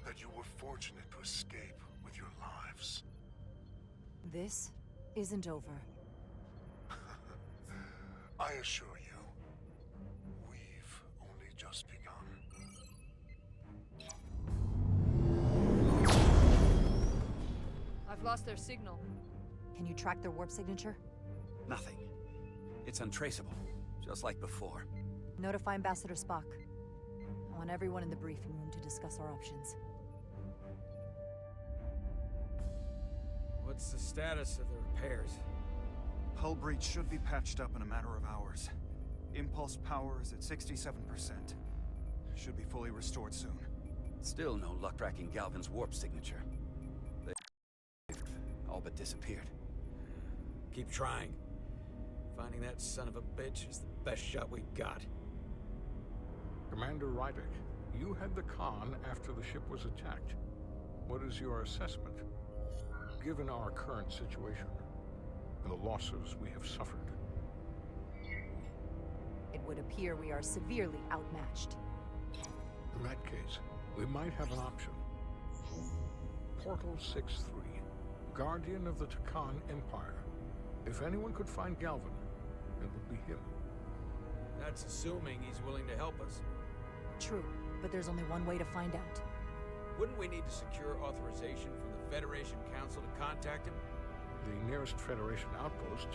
That you were fortunate to escape with your lives. This isn't over. I assure you, we've only just begun. I've lost their signal. Can you track their warp signature? Nothing. It's untraceable, just like before. Notify Ambassador Spock. I want everyone in the briefing room to discuss our options. What's the status of the repairs? Hull breach should be patched up in a matter of hours. Impulse power is at 67%. Should be fully restored soon. Still no luck tracking Galvin's warp signature. They've all but disappeared. Keep trying. Finding that son of a bitch is the best shot we've got. Commander Rydick, you had the Khan after the ship was attacked. What is your assessment? Given our current situation, and the losses we have suffered. It would appear we are severely outmatched. In that case, we might have an option. Portal 6-3, Guardian of the Takan Empire. If anyone could find Galvin, it would be him. That's assuming he's willing to help us. True, but there's only one way to find out. Wouldn't we need to secure authorization from the Federation Council to contact him? The nearest Federation outpost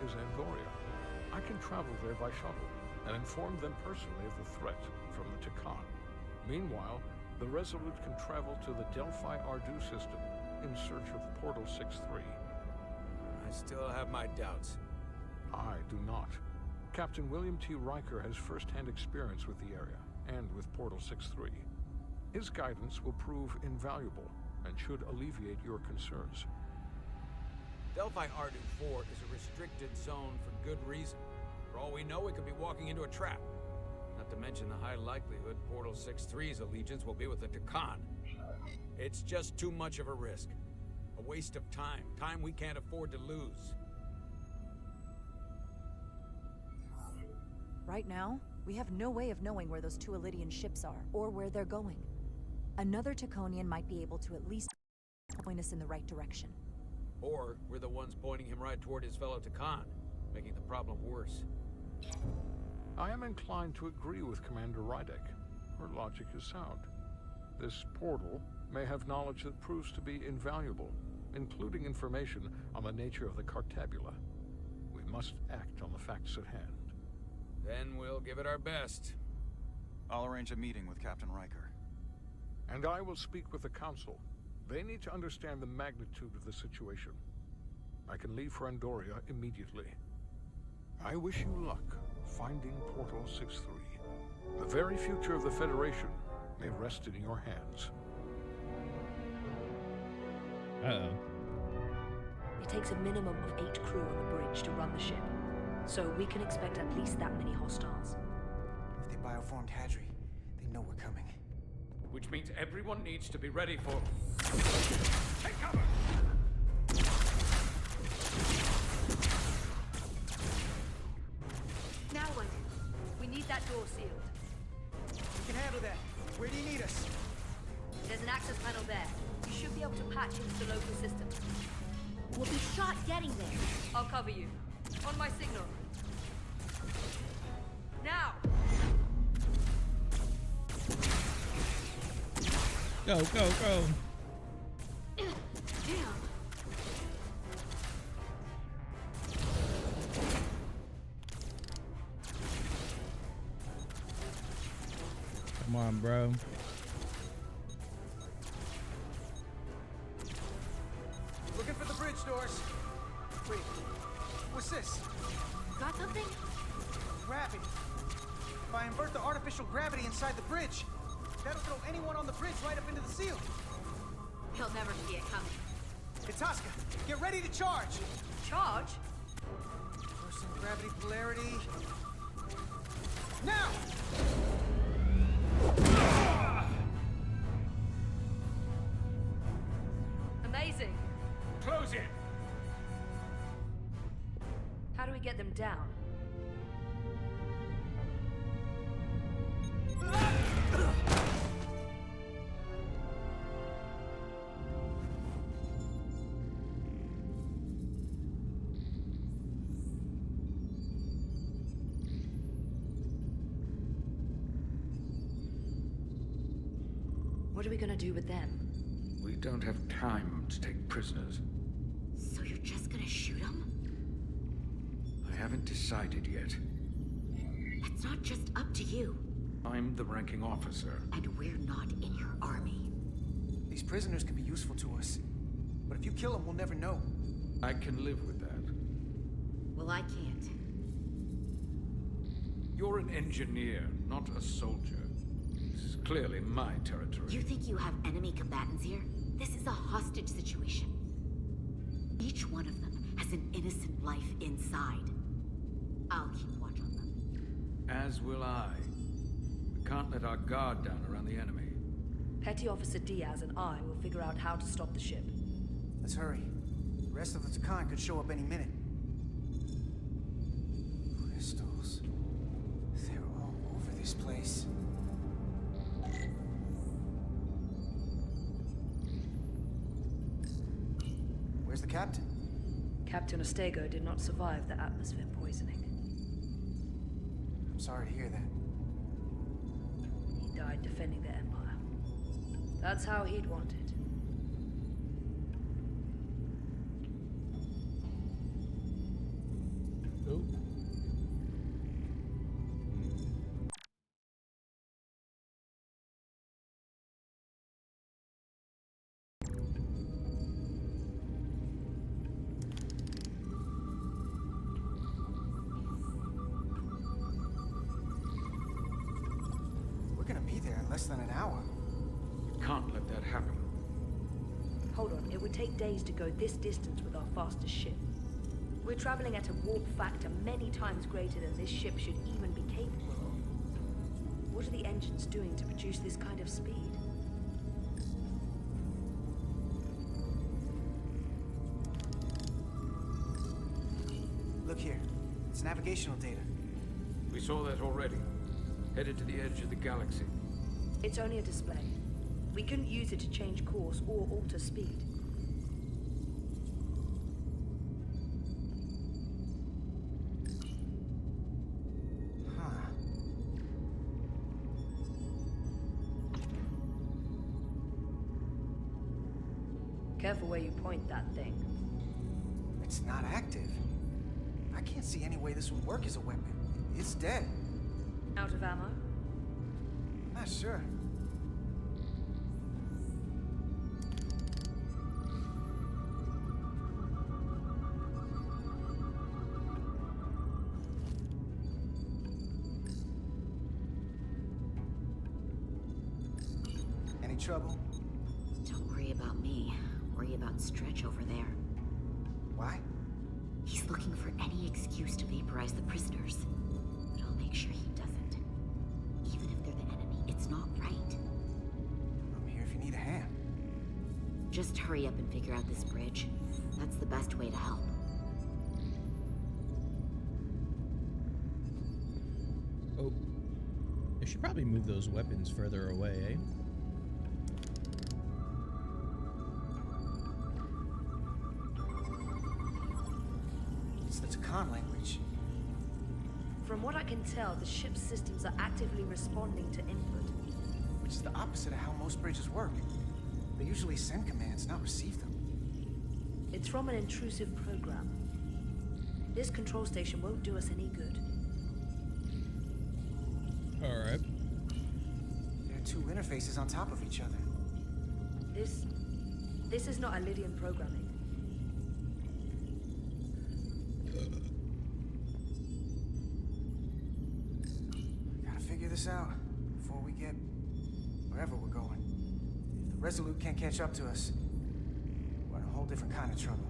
is Andoria. I can travel there by shuttle and inform them personally of the threat from the Takan. Meanwhile, the Resolute can travel to the Delphi Ardu system in search of Portal 6-3. I still have my doubts. I do not. Captain William T. Riker has first-hand experience with the area and with Portal 6-3. His guidance will prove invaluable and should alleviate your concerns. Delphi Ardu 4 is a restricted zone for good reason. For all we know, we could be walking into a trap. Not to mention the high likelihood Portal 6-3's allegiance will be with the Takan. It's just too much of a risk. A waste of time. Time we can't afford to lose. Right now, we have no way of knowing where those two Elydian ships are, or where they're going. Another Taconian might be able to at least point us in the right direction. Or we're the ones pointing him right toward his fellow Takan, making the problem worse. I am inclined to agree with Commander Rydick. Her logic is sound. This portal may have knowledge that proves to be invaluable, including information on the nature of the Cartabula. We must act on the facts at hand. Then we'll give it our best. I'll arrange a meeting with Captain Riker. And I will speak with the Council. They need to understand the magnitude of the situation. I can leave for Andoria immediately. I wish you luck finding Portal 6-3. The very future of the Federation may rest in your hands. Uh-oh. It takes a minimum of 8 crew on the bridge to run the ship. So we can expect at least that many hostiles. If they bioformed Hadri, they know we're coming. Which means everyone needs to be ready for... Take cover! Now what? We need that door sealed. We can handle that. Where do you need us? There's an access panel there. You should be able to patch into the local system. We'll be shot getting there. I'll cover you. On my signal. Now! Go, go, go. Damn. Come on, bro. Looking for the bridge doors. Wait, what's this? Got something? Gravity. If I invert the artificial gravity inside the bridge, that'll throw anyone on the bridge right up into the seal. He'll never see it coming. Itasca, get ready to charge. Charge? For some gravity polarity. Now! Amazing. close in! How do we get them down? What are we gonna do with them? We don't have time to take prisoners. So you're just gonna shoot him? I haven't decided yet. That's not just up to you. I'm the ranking officer. And we're not in your army. These prisoners can be useful to us. But if you kill them, we'll never know. I can live with that. Well, I can't. You're an engineer, not a soldier. This is clearly my territory. You think you have enemy combatants here? This is a hostage situation. Each one of them has an innocent life inside. I'll keep watch on them. As will I. We can't let our guard down around the enemy. Petty Officer Diaz and I will figure out how to stop the ship. Let's hurry. The rest of the Takan could show up any minute. Crystals. They're all over this place. Where's the captain? Captain Ostego did not survive the atmosphere poisoning. I'm sorry to hear that. He died defending the Empire. That's how he'd want it. Oh. We're gonna be there in less than an hour. We can't let that happen. Hold on, it would take days to go this distance with our fastest ship. We're traveling at a warp factor many times greater than this ship should even be capable of. What are the engines doing to produce this kind of speed? Look here. It's navigational data. We saw that already. Headed to the edge of the galaxy. It's only a display. We couldn't use it to change course or alter speed. Huh. Careful where you point that thing. It's not active. I can't see any way this would work as a weapon. It's dead. Out of ammo? Not sure. Any trouble? Don't worry about me. Worry about Stretch over there. Why? He's looking for any excuse to vaporize the prisoners. But I'll make sure he doesn't. Even if they're the enemy, it's not right. I'm here if you need a hand. Just hurry up and figure out this bridge. That's the best way to help. Oh. They should probably move those weapons further away, eh? It's the Takan language. From what I can tell, the ship's systems are actively responding to input. Which is the opposite of how most bridges work. They usually send commands, not receive them. It's from an intrusive program. This control station won't do us any good. Alright. There are two interfaces on top of each other. This is not Lydian programming. Gotta figure this out before we get wherever we're going. If the Resolute can't catch up to us, we're in a whole different kind of trouble.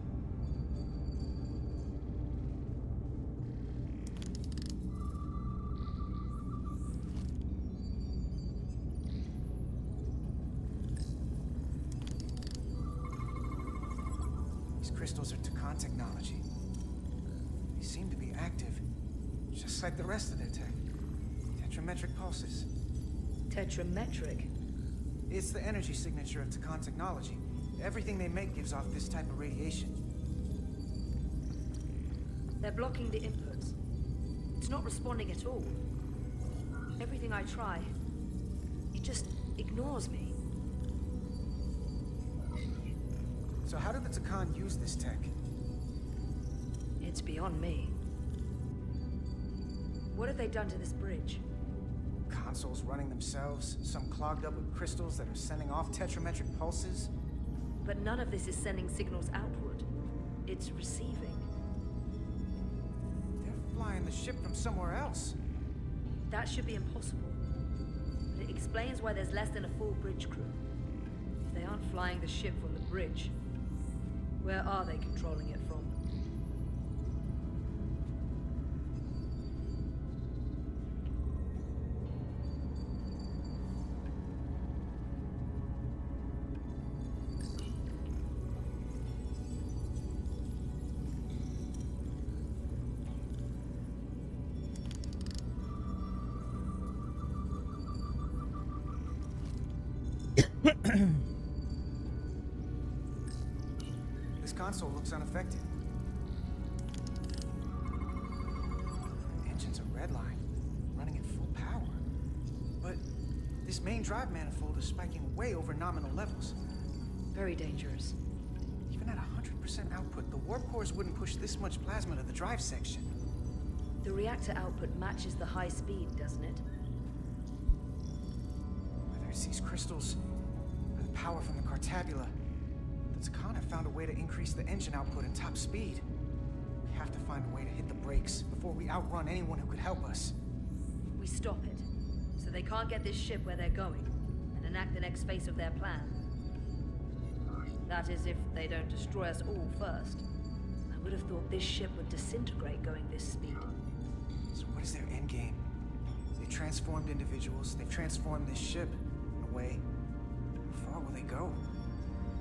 These crystals are Takan technology. They seem to be active, just like the rest of their tech. Tetrametric pulses. Tetrametric? It's the energy signature of Takan technology. Everything they make gives off this type of radiation. They're blocking the inputs. It's not responding at all. Everything I try, it just ignores me. So how do the Takan use this tech? It's beyond me. What have they done to this bridge? Consoles running themselves, some clogged up with crystals that are sending off tetrametric pulses. But none of this is sending signals outward. It's receiving. They're flying the ship from somewhere else. That should be impossible. But it explains why there's less than a full bridge crew. If they aren't flying the ship from the bridge, where are they controlling it from? This console looks unaffected. Engines are redlined, running at full power. But this main drive manifold is spiking way over nominal levels. Very dangerous. Even at 100% output, the warp cores wouldn't push this much plasma to the drive section. The reactor output matches the high speed, doesn't it? Whether it's these crystals or the power from the Cartabula, the Takan have found a way to increase the engine output and top speed. We have to find a way to hit the brakes before we outrun anyone who could help us. We stop it, so they can't get this ship where they're going, and enact the next phase of their plan. That is, if they don't destroy us all first. I would have thought this ship would disintegrate going this speed. So what is their endgame? They've transformed individuals, they've transformed this ship, in a way. How far will they go?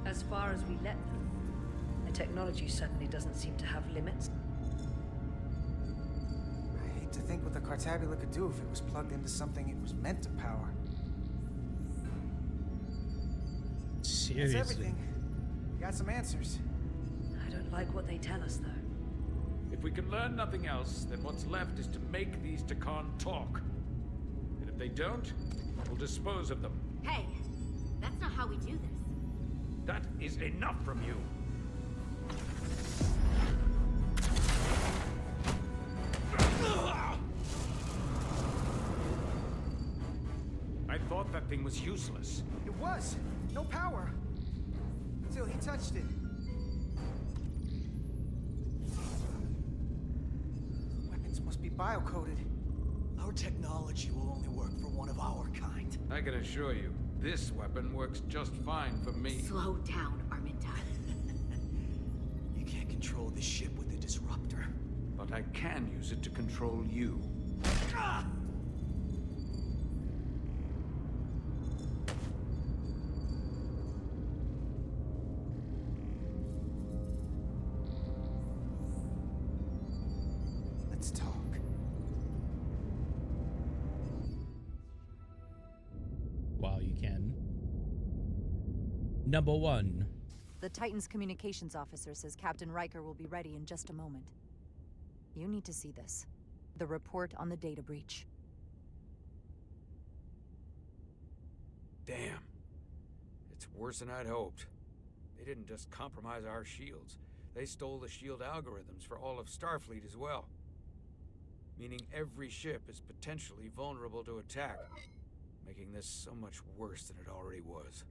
As far as we let them. Their technology certainly doesn't seem to have limits. I hate to think what the Cartabula could do if it was plugged into something it was meant to power. Seriously? That's everything. We got some answers. I don't like what they tell us, though. If we can learn nothing else, then what's left is to make these Takan talk. And if they don't, we'll dispose of them. Hey, that's not how we do this. That is enough from you. I thought that thing was useless. It was. No power. Until he touched it. Weapons must be biocoded. Our technology will only work for one of our kind. I can assure you, this weapon works just fine for me. Slow down, Arminta. You can't control the ship with a disruptor. But I can use it to control you. Ah! Let's talk. Wow, you can. Number 1. The Titan's communications officer says Captain Riker will be ready in just a moment. You need to see this. The report on the data breach. Damn. It's worse than I'd hoped. They didn't just compromise our shields. They stole the shield algorithms for all of Starfleet as well. Meaning every ship is potentially vulnerable to attack, making this so much worse than it already was.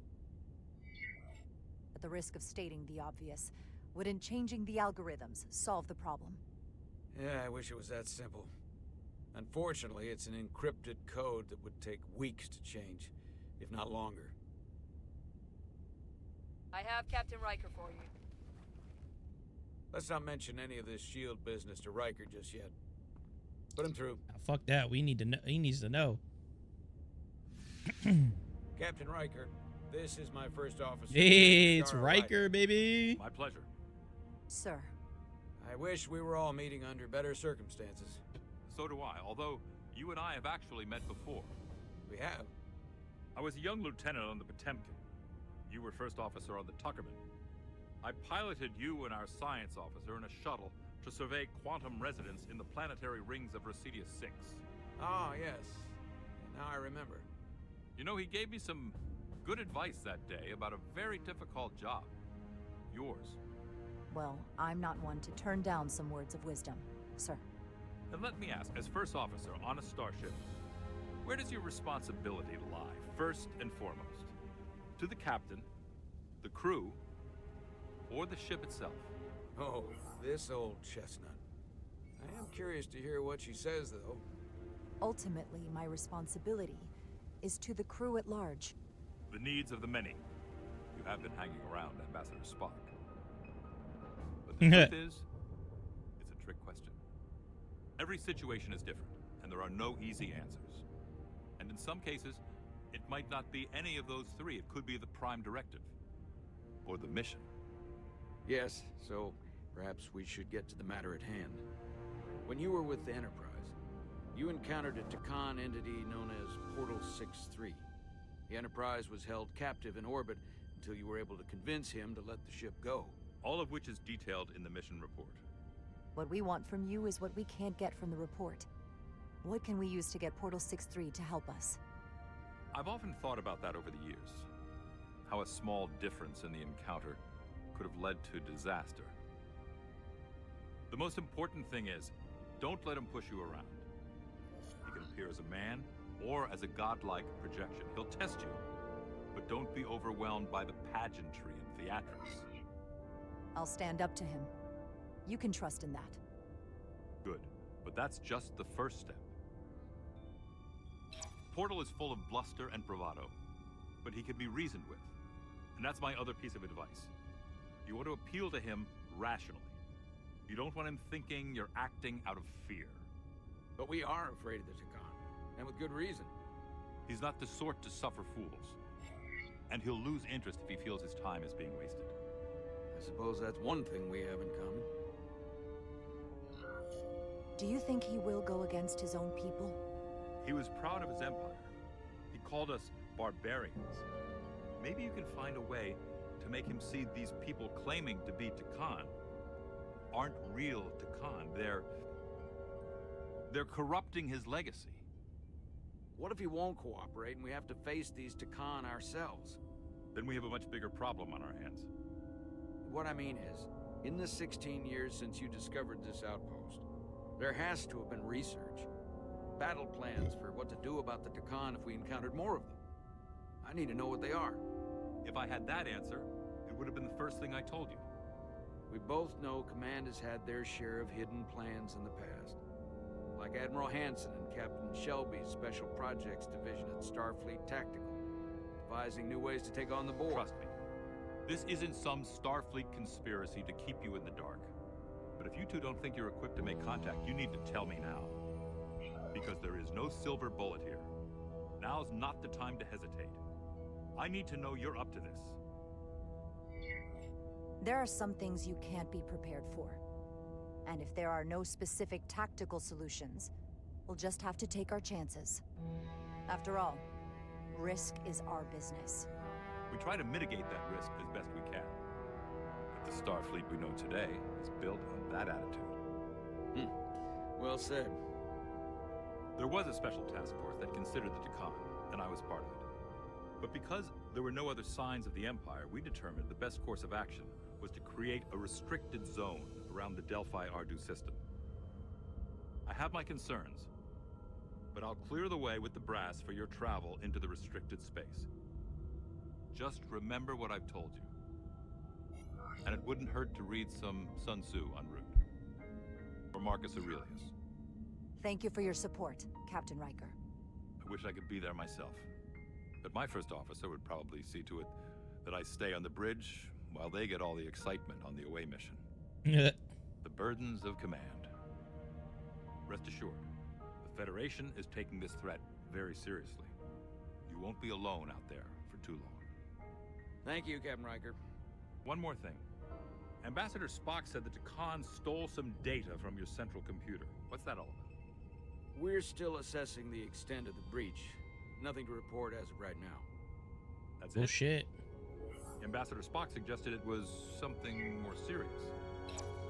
At the risk of stating the obvious, wouldn't changing the algorithms solve the problem? Yeah, I wish it was that simple. Unfortunately, it's an encrypted code that would take weeks to change, if not longer. I have Captain Riker for you. Let's not mention any of this shield business to Riker just yet. Put him through. Fuck that. We need to know. He needs to know. Captain Riker, this is my first officer. Hey, it's Starlight. Riker, baby. My pleasure. Sir. I wish we were all meeting under better circumstances. So do I, although you and I have actually met before. We have? I was a young lieutenant on the Potemkin. You were first officer on the Tuckerman. I piloted you and our science officer in a shuttle to survey quantum resonance in the planetary rings of Resolute 6. Ah, yes. Now I remember. You know, he gave me some good advice that day about a very difficult job. Yours. Well, I'm not one to turn down some words of wisdom, sir. Then let me ask, as first officer on a starship, where does your responsibility lie, first and foremost? To the captain, the crew, or the ship itself? Oh, this old chestnut. I am curious to hear what she says, though. Ultimately, my responsibility is to the crew at large. The needs of the many. You have been hanging around Ambassador Spock. But the truth is, it's a trick question. Every situation is different, and there are no easy answers. And in some cases, it might not be any of those three. It could be the prime directive. Or the mission. Yes, so perhaps we should get to the matter at hand. When you were with the Enterprise, you encountered a Takan entity known as Portal 6-3. The Enterprise was held captive in orbit until you were able to convince him to let the ship go. All of which is detailed in the mission report. What we want from you is what we can't get from the report. What can we use to get Portal 6-3 to help us? I've often thought about that over the years. How a small difference in the encounter could have led to disaster. The most important thing is, don't let him push you around. He can appear as a man or as a godlike projection. He'll test you, but don't be overwhelmed by the pageantry and theatrics. I'll stand up to him. You can trust in that. Good, but that's just the first step. Portal is full of bluster and bravado, but he can be reasoned with. And that's my other piece of advice. You want to appeal to him rationally. You don't want him thinking you're acting out of fear. But we are afraid of the Takan, and with good reason. He's not the sort to suffer fools. And he'll lose interest if he feels his time is being wasted. I suppose that's one thing we have in common. Do you think he will go against his own people? He was proud of his empire. He called us barbarians. Maybe you can find a way to make him see these people claiming to be Takan aren't real Takan. They're corrupting his legacy. What if he won't cooperate and we have to face these Takan ourselves? Then we have a much bigger problem on our hands. What I mean is, in the 16 years since you discovered this outpost, there has to have been research. Battle plans for what to do about the Takan if we encountered more of them. I need to know what they are. If I had that answer, it would have been the first thing I told you. We both know Command has had their share of hidden plans in the past. Like Admiral Hansen and Captain Shelby's Special Projects Division at Starfleet Tactical, devising new ways to take on the board. Trust me, this isn't some Starfleet conspiracy to keep you in the dark. But if you two don't think you're equipped to make contact, you need to tell me now. Because there is no silver bullet here. Now's not the time to hesitate. I need to know you're up to this. There are some things you can't be prepared for. And if there are no specific tactical solutions, we'll just have to take our chances. After all, risk is our business. We try to mitigate that risk as best we can. But the Starfleet we know today is built on that attitude. Well said. There was a special task force that considered the Takan, and I was part of it. But because there were no other signs of the Empire, we determined the best course of action was to create a restricted zone around the Delphi-Ardu system. I have my concerns, but I'll clear the way with the brass for your travel into the restricted space. Just remember what I've told you. And it wouldn't hurt to read some Sun Tzu en route. Or Marcus Aurelius. Thank you for your support, Captain Riker. I wish I could be there myself. But my first officer would probably see to it that I stay on the bridge while they get all the excitement on the away mission. The burdens of command. Rest assured, the Federation is taking this threat very seriously. You won't be alone out there for too long. Thank you, Captain Riker. One more thing. Ambassador Spock said that Khan stole some data from your central computer. What's that all about? We're still assessing the extent of the breach. Nothing to report as of right now. That's Oh it? shit. Ambassador Spock suggested it was something more serious.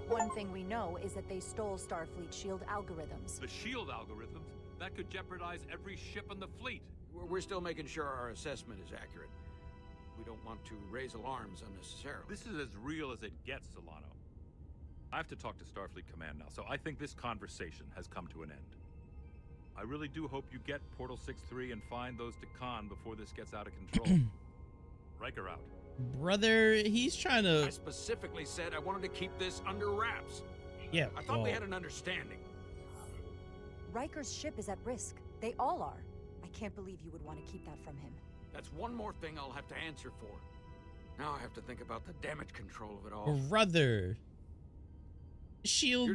One thing we know is that they stole Starfleet shield algorithms. The shield algorithms? That could jeopardize every ship in the fleet. We're still making sure our assessment is accurate. We don't want to raise alarms unnecessarily. This is as real as it gets, Solano. I have to talk to Starfleet Command now, so I think this conversation has come to an end. I really do hope you get Portal 6-3 and find those Khan before this gets out of control. Riker out. Brother, he's trying to... I specifically said I wanted to keep this under wraps. Yeah, I thought we had an understanding. Riker's ship is at risk. They all are. I can't believe you would want to keep that from him. That's one more thing I'll have to answer for. Now I have to think about the damage control of it all. Brother. Shield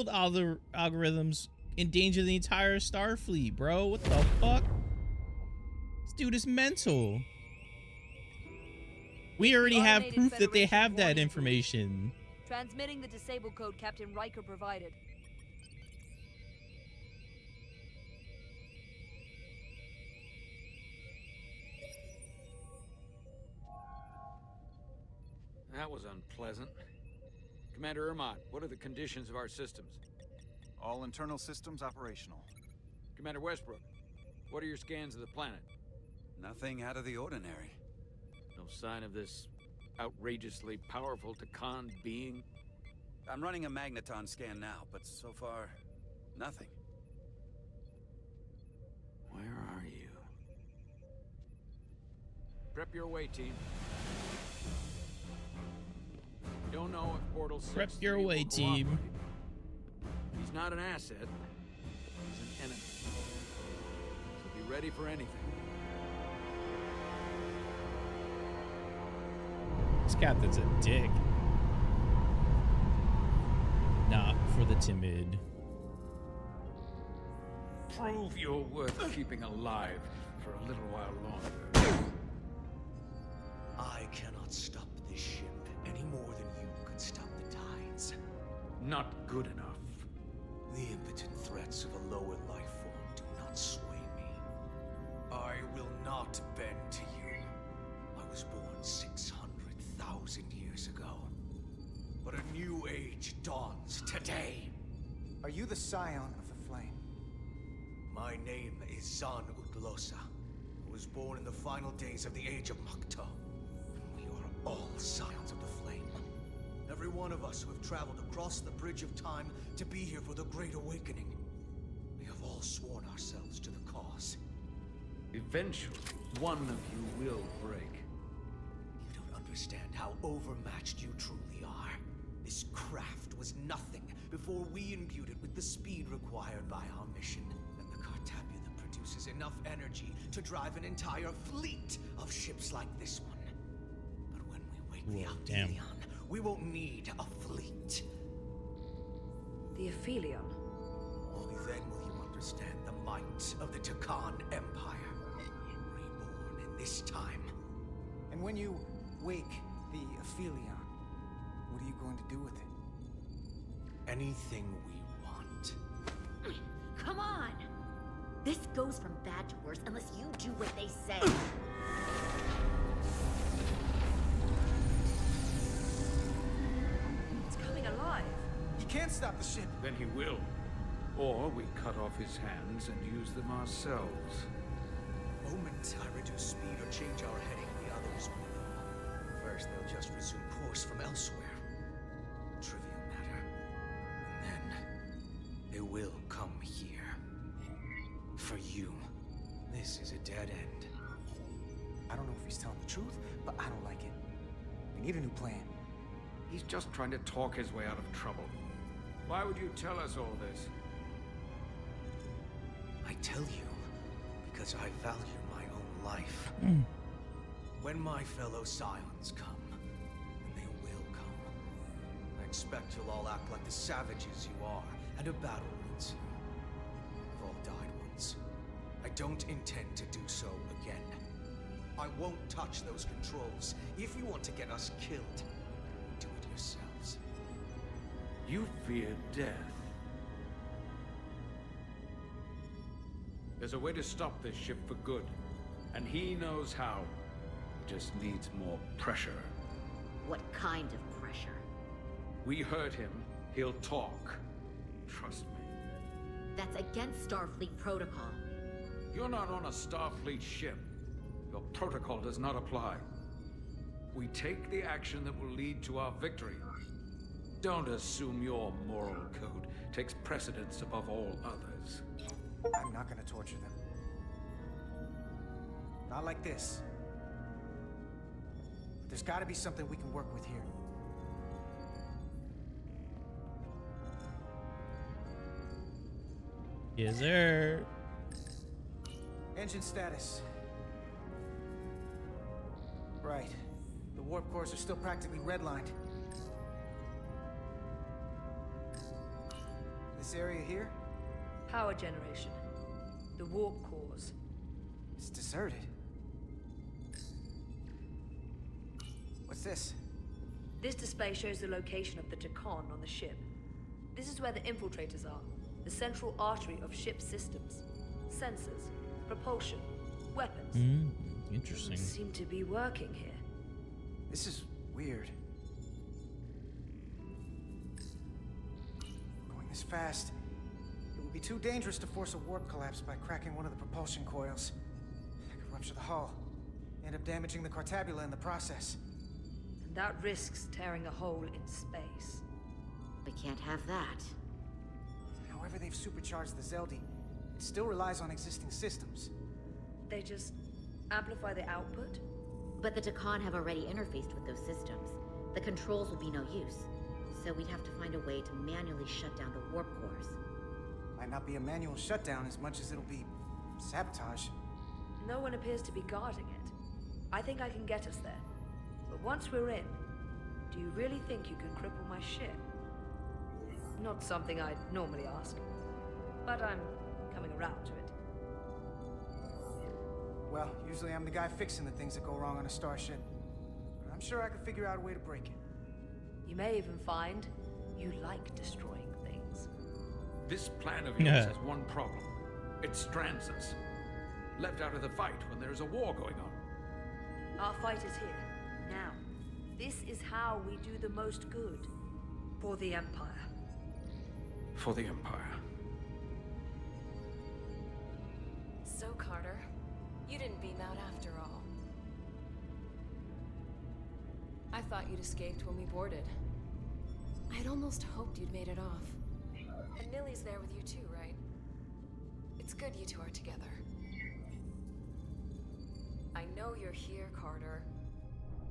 algorithms endanger the entire Starfleet, bro. What the fuck? This dude is mental. We already have proof that they have that information. Transmitting the disable code Captain Riker provided. That was unpleasant. Commander Irmont, what are the conditions of our systems? All internal systems operational. Commander Westbrook, what are your scans of the planet? Nothing out of the ordinary. No sign of this outrageously powerful Khan being? I'm running a magneton scan now, but so far, nothing. Where are you? Prep your way, team. We don't know if Portal 6 Prep your way, team. He's not an asset. He's an enemy. So be ready for anything. This captain's a dick. Not for the timid. Prove you're worth keeping alive for a little while longer. I cannot stop this ship any more than you could stop the tides. Not good enough. The impotent threats of a lower life form do not sway me. I will not bend to you. I was born 600,000 years ago. But a new age dawns today. Are you the scion of the flame? My name is Zan Utlosa. I was born in the final days of the Age of Makto. We are all scions of the flame. Every one of us who have traveled across the bridge of time to be here for the Great Awakening. We have all sworn ourselves to the cause. Eventually, one of you will break. You don't understand how overmatched you truly are. This craft was nothing before we imbued it with the speed required by our mission. And the Cartabula produces enough energy to drive an entire fleet of ships like this one. But when we wake the Aphelion, we won't need a fleet. The Aphelion? Only then will you understand the might of the Takan Empire. Reborn in this time. And when you wake the Aphelion, what are you going to do with it? Anything we want. Come on! This goes from bad to worse unless you do what they say. It's coming alive. He can't stop the ship. Then he will. Or we cut off his hands and use them ourselves. The moment I reduce speed or change our heading, the others will know. First, they'll just resume course from elsewhere. Trivial matter. And then, they will come here. For you, this is a dead end. I don't know if he's telling the truth, but I don't like it. We need a new plan. He's just trying to talk his way out of trouble. Why would you tell us all this? I tell you because I value my own life. When my fellow scions come, and they will come, I expect you'll all act like the savages you are, and a battle wins you. You've all died once. I don't intend to do so again. I won't touch those controls. If you want to get us killed, do it yourselves. You fear death. There's a way to stop this ship for good, and he knows how. He just needs more pressure. What kind of pressure? We heard him. He'll talk. Trust me. That's against Starfleet protocol. You're not on a Starfleet ship. Your protocol does not apply. We take the action that will lead to our victory. Don't assume your moral code takes precedence above all others. I'm not gonna torture them. Not like this. There's gotta be something we can work with here. Yes, sir. Engine status. Right. The warp cores are still practically redlined. This area here? Power generation. The warp cores. It's deserted. What's this? This display shows the location of the Tacon on the ship. This is where the infiltrators are. The central artery of ship systems. Sensors, propulsion, weapons. Interesting. Doesn't seem to be working here. This is weird. Going this fast, it would be too dangerous to force a warp collapse by cracking one of the propulsion coils. I could rupture the hull, end up damaging the Cartabula in the process. And that risks tearing a hole in space. We can't have that. However they've supercharged the Zeldi, it still relies on existing systems. They just amplify the output? But the Tacon have already interfaced with those systems. The controls will be no use. So we'd have to find a way to manually shut down the warp cores. Might not be a manual shutdown as much as it'll be sabotage. No one appears to be guarding it. I think I can get us there. But once we're in, do you really think you can cripple my ship? Not something I'd normally ask, but I'm coming around to it. Well, usually I'm the guy fixing the things that go wrong on a starship. But I'm sure I could figure out a way to break it. You may even find you like destroying things. This plan of yours has one problem. It strands us. Left out of the fight when there's a war going on. Our fight is here, now. This is how we do the most good. For the Empire. For the Empire. So, Carter, you didn't beam out after all. I thought you'd escaped when we boarded. I'd almost hoped you'd made it off. And Millie's there with you too, right? It's good you two are together. I know you're here, Carter.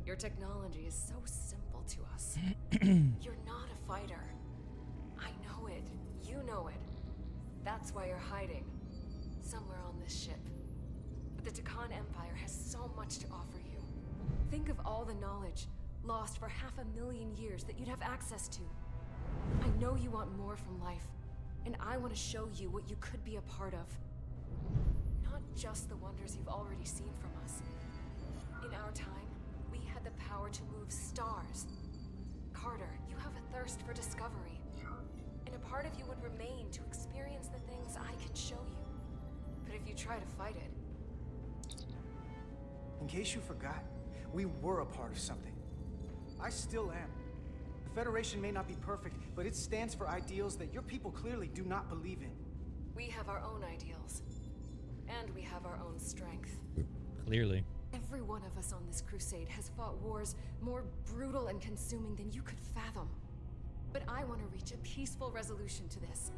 Your technology is so simple to us. You're not a fighter. I know it. You know it. That's why you're hiding. Somewhere on this ship. But the Tacon Empire has so much to offer you. Think of all the knowledge lost for 500,000 years that you'd have access to. I know you want more from life, and I want to show you what you could be a part of. Not just the wonders you've already seen from us. In our time, we had the power to move stars. Carter, you have a thirst for discovery. And a part of you would remain to experience the things I can show you. But if you try to fight it... In case you forgot, we were a part of something. I still am. The Federation may not be perfect, but it stands for ideals that your people clearly do not believe in. We have our own ideals. And we have our own strength. Clearly. Every one of us on this crusade has fought wars more brutal and consuming than you could fathom. But I want to reach a peaceful resolution to this.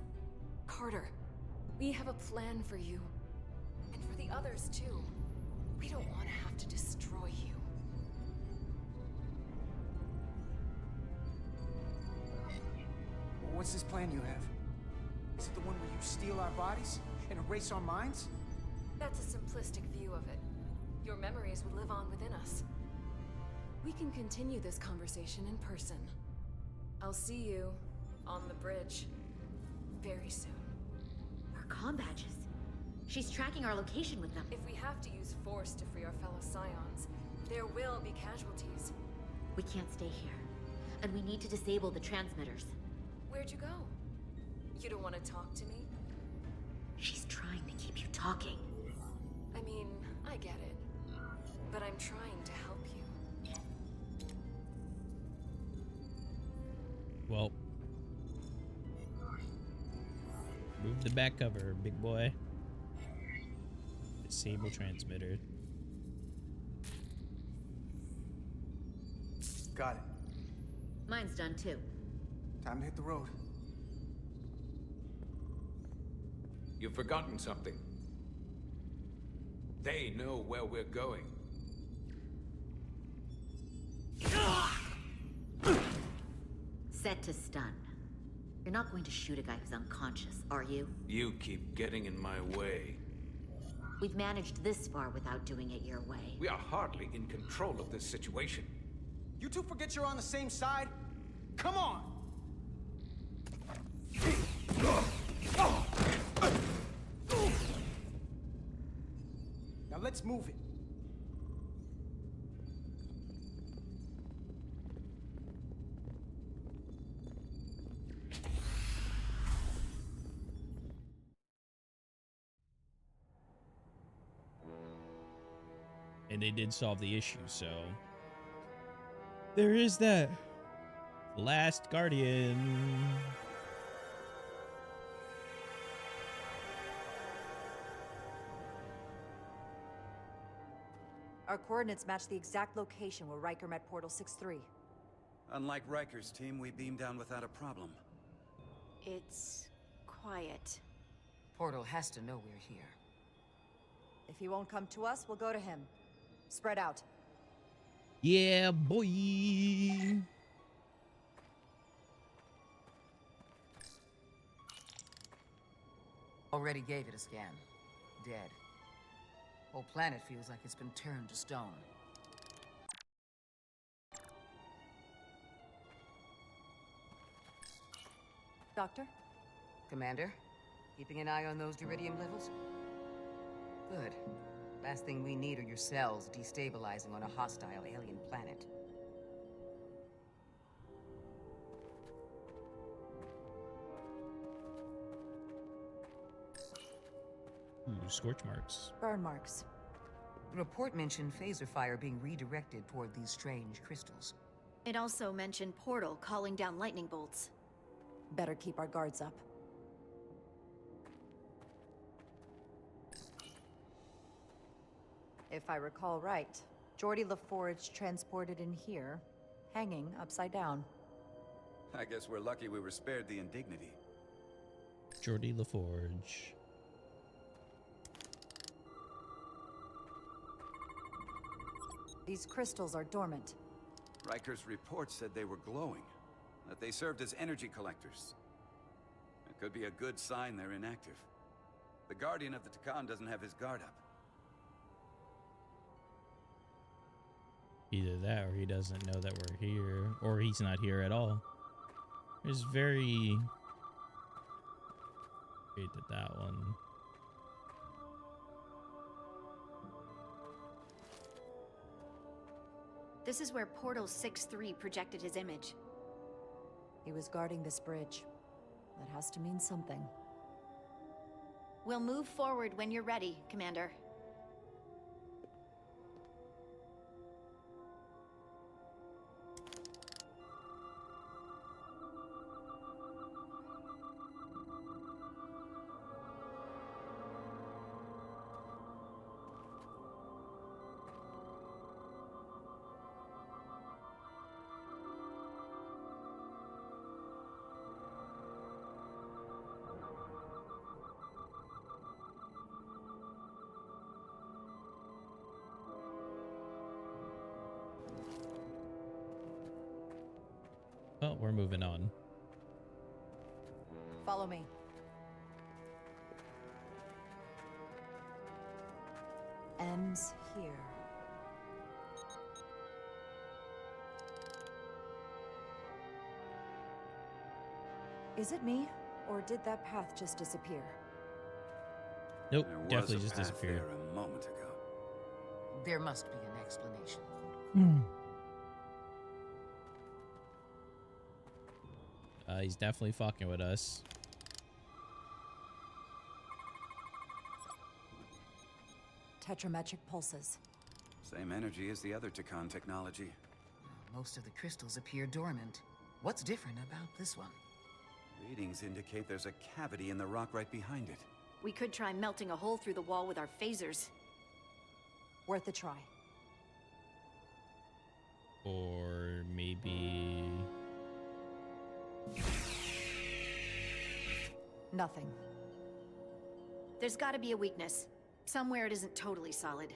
Carter, we have a plan for you. And for the others, too. We don't want to have to destroy you. What's this plan you have? Is it the one where you steal our bodies and erase our minds? That's a simplistic view of it. Your memories would live on within us. We can continue this conversation in person. I'll see you on the bridge very soon. Our comm badges. She's tracking our location with them. If we have to use force to free our fellow Scions, there will be casualties. We can't stay here. and we need to disable the transmitters. Where'd you go? You don't want to talk to me? She's trying to keep you talking. I mean, I get it. But I'm trying to help you. Well, move the back cover, big boy. Disable transmitter. Got it. Mine's done too. Time to hit the road. You've forgotten something. They know where we're going. Set to stun. You're not going to shoot a guy who's unconscious, are you? You keep getting in my way. We've managed this far without doing it your way. We are hardly in control of this situation. You two forget you're on the same side? Come on! Now let's move it. And they did solve the issue, so there is that. Last Guardian. Our coordinates match the exact location where Riker met Portal 6-3. Unlike Riker's team, we beamed down without a problem. It's quiet. Portal has to know we're here. If he won't come to us, we'll go to him. Spread out. Yeah, boy. Already gave it a scan. Dead. Whole planet feels like it's been turned to stone. Doctor? Commander, keeping an eye on those iridium levels? Good. Last thing we need are your cells destabilizing on a hostile alien planet. Ooh, scorch marks. Burn marks. The report mentioned phaser fire being redirected toward these strange crystals. It also mentioned Portal calling down lightning bolts. Better keep our guards up. If I recall right, Geordi LaForge transported in here, hanging upside down. I guess we're lucky we were spared the indignity. Geordi LaForge. These crystals are dormant. Riker's report said they were glowing, that they served as energy collectors. It could be a good sign they're inactive. The Guardian of the Takan doesn't have his guard up. Either that or he doesn't know that we're here, or he's not here at all. There's very... Great at that one. This is where Portal 6-3 projected his image. He was guarding this bridge. That has to mean something. We'll move forward when you're ready, Commander. Well, we're moving on. Follow me. Ends here. Is it me, or did that path just disappear? Nope, There was definitely a just path disappeared. there a moment ago. There must be an explanation. He's definitely fucking with us. Tetrametric pulses. Same energy as the other Takan technology. Most of the crystals appear dormant. What's different about this one? Readings indicate there's a cavity in the rock right behind it. We could try melting a hole through the wall with our phasers. Worth a try. Or maybe... Nothing. There's gotta be a weakness. Somewhere it isn't totally solid.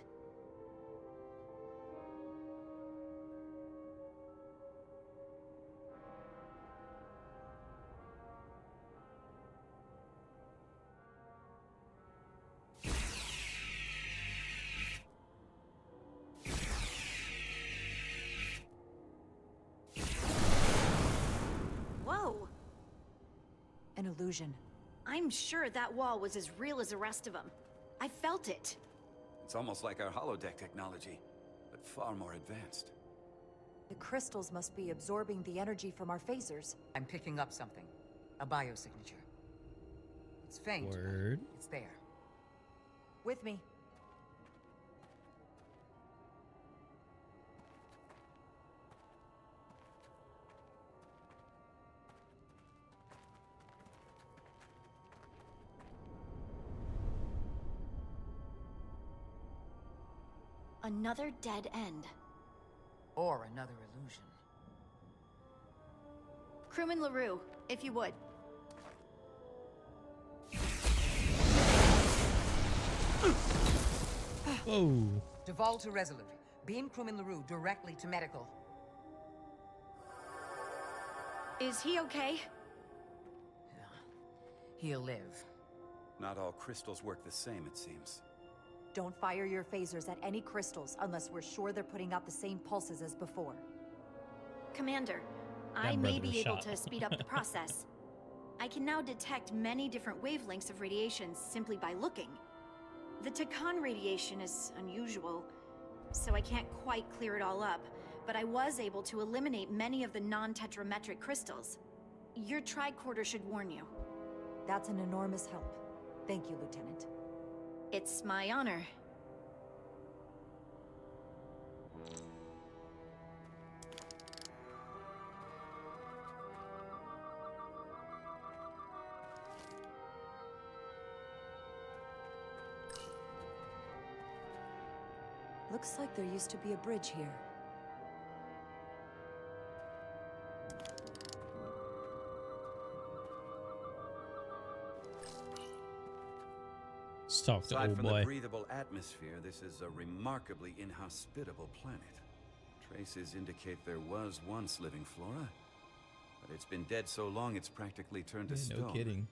Whoa! An illusion. I'm sure that wall was as real as the rest of them. I felt it. It's almost like our holodeck technology, but far more advanced. The crystals must be absorbing the energy from our phasers. I'm picking up something. A biosignature. It's faint. Word. It's there. With me. Another dead end. Or another illusion. Crewman LaRue, if you would. Whoa. Devolve to Resolute. Beam Crewman LaRue directly to medical. Is he okay? He'll live. Not all crystals work the same, it seems. Don't fire your phasers at any crystals unless we're sure they're putting out the same pulses as before. Commander, I may be able to speed up the process. I can now detect many different wavelengths of radiation simply by looking. The Takan radiation is unusual, so I can't quite clear it all up, but I was able to eliminate many of the non-tetrametric crystals. Your tricorder should warn you. That's an enormous help. Thank you, Lieutenant. It's my honor. Looks like there used to be a bridge here. Let's talk to Aside old from boy. the breathable atmosphere, this is a remarkably inhospitable planet. Traces indicate there was once living flora, but it's been dead so long it's practically turned to stone. No kidding.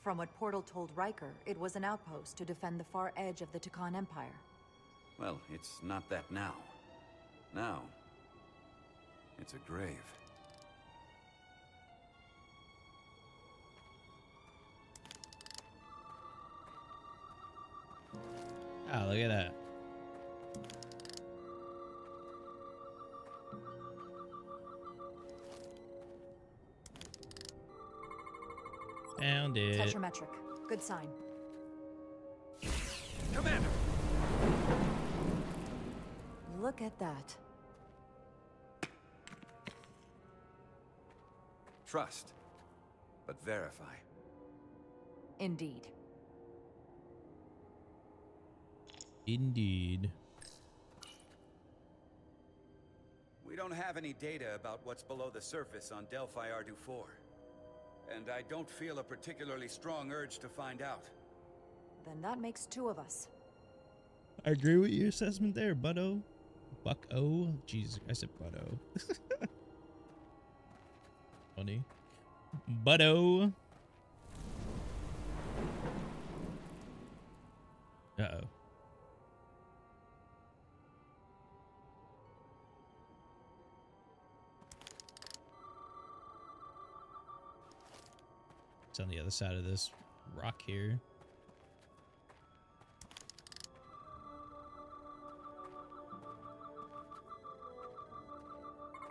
From what Portal told Riker, it was an outpost to defend the far edge of the Takan Empire. Well, it's not that now. Now, it's a grave. Ah, look at that. Found it. Tetrametric. Good sign. Commander! Look at that. Trust, but verify. Indeed. Indeed. We don't have any data about what's below the surface on Delphi Ardu 4. And I don't feel a particularly strong urge to find out. Then that makes two of us. I agree with your assessment there, Butto. Bucko. Jesus, I said Butto. Funny. Butto. Uh-oh. It's on the other side of this rock here.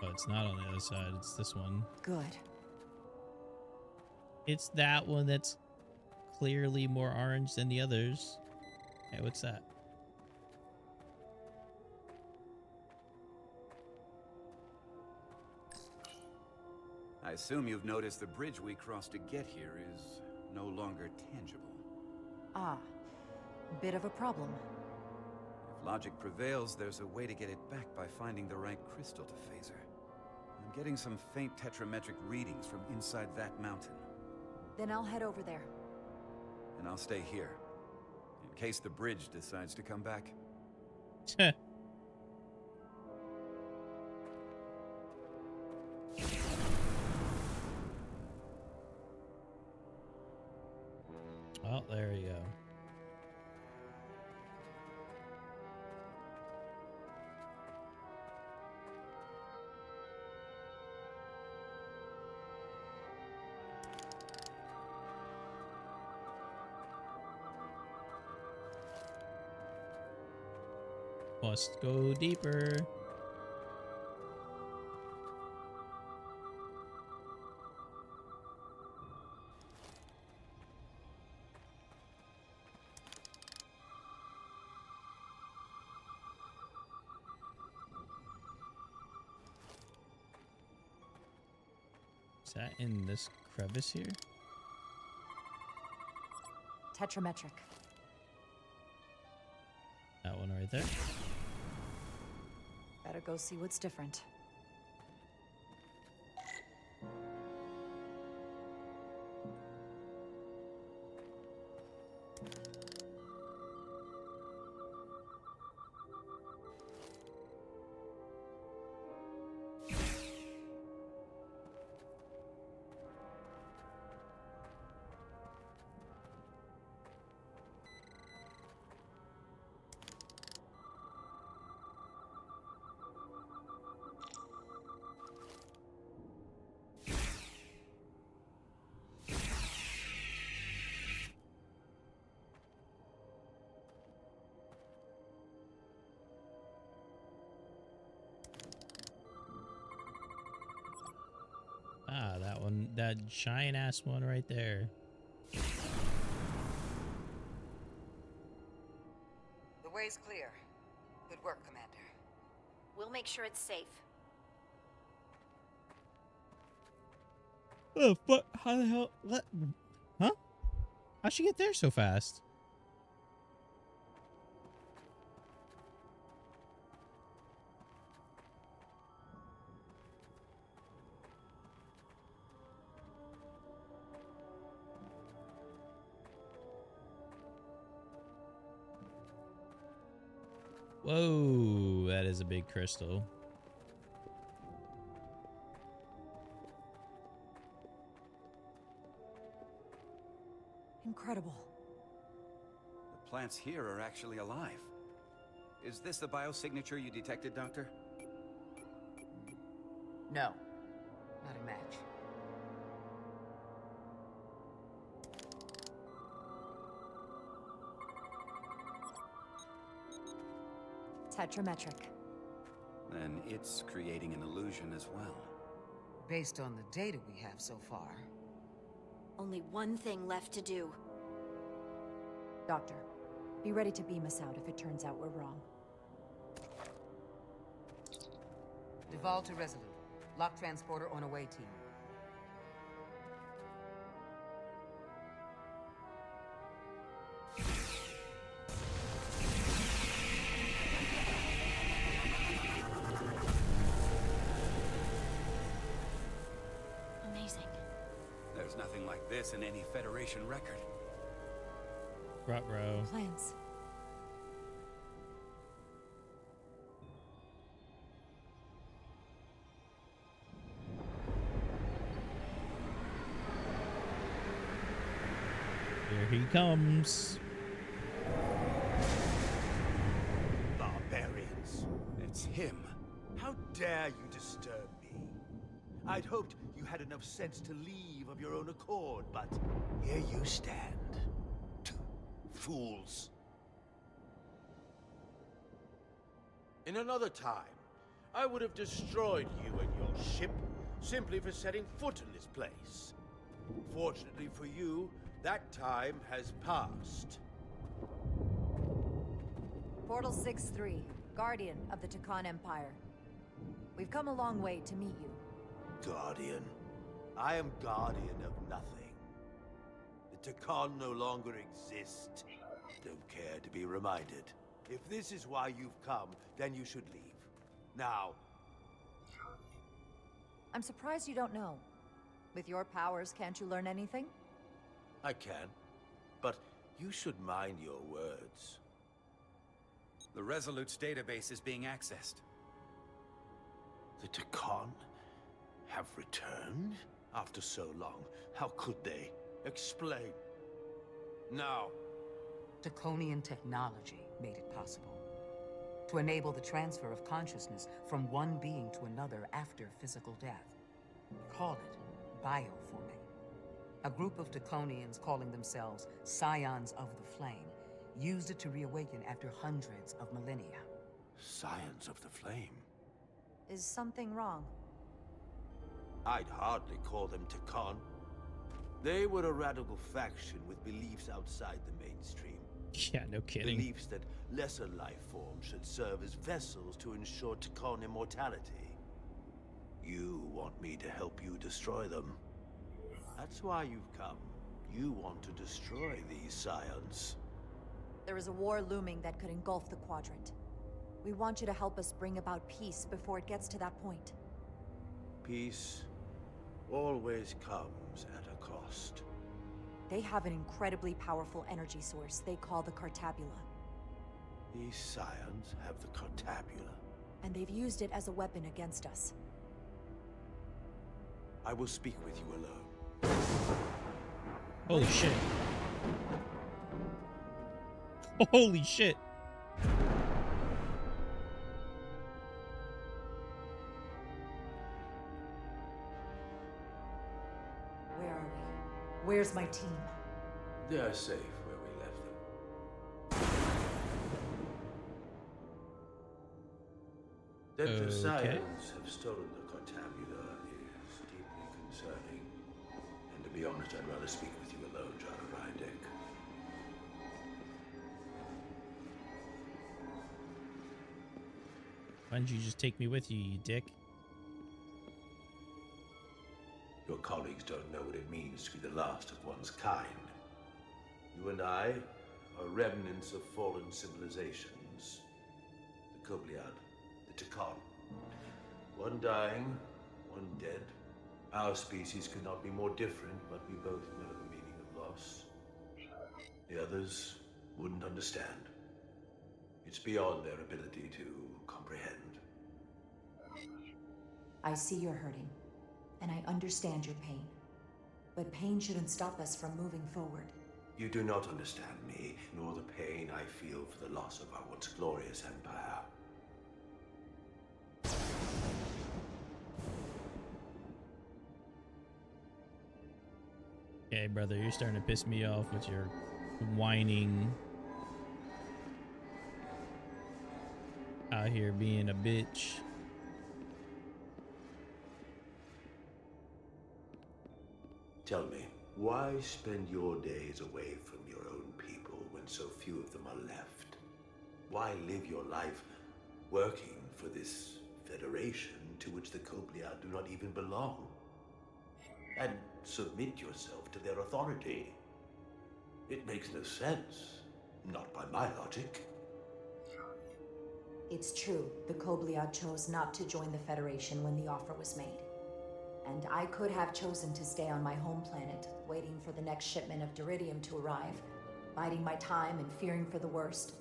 Oh, it's not on the other side. It's this one. Good. It's that one that's clearly more orange than the others. Hey, what's that? I assume you've noticed the bridge we crossed to get here is no longer tangible. Ah, bit of a problem. If logic prevails, there's a way to get it back by finding the right crystal to phaser. I'm getting some faint tetrametric readings from inside that mountain. Then I'll head over there. And I'll stay here, in case the bridge decides to come back. Oh, there you go. Must go deeper. Is that in this crevice here? Tetrametric. That one right there. Better go see what's different. Ah, that one, that giant ass one right there. The way's clear. Good work, Commander. We'll make sure it's safe. Oh, fuck. How the hell? What? Huh? How'd she get there so fast? Whoa, that is a big crystal. Incredible. The plants here are actually alive. Is this the biosignature you detected, Doctor? No, not a match. Tetrametric. Then it's creating an illusion as well. Based on the data we have so far. Only one thing left to do. Doctor, be ready to beam us out if it turns out we're wrong. Devolve to Resolute. Lock transporter on away team. Amazing. There's nothing like this in any Federation record. Ruh-roh. Plans. Here he comes. Barbarians. It's him. How dare you disturb me? I'd hoped you had enough sense to leave of your own accord, but here you stand. Fools. In another time, I would have destroyed you and your ship simply for setting foot in this place. Fortunately for you, that time has passed. Portal 6-3, Guardian of the Takan Empire. We've come a long way to meet you. Guardian. I am guardian of nothing. The Takan no longer exist. Don't care to be reminded. If this is why you've come, then you should leave. Now. I'm surprised you don't know. With your powers, can't you learn anything? I can. But you should mind your words. The Resolute's database is being accessed. The Takan have returned? After so long, how could they? Explain. Now. Draconian technology made it possible. To enable the transfer of consciousness from one being to another after physical death. Call it bioforming. A group of Draconians calling themselves Scions of the Flame used it to reawaken after hundreds of millennia. Scions of the Flame? Is something wrong? I'd hardly call them Takan. They were a radical faction with beliefs outside the mainstream. Yeah, no kidding. Beliefs that lesser life forms should serve as vessels to ensure Takan immortality. You want me to help you destroy them. That's why you've come. You want to destroy these scions. There is a war looming that could engulf the Quadrant. We want you to help us bring about peace before it gets to that point. Peace always comes at a cost. They have an incredibly powerful energy source they call the Cartabula. These scions have the Cartabula. And they've used it as a weapon against us. I will speak with you alone. Holy shit. Holy shit. Where are we? Where's my team? They are safe where we left them. That the scions have stolen the Cartabula is deeply concerning. And to be honest, I'd rather speak with you alone, Jara Rydek. Why don't you just take me with you, you dick? Your colleagues don't know what it means to be the last of one's kind. You and I are remnants of fallen civilizations. The Kobliad, the Takan. One dying, one dead. Our species could not be more different, but we both know the meaning of loss. The others wouldn't understand. It's beyond their ability to comprehend. I see you're hurting, and I understand your pain. But pain shouldn't stop us from moving forward. You do not understand me, nor the pain I feel for the loss of our once glorious empire. Okay, brother, you're starting to piss me off with your whining. Out here being a bitch. Tell me, why spend your days away from your own people when so few of them are left? Why live your life working for this federation to which the Kobliad do not even belong? And submit yourself to their authority? It makes no sense. Not by my logic. It's true, the Kobliad chose not to join the Federation when the offer was made. And I could have chosen to stay on my home planet, waiting for the next shipment of Diridium to arrive, biding my time and fearing for the worst.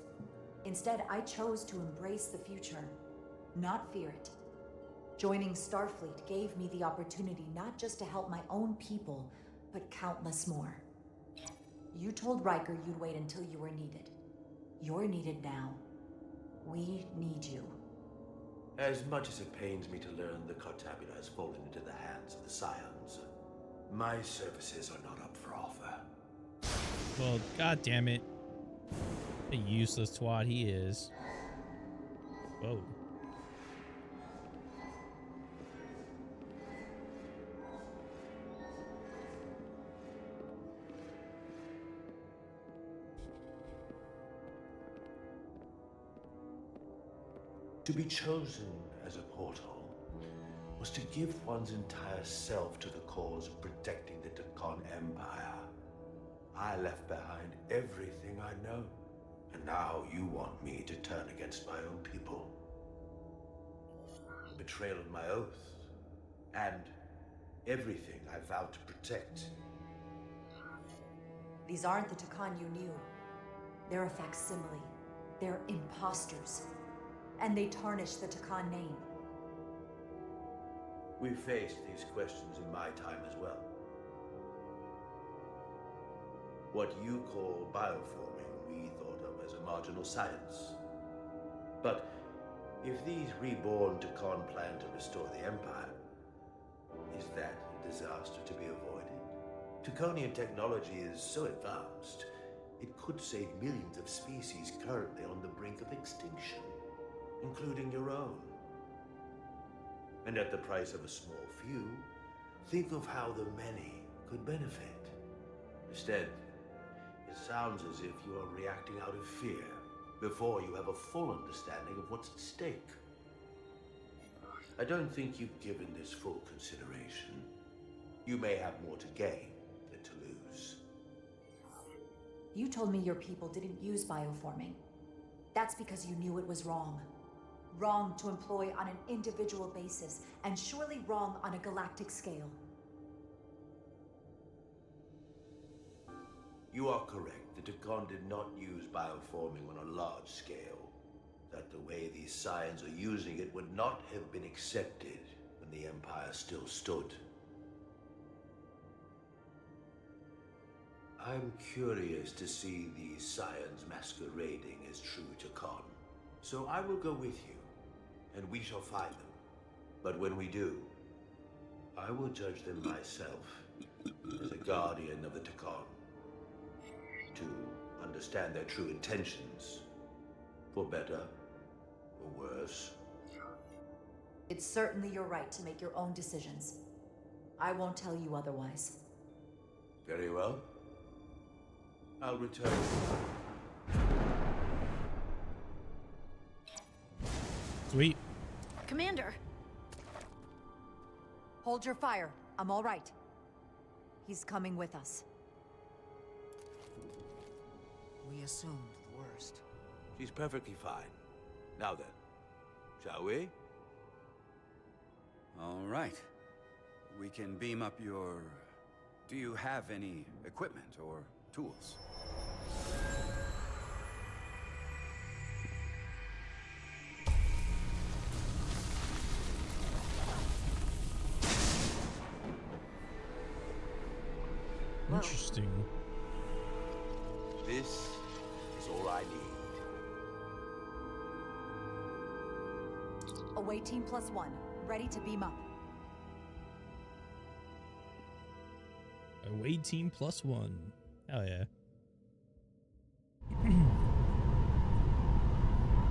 Instead, I chose to embrace the future, not fear it. Joining Starfleet gave me the opportunity not just to help my own people, but countless more. You told Riker you'd wait until you were needed. You're needed now. We need you. As much as it pains me to learn the Cartabula has fallen into the hands of the Scions, my services are not up for offer. Well, god damn it. A useless twat he is. Whoa. To be chosen as a portal was to give one's entire self to the cause of protecting the Takon Empire. I left behind everything I know, and now you want me to turn against my own people. Betrayal of my oath, and everything I vowed to protect. These aren't the Takon you knew. They're a facsimile. They're imposters. And they tarnish the Takon name. We faced these questions in my time as well. What you call bioforming, we thought of as a marginal science. But if these reborn Takon plan to restore the Empire, is that a disaster to be avoided? Takonian technology is so advanced, it could save millions of species currently on the brink of extinction, including your own. And at the price of a small few, think of how the many could benefit. Instead, it sounds as if you are reacting out of fear before you have a full understanding of what's at stake. I don't think you've given this full consideration. You may have more to gain than to lose. You told me your people didn't use bioforming. That's because you knew it was wrong. Wrong to employ on an individual basis, and surely wrong on a galactic scale. You are correct. The Takon did not use bioforming on a large scale. That the way these scions are using it would not have been accepted when the Empire still stood. I'm curious to see these scions masquerading as true Takon. So I will go with you, and we shall find them. But when we do, I will judge them myself as a guardian of the Takon, to understand their true intentions, for better or worse. It's certainly your right to make your own decisions. I won't tell you otherwise. Very well. I'll return. Sweet. Commander! Hold your fire. I'm all right. He's coming with us. We assumed the worst. She's perfectly fine. Now then, shall we? All right. We can beam up your... Do you have any equipment or tools? Interesting. This is all I need. Away team +1, ready to beam up. Away team +1. Hell yeah.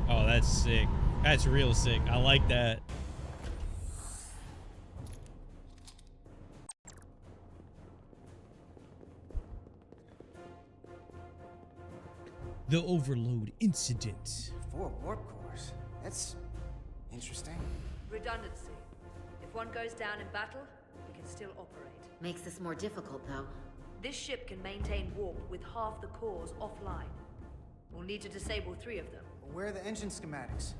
Oh, that's sick. That's real sick. I like that. The overload incident. 4 warp cores. That's interesting. Redundancy. If one goes down in battle, we can still operate. Makes this more difficult, though. This ship can maintain warp with half the cores offline. We'll need to disable 3 of them. Where are the engine schematics?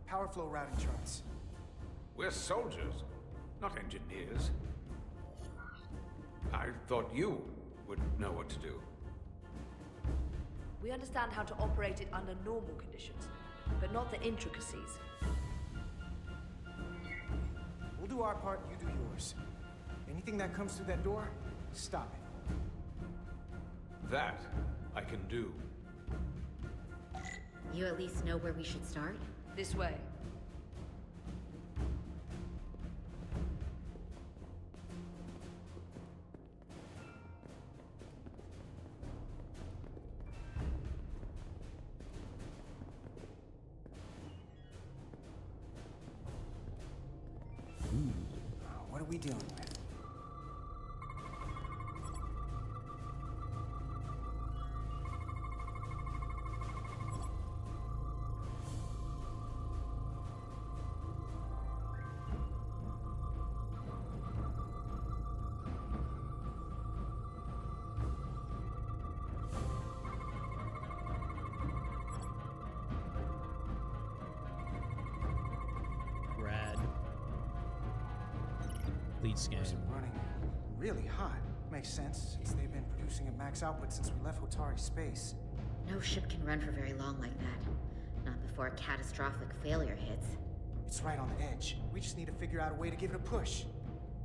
Power flow routing charts. We're soldiers, not engineers. I thought you would know what to do. We understand how to operate it under normal conditions, but not the intricacies. We'll do our part, you do yours. Anything that comes through that door, stop it. That I can do. You at least know where we should start? This way. What are we dealing with? scan. Running really hot. Makes sense, since they've been producing at max output since we left Hotari space. No ship can run for very long like that. Not before a catastrophic failure hits. It's right on the edge. We just need to figure out a way to give it a push.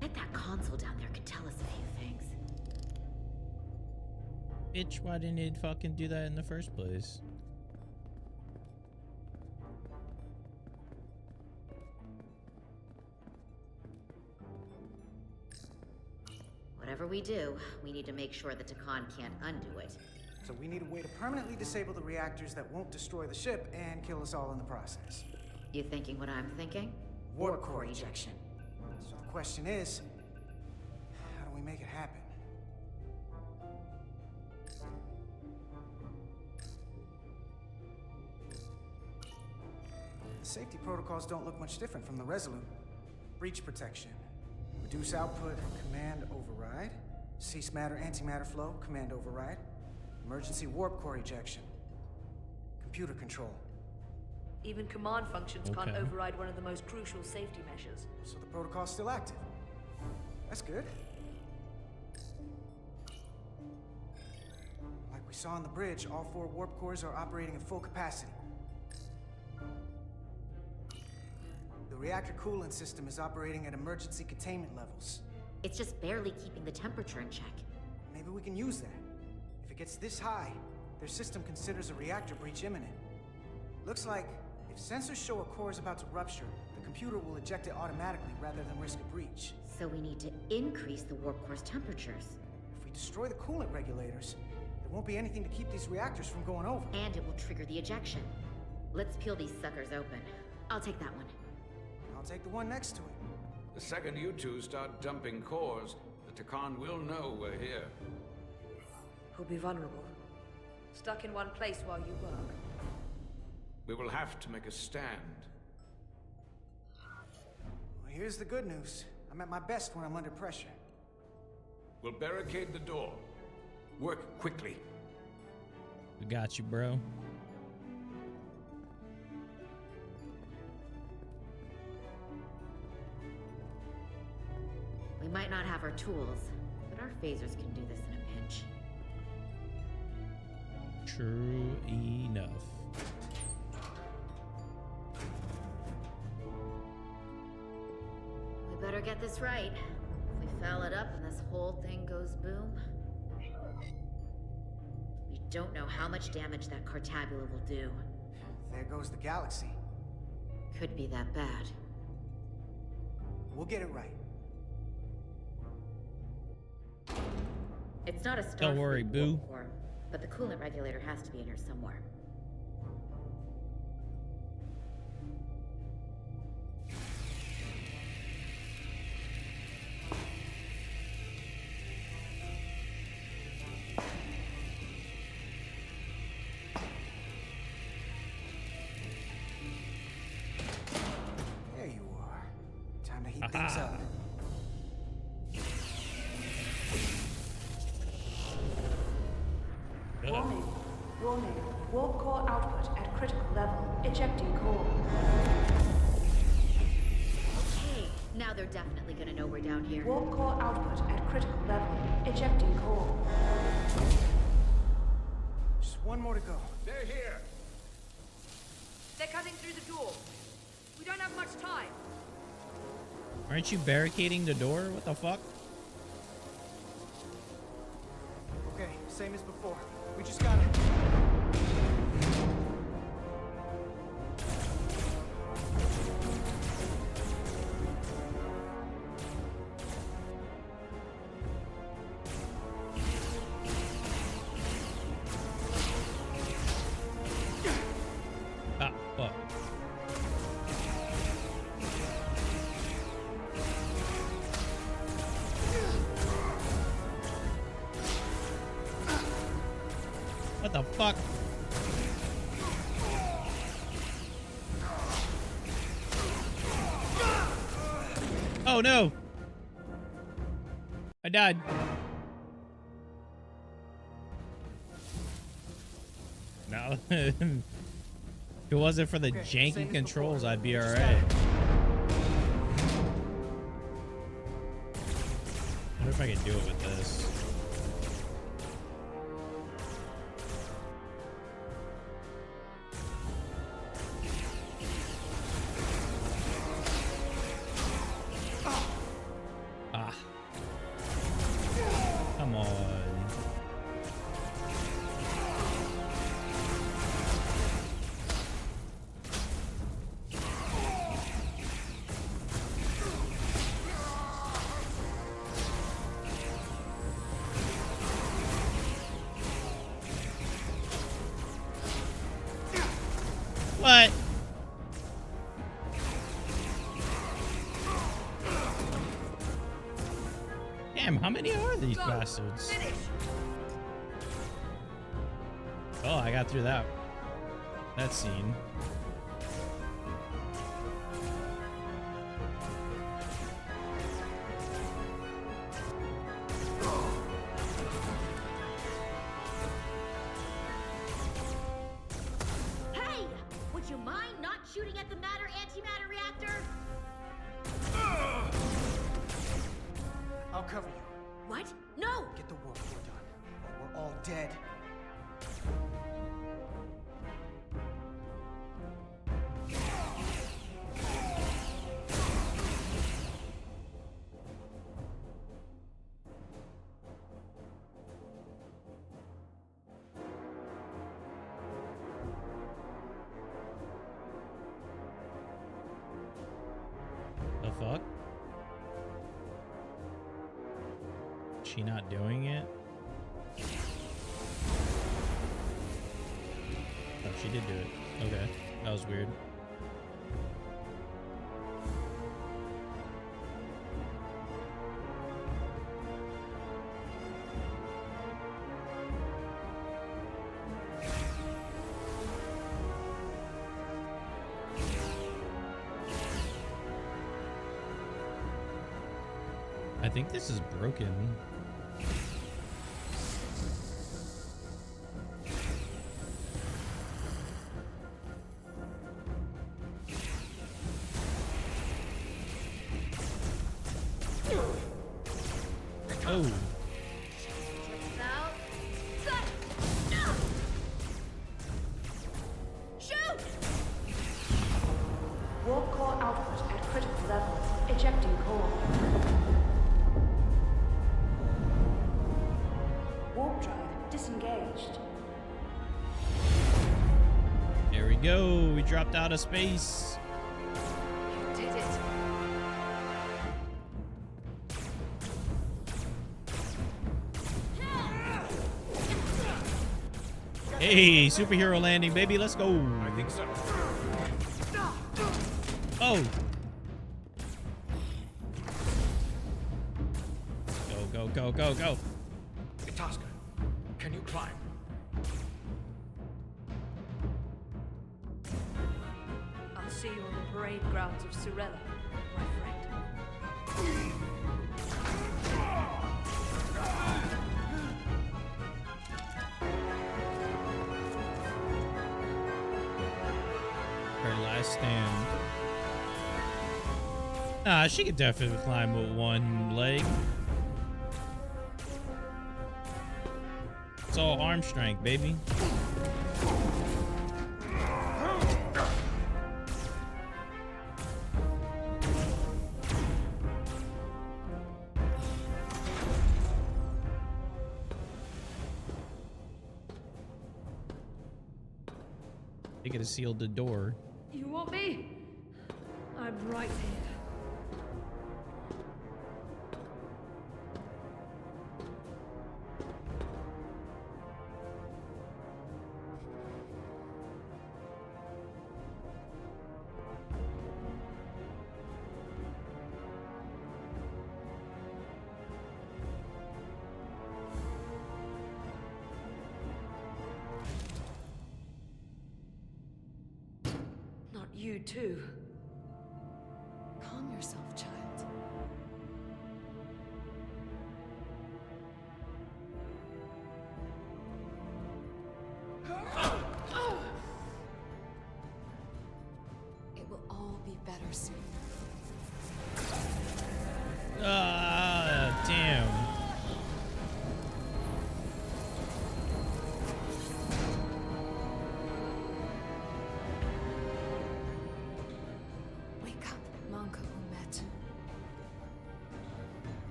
Bet that console down there could tell us a few things. Bitch, why didn't it fucking do that in the first place? Whatever we do, we need to make sure the Takan can't undo it. So we need a way to permanently disable the reactors that won't destroy the ship and kill us all in the process. You thinking what I'm thinking? Warp core ejection. So the question is, how do we make it happen? The safety protocols don't look much different from the Resolute. Breach protection. Reduce output, command override. Cease matter, antimatter flow, command override. Emergency warp core ejection. Computer control. Even command functions can't override one of the most crucial safety measures. So the protocol's still active. That's good. Like we saw on the bridge, all 4 warp cores are operating at full capacity. The reactor coolant system is operating at emergency containment levels. It's just barely keeping the temperature in check. Maybe we can use that. If it gets this high, their system considers a reactor breach imminent. Looks like if sensors show a core is about to rupture, the computer will eject it automatically rather than risk a breach. So we need to increase the warp core's temperatures. If we destroy the coolant regulators, there won't be anything to keep these reactors from going over. And it will trigger the ejection. Let's peel these suckers open. I'll take that one. I'll take the one next to it. The second you two start dumping cores, the Takan will know we're here. We'll be vulnerable. Stuck in one place while you work. We will have to make a stand. Well, here's the good news. I'm at my best when I'm under pressure. We'll barricade the door. Work quickly. We got you, bro. We might not have our tools, but our phasers can do this in a pinch. True enough. We better get this right. If we foul it up and this whole thing goes boom... We don't know how much damage that Cartabula will do. There goes the galaxy. Could be that bad. We'll get it right. It's not a Starfleet Don't worry, boo. core, but the coolant regulator has to be in here somewhere. There you are. Time to heat things up. Warning. Warning. Warp core output at critical level. Ejecting core. Okay, now they're definitely gonna know we're down here. Warp core output at critical level. Ejecting core. Just one more to go. They're here. They're cutting through the door. We don't have much time. Aren't you barricading the door? What the fuck? Okay, same as before. We just gotta... Ah, fuck. What the fuck? Oh no! I died. No. If it wasn't for the janky controls, I'd be alright. if I can do it with this. Ah. Come on. What? Damn, how many are these bastards? Oh, I got through that scene. Hey! Would you mind not shooting at the matter-antimatter reactor? I'll cover you. What? No! Get the warp core done, or we're all dead. The fuck? She not doing it? Oh, she did do it. Okay, that was weird. I think this is broken. Oh. Shoot! Warp core output at critical levels. Ejecting core. Warp drive disengaged. There we go. We dropped out of space. You did it. Hey, superhero landing, baby. Let's go. I think so. Oh. Go, go, go, go, go. Itasca, can you climb? I'll see you on the parade grounds of Surela, my friend. Her last stand. Nah, she could definitely climb with one leg. It's all arm strength, baby. They could have sealed the door. You want me? I'm right here. Not you too. Calm yourself, child. It will all be better soon. Ah, damn.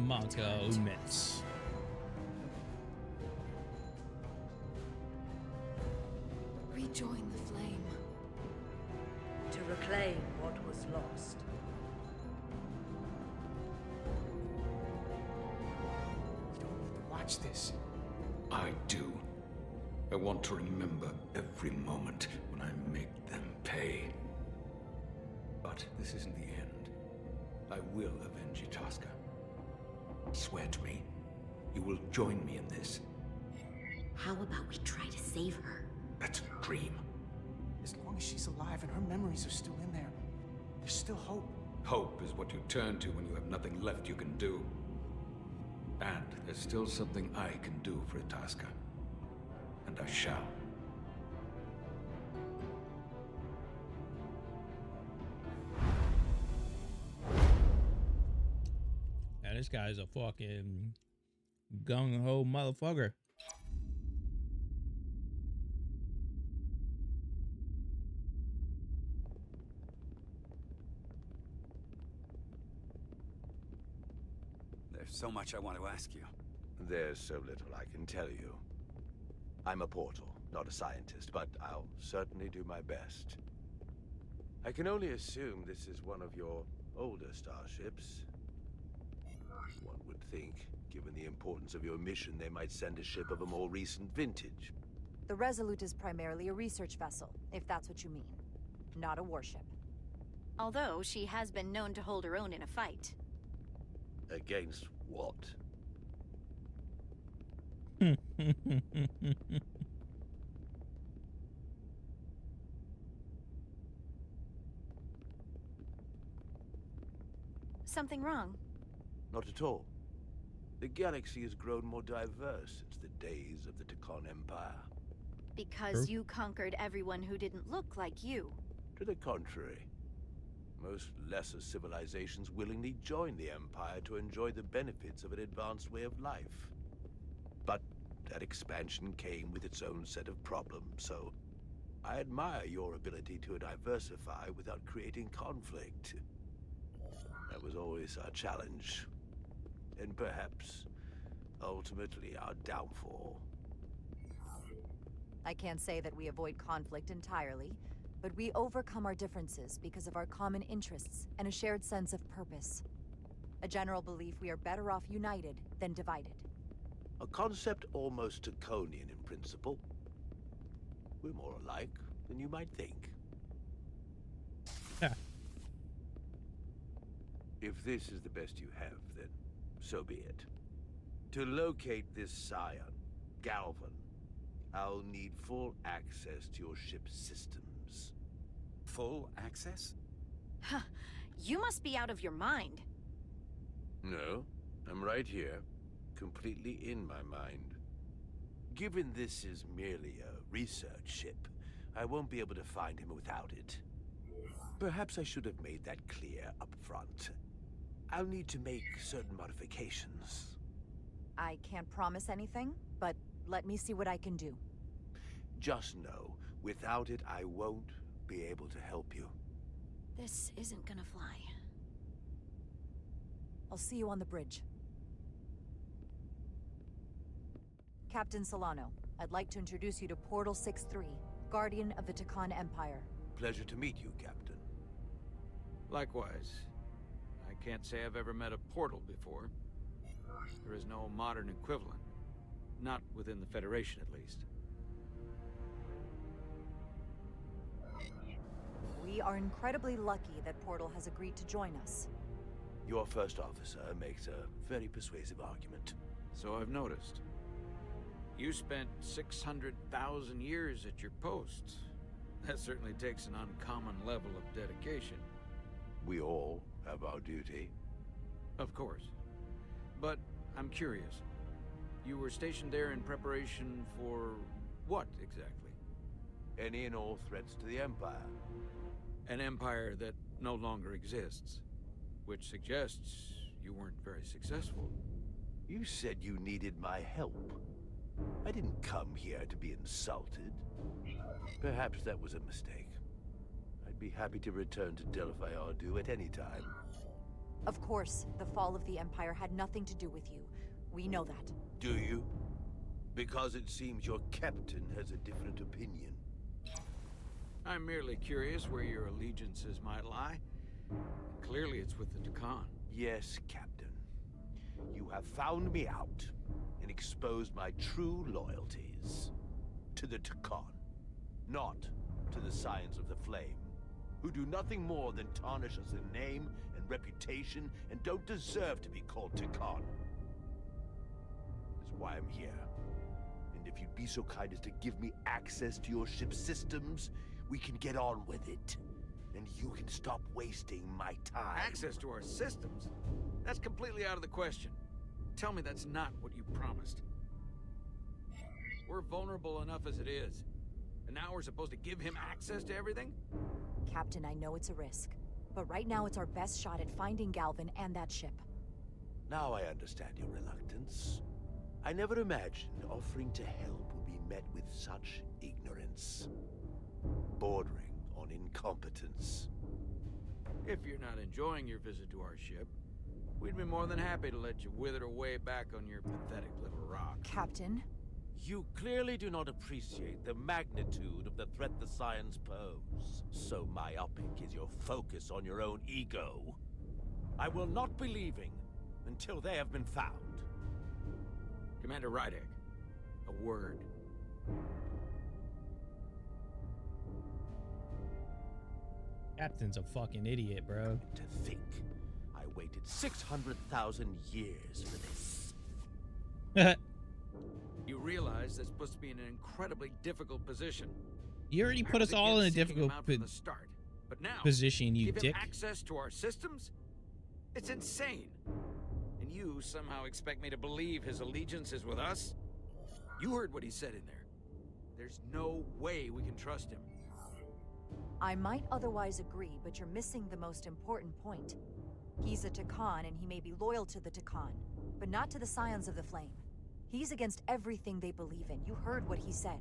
Manca Umets. Rejoin the flame. To reclaim what was lost. We don't need to watch this. I do. I want to remember every moment when I make them pay. But this isn't the end. I will avenge Itasca. Swear to me, you will join me in this. How about we try to save her? That's a dream. As long as she's alive and her memories are still in there, there's still hope. Hope is what you turn to when you have nothing left you can do. And there's still something I can do for Itasca. And I shall. Yeah, this guy's a fucking gung-ho motherfucker. There's so much I want to ask you. There's so little I can tell you. I'm a portal, not a scientist, but I'll certainly do my best. I can only assume this is one of your older starships. One would think, given the importance of your mission, they might send a ship of a more recent vintage. The Resolute is primarily a research vessel, if that's what you mean. Not a warship. Although she has been known to hold her own in a fight. Against what? Something wrong? Not at all. The galaxy has grown more diverse since the days of the Takon Empire. Because you conquered everyone who didn't look like you. To the contrary. Most lesser civilizations willingly joined the Empire to enjoy the benefits of an advanced way of life. But that expansion came with its own set of problems, so I admire your ability to diversify without creating conflict. That was always our challenge, and perhaps, ultimately, our downfall. I can't say that we avoid conflict entirely, but we overcome our differences because of our common interests and a shared sense of purpose. A general belief we are better off united than divided. A concept almost Takonian in principle. We're more alike than you might think. If this is the best you have, then so be it. To locate this scion, Galvan, I'll need full access to your ship's systems. Full access? Huh. You must be out of your mind. No, I'm right here, completely in my mind. Given this is merely a research ship, I won't be able to find him without it. Perhaps I should have made that clear up front. I'll need to make certain modifications. I can't promise anything, but let me see what I can do. Just know, without it, I won't be able to help you. This isn't gonna fly. I'll see you on the bridge. Captain Solano, I'd like to introduce you to Portal 6-3, Guardian of the Takon Empire. Pleasure to meet you, Captain. Likewise. I can't say I've ever met a portal before. There is no modern equivalent. Not within the Federation, at least. We are incredibly lucky that Portal has agreed to join us. Your first officer makes a very persuasive argument. So I've noticed. You spent 600,000 years at your post. That certainly takes an uncommon level of dedication. We all have our duty. Of course. But I'm curious. You were stationed there in preparation for what, exactly? Any and all threats to the Empire. An empire that no longer exists. Which suggests you weren't very successful. You said you needed my help. I didn't come here to be insulted. Perhaps that was a mistake. I'd be happy to return to Delphi Ardu at any time. Of course, the fall of the Empire had nothing to do with you. We know that. Do you? Because it seems your captain has a different opinion. I'm merely curious where your allegiances might lie. Clearly it's with the Takan. Yes, Captain. You have found me out and exposed my true loyalties. To the Takan, not to the Scions of the Flame, who do nothing more than tarnish us in name and reputation and don't deserve to be called Takan. That's why I'm here. And if you'd be so kind as to give me access to your ship's systems, we can get on with it. And you can stop wasting my time. Access to our systems? That's completely out of the question. Tell me that's not what you promised. We're vulnerable enough as it is. And now we're supposed to give him access to everything? Captain, I know it's a risk. But right now it's our best shot at finding Galvin and that ship. Now I understand your reluctance. I never imagined offering to help would be met with such ignorance. Bordering on incompetence. If you're not enjoying your visit to our ship, we'd be more than happy to let you wither away back on your pathetic little rock. Captain? You clearly do not appreciate the magnitude of the threat the Scions pose. So myopic is your focus on your own ego. I will not be leaving until they have been found. Commander Rydek, a word. Captain's a fucking idiot, bro. To think, I waited 600,000 years for this. You realize that's supposed to be in an incredibly difficult position. You already put us all in a difficult start. But now, position, you give dick. him access to our systems? It's insane. And you somehow expect me to believe his allegiance is with us? You heard what he said in there. There's no way we can trust him. I might otherwise agree, but you're missing the most important point. He's a Takan, and he may be loyal to the Takan, but not to the Scions of the Flame. He's against everything they believe in. You heard what he said.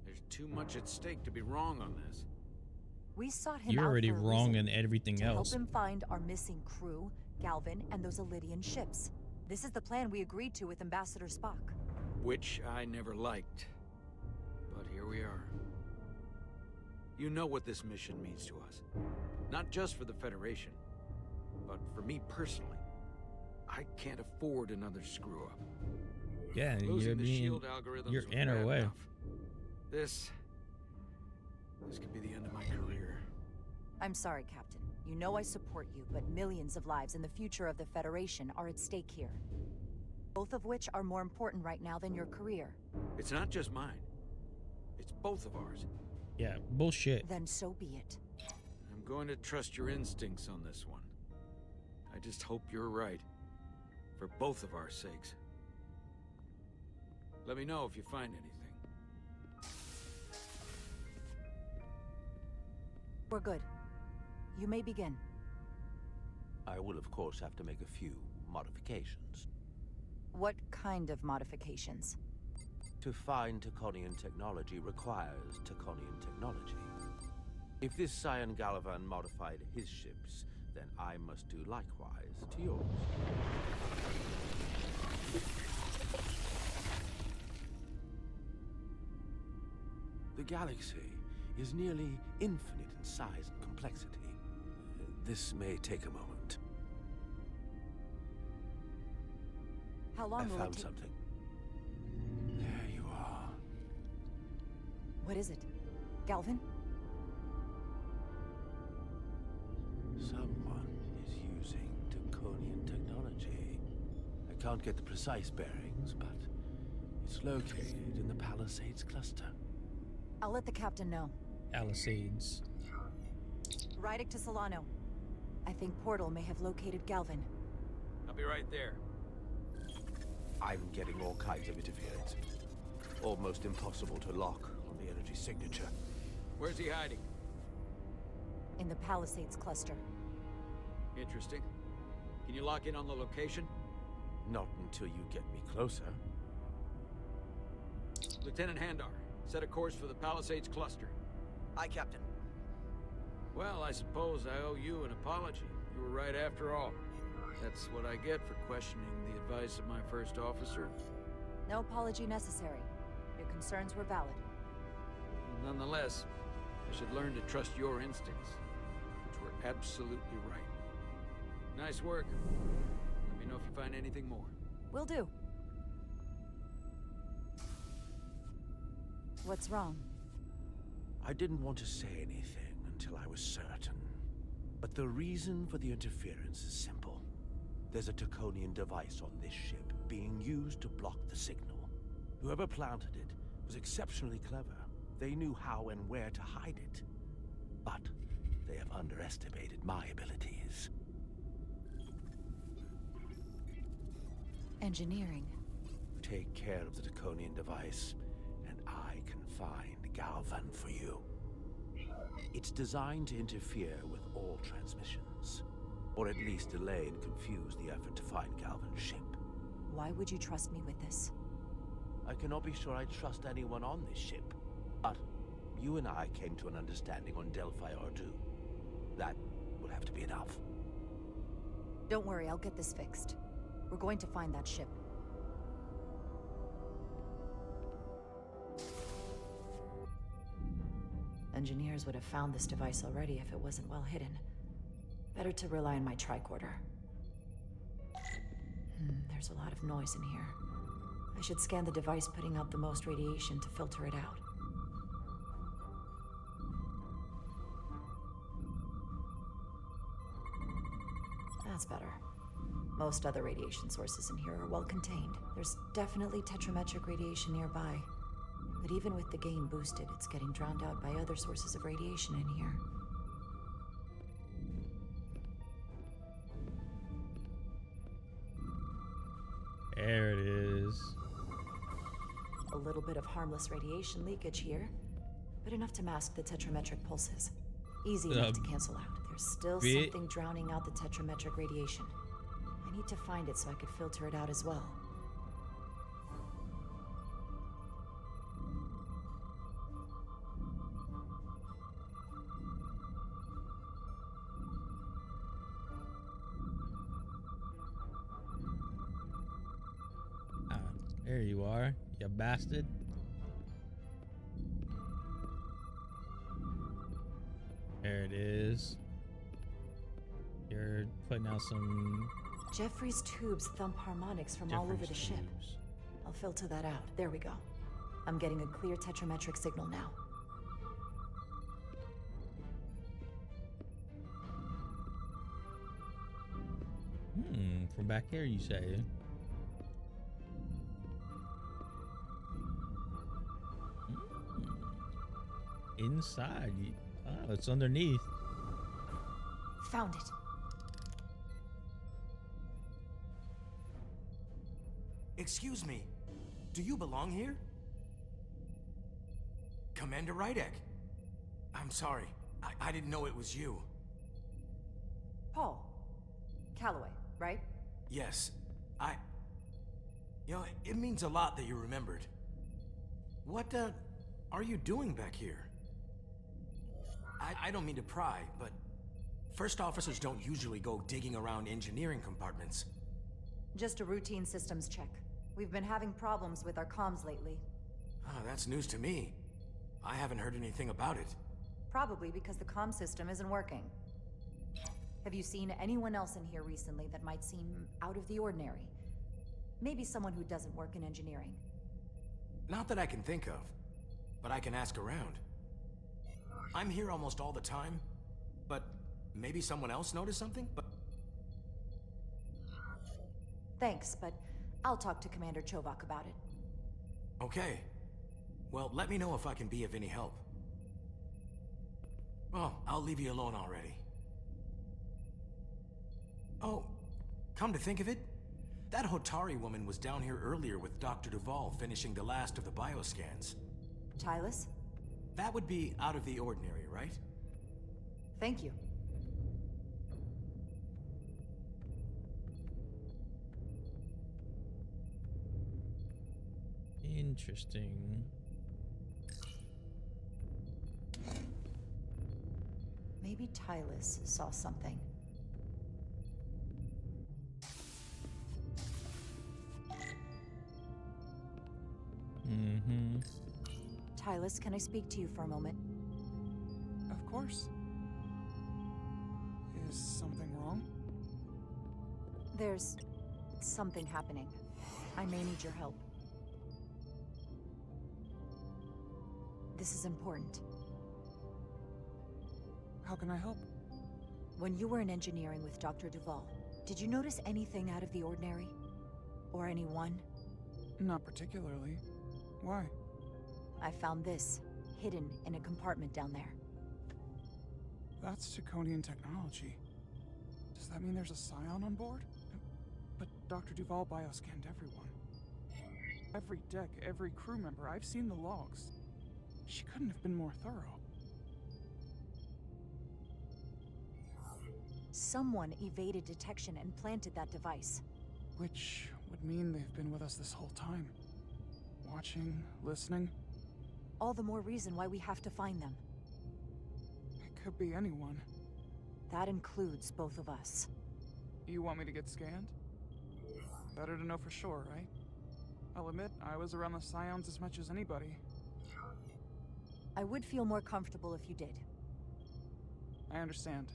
There's too much at stake to be wrong on this. We sought him You're out already for a wrong reason, in everything to else. help him find our missing crew, Galvin, and those Elydian ships. This is the plan we agreed to with Ambassador Spock. Which I never liked. But here we are. You know what this mission means to us. Not just for the Federation, but for me personally. I can't afford another screw-up. Yeah, Losing the shield algorithms you're was in our bad way. enough. This could be the end of my career. I'm sorry, Captain. You know I support you, but millions of lives and the future of the Federation are at stake here. Both of which are more important right now than your career. It's not just mine. It's both of ours. Yeah, bullshit. Then so be it. I'm going to trust your instincts on this one. I just hope you're right. For both of our sakes. Let me know if you find anything. We're good. You may begin. I will, of course, have to make a few modifications. What kind of modifications? To find Taconian technology requires Taconian technology. If this Scion Gallivan modified his ships, then I must do likewise to yours. The galaxy is nearly infinite in size and complexity. This may take a moment. How long will I it found take? something. There you are. What is it? Galvin? Someone is using Taconian technology. I can't get the precise bearings, but it's located in the Palisades cluster. I'll let the captain know. Palisades. Rydek to Solano. I think Portal may have located Galvin. I'll be right there. I'm getting all kinds of interference. Almost impossible to lock on the energy signature. Where's he hiding? In the Palisades cluster. Interesting. Can you lock in on the location? Not until you get me closer. Lieutenant Handar, set a course for the Palisades cluster. Aye, Captain. Well, I suppose I owe you an apology. You You were right after all. That's what I get for questioning the advice of my first officer. No apology necessary. Your concerns were valid. Nonetheless, I should learn to trust your instincts, which were absolutely right. Nice work. Let me know if you find anything more. Will do. What's wrong? I didn't want to say anything until I was certain. But the reason for the interference is simple. There's a Draconian device on this ship being used to block the signal. Whoever planted it was exceptionally clever. They knew how and where to hide it. But they have underestimated my abilities. Engineering. Take care of the Draconian device, and I can find Galvan for you. It's designed to interfere with all transmissions, or at least delay and confuse the effort to find Galvan's ship. Why would you trust me with this? I cannot be sure I trust anyone on this ship, but you and I came to an understanding on Delphi Ardu. That will have to be enough. Don't worry, I'll get this fixed. We're going to find that ship. Engineers would have found this device already if it wasn't well hidden. Better to rely on my tricorder. There's a lot of noise in here. I should scan the device putting out the most radiation to filter it out. That's better. Most other radiation sources in here are well contained. There's definitely tetrametric radiation nearby. But even with the gain boosted, it's getting drowned out by other sources of radiation in here. There it is. A little bit of harmless radiation leakage here, but enough to mask the tetrametric pulses. Easy enough to cancel out. There's still something drowning out the tetrametric radiation. I need to find it so I could filter it out as well. There you are, you bastard. There it is. You're putting out some... Jeffrey's tubes thump harmonics from all over the ship. I'll filter that out. There we go. I'm getting a clear tetrametric signal now. From back here, you say? Inside. Oh, it's underneath. Found it. Excuse me. Do you belong here? Commander Rydek. I'm sorry. I didn't know it was you. Paul. Calloway, right? Yes. You know, it means a lot that you remembered. What, are you doing back here? I don't mean to pry, but first officers don't usually go digging around engineering compartments. Just a routine systems check. We've been having problems with our comms lately. Oh, that's news to me. I haven't heard anything about it. Probably because the comm system isn't working. Have you seen anyone else in here recently that might seem out of the ordinary? Maybe someone who doesn't work in engineering. Not that I can think of, but I can ask around. I'm here almost all the time, but maybe someone else noticed something? But thanks, but I'll talk to Commander Chovak about it. Okay. Well, let me know if I can be of any help. Well, I'll leave you alone already. Oh, come to think of it, that Hotari woman was down here earlier with Dr. Duvall finishing the last of the bioscans. Tylus? That would be out of the ordinary, right? Thank you. Interesting. Maybe Tylus saw something. Mm-hmm. Tylus, can I speak to you for a moment? Of course. Is something wrong? There's something happening. I may need your help. This is important. How can I help? When you were in engineering with Dr. Duval, did you notice anything out of the ordinary? Or anyone? Not particularly. Why? I found this, hidden in a compartment down there. That's Draconian technology. Does that mean there's a scion on board? But Dr. Duval bioscanned everyone. Every deck, every crew member. I've seen the logs. She couldn't have been more thorough. Someone evaded detection and planted that device. Which would mean they've been with us this whole time. Watching, listening. All the more reason why we have to find them. It could be anyone. That includes both of us. You want me to get scanned? Better to know for sure, right? I'll admit, I was around the Scions as much as anybody. I would feel more comfortable if you did. I understand.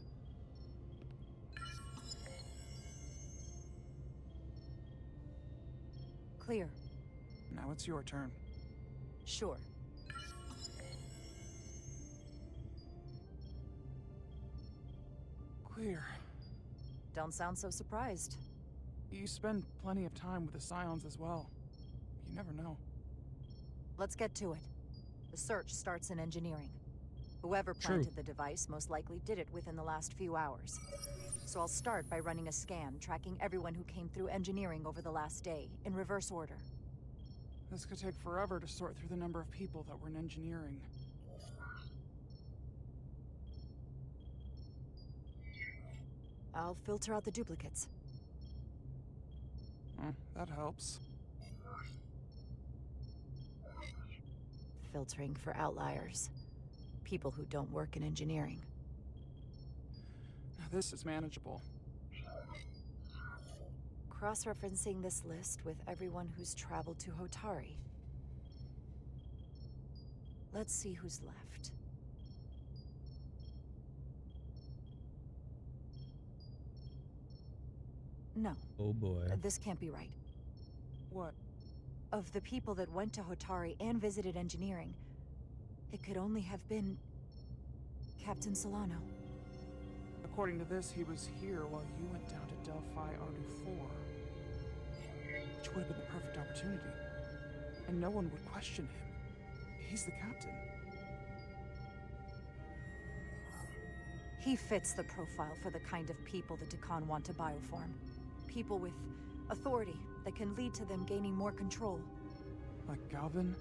Clear. Now it's your turn. Sure. Clear. Don't sound so surprised. You spend plenty of time with the Scions as well. You never know. Let's get to it. The search starts in engineering. Whoever planted the device most likely did it within the last few hours. So I'll start by running a scan, tracking everyone who came through engineering over the last day, in reverse order. This could take forever to sort through the number of people that were in engineering. I'll filter out the duplicates. That helps. Filtering for outliers. People who don't work in engineering. Now this is manageable. Cross-referencing this list with everyone who's traveled to Hotari. Let's see who's left. No. Oh boy. This can't be right. What? Of the people that went to Hotari and visited engineering, it could only have been Captain Solano. According to this, he was here while you went down to Delphi Ardu 4. Which would have been the perfect opportunity. And no one would question him. He's the captain. He fits the profile for the kind of people the Takan want to bioform. People with authority that can lead to them gaining more control. Like Galvin?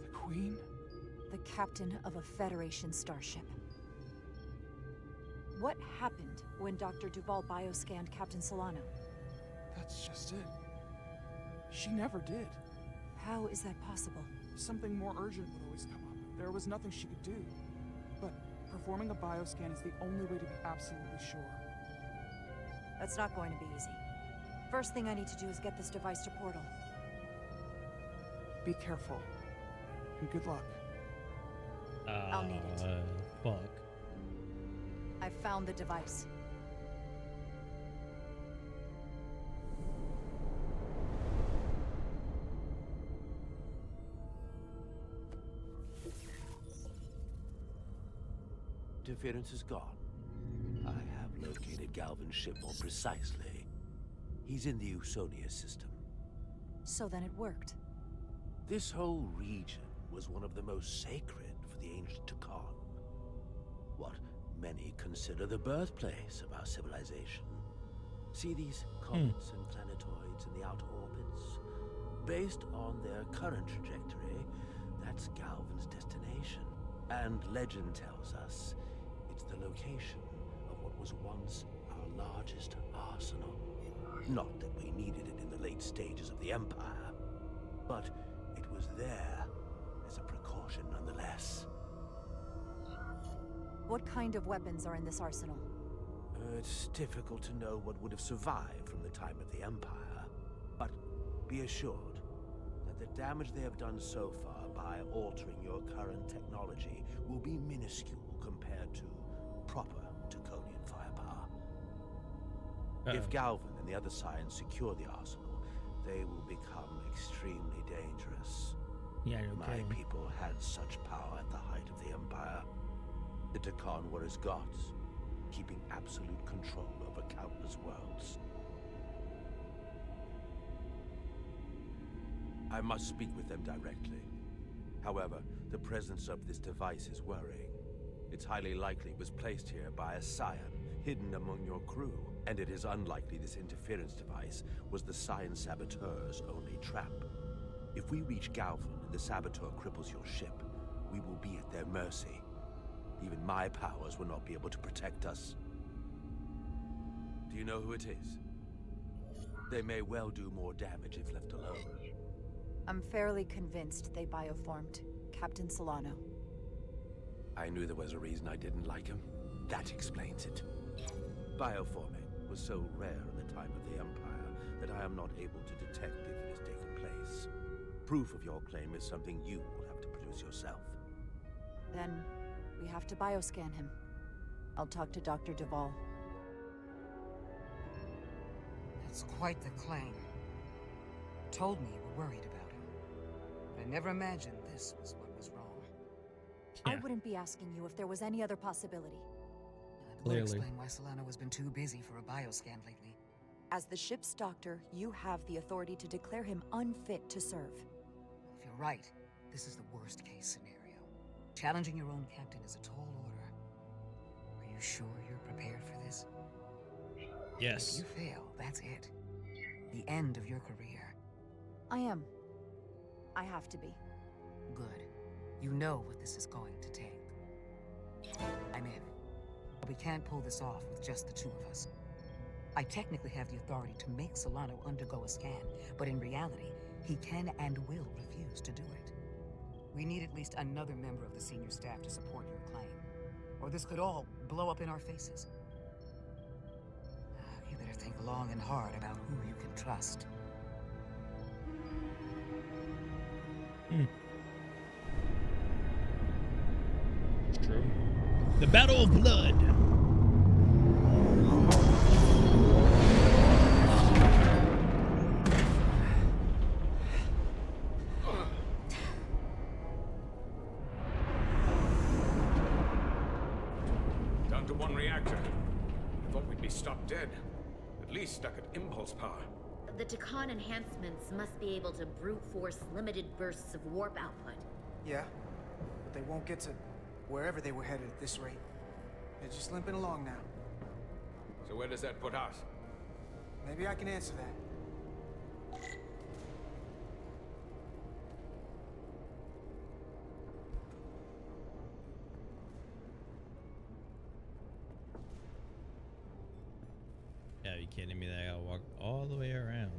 The Queen? The captain of a Federation starship. What happened when Dr. Duval bioscanned Captain Solano? That's just it. She never did. How is that possible? Something more urgent would always come up. There was nothing she could do. But performing a bioscan is the only way to be absolutely sure. That's not going to be easy. First thing I need to do is get this device to Portal. Be careful. And good luck. I'll need it. Fuck. I've found the device. Interference is gone. I have located Galvin's ship more precisely. He's in the U.S. system. So then it worked. This whole region was one of the most sacred for the ancient Takan. What many consider the birthplace of our civilization. See these comets and planetoids in the outer orbits? Based on their current trajectory, that's Galvin's destination. And legend tells us it's the location of what was once our largest arsenal. Not that we needed it in the late stages of the Empire, but it was there as a precaution nonetheless. What kind of weapons are in this arsenal? It's difficult to know what would have survived from the time of the Empire, but be assured that The damage they have done so far by altering your current technology will be minuscule compared to proper Draconian firepower. If Galvin and the other Scions secure the arsenal, they will become extremely dangerous. Yeah, My people had such power at the height of the Empire. The Takan were as gods, keeping absolute control over countless worlds. I must speak with them directly. However, the presence of this device is worrying. It's highly likely it was placed here by a Scion, hidden among your crew. And it is unlikely this interference device was the Scion Saboteur's only trap. If we reach Galvin and the Saboteur cripples your ship, we will be at their mercy. Even my powers will not be able to protect us. Do you know who it is? They may well do more damage if left alone. I'm fairly convinced they bioformed Captain Solano. I knew there was a reason I didn't like him. That explains it. Bioforming was so rare at the time of the Empire that I am not able to detect if it has taken place. Proof of your claim is something you will have to produce yourself. Then we have to bioscan him. I'll talk to Dr. Duvall. That's quite the claim. Told me you were worried about him. But I never imagined this was what was wrong. I wouldn't be asking you if there was any other possibility. That would explain why Solano has been too busy for a bioscan lately. As the ship's doctor, you have the authority to declare him unfit to serve. If you're right, this is the worst case scenario. Challenging your own captain is a tall order. Are you sure you're prepared for this? Yes. If you fail, that's it. The end of your career. I am. I have to be. Good. You know what this is going to take. I'm in. But we can't pull this off with just the two of us. I technically have the authority to make Solano undergo a scan, but in reality, he can and will refuse to do it. We need at least another member of the senior staff to support your claim, or this could all blow up in our faces. You better think long and hard about who you can trust. It's true. The Battle of Blood. Down to one reactor. Thought we'd be stopped dead. At least stuck at impulse power. The Takan enhancements must be able to brute force limited bursts of warp output. Yeah, but they won't get to wherever they were headed at this rate. They're just limping along now. So where does that put us? Maybe I can answer that. Yeah, are you kidding me that I gotta walk all the way around?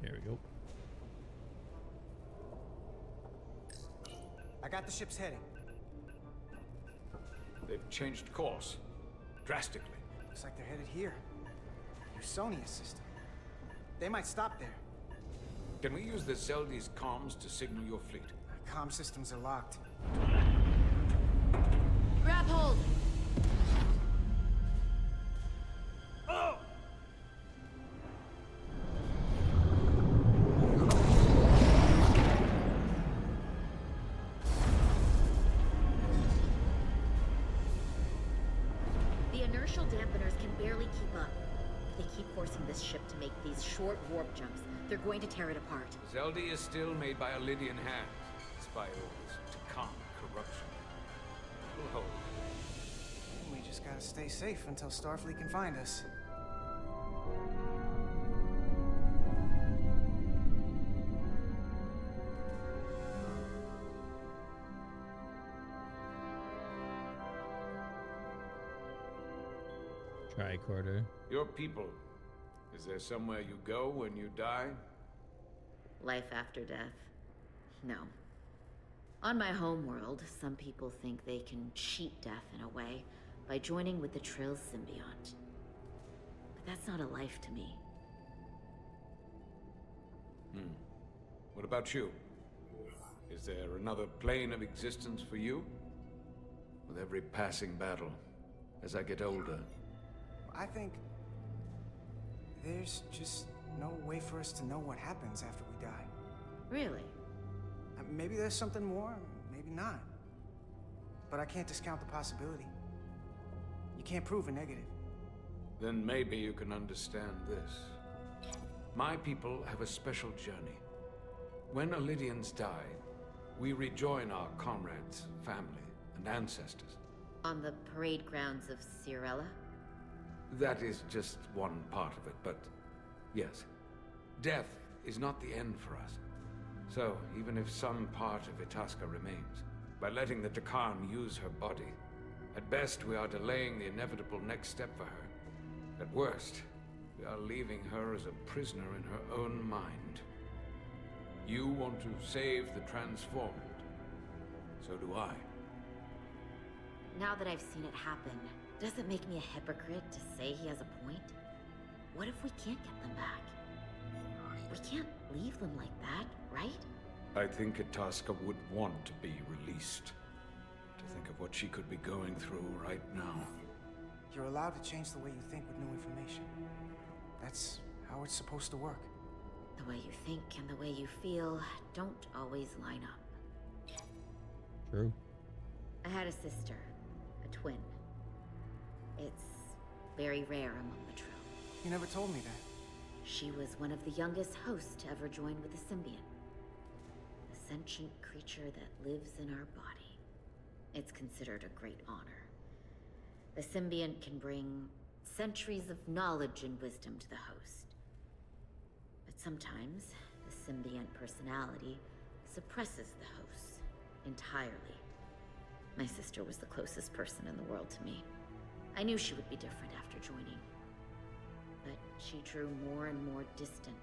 There we go. I got the ship's heading. They've changed course. Drastically. Looks like they're headed here. Usonia system. They might stop there. Can we use the Zeldi's comms to signal your fleet? Comm systems are locked. Grab hold! Oh! The inertial dampeners can barely keep up. They keep forcing this ship to make these short warp jumps. They're going to tear it apart. Zeldi is still made by a Lydian hand, despite all this Takan corruption. We'll hold. We just gotta stay safe until Starfleet can find us. Tricorder. Your people. Is there somewhere you go when you die? Life after death. No. On my homeworld, some people think they can cheat death in a way by joining with the Trill's symbiont. But that's not a life to me. What about you? Is there another plane of existence for you? With every passing battle, as I get older. I think there's just no way for us to know what happens after we die. Really? Maybe there's something more, maybe not. But I can't discount the possibility. You can't prove a negative. Then maybe you can understand this. My people have a special journey. When Illydians die, we rejoin our comrades, family, and ancestors. On the parade grounds of Cirella? That is just one part of it, but yes. Death is not the end for us. So, even if some part of Itasca remains, by letting the Dakarn use her body, at best we are delaying the inevitable next step for her. At worst, we are leaving her as a prisoner in her own mind. You want to save the transformed. So do I. Now that I've seen it happen, does it make me a hypocrite to say he has a point? What if we can't get them back? We can't leave them like that, right? I think Itasca would want to be released. To think of what she could be going through right now. You're allowed to change the way you think with new information. That's how it's supposed to work. The way you think and the way you feel don't always line up. True. I had a sister, a twin. It's very rare among the Trill. You never told me that. She was one of the youngest hosts to ever join with the symbiont. A sentient creature that lives in our body. It's considered a great honor. The symbiont can bring centuries of knowledge and wisdom to the host. But sometimes, the symbiont personality suppresses the host entirely. My sister was the closest person in the world to me. I knew she would be different after joining. But she drew more and more distant.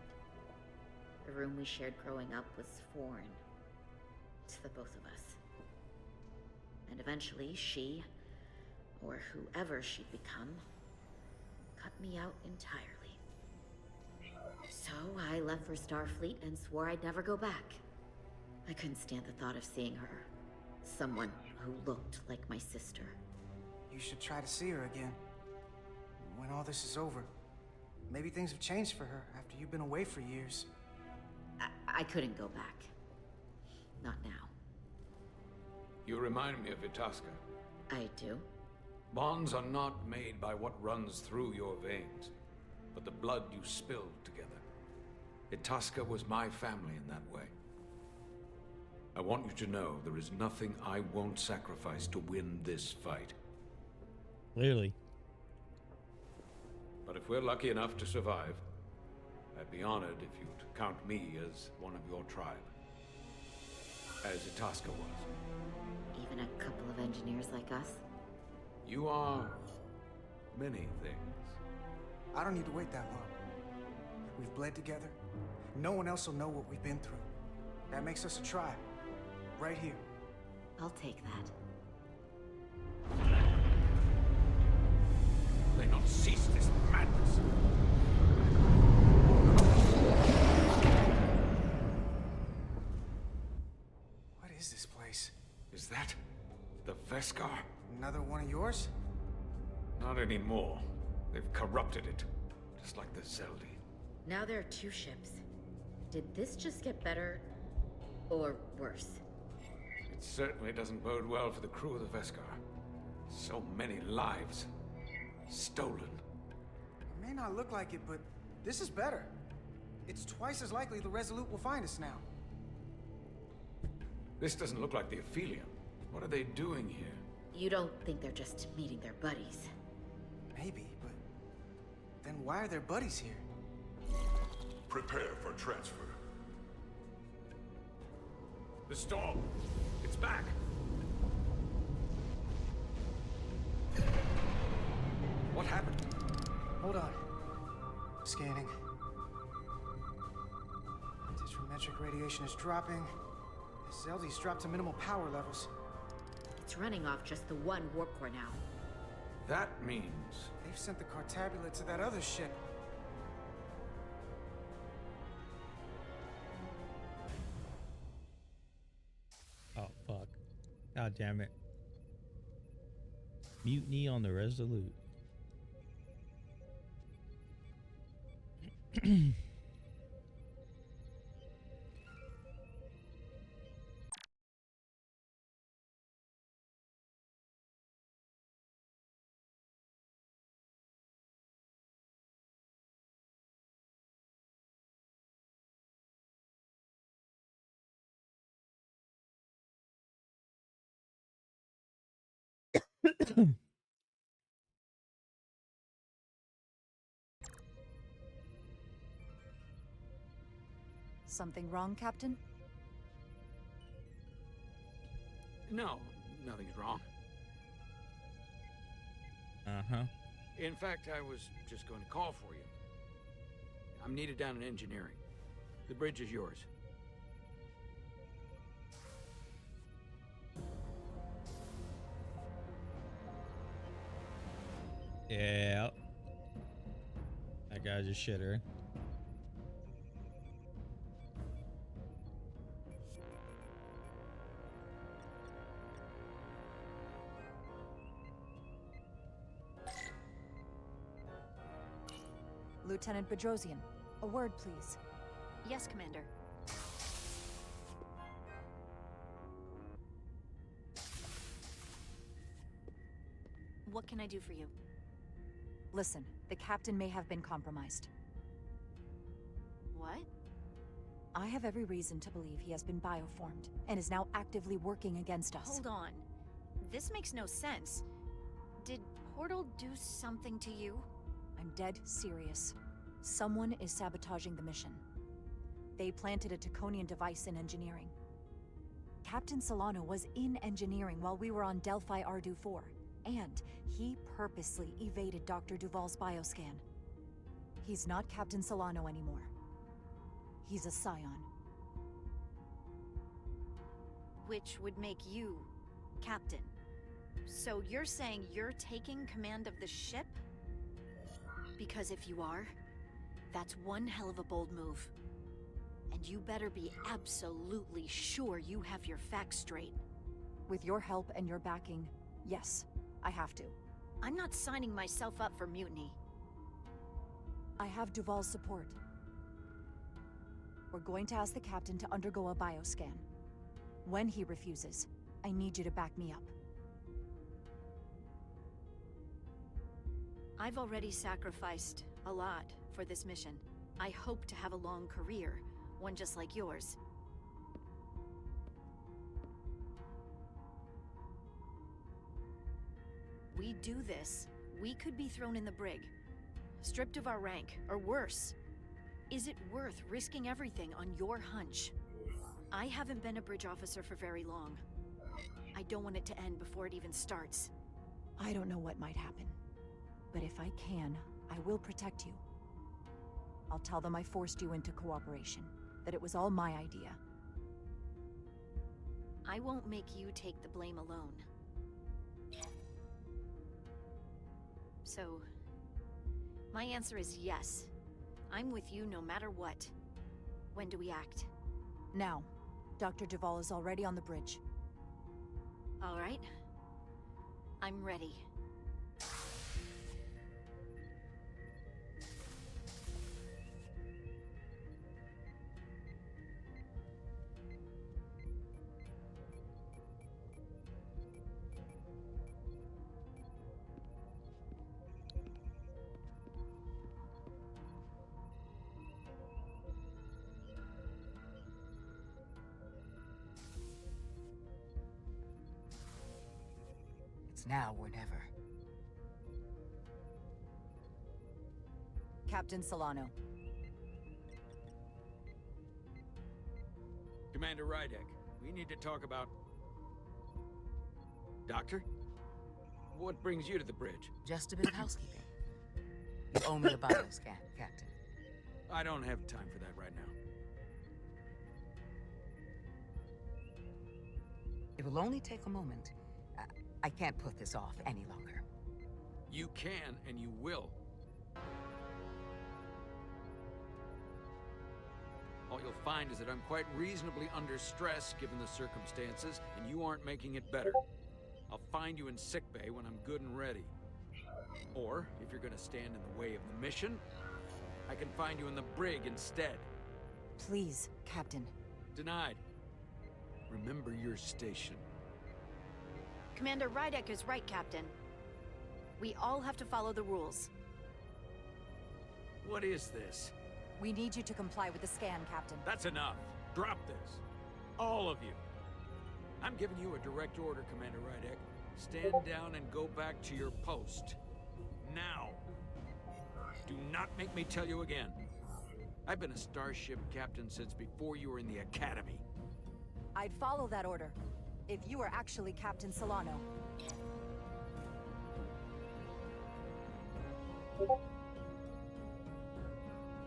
The room we shared growing up was foreign to the both of us. And eventually she, or whoever she'd become, cut me out entirely. So I left for Starfleet and swore I'd never go back. I couldn't stand the thought of seeing her. Someone who looked like my sister. You should try to see her again. When all this is over. Maybe things have changed for her after you've been away for years. I couldn't go back. Not now. You remind me of Itasca. I do? Bonds are not made by what runs through your veins, but the blood you spilled together. Itasca was my family in that way. I want you to know there is nothing I won't sacrifice to win this fight. Clearly. But if we're lucky enough to survive, I'd be honored if you'd count me as one of your tribe. As Itasca was. Even a couple of engineers like us? You are many things. I don't need to wait that long. We've bled together. No one else will know what we've been through. That makes us a tribe. Right here. I'll take that. They not cease this madness. What is this place? Is that the Veskar? Another one of yours? Not anymore. They've corrupted it. Just like the Zeldi. Now there are two ships. Did this just get better or worse? It certainly doesn't bode well for the crew of the Veskar. So many lives stolen. It may not look like it, but this is better. It's twice as likely the Resolute will find us now. This doesn't look like the Aphelion. What are they doing here? You don't think they're just meeting their buddies? Maybe, but then why are their buddies here? Prepare for transfer. The storm! It's back! What happened? Hold on. Scanning. Digimetric radiation is dropping. Zeldy's dropped to minimal power levels. It's running off just the one warp core now. That means... They've sent the Cartabula to that other ship. Oh, fuck. God damn it. Mutiny on the Resolute. Something wrong, Captain? No, nothing's wrong. Uh-huh. In fact, I was just going to call for you. I'm needed down in engineering. The bridge is yours. Yeah. That guy's a shitter. Lieutenant Bedrosian, a word, please. Yes, Commander. What can I do for you? Listen, the captain may have been compromised. What? I have every reason to believe he has been bioformed and is now actively working against us. Hold on. This makes no sense. Did Portal do something to you? I'm dead serious. Someone is sabotaging the mission. They planted a Taconian device in engineering. Captain Solano was in engineering while we were on Delphi Ardu 4, and he purposely evaded Dr. Duval's bioscan. He's not Captain Solano anymore. He's a Scion. Which would make you Captain. So you're saying you're taking command of the ship? Because if you are, that's one hell of a bold move. And you better be absolutely sure you have your facts straight. With your help and your backing, yes, I have to. I'm not signing myself up for mutiny. I have Duval's support. We're going to ask the captain to undergo a bioscan. When he refuses, I need you to back me up. I've already sacrificed a lot for this mission. I hope to have a long career, one just like yours. We do this, we could be thrown in the brig, stripped of our rank, or worse. Is it worth risking everything on your hunch? I haven't been a bridge officer for very long. I don't want it to end before it even starts. I don't know what might happen. But if I can, I will protect you. I'll tell them I forced you into cooperation, that it was all my idea. I won't make you take the blame alone. So, my answer is yes. I'm with you no matter what. When do we act? Now. Dr. Duval is already on the bridge. All right. I'm ready. It's now or never. Captain Solano. Commander Rydek, we need to talk about... Doctor? What brings you to the bridge? Just a bit of housekeeping. You owe me a bioscan, Captain. I don't have time for that right now. It will only take a moment. I can't put this off any longer. You can, and you will. All you'll find is that I'm quite reasonably under stress given the circumstances, and you aren't making it better. I'll find you in sickbay when I'm good and ready. Or, if you're gonna stand in the way of the mission, I can find you in the brig instead. Please, Captain. Denied. Remember your station. Commander Rydek is right, Captain. We all have to follow the rules. What is this? We need you to comply with the scan, Captain. That's enough. Drop this. All of you. I'm giving you a direct order, Commander Rydek. Stand down and go back to your post. Now. Do not make me tell you again. I've been a starship captain since before you were in the academy. I'd follow that order, if you were actually Captain Solano.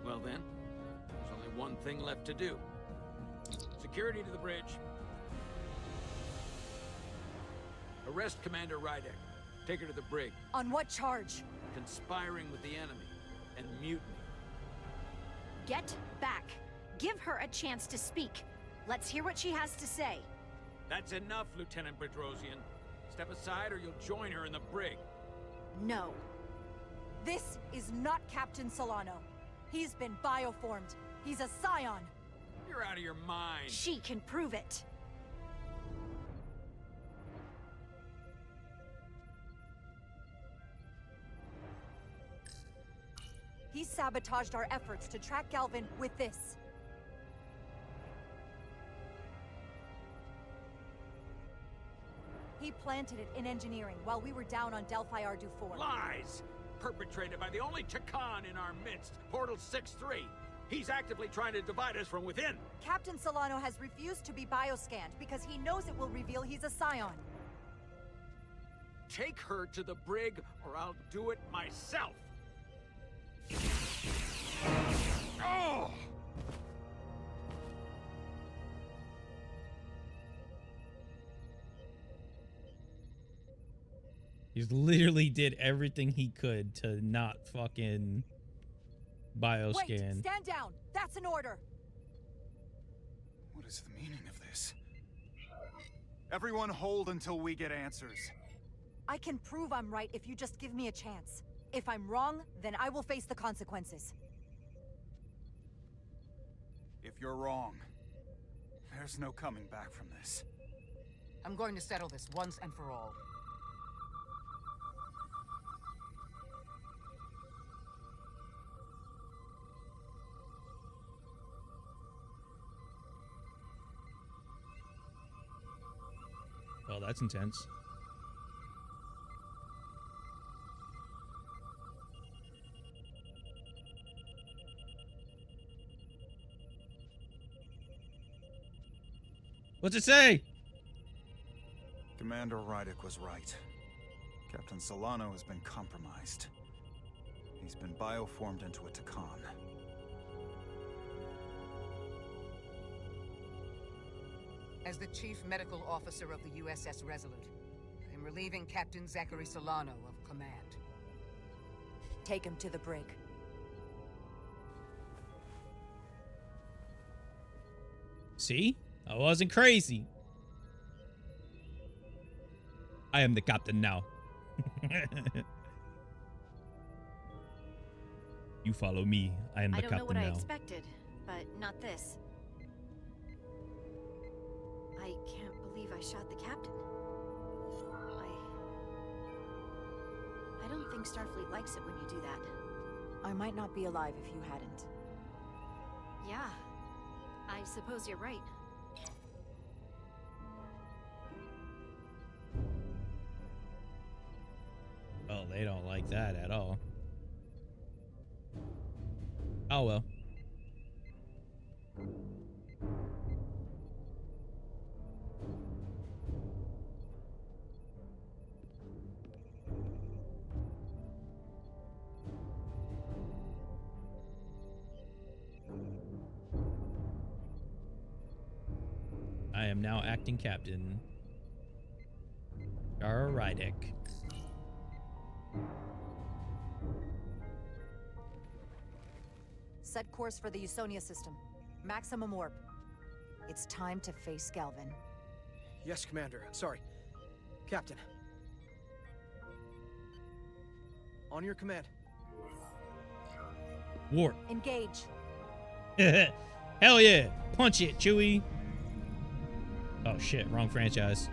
Well then, there's only one thing left to do. Security to the bridge. Arrest Commander Rydek. Take her to the brig. On what charge? Conspiring with the enemy and mutiny. Get back. Give her a chance to speak. Let's hear what she has to say. That's enough, Lieutenant Bedrosian. Step aside or you'll join her in the brig. No. This is not Captain Solano. He's been bioformed. He's a scion. You're out of your mind. She can prove it. He sabotaged our efforts to track Galvin with this. He planted it in engineering while we were down on Delphi Ardu 4. Lies! Perpetrated by the only Takan in our midst, Portal 6-3. He's actively trying to divide us from within. Captain Solano has refused to be bioscanned because he knows it will reveal he's a scion. Take her to the brig or I'll do it myself. Oh! He's literally did everything he could to not fucking bioscan. Wait, stand down. That's an order. What is the meaning of this? Everyone hold until we get answers. I can prove I'm right if you just give me a chance. If I'm wrong, then I will face the consequences. If you're wrong, there's no coming back from this. I'm going to settle this once and for all. Oh, that's intense. What's it say? Commander Rydek was right. Captain Solano has been compromised. He's been bioformed into a Takan. As the Chief Medical Officer of the U.S.S. Resolute, I am relieving Captain Zachary Solano of command. Take him to the brig. See? I wasn't crazy. I am the captain now. You follow me. I am the captain now. I don't know what I expected, but not this. I can't believe I shot the captain. I don't think Starfleet likes it when you do that. I might not be alive if you hadn't. Yeah, I suppose you're right. Oh, they don't like that at all. Oh well. I am now acting captain. Jara Rydek. Set course for the Usonia system. Maximum warp. It's time to face Galvin. Yes, Commander. Sorry. Captain. On your command. Warp. Engage. Hell yeah. Punch it, Chewie. Oh shit, wrong franchise.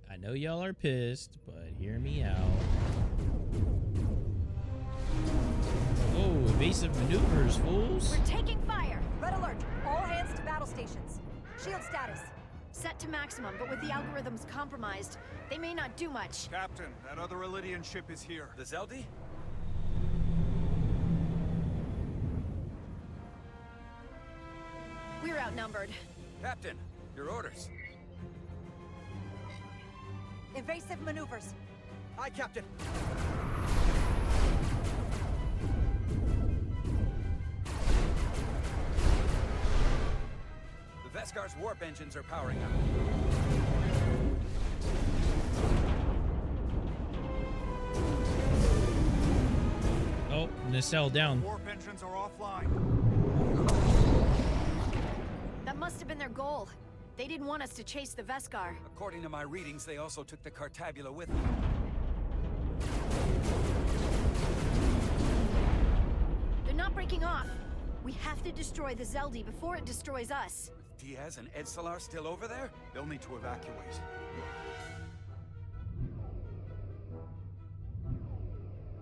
I know y'all are pissed, but hear me out. Whoa, evasive maneuvers, fools. We're taking fire! Red alert! All hands to battle stations. Shield status. Set to maximum, but with the algorithms compromised, they may not do much. Captain, that other Elydian ship is here. The Zeldi? We're outnumbered. Captain, your orders. Evasive maneuvers. Aye, Captain. The Veskar's warp engines are powering up. Oh, nacelle down. Warp engines are offline. That must have been their goal. They didn't want us to chase the Veskar. According to my readings, they also took the Cartabula with them. They're not breaking off. We have to destroy the Zeldi before it destroys us. Diaz and Edsalar still over there? They'll need to evacuate.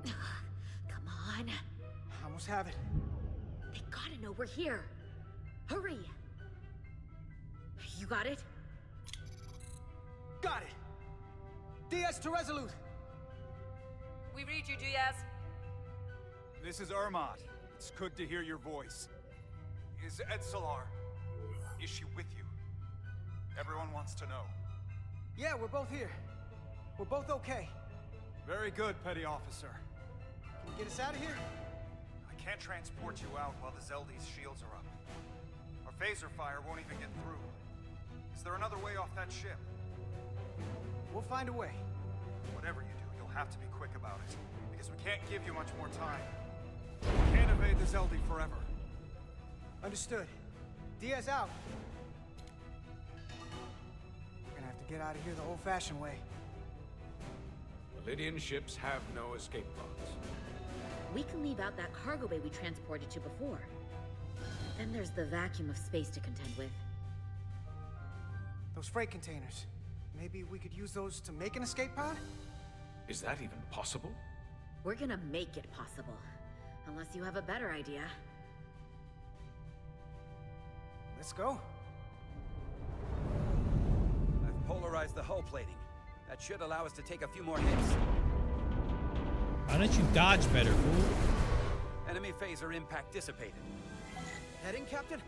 Come on. I almost have it. They gotta know we're here. Hurry! You got it? Got it! Diaz to Resolute! We read you, Diaz. This is Ermot. It's good to hear your voice. Is Edsalar... is she with you? Everyone wants to know. Yeah, we're both here. We're both okay. Very good, Petty Officer. Can you get us out of here? I can't transport you out while the Zeldi's shields are up. Our phaser fire won't even get through. Is there another way off that ship? We'll find a way. Whatever you do, you'll have to be quick about it, because we can't give you much more time. We can't evade the Zeldi forever. Understood. Diaz out. We're gonna have to get out of here the old-fashioned way. Lydian ships have no escape pods. We can leave out that cargo bay we transported to before. Then there's the vacuum of space to contend with. Those freight containers. Maybe we could use those to make an escape pod? Is that even possible? We're gonna make it possible. Unless you have a better idea. Let's go. I've polarized the hull plating. That should allow us to take a few more hits. Why don't you dodge better, fool? Enemy phaser impact dissipated. Heading, Captain?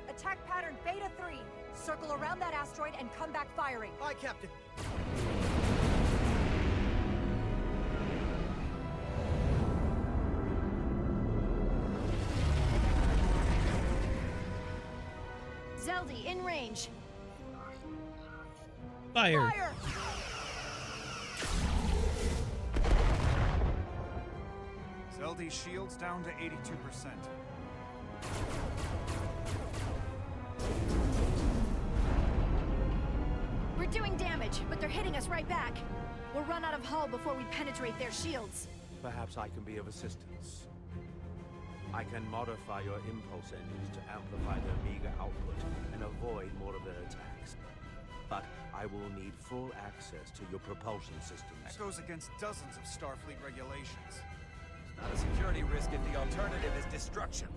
Attack pattern Beta 3. Circle around that asteroid and come back firing. Aye, Captain. Zeldi, in range. Fire. Fire! Zeldi's shields down to 82%. We're doing damage, but they're hitting us right back. We'll run out of hull before we penetrate their shields. Perhaps I can be of assistance. I can modify your impulse engines to amplify their meager output and avoid more of their attacks. But I will need full access to your propulsion systems. That goes against dozens of Starfleet regulations. It's not a security risk if the alternative is destruction.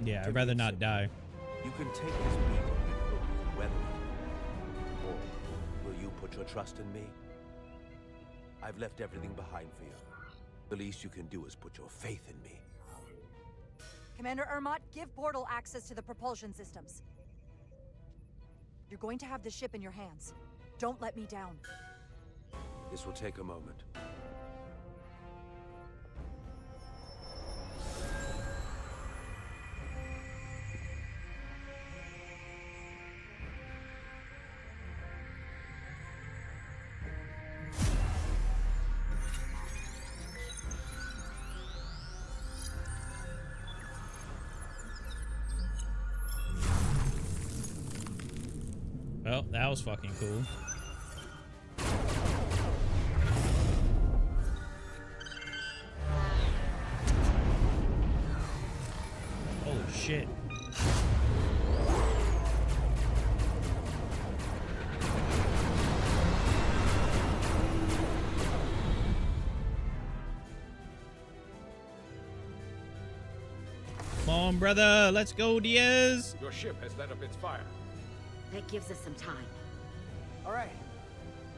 Yeah, I'd rather not die. You can take this beetle and hope you can weather it. Or will you put your trust in me? I've left everything behind for you. The least you can do is put your faith in me. Commander Ermot, give portal access to the propulsion systems. You're going to have the ship in your hands. Don't let me down. This will take a moment. Well, that was fucking cool. Holy shit. Come on, brother. Let's go, Diaz. Your ship has let up its fire. That gives us some time. All right.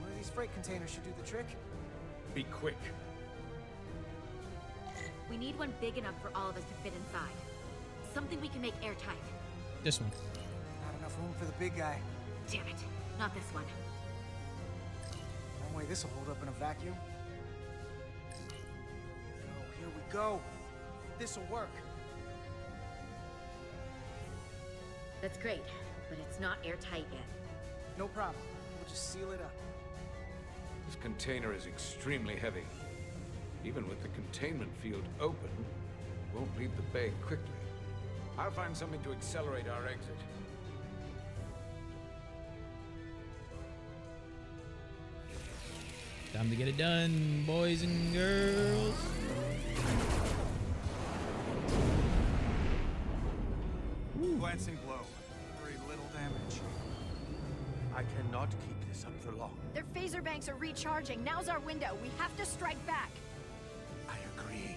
One of these freight containers should do the trick. Be quick. We need one big enough for all of us to fit inside. Something we can make airtight. This one. Not enough room for the big guy. Damn it. Not this one. No way this will hold up in a vacuum. Oh, here we go. This'll work. That's great, but it's not airtight yet. No problem. We'll just seal it up. This container is extremely heavy. Even with the containment field open, it won't leave the bay quickly. I'll find something to accelerate our exit. Time to get it done, boys and girls. Glancing blow. Very little damage. I cannot keep this up for long. Their phaser banks are recharging. Now's our window. We have to strike back. I agree.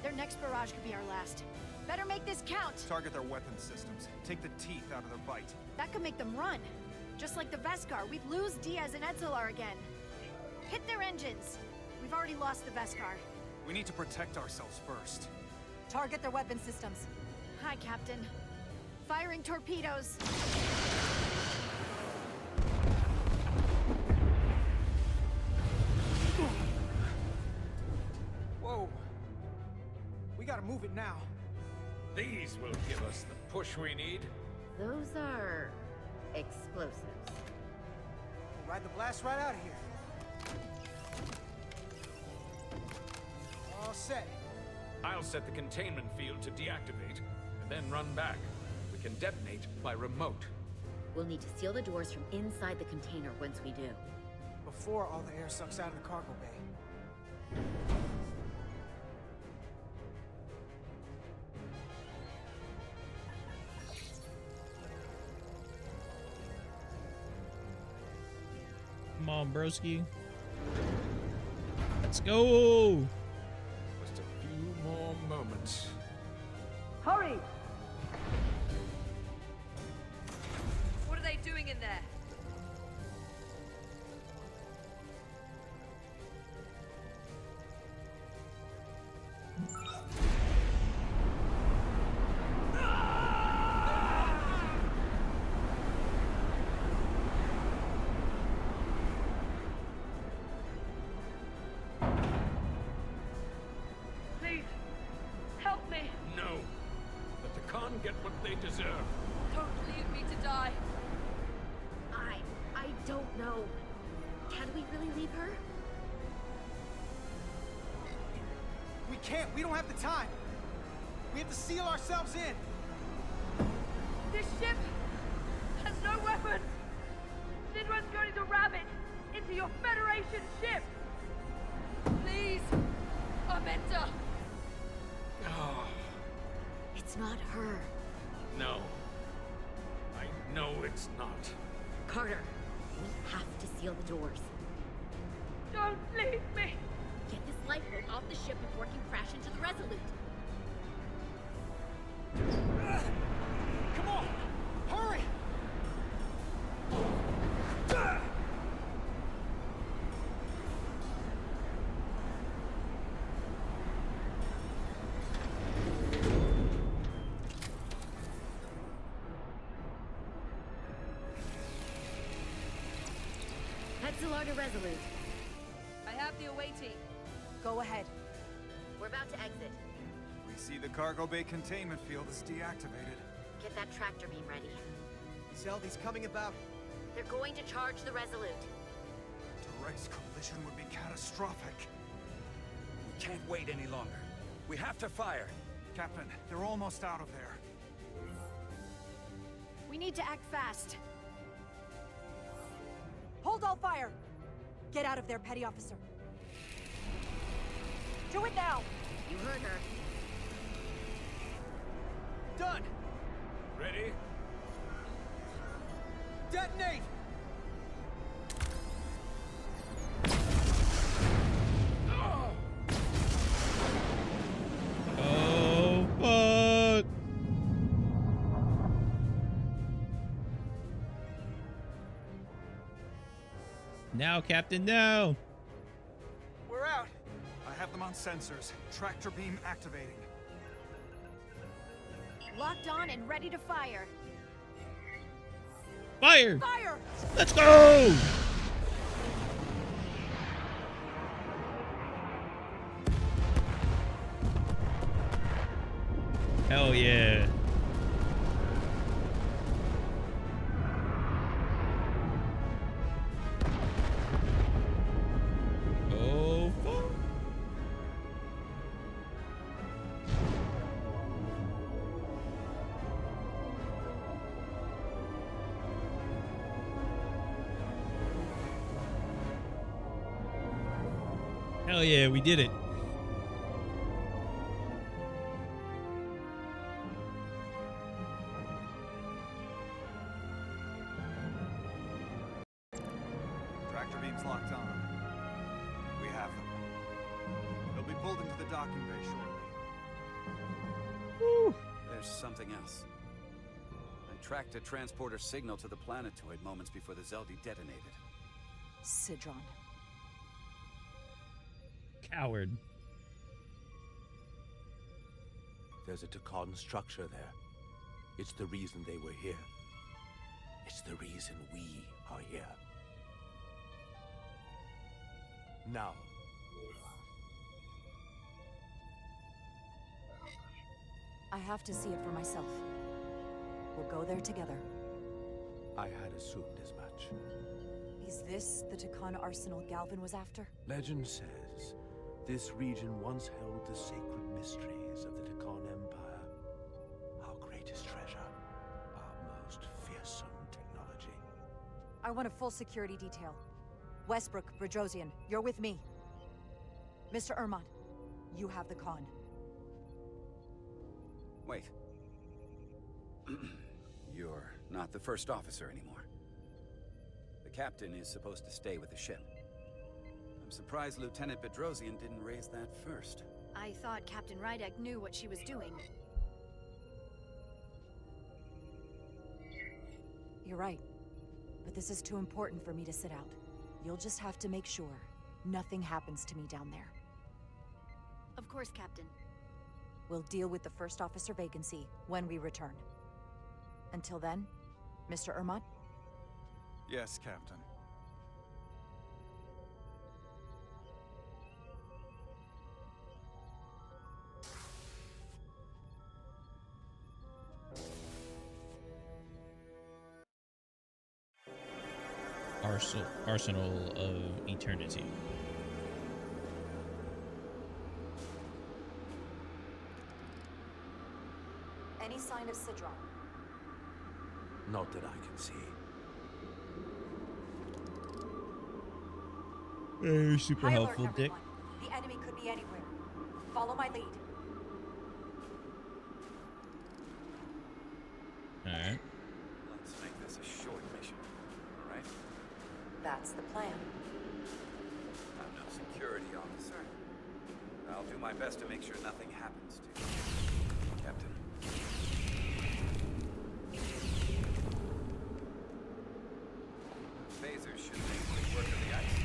Their next barrage could be our last. Better make this count. Target their weapon systems. Take the teeth out of their bite. That could make them run. Just like the Veskar, we'd lose Diaz and Etzelar again. Hit their engines. We've already lost the Veskar. We need to protect ourselves first. Target their weapon systems. Hi, Captain. Firing torpedoes. Whoa. We gotta move it now. These will give us the push we need. Those are explosives. We'll ride the blast right out of here. All set. I'll set the containment field to deactivate, and then run back. We can detonate by remote. We'll need to seal the doors from inside the container once we do. Before all the air sucks out of the cargo bay. Come on, broski. Let's go. Just a few more moments. Hurry! What are they doing in there? Please, help me. No. Let the Khan get what they deserve. Don't leave me to die. I don't know. Can we really leave her? We can't. We don't have the time. We have to seal ourselves in. This ship has no weapons. Sidran's going to ram it into your Federation ship. Please, Amenta. Oh, It's not her. no. I know it's not. Carter, we have to seal the doors. Don't leave me. Get this lifeboat off the ship before it can crash into the Resolute. Come on! Hurry! going to Resolute. I have the away team. Go ahead. We're about to exit. We see the cargo bay containment field is deactivated. Get that tractor beam ready. Zeldy's coming about. They're going to charge the Resolute. Direct collision would be catastrophic. We can't wait any longer. We have to fire. Captain, they're almost out of there. We need to act fast. Hold all fire! Get out of there, Petty Officer. Do it now! You heard her. Done! Ready? Detonate! Oh, fuck! Now, Captain, now! We're out! I have them on sensors. Tractor beam activating. Locked on and ready to fire. Fire! Fire! Let's go! Hell yeah. Oh, fuck. Hell yeah, we did it. Tractor beam's locked on. We have them. They'll be pulled into the docking bay shortly. There's something else. I tracked a transporter signal to the planetoid moments before the Zeldy detonated. Sidron. Coward. There's a Takan structure there. It's the reason they were here. It's the reason we are here. Now. I have to see it for myself. We'll go there together. I had assumed as much. Is this the Takan arsenal Galvin was after? Legend says this region once held the sacred mysteries of the Takan Empire. Our greatest treasure. Our most fearsome technology. I want a full security detail. Westbrook, Bedrosian, you're with me. Mr. Ermont, you have the con. Wait. You're not the first officer anymore. The captain is supposed to stay with the ship. I'm surprised Lieutenant Bedrosian didn't raise that first. I thought Captain Rydek knew what she was doing. You're right. But this is too important for me to sit out. You'll just have to make sure nothing happens to me down there. Of course, Captain. We'll deal with the first officer vacancy when we return. Until then, Mr. Ermont? Yes, Captain. Arsenal of Eternity. Any sign of Sidron? Not that I can see. You're super High helpful, alert, Dick. everyone. The enemy could be anywhere. Follow my lead. Alright. Let's make this a short mission, right? That's the plan. I'm no security officer. I'll do my best to make sure nothing happens to you, Captain. Phasers should make quick work of the ice.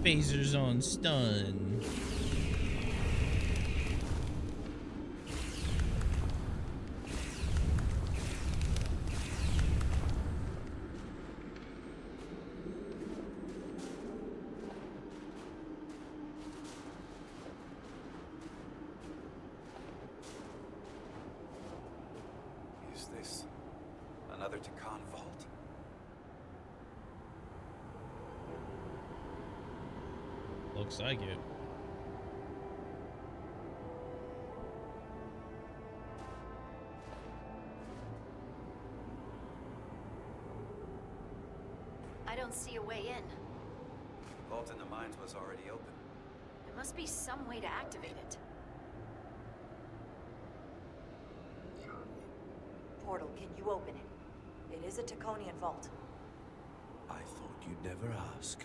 Phasers on stun. Is this another Takan vault? Looks like it. I don't see a way in. Vault in the mines was already open. There must be some way to activate it. Portal, can you open it? It is a Taconian vault. I thought you'd never ask.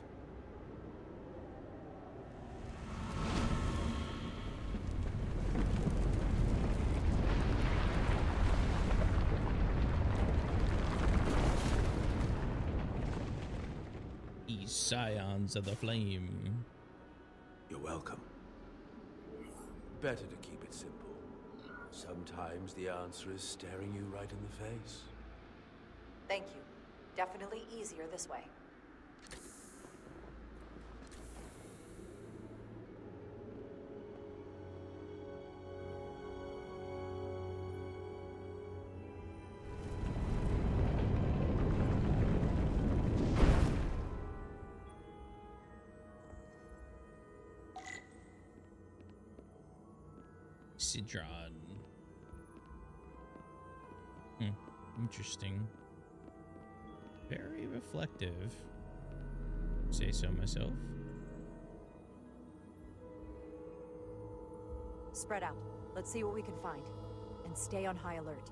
These scions of the flame. You're welcome. Better to keep it simple. Sometimes the answer is staring you right in the face. Thank you. Definitely easier this way. Sidron. Interesting. Very reflective. Say so myself. Spread out. Let's see what we can find. And stay on high alert.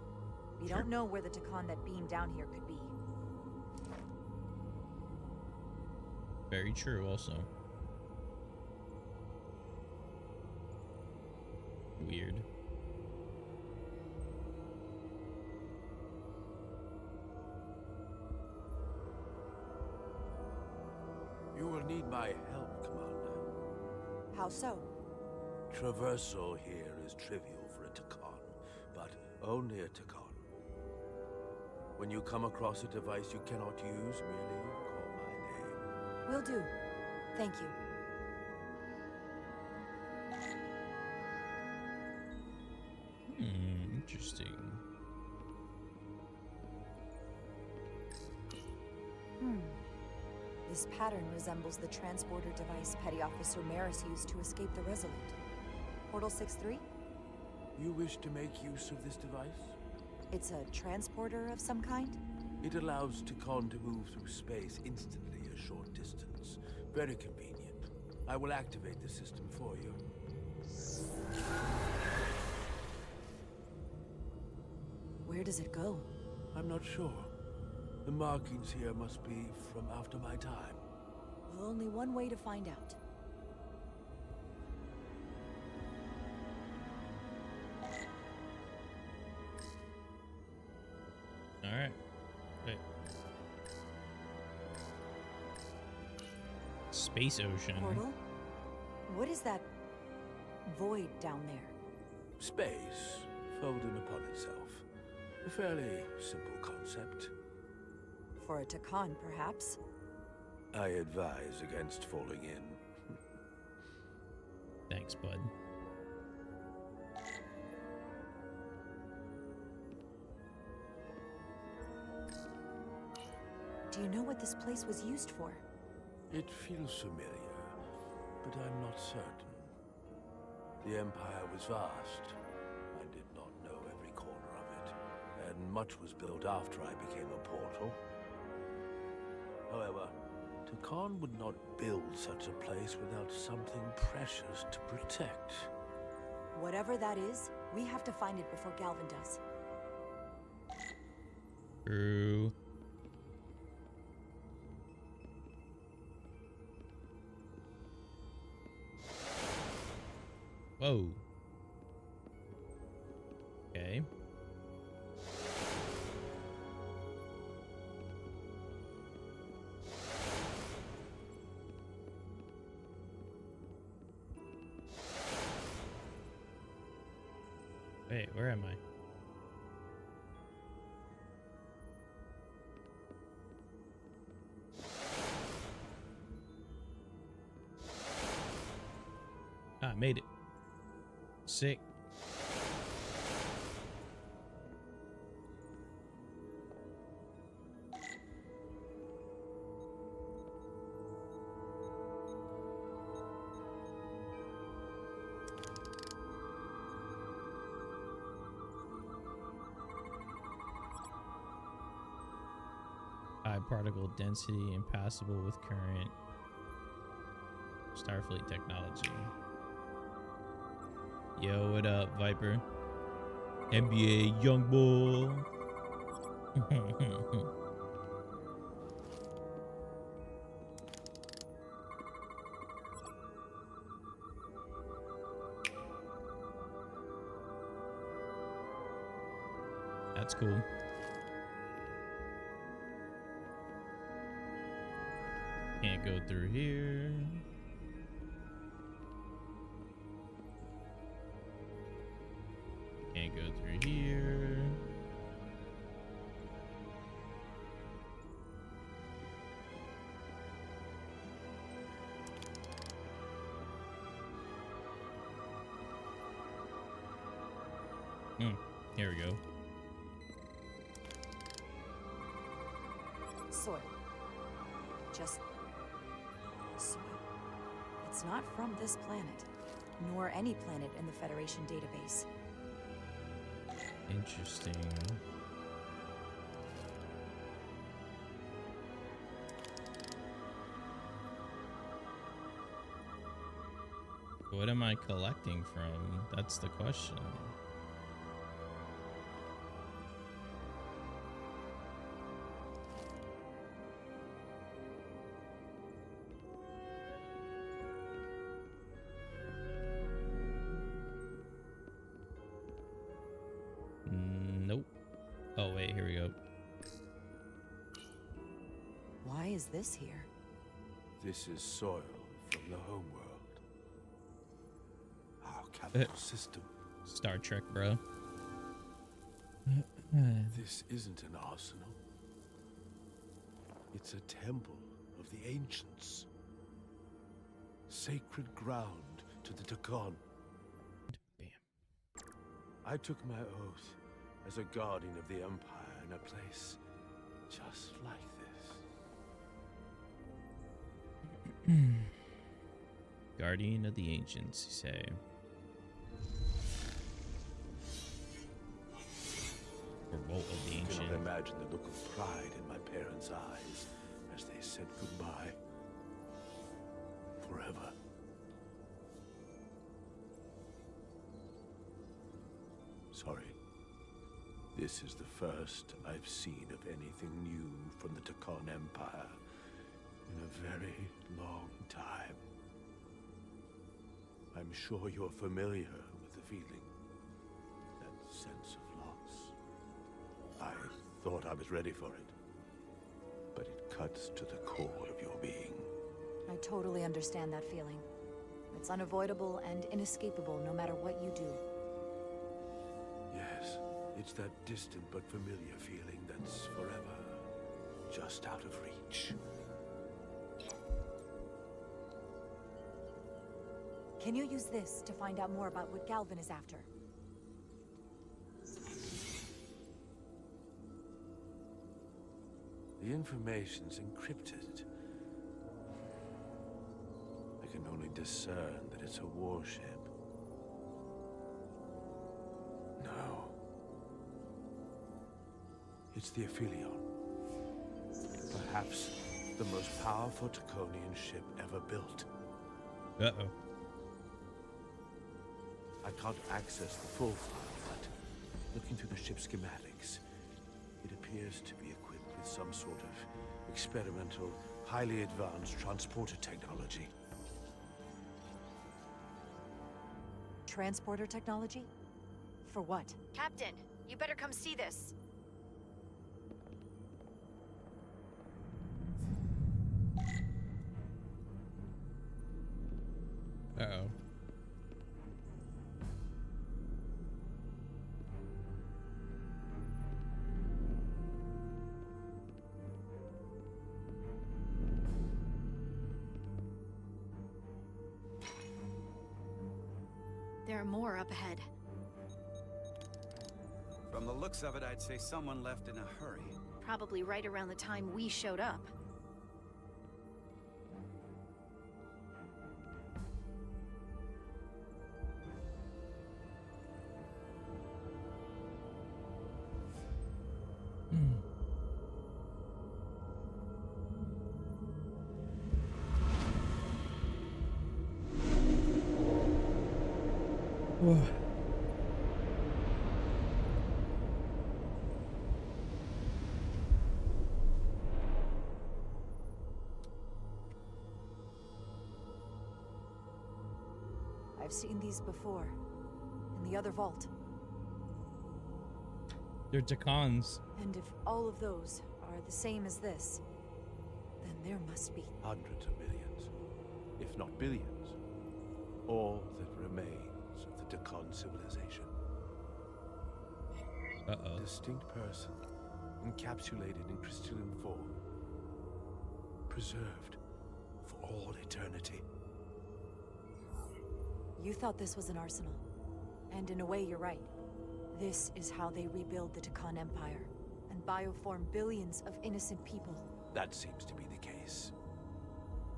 We Sure. don't know where the Takan that beamed down here could be. Very true also. Weird. You will need my help, Commander. How so? Traversal here is trivial for a Takan, but only a Takan. When you come across a device you cannot use, merely call my name. Will do. Thank you. Interesting. This pattern resembles the transporter device Petty Officer Maris used to escape the Resolute. Portal 6-3? You wish to make use of this device? It's a transporter of some kind? It allows Takan to move through space instantly a short distance. Very convenient. I will activate the system for you. Where does it go? I'm not sure. The markings here must be from after my time. Well, only one way to find out. Alright. Wait. Space ocean. Portal? What is that void down there? Space, folding upon itself. A fairly simple concept. For a Takan, perhaps? I advise against falling in. Thanks, bud. Do you know what this place was used for? It feels familiar, but I'm not certain. The Empire was vast. I did not know every corner of it, and much was built after I became a portal. However, Takan would not build such a place without something precious to protect. Whatever that is, we have to find it before Galvin does. True. Whoa. Okay. Wait, where am I? Ah, I made it. Sick. High particle density, impassable with current. Starfleet technology. Yo, what up, Viper? NBA young bull. That's cool. Can't go through here. Can't go through here. Here we go. Soil. Just soil. It's not from this planet, nor any planet in the Federation database. Interesting. What am I collecting from? That's the question. Nope. Oh, wait, here we go. Why is this here? This is soil from the homeworld. Our capital system. Star Trek, bro. This isn't an arsenal. It's a temple of the ancients. Sacred ground to the Takon. Bam. I took my oath as a guardian of the Empire in a place just like this. Guardian of the Ancients, you say. Revolt of the I Ancient. cannot imagine the look of pride in my parents' eyes as they said goodbye. Forever. Sorry. This is the first I've seen of anything new from the Takon Empire in a very long time. I'm sure you're familiar with the feeling. That sense of loss. I thought I was ready for it. But it cuts to the core of your being. I totally understand that feeling. It's unavoidable and inescapable no matter what you do. Yes, it's that distant but familiar feeling that's forever just out of reach. Can you use this to find out more about what Galvin is after? The information's encrypted. I can only discern that it's a warship. No. It's the Aphelion. Perhaps the most powerful Taconian ship ever built. Uh-oh. I can't access the full file, but looking through the ship's schematics, it appears to be equipped with some sort of experimental, highly advanced transporter technology. Transporter technology? For what? Captain, you better come see this. Uh-oh. There are more up ahead. From the looks of it, I'd say someone left in a hurry. Probably right around the time we showed up. I've seen these before. In the other vault. They're Takans. And if all of those are the same as this, then there must be Hundreds of millions, if not billions. All that remains of the Takan civilization. Uh-oh. A distinct person, encapsulated in crystalline form. Preserved for all eternity. You thought this was an arsenal. And in a way, you're right. This is how they rebuild the Takan Empire, and bioform billions of innocent people. That seems to be the case.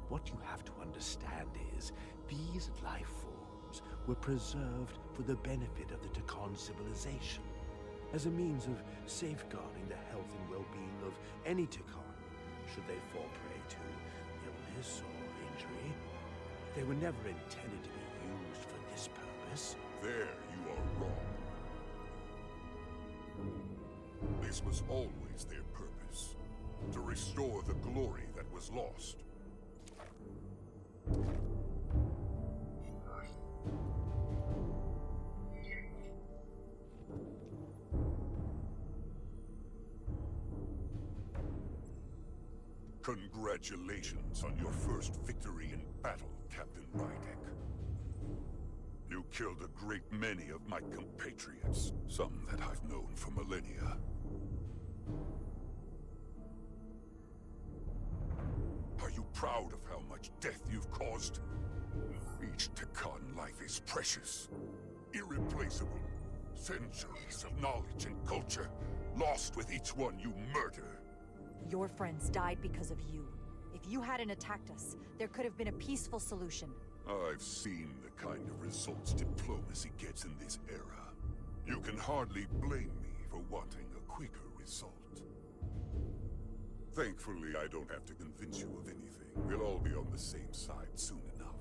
What you have to understand is, these life forms were preserved for the benefit of the Takan civilization, as a means of safeguarding the health and well-being of any Takan, should they fall prey to illness or injury. They were never intended to be used for this purpose. There you are wrong. This was always their purpose, to restore the glory that was lost. Congratulations on your first victory in battle, Captain Rydek. You killed a great many of my compatriots, some that I've known for millennia. Are you proud of how much death you've caused? Each Takan life is precious, irreplaceable. Centuries of knowledge and culture, lost with each one you murder. Your friends died because of you. If you hadn't attacked us, there could have been a peaceful solution. I've seen the kind of results diplomacy gets in this era. You can hardly blame me for wanting a quicker result. Thankfully, I don't have to convince you of anything. We'll all be on the same side soon enough.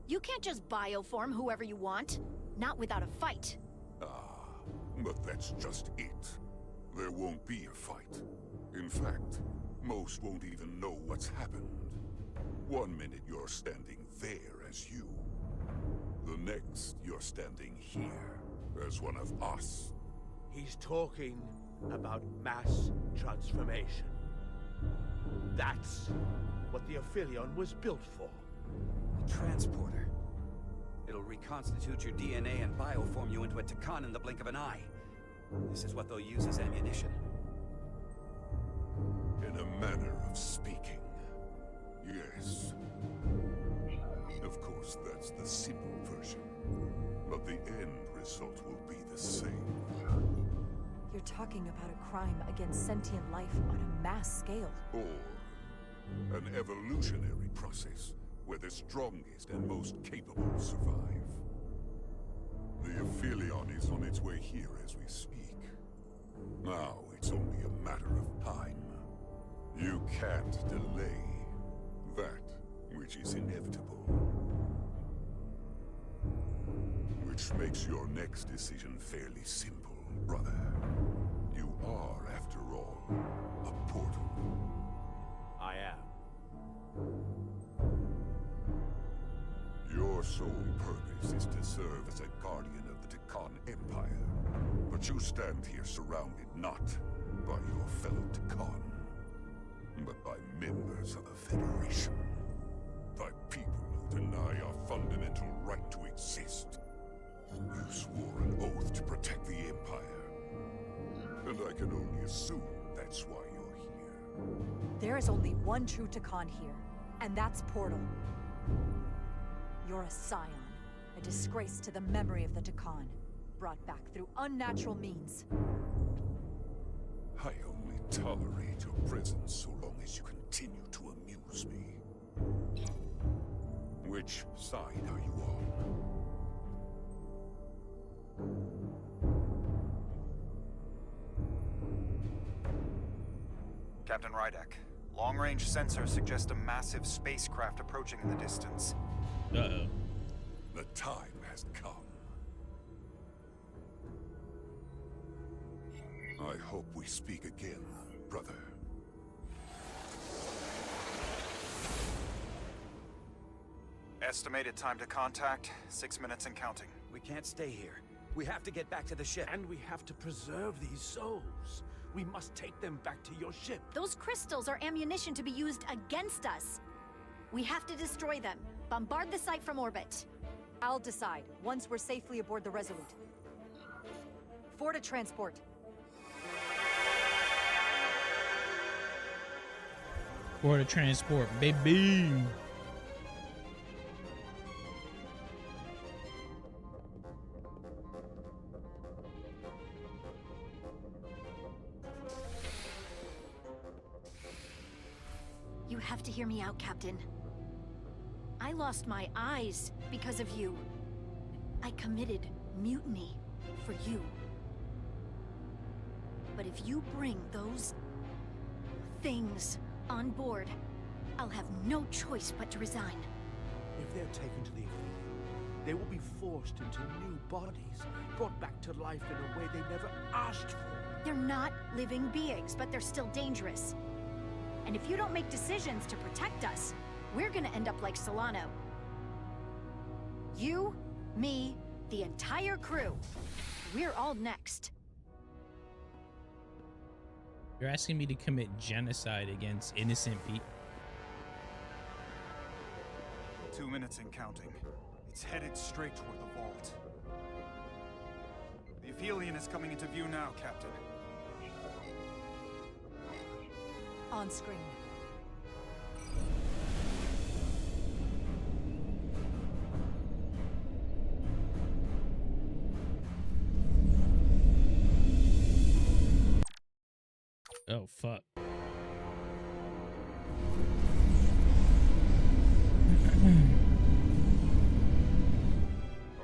You can't just bioform whoever you want. Not without a fight. But that's just it. There won't be a fight. In fact, most won't even know what's happened. 1 minute you're standing there as you. The next you're standing here as one of us. He's talking about mass transformation. That's what the Aphelion was built for. A transporter. It'll reconstitute your DNA and bioform you into a Takan in the blink of an eye. This is what they'll use as ammunition. In a manner of speaking, yes. Of course, that's the simple version. But the end result will be the same. You're talking about a crime against sentient life on a mass scale. Or an evolutionary process where the strongest and most capable survive. The Aphelion is on its way here as we speak. Now it's only a matter of time. You can't delay that which is inevitable. Which makes your next decision fairly simple, brother. You are, after all, a portal. I am. Your sole purpose is to serve as a guardian of the Takan Empire. But you stand here surrounded not by your fellow Takan, but by members of the Federation. By people who deny our fundamental right to exist. You swore an oath to protect the Empire. And I can only assume that's why you're here. There is only one true Takan here, and that's Portal. You're a scion, a disgrace to the memory of the Takan, brought back through unnatural means. I only tolerate your presence so long as you continue to amuse me. Which side are you on? Captain Rydek, long-range sensors suggest a massive spacecraft approaching in the distance. Uh-oh. The time has come. I hope we speak again, brother. Estimated time to contact, 6 minutes and counting. We can't stay here. We have to get back to the ship. And we have to preserve these souls. We must take them back to your ship. Those crystals are ammunition to be used against us. We have to destroy them. Bombard the site from orbit. I'll decide, once we're safely aboard the Resolute. 4 to transport. For the transport, baby. You have to hear me out, Captain. I lost my eyes because of you. I committed mutiny for you. But if you bring those things on board, I'll have no choice but to resign. If they're taken to the Amphibian, they will be forced into new bodies, brought back to life in a way they never asked for. They're not living beings, but they're still dangerous. And if you don't make decisions to protect us, we're gonna end up like Solano. You, me, the entire crew. We're all next. You're asking me to commit genocide against innocent people? 2 minutes and counting. It's headed straight toward the vault. The Aphelion is coming into view now, Captain. On screen. Oh, fuck.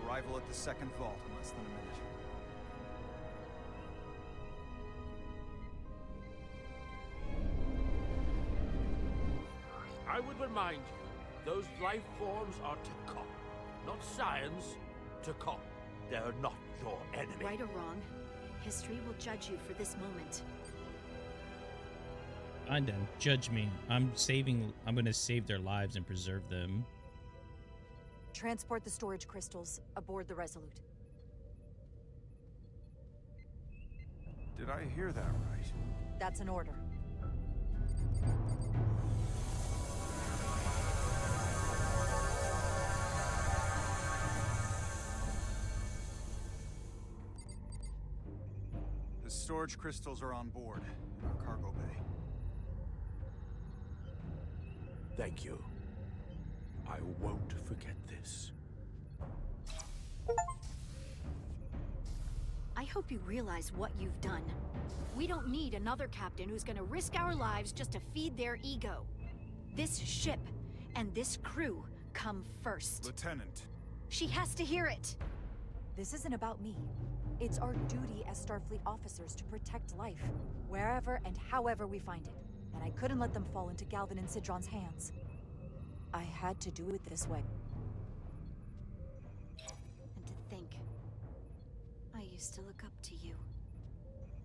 Arrival at the second vault in less than a minute. I would remind you, those life forms are Takan, not science. Takan. They're not your enemy. Right or wrong, history will judge you for this moment. I'm done. Judge me. I'm gonna save their lives and preserve them. Transport the storage crystals aboard the Resolute. Did I hear that right? That's an order. The storage crystals are on board in our cargo bay. Thank you. I won't forget this. I hope you realize what you've done. We don't need another captain who's gonna risk our lives just to feed their ego. This ship and this crew come first. Lieutenant. She has to hear it. This isn't about me. It's our duty as Starfleet officers to protect life, wherever and however we find it. And I couldn't let them fall into Galvin and Sidron's hands. I had to do it this way. And to think, I used to look up to you.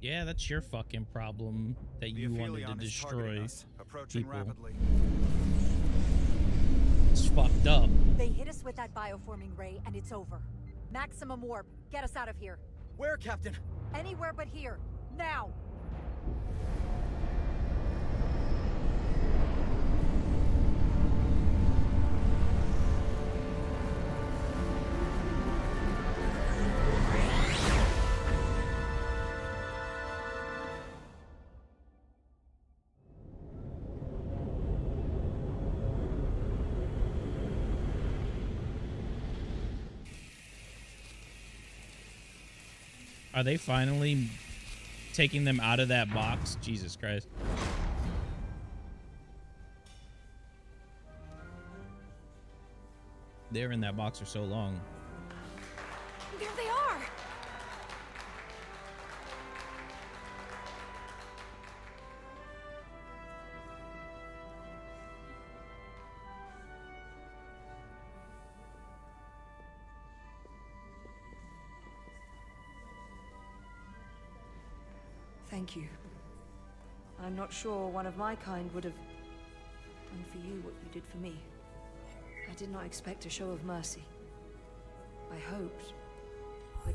Yeah, that's your fucking problem that you wanted to destroy approaching people. rapidly. It's fucked up. They hit us with that bioforming ray, and it's over. Maximum warp. Get us out of here. Where, Captain? Anywhere but here. Now! Are they finally taking them out of that box? Jesus Christ. They're in that box for so long. There they are! Thank you. I'm not sure one of my kind would have done for you what you did for me. I did not expect a show of mercy. I hoped, but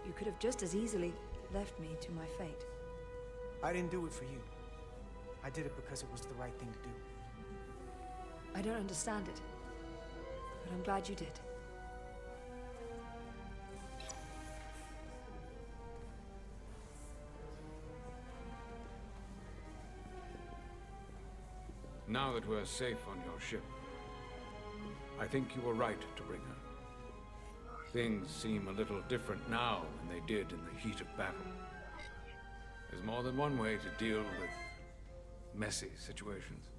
you could have just as easily left me to my fate. I didn't do it for you. I did it because it was the right thing to do. I don't understand it, but I'm glad you did. Now that we're safe on your ship, I think you were right to bring her. Things seem a little different now than they did in the heat of battle. There's more than one way to deal with messy situations.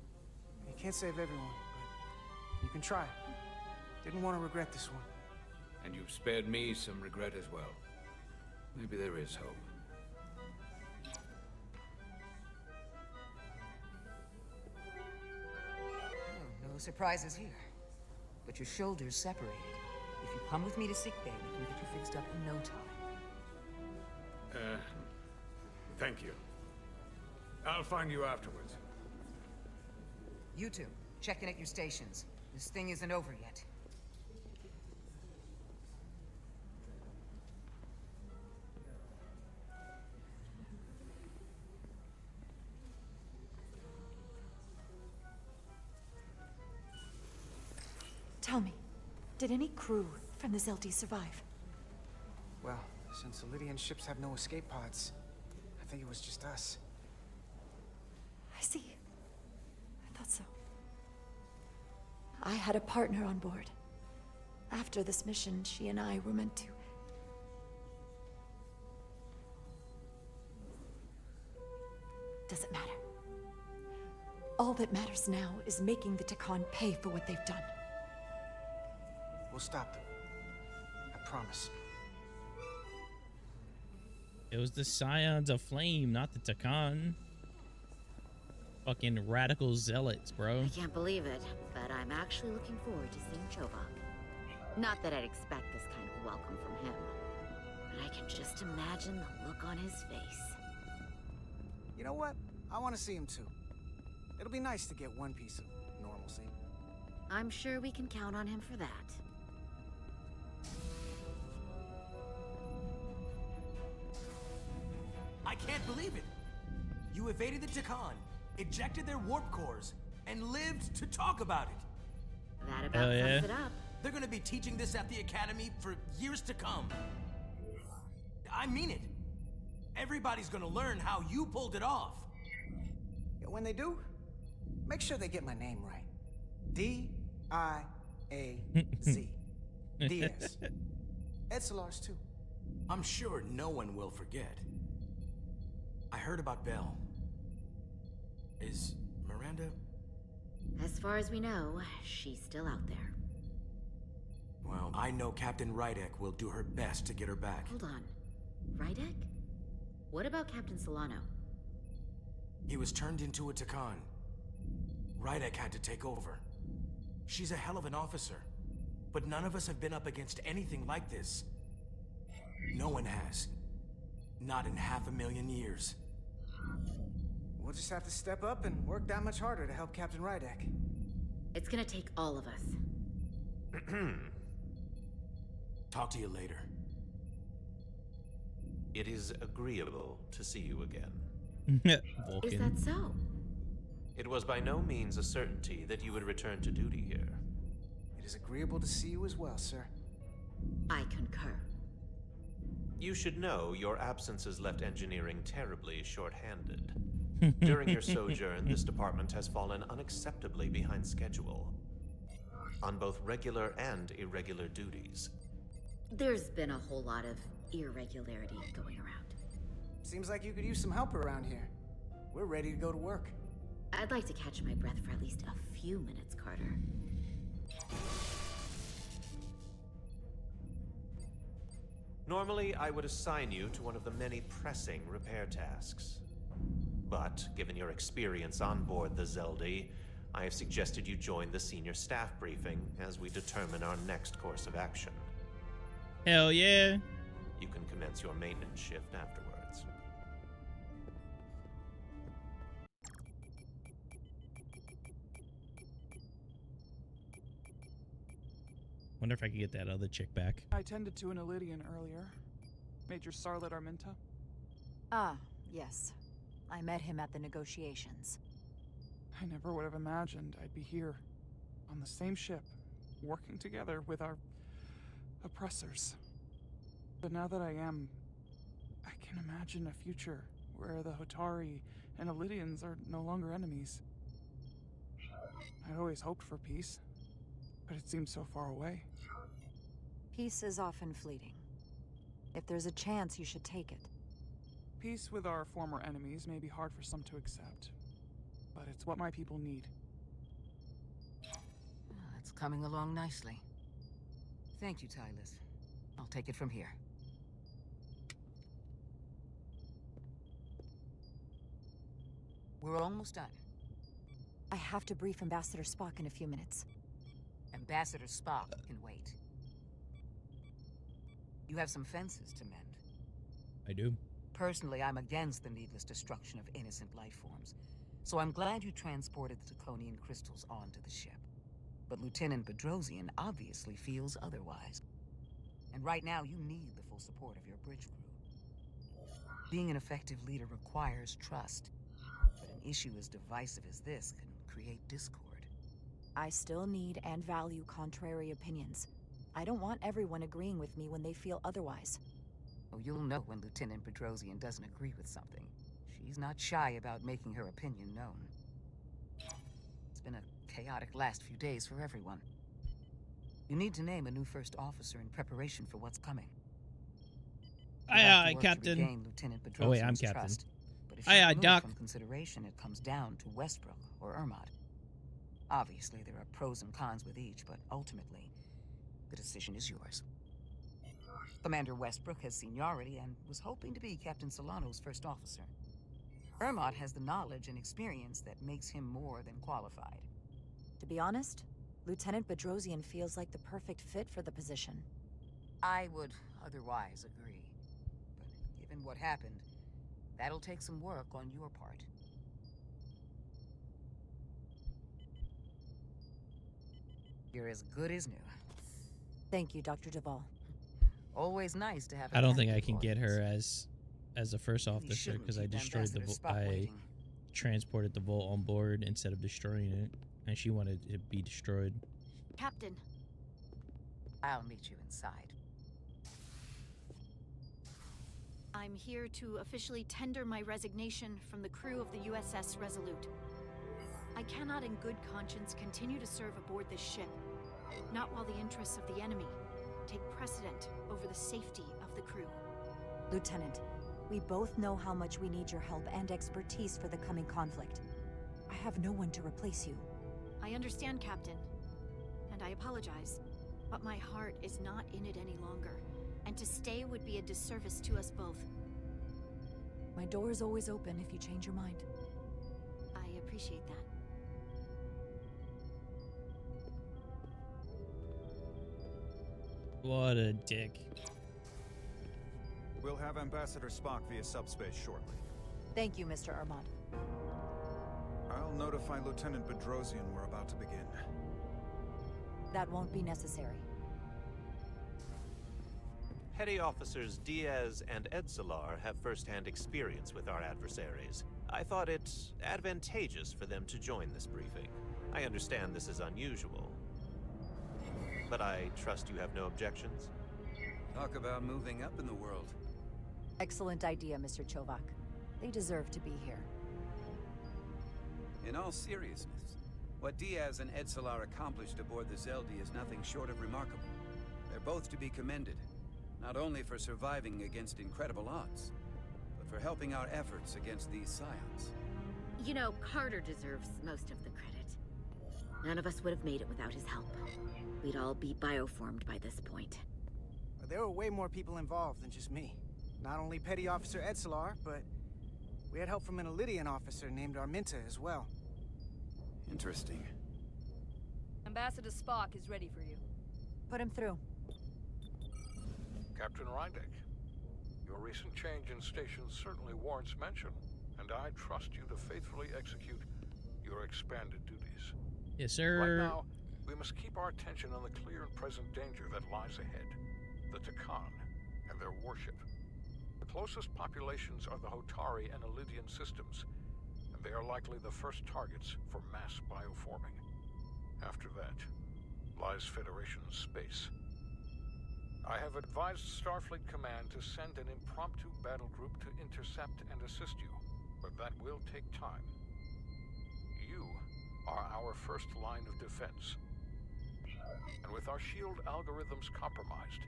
You can't save everyone, but you can try. Didn't want to regret this one. And you've spared me some regret as well. Maybe there is hope. No surprises here. But your shoulders separated. If you come with me to sickbay, we can get you fixed up in no time. Thank you. I'll find you afterwards. You two, check in at your stations. This thing isn't over yet. Tell me, did any crew from the Zelti survive? Well, since the Lydian ships have no escape pods, I think it was just us. I see. I thought so. I had a partner on board. After this mission, she and I were meant to... Doesn't matter. All that matters now is making the Takan pay for what they've done. We'll stop them. I promise. It was the Scions of Flame, not the Takan. Fucking radical zealots, bro. I can't believe it, but I'm actually looking forward to seeing Chovok. Not that I'd expect this kind of welcome from him, but I can just imagine the look on his face. You know what? I want to see him too. It'll be nice to get one piece of normalcy. I'm sure we can count on him for that. I can't believe it! You evaded the Takan, ejected their warp cores, and lived to talk about it! That about sums it up. They're gonna be teaching this at the Academy for years to come. I mean it. Everybody's gonna learn how you pulled it off. Yeah, when they do, make sure they get my name right. D-I-A-Z. Diaz. Edsalars too. I'm sure no one will forget. I heard about Belle. Is Miranda... As far as we know, she's still out there. Well, I know Captain Rydek will do her best to get her back. Hold on. Rydek? What about Captain Solano? He was turned into a Takan. Rydek had to take over. She's a hell of an officer. But none of us have been up against anything like this. No one has. Not in 500,000 years. We'll just have to step up and work that much harder to help Captain Rydek. It's gonna take all of us. Talk to you later. It is agreeable to see you again. Is that so? It was by no means a certainty that you would return to duty here. It is agreeable to see you as well, sir. I concur. You should know your absence has left engineering terribly short-handed. During your sojourn, this department has fallen unacceptably behind schedule on both regular and irregular duties. There's been a whole lot of irregularity going around. Seems like you could use some help around here. We're ready to go to work. I'd like to catch my breath for at least a few minutes, Carter. Normally, I would assign you to one of the many pressing repair tasks. But, given your experience on board the Zeldy, I have suggested you join the senior staff briefing as we determine our next course of action. Hell yeah. You can commence your maintenance shift afterwards. Wonder if I could get that other chick back. I tended to an Elydian earlier. Major Sarlet Arminta. Ah, yes. I met him at the negotiations. I never would have imagined I'd be here, on the same ship, working together with our oppressors. But now that I am, I can imagine a future where the Hotari and Elydians are no longer enemies. I'd always hoped for peace, but it seems so far away. Peace is often fleeting. If there's a chance, you should take it. Peace with our former enemies may be hard for some to accept, but it's what my people need. It's coming along nicely. Thank you, Tylus. I'll take it from here. We're almost done. I have to brief Ambassador Spock in a few minutes. Ambassador Spock can wait. You have some fences to mend. I do. Personally, I'm against the needless destruction of innocent life forms, so I'm glad you transported the Draconian crystals onto the ship. But Lieutenant Bedrosian obviously feels otherwise. And right now, you need the full support of your bridge crew. Being an effective leader requires trust, but an issue as divisive as this can create discord. I still need and value contrary opinions. I don't want everyone agreeing with me when they feel otherwise. Oh, you'll know when Lieutenant Bedrosian doesn't agree with something. She's not shy about making her opinion known. It's been a chaotic last few days for everyone. You need to name a new first officer in preparation for what's coming. Aye, aye, Captain. Oh wait, I'm Captain. Trust, but if aye, aye, removed Doc. from consideration, it comes down to Westbrook or Ermot. Obviously, there are pros and cons with each, but ultimately, the decision is yours. Commander Westbrook has seniority and was hoping to be Captain Solano's first officer. Ermot has the knowledge and experience that makes him more than qualified. To be honest, Lieutenant Bedrosian feels like the perfect fit for the position. I would otherwise agree. But given what happened, that'll take some work on your part. You're as good as new. Thank you, Dr. Duvall. Always nice to have. I don't think I can get her as a first officer because I destroyed I transported the Volt on board instead of destroying it, and she wanted it to be destroyed. Captain. I'll meet you inside. I'm here to officially tender my resignation from the crew of the U.S.S. Resolute. I cannot in good conscience continue to serve aboard this ship, not while the interests of the enemy take precedent over the safety of the crew. Lieutenant, we both know how much we need your help and expertise for the coming conflict. I have no one to replace you. I understand, Captain, and I apologize, but my heart is not in it any longer, and to stay would be a disservice to us both. My door is always open if you change your mind. I appreciate that. What a dick. We'll have Ambassador Spock via subspace shortly. Thank you, Mr. Ermot. I'll notify Lieutenant Bedrosian we're about to begin. That won't be necessary. Petty Officers Diaz and Edsalar have first-hand experience with our adversaries. I thought it advantageous for them to join this briefing. I understand this is unusual, but I trust you have no objections? Talk about moving up in the world. Excellent idea, Mr. Chovak. They deserve to be here. In all seriousness, what Diaz and Edsalar accomplished aboard the Zeldy is nothing short of remarkable. They're both to be commended. Not only for surviving against incredible odds, but for helping our efforts against these scions. You know, Carter deserves most of the credit. None of us would have made it without his help. We'd all be bioformed by this point. Well, there were way more people involved than just me. Not only Petty Officer Edsalar, but we had help from an Elydian officer named Arminta as well. Interesting. Ambassador Spark is ready for you. Put him through. Captain Rydek, your recent change in station certainly warrants mention, and I trust you to faithfully execute your expanded duties. Yes, sir. Right now, we must keep our attention on the clear and present danger that lies ahead. The Takan and their warship. The closest populations are the Hotari and Elydian systems, and they are likely the first targets for mass bioforming. After that, lies Federation space. I have advised Starfleet Command to send an impromptu battle group to intercept and assist you, but that will take time. You are our first line of defense. And with our shield algorithms compromised,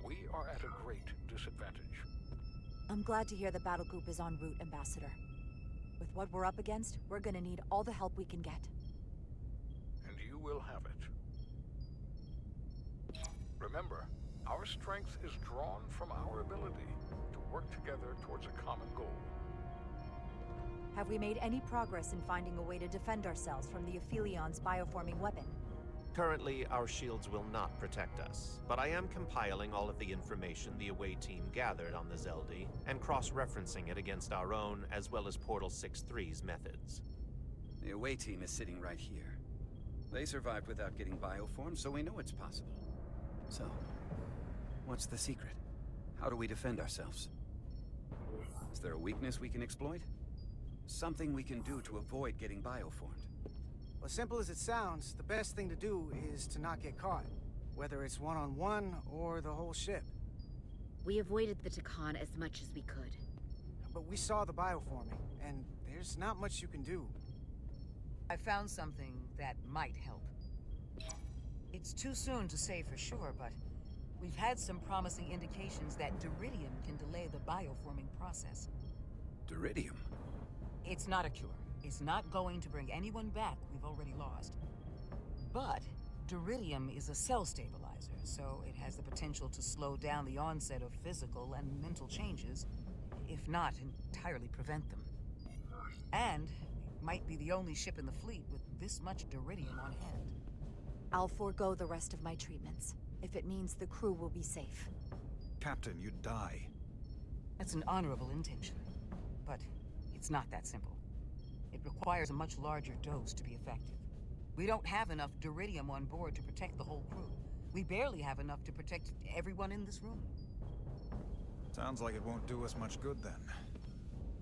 we are at a great disadvantage. I'm glad to hear the battle group is en route, Ambassador. With what we're up against, we're gonna need all the help we can get. And you will have it. Remember, our strength is drawn from our ability to work together towards a common goal. Have we made any progress in finding a way to defend ourselves from the Aphilion's bioforming weapon? Currently, our shields will not protect us, but I am compiling all of the information the away team gathered on the Zeldi and cross-referencing it against our own as well as Portal 6-3's methods. The away team is sitting right here. They survived without getting bioformed, so we know it's possible. So, what's the secret? How do we defend ourselves? Is there a weakness we can exploit? Something we can do to avoid getting bioformed? Well, simple as it sounds, the best thing to do is to not get caught. Whether it's one-on-one or the whole ship. We avoided the Takan as much as we could. But we saw the bioforming, and there's not much you can do. I found something that might help. It's too soon to say for sure, but we've had some promising indications that Duridium can delay the bioforming process. Duridium? It's not a cure. It's not going to bring anyone back we've already lost. But Duridium is a cell stabilizer, so it has the potential to slow down the onset of physical and mental changes, if not entirely prevent them. And it might be the only ship in the fleet with this much Duridium on hand. I'll forego the rest of my treatments, if it means the crew will be safe. Captain, you'd die. That's an honorable intention, but it's not that simple. It requires a much larger dose to be effective. We don't have enough Duridium on board to protect the whole crew. We barely have enough to protect everyone in this room. Sounds like it won't do us much good then.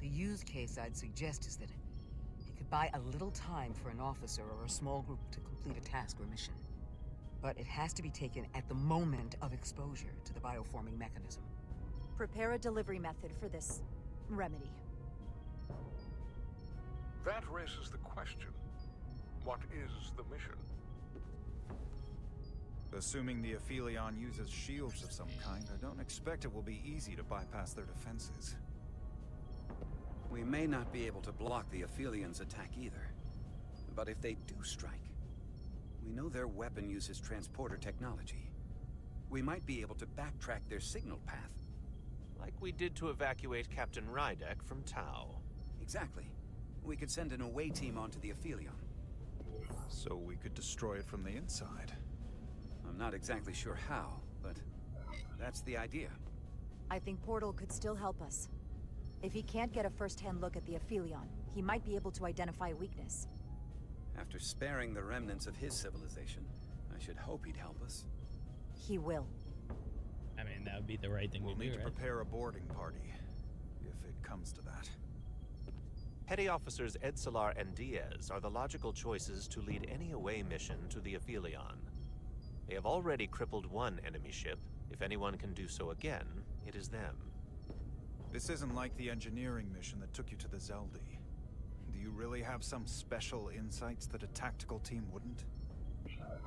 The use case I'd suggest is that it could buy a little time for an officer or a small group to complete a task or mission. But it has to be taken at the moment of exposure to the bioforming mechanism. Prepare a delivery method for this remedy. That raises the question. What is the mission? Assuming the Aphelion uses shields of some kind, I don't expect it will be easy to bypass their defenses. We may not be able to block the Aphelions' attack either. But if they do strike, we know their weapon uses transporter technology. We might be able to backtrack their signal path. Like we did to evacuate Captain Rydek from Tau. Exactly. We could send an away team onto the Aphelion. So we could destroy it from the inside. I'm not exactly sure how, but that's the idea. I think Portal could still help us. If he can't get a first-hand look at the Aphelion, he might be able to identify a weakness. After sparing the remnants of his civilization, I should hope he'd help us. He will. I mean, that would be the right thing We'll to do, need to right? prepare a boarding party, if it comes to that. Petty Officers Edsalar and Diaz are the logical choices to lead any away mission to the Aphelion. They have already crippled one enemy ship. If anyone can do so again, it is them. This isn't like the engineering mission that took you to the Zeldi. Do you really have some special insights that a tactical team wouldn't?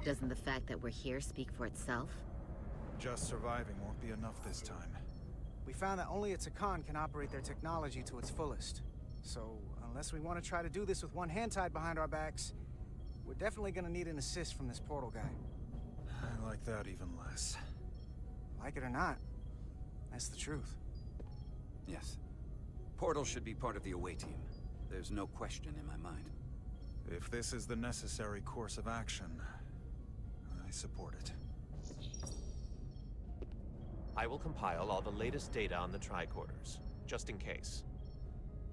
Doesn't the fact that we're here speak for itself? just surviving won't be enough this time. We found that only a Takan can operate their technology to its fullest. So, unless we want to try to do this with one hand tied behind our backs, we're definitely gonna need an assist from this portal guy. I like that even less. Like it or not, that's the truth. Yes. Portal should be part of the away team. There's no question in my mind. If this is the necessary course of action, I support it. I will compile all the latest data on the tricorders, just in case.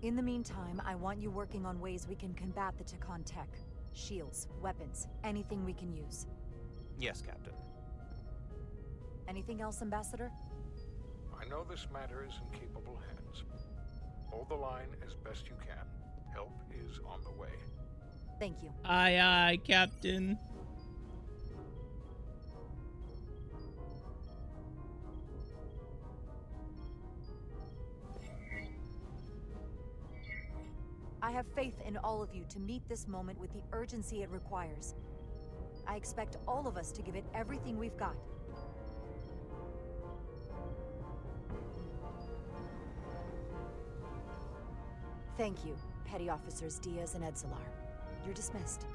In the meantime, I want you working on ways we can combat the Takan tech. Shields, weapons, anything we can use. Yes, Captain. Anything else, Ambassador? I know this matter is in capable hands. Hold the line as best you can. Help is on the way. Thank you. Aye, aye, Captain. I have faith in all of you to meet this moment with the urgency it requires. I expect all of us to give it everything we've got. Thank you, Petty Officers Diaz and Edzelar. You're dismissed.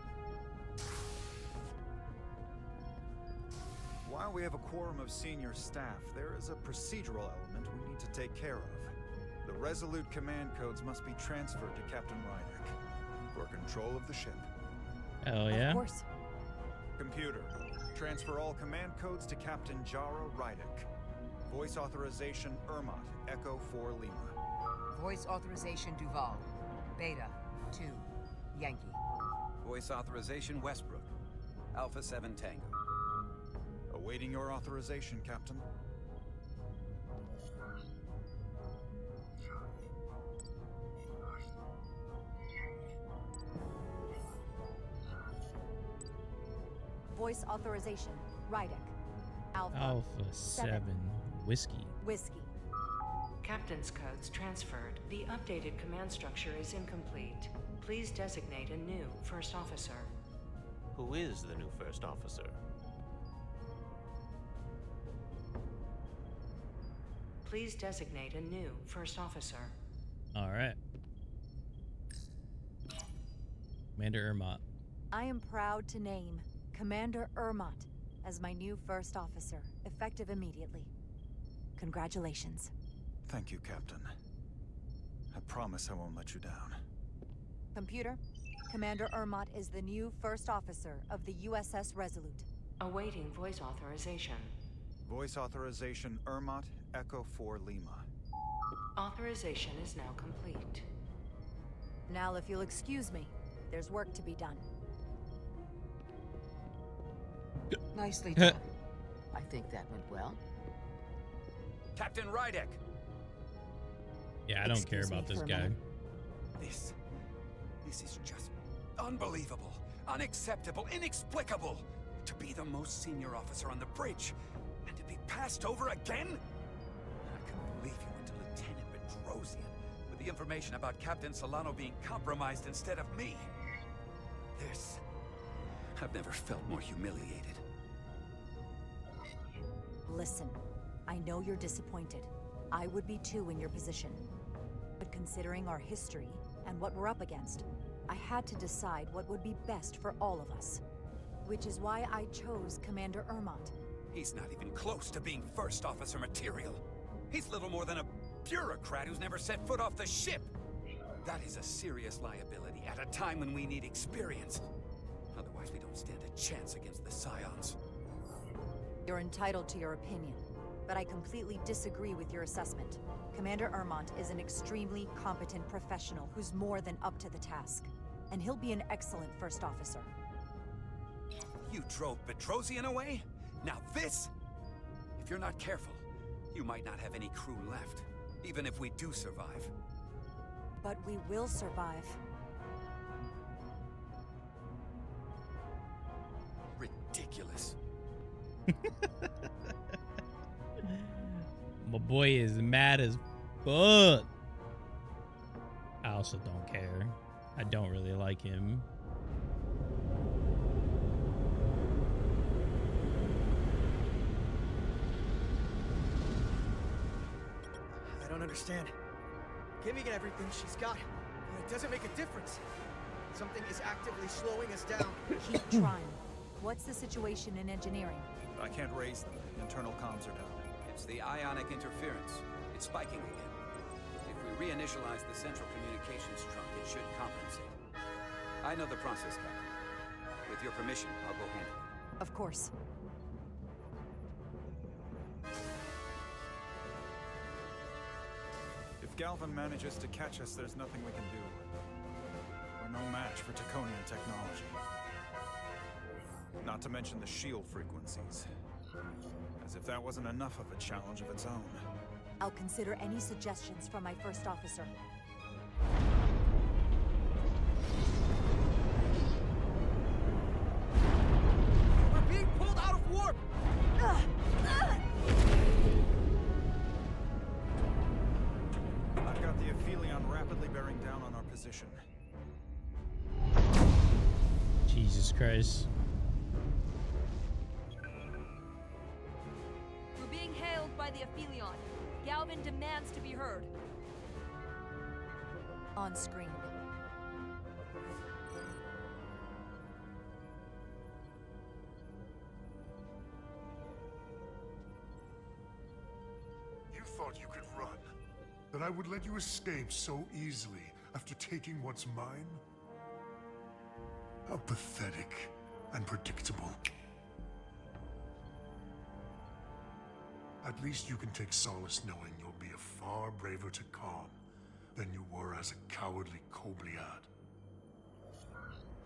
While we have a quorum of senior staff, there is a procedural element we need to take care of. The Resolute command codes must be transferred to Captain Rydek for control of the ship. Oh, yeah? Of course. Computer, transfer all command codes to Captain Jara Rydek. Voice authorization Ermot, Echo 4 Lima. Voice authorization Duval. Beta 2 Yankee. Voice authorization Westbrook. Alpha 7 Tango. Awaiting your authorization, Captain. Voice authorization, Rydek. Alpha 7 Whiskey. Whiskey. Captain's codes transferred. The updated command structure is incomplete. Please designate a new first officer. Who is the new first officer? Please designate a new first officer. All right. Commander Ermot. I am proud to name Commander Ermot as my new first officer, effective immediately. Congratulations. Thank you, Captain. I promise I won't let you down. Computer, Commander Ermot is the new first officer of the U.S.S. Resolute. Awaiting voice authorization. Voice authorization Ermot, Echo 4 Lima. Authorization is now complete. Now, if you'll excuse me, there's work to be done. Nicely done. I think that went well. Captain Rydek! Yeah, I don't care about this guy. This is just unbelievable, unacceptable, inexplicable. To be the most senior officer on the bridge, and to be passed over again? I can't believe you went to Lieutenant Bedrosian with the information about Captain Solano being compromised instead of me. I've never felt more humiliated. Listen, I know you're disappointed. I would be too in your position. But considering our history and what we're up against, I had to decide what would be best for all of us. Which is why I chose Commander Ermot. He's not even close to being first officer material. He's little more than a bureaucrat who's never set foot off the ship. That is a serious liability at a time when we need experience. Otherwise, we don't stand a chance against the Scions. You're entitled to your opinion, but I completely disagree with your assessment. Commander Ermot is an extremely competent professional who's more than up to the task. And he'll be an excellent first officer. You drove Bedrosian away? Now this? If you're not careful, you might not have any crew left, even if we do survive. But we will survive. Ridiculous. My boy is mad as fuck. I also don't care. I don't really like him. understand. Giving it everything she's got, but it doesn't make a difference. Something is actively slowing us down. Keep trying. What's the situation in engineering? I can't raise them. Internal comms are down. It's the ionic interference. It's spiking again. If we reinitialize the central communications trunk, it should compensate. I know the process, Captain. With your permission, I'll go handle it. Of course. If Galvin manages to catch us, there's nothing we can do. We're no match for Taconian technology. Not to mention the shield frequencies. As if that wasn't enough of a challenge of its own. I'll consider any suggestions from my first officer. We're being pulled out of warp! I've got the Aphelion rapidly bearing down on our position. Jesus Christ. We're being hailed by the Aphelion. Galvin demands to be heard. On screen. You thought you could run? That I would let you escape so easily after taking what's mine? How pathetic and predictable. At least you can take solace knowing you'll be a far braver Takan than you were as a cowardly Kobliad.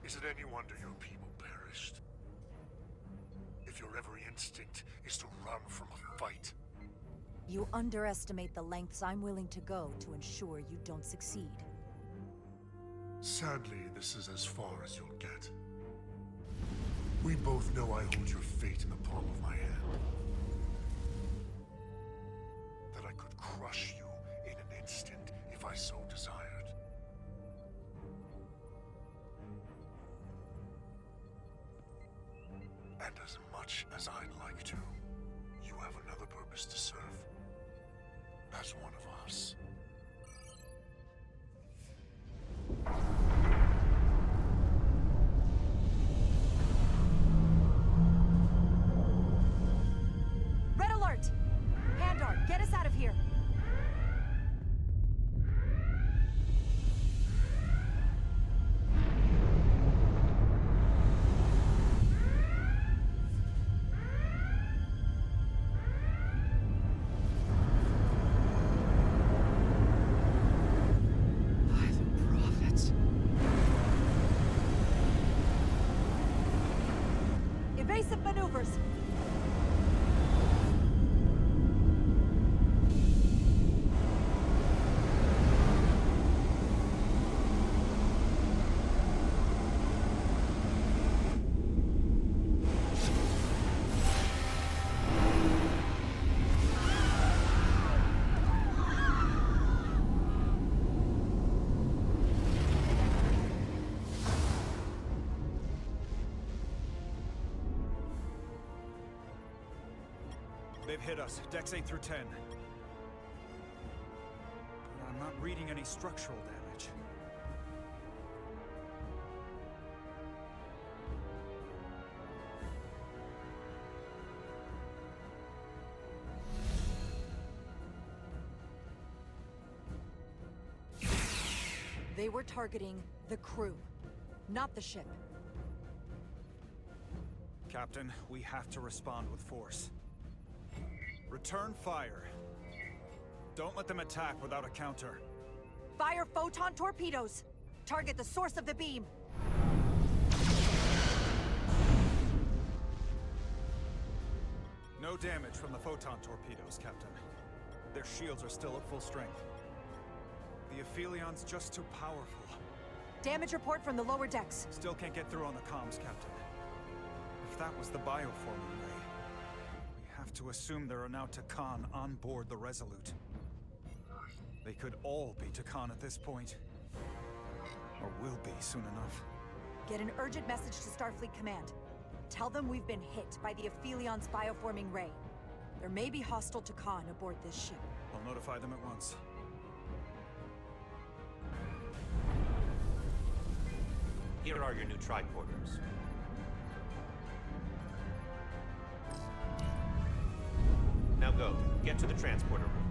Is it any wonder your people perished? If your every instinct is to run from a fight. You underestimate the lengths I'm willing to go to ensure you don't succeed. Sadly, this is as far as you'll get. We both know I hold your fate in the palm of my hand. That I could crush you in an instant if I so desired. And as much as I'd like to, you have another purpose to serve. As one of us. Red alert! Pandar, get us out of here! Evasive maneuvers! They've hit us, decks 8 through 10. But I'm not reading any structural damage. They were targeting the crew, not the ship. Captain, we have to respond with force. Return fire. Don't let them attack without a counter. Fire photon torpedoes! Target the source of the beam! No damage from the photon torpedoes, Captain. Their shields are still at full strength. The Aphelion's just too powerful. Damage report from the lower decks. Still can't get through on the comms, Captain. If that was the bioforming ray, we have to assume there are now Takan on board the Resolute. They could all be Takan at this point. Or will be soon enough. Get an urgent message to Starfleet Command. Tell them we've been hit by the Aphelion's bioforming ray. There may be hostile Takan aboard this ship. I'll notify them at once. Here are your new tricorders. Now go. Get to the transporter room.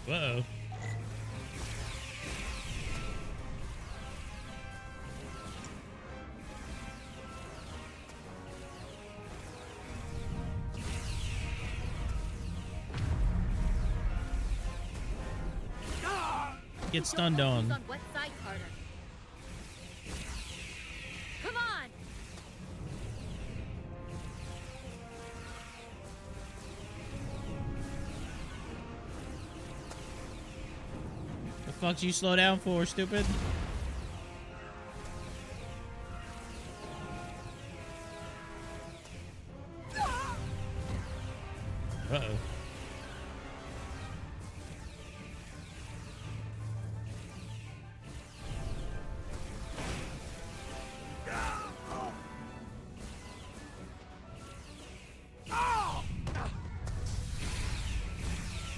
Whoa. Get stunned on. On what side, Carter? Come on! The fuck you slow down for, stupid? Uh-oh.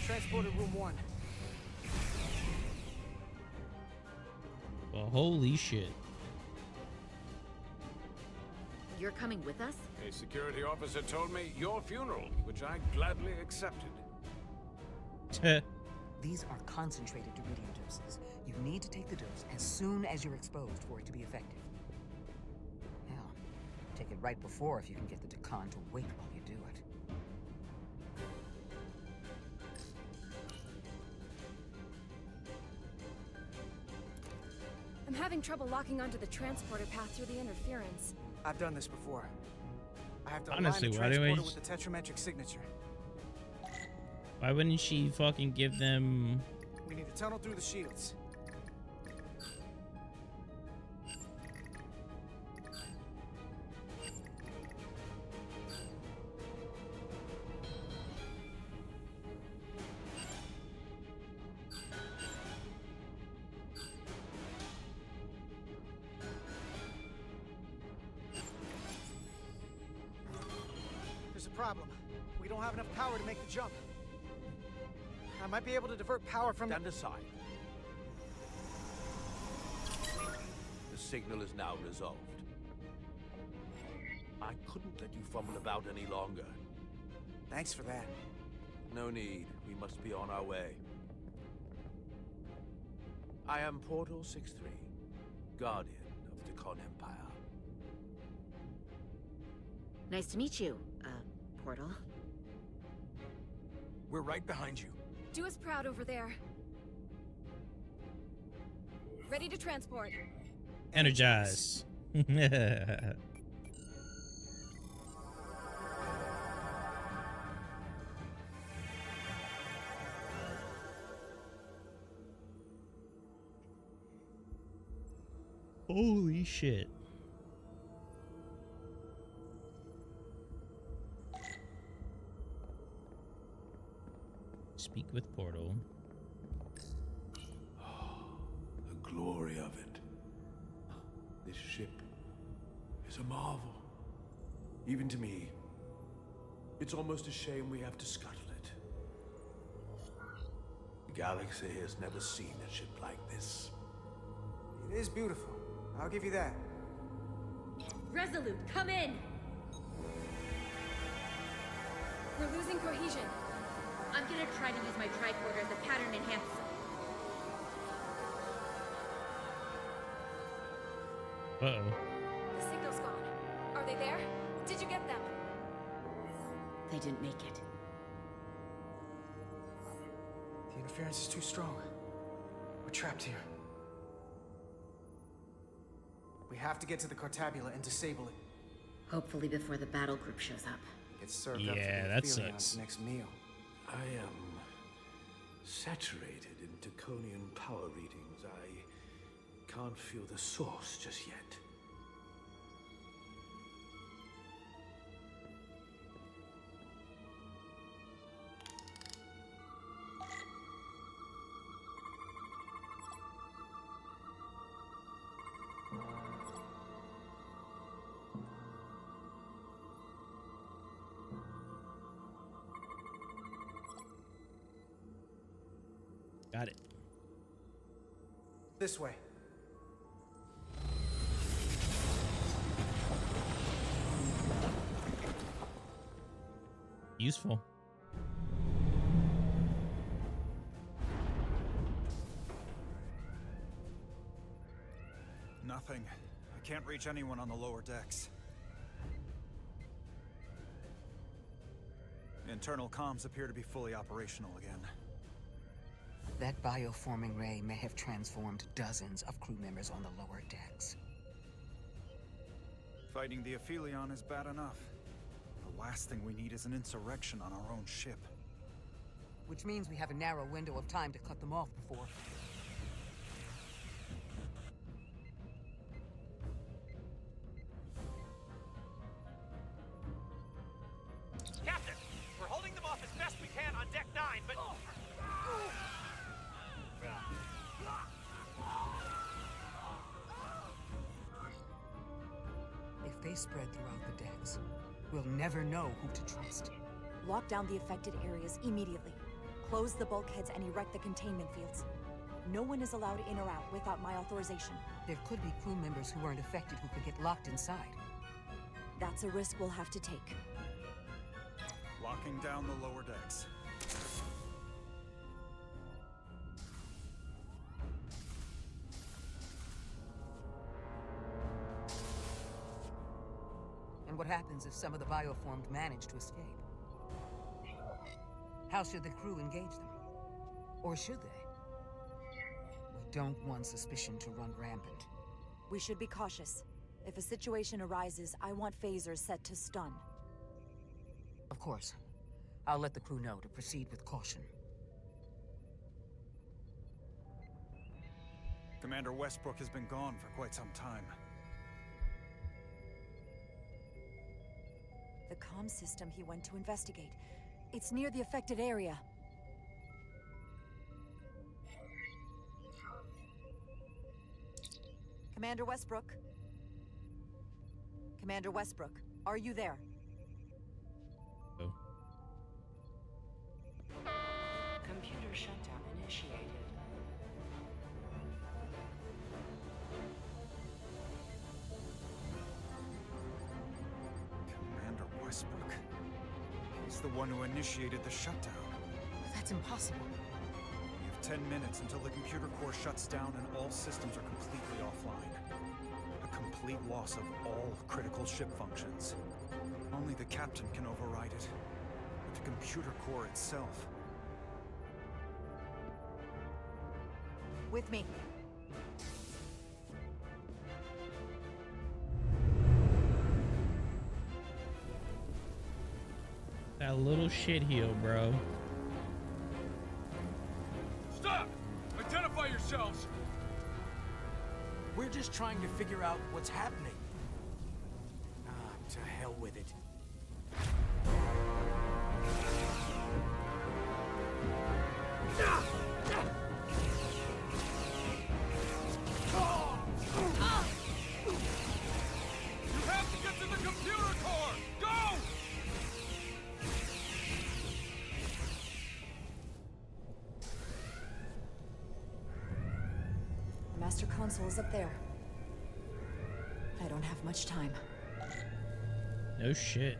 Transporter room 1. Well, holy shit. You're coming with us? A security officer told me your funeral, which I gladly accepted. These are concentrated iridium doses. You need to take the dose as soon as you're exposed for it to be effective. Hell, take it right before if you can get the Decon to wait while you do it. I'm having trouble locking onto the transporter path through the interference. I've done this before. I have to Honestly, align the why do transporter I- with the tetrametric signature. Why wouldn't she fucking give them... We need to tunnel through the shields. There's a problem. We don't have enough power to make the jump. I might be able to divert power from... Stand aside. The signal is now resolved. I couldn't let you fumble about any longer. Thanks for that. No need. We must be on our way. I am Portal 6-3, Guardian of the Decon Empire. Nice to meet you, Portal. We're right behind you. Do us proud over there. Ready to transport. Energize. Holy shit. Speak with Portal. The glory of it. This ship is a marvel. Even to me. It's almost a shame we have to scuttle it. The galaxy has never seen a ship like this. It is beautiful. I'll give you that. Resolute, come in! We're losing cohesion. I'm gonna try to use my tricorder as a pattern enhancer. Uh-oh. The signal's gone. Are they there? Did you get them? They didn't make it. The interference is too strong. We're trapped here. We have to get to the Cartabula and disable it. Hopefully before the battle group shows up. Get served up for Yeah, the that Aphelions sucks. next meal. I am saturated in Draconian power readings. I can't feel the source just yet. Got it. This way. Useful. Nothing. I can't reach anyone on the lower decks. Internal comms appear to be fully operational again. That bioforming ray may have transformed dozens of crew members on the lower decks. Fighting the Aphelion is bad enough. The last thing we need is an insurrection on our own ship. Which means we have a narrow window of time to cut them off before... Captain, we're holding them off as best we can on deck 9, but... If they spread throughout the decks, we'll never know who to trust. Lock down the affected areas immediately. Close the bulkheads and erect the containment fields. No one is allowed in or out without my authorization. There could be crew members who aren't affected who could get locked inside. That's a risk we'll have to take. Locking down the lower decks. And what happens if some of the bioformed manage to escape? How should the crew engage them? Or should they? We don't want suspicion to run rampant. We should be cautious. If a situation arises, I want phasers set to stun. Of course. I'll let the crew know to proceed with caution. Commander Westbrook has been gone for quite some time. The comm system he went to investigate. It's near the affected area. Commander Westbrook? Commander Westbrook, are you there? Oh. Computer shutdown initiated. Commander Westbrook? He's the one who initiated the shutdown. That's impossible. We have 10 minutes until the computer core shuts down and all systems are completely offline. A complete loss of all critical ship functions. Only the captain can override it. The computer core itself. With me. That little shitheel, bro. Stop! Identify yourselves! We're just trying to figure out what's happening. Ah, to hell with it. You have to get to the computer core! Go! The master console is up there. I don't have much time. No shit.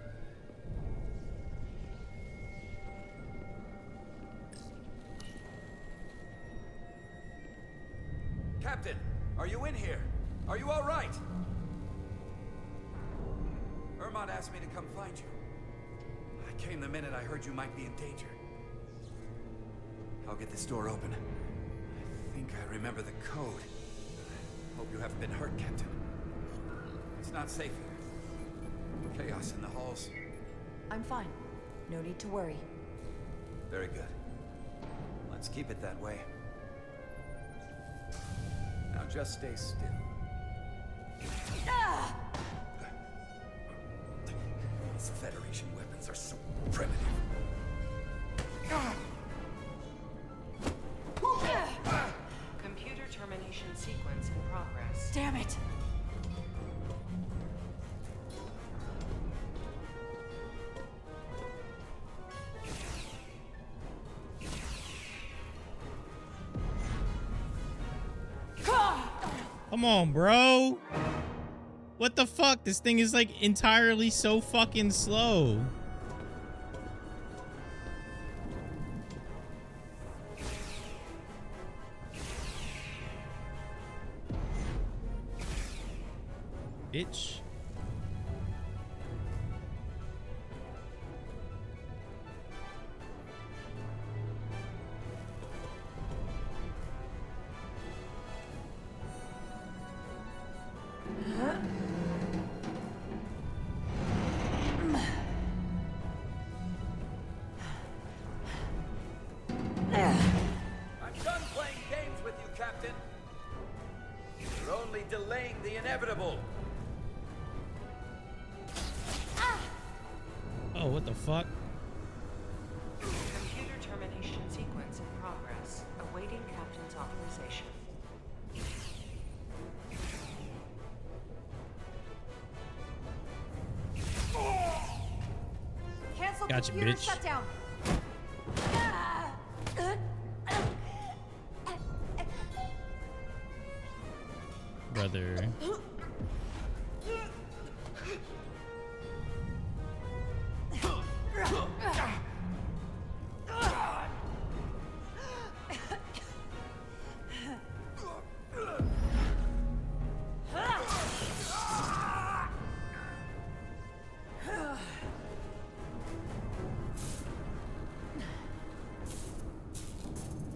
Captain, are you in here? Are you all right? Ermont asked me to come find you. I came the minute I heard you might be in danger. I'll get this door open. I think I remember the code. Hope you haven't been hurt, Captain. It's not safe here. Chaos in the halls. I'm fine. No need to worry. Very good. Let's keep it that way. Now just stay still. These Federation weapons are so primitive. Computer termination sequence in progress. Damn it! Come on, bro. What the fuck? This thing is like entirely so fucking slow. Bitch. I'm done playing games with you, Captain. You're only delaying the inevitable. Oh, what the fuck? Computer termination sequence in progress. Awaiting Captain's authorization. Cancel Gotcha, computer bitch. shutdown. Brother.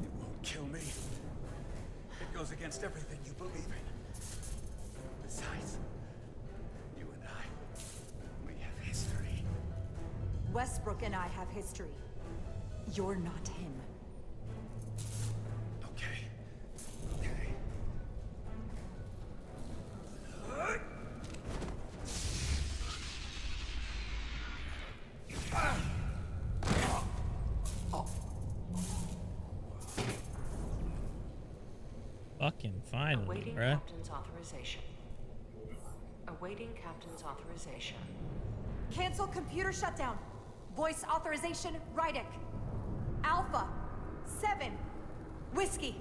It won't kill me. It goes against everything you believe in. Besides, you and I, we have history. Westbrook and I have history. You're not him. Okay. Okay. Fucking finally, Awaiting bruh. Captain's authorization. Awaiting Captain's authorization. Cancel computer shutdown. Voice authorization, Rydick. Alpha 7 Whiskey.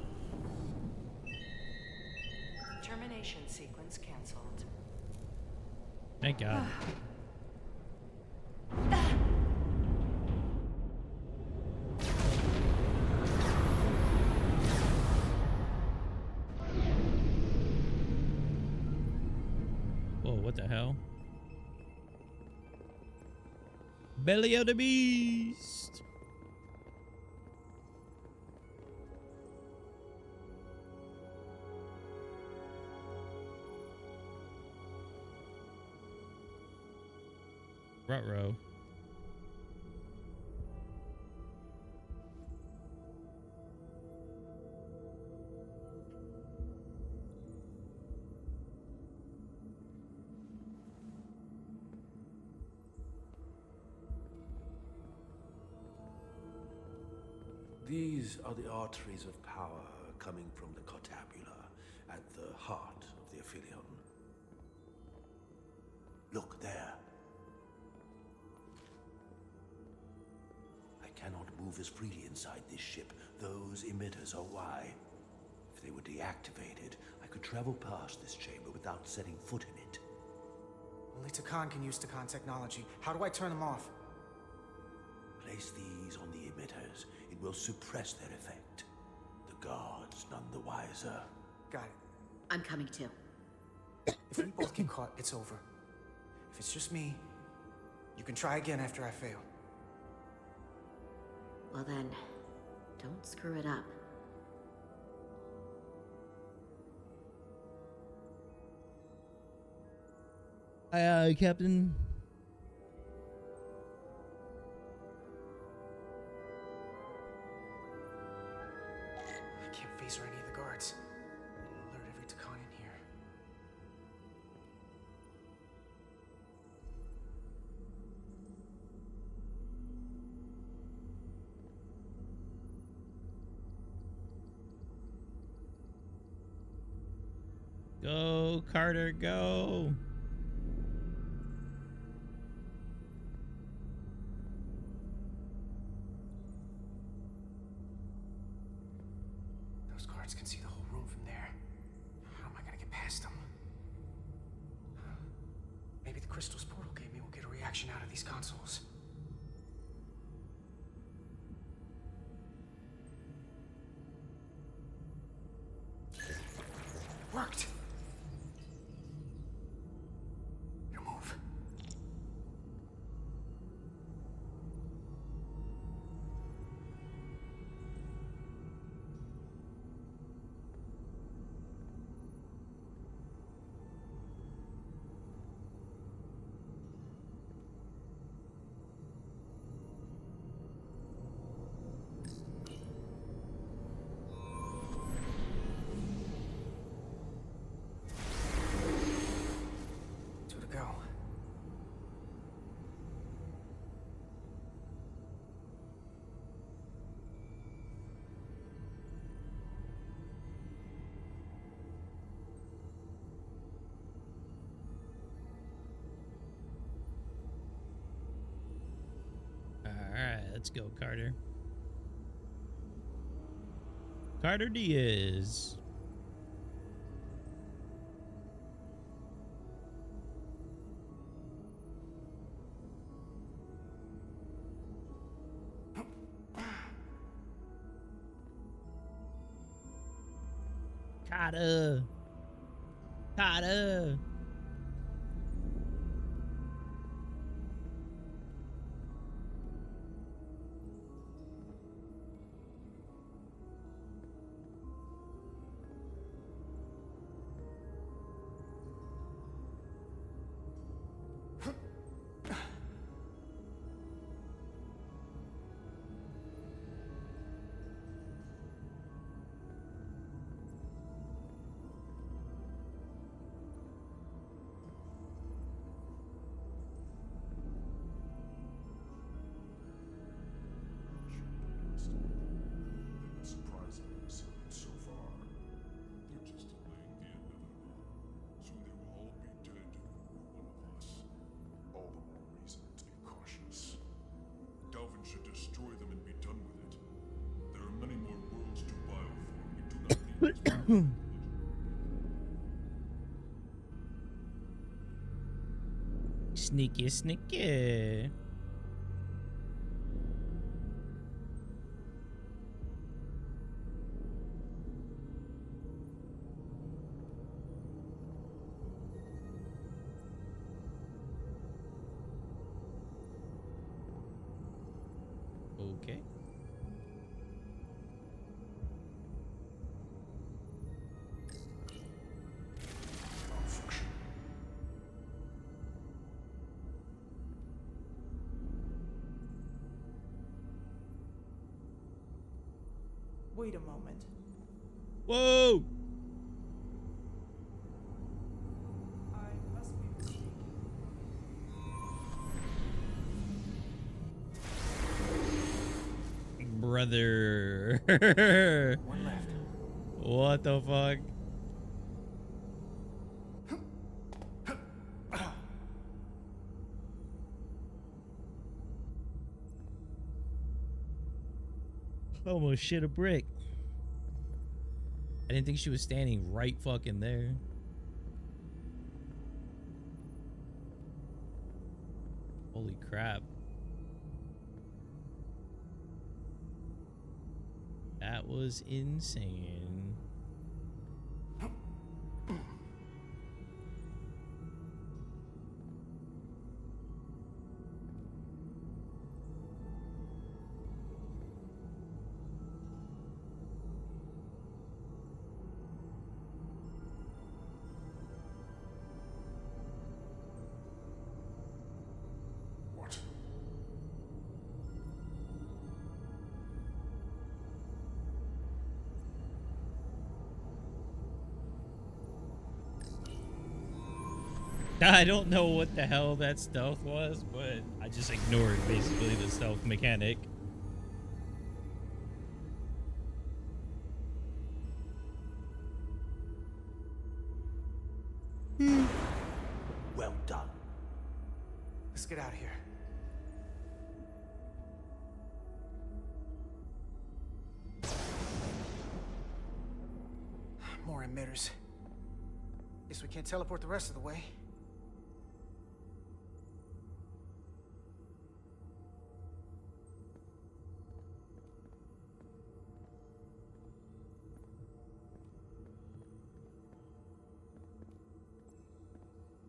Termination sequence cancelled. Thank God. Whoa, what the hell? Belly of the beast. Ruh-roh. These are the arteries of power coming from the Cartabula at the heart of the Aphelion. Look there. I cannot move as freely inside this ship. Those emitters are why. If they were deactivated, I could travel past this chamber without setting foot in it. Only Takan can use Takan technology. How do I turn them off? Place these on the emitters. It will suppress their effect. The guards none the wiser. Got it. I'm coming too. If we both get caught, it's over. If it's just me, you can try again after I fail. Well then, don't screw it up. Aye, aye, Captain. I can't face or any of the guards. It'll alert every Takan. Go, Carter, go. Those guards can see the whole room from there. How am I gonna get past them? Maybe the crystals portal gave me will get a reaction out of these consoles. Worked! You move. Two to go. All right, let's go, Carter. Carter Diaz. Carter. Carter. Surprising resilient so far. They're just delaying the inevitable. Soon they will all be dead, or one of us. All the more reason to be cautious. Dalvin should destroy them and be done with it. There are many more worlds to bioform. We do not need this. Sneaky, sneaky. Okay. Wait a moment. Whoa! I must be mistaken. Brother. One left. What the fuck? Almost shit a brick. I didn't think she was standing right fucking there. Holy crap. That was insane. What? I don't know what the hell that stealth was, but I just ignored basically the stealth mechanic. Let's get out of here. More emitters. Guess we can't teleport the rest of the way.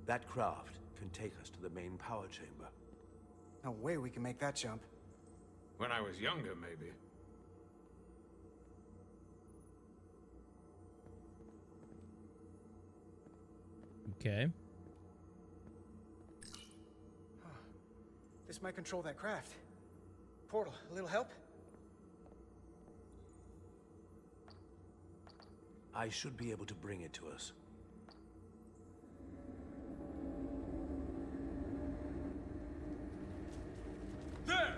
That craft can take us to the main power chamber. No way we can make that jump. When I was younger, maybe. Okay. This might control that craft. Portal, a little help? I should be able to bring it to us. There!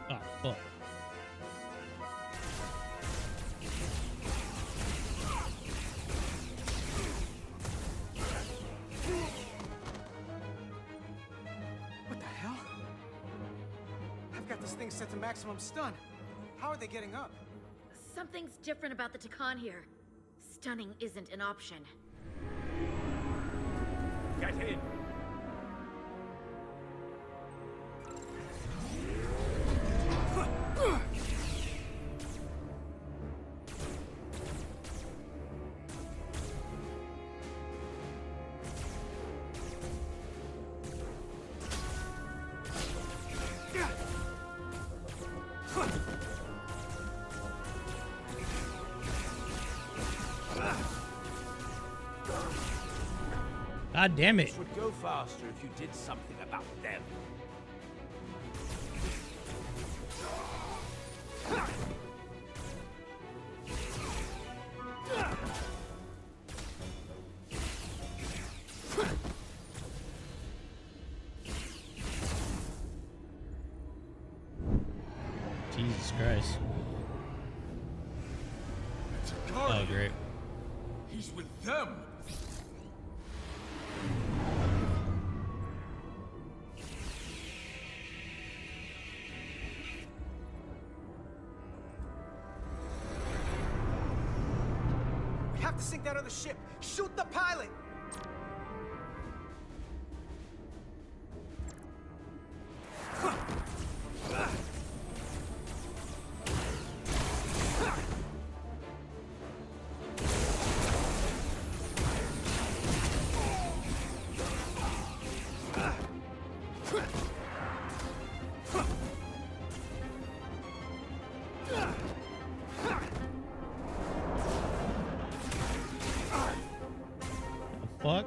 Oh, fuck. What the hell? I've got this thing set to maximum stun. How are they getting up? Something's different about the Takan here. Stunning isn't an option. Get in! God damn it. This would go faster if you did something about them. Jesus Christ. Oh, great. He's with them! We have to sink that other ship. Shoot the pilot! Fuck.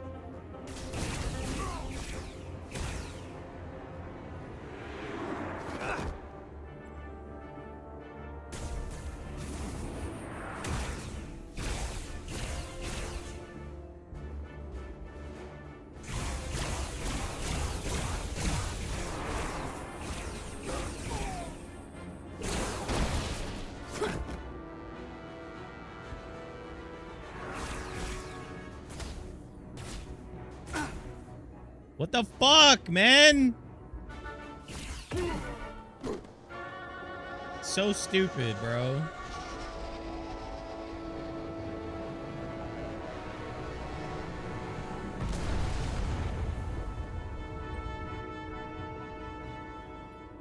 What the fuck, man? So stupid, bro.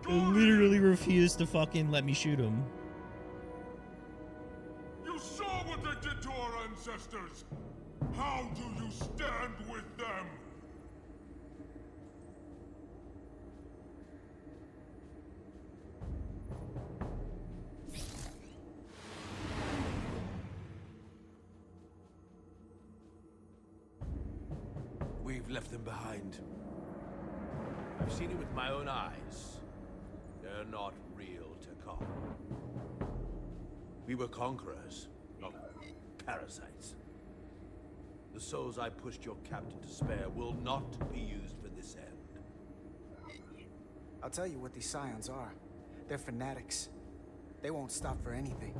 They literally refused to fucking let me shoot him. You saw what they did to our ancestors! How do you stand with them? We've left them behind. I've seen it with my own eyes. They're not real Takan. calm. We were conquerors, not parasites. The souls I pushed your captain to spare will not be used for this end. I'll tell you what these scions are. They're fanatics. They won't stop for anything.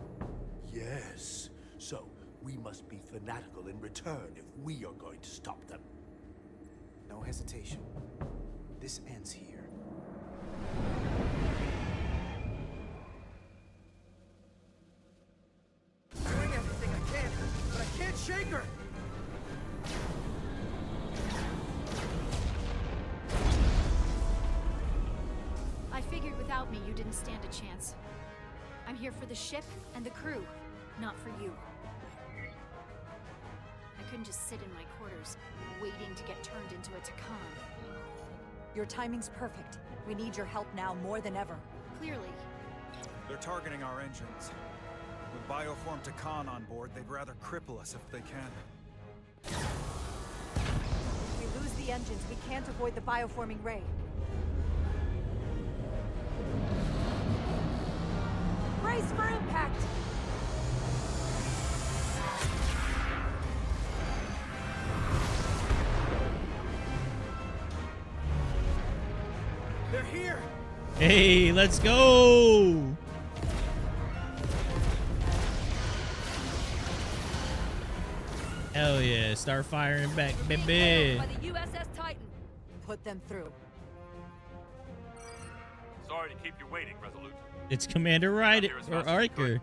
Yes, so we must be fanatical in return if we are going to stop them. No hesitation. This ends here. Doing everything I can, but I can't shake her! I figured without me, you didn't stand a chance. I'm here for the ship and the crew, not for you. I couldn't just sit in my quarters, waiting to get turned into a Takan. Your timing's perfect. We need your help now more than ever. Clearly. They're targeting our engines. With bioform Takan on board, they'd rather cripple us if they can. If we lose the engines, we can't avoid the bioforming ray. Brace for impact! They're here! Hey, let's go! Hell yeah, start firing back, baby. By the U.S.S. Titan. Put them through. Sorry to keep you waiting, Resolute. It's Commander Ryder or Archer.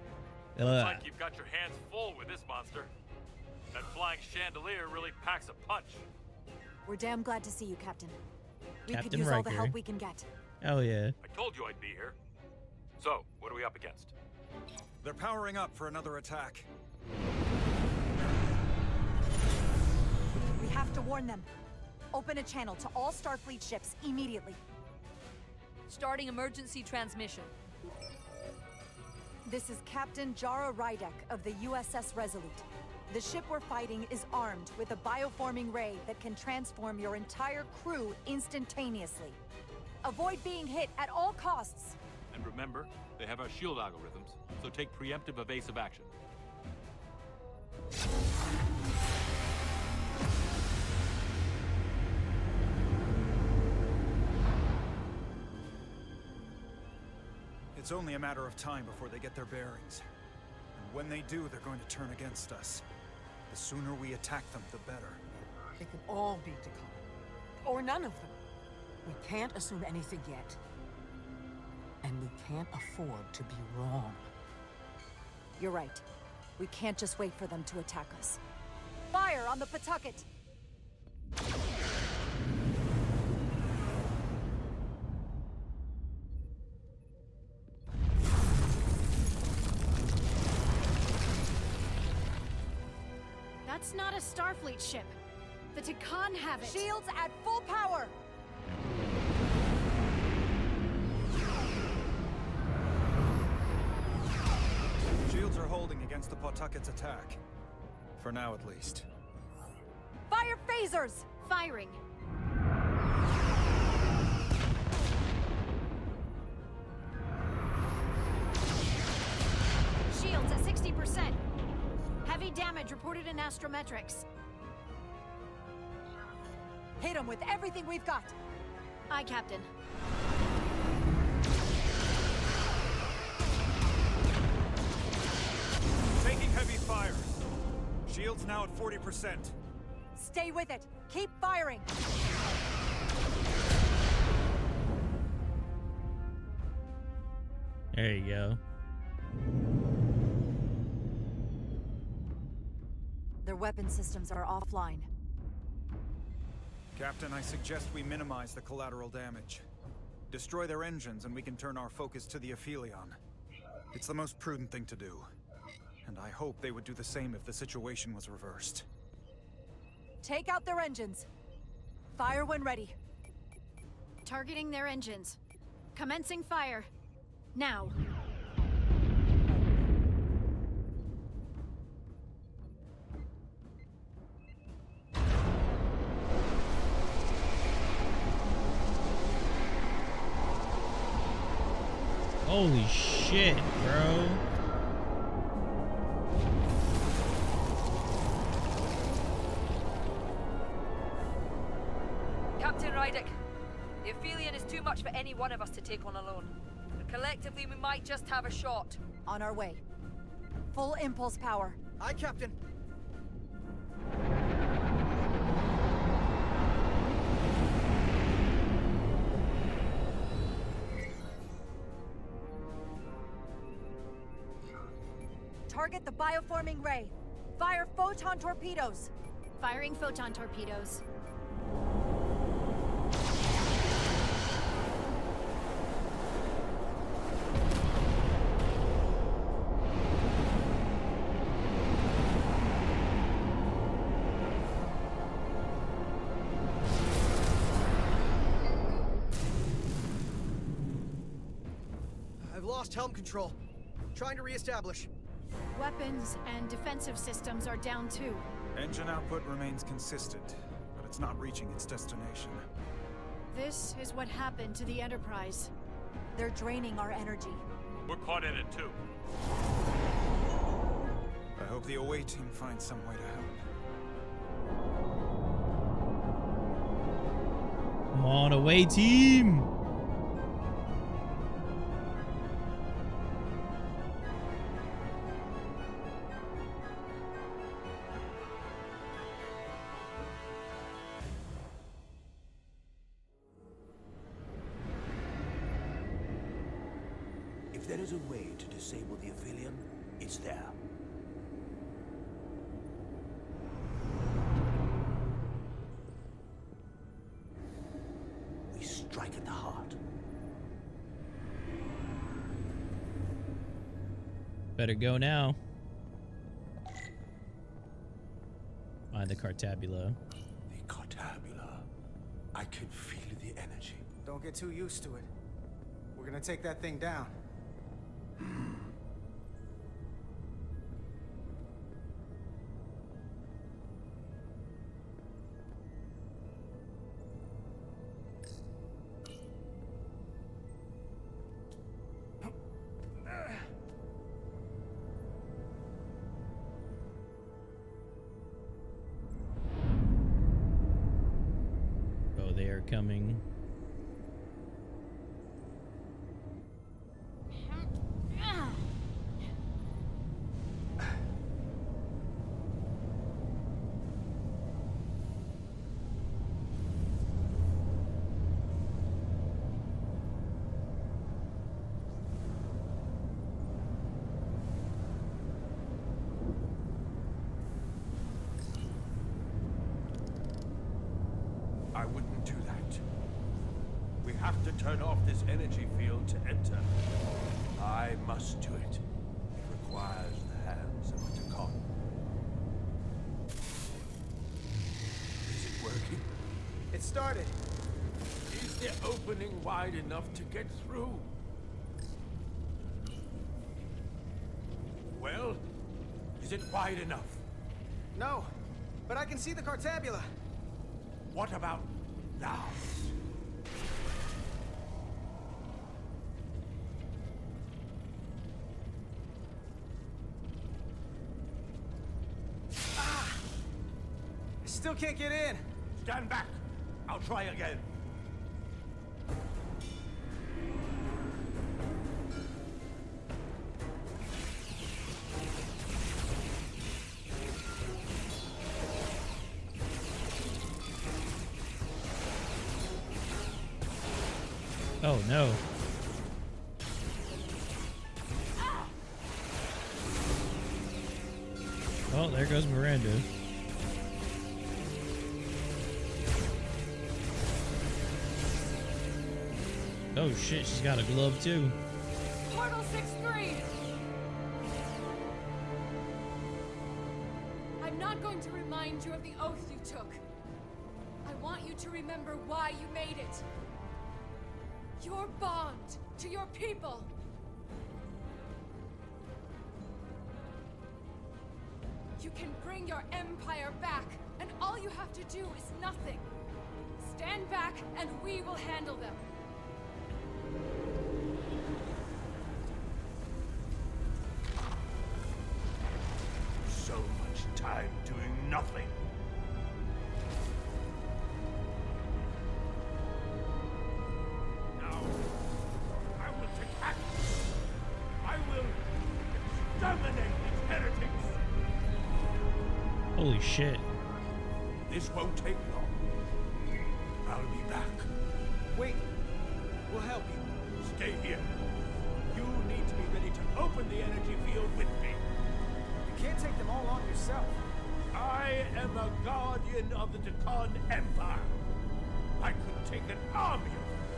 Looks like you've got your hands full with this monster. That flying chandelier really packs a punch. We're damn glad to see you, Captain. We could Captain use all the Riker. help we can get. Hell yeah. I told you I'd be here. So, what are we up against? They're powering up for another attack. We have to warn them. Open a channel to all Starfleet ships immediately. Starting emergency transmission. This is Captain Jara Rydek of the U.S.S. Resolute. The ship we're fighting is armed with a bioforming ray that can transform your entire crew instantaneously. Avoid being hit at all costs. And remember, they have our shield algorithms, so take preemptive evasive action. It's only a matter of time before they get their bearings. And when they do, they're going to turn against us. The sooner we attack them, the better. They could all be Takan. Or none of them. We can't assume anything yet. And we can't afford to be wrong. You're right. We can't just wait for them to attack us. Fire on the Pawtucket! That's not a Starfleet ship. The Takan have it. Shields at full power! Shields are holding against the Pawtucket's attack. For now, at least. Fire phasers! Firing. Shields at 60%. Heavy damage reported in astrometrics. Hit them with everything we've got. Aye, Captain. Taking heavy fire. Shields now at 40%. Stay with it. Keep firing. There you go. Their weapon systems are offline. Captain, I suggest we minimize the collateral damage. Destroy their engines and we can turn our focus to the Aphelion. It's the most prudent thing to do. And I hope they would do the same if the situation was reversed. Take out their engines. Fire when ready. Targeting their engines. Commencing fire. Now. Holy shit, bro. Captain Rydick, the Aphelion is too much for any one of us to take on alone. But collectively, we might just have a shot. On our way. Full impulse power. Aye, Captain. Target the bioforming ray. Fire photon torpedoes. Firing photon torpedoes. I've lost helm control. Trying to reestablish. Weapons and defensive systems are down too. Engine output remains consistent, but it's not reaching its destination. This is what happened to the Enterprise. They're draining our energy. We're caught in it too. I hope the away team finds some way to help. Come on, away team. If there is a way to disable the Aphelion, it's there. We strike at the heart. Better go now. Find the Cartabula. The Cartabula. I can feel the energy. Don't get too used to it. We're gonna take that thing down. Oh, they are coming. I wouldn't do that. We have to turn off this energy field to enter. I must do it. It requires the hands of a Takon. Is it working? It started. Is the opening wide enough to get through? Well, is it wide enough? No, but I can see the Cartabula. What about now? I still can't get in. Stand back. I'll try again. Oh no. Oh, there goes Miranda. Oh shit, she's got a glove too. Portal 6-3! I'm not going to remind you of the oath you took. I want you to remember why you made it. Your bond to your people. You can bring your empire back, and all you have to do is nothing. Stand back, and we will handle them. nothing. Now, I will take action. I will exterminate these heretics. Holy shit. This won't take long. I'll be back. Wait. We'll help you. Stay here. You need to be ready to open the energy field with me. You can't take them all on yourself. I am a guardian of the Takan Empire. I could take an army of them.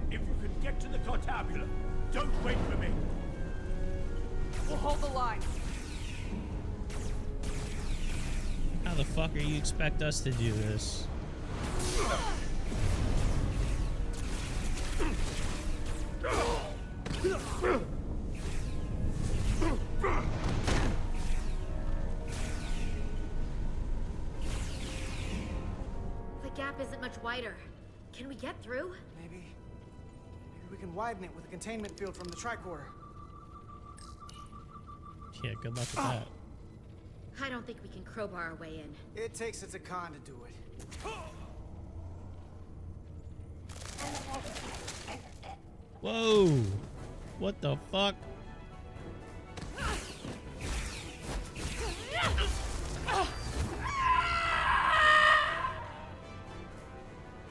If you can get to the Cortabula, don't wait for me. We'll hold the line. How the fuck are you expect us to do this? The gap isn't much wider. Can we get through? Maybe we can widen it with a containment field from the tricorder. Yeah, good luck with that. I don't think we can crowbar our way in. It takes a Takan to do it. Whoa! What the fuck?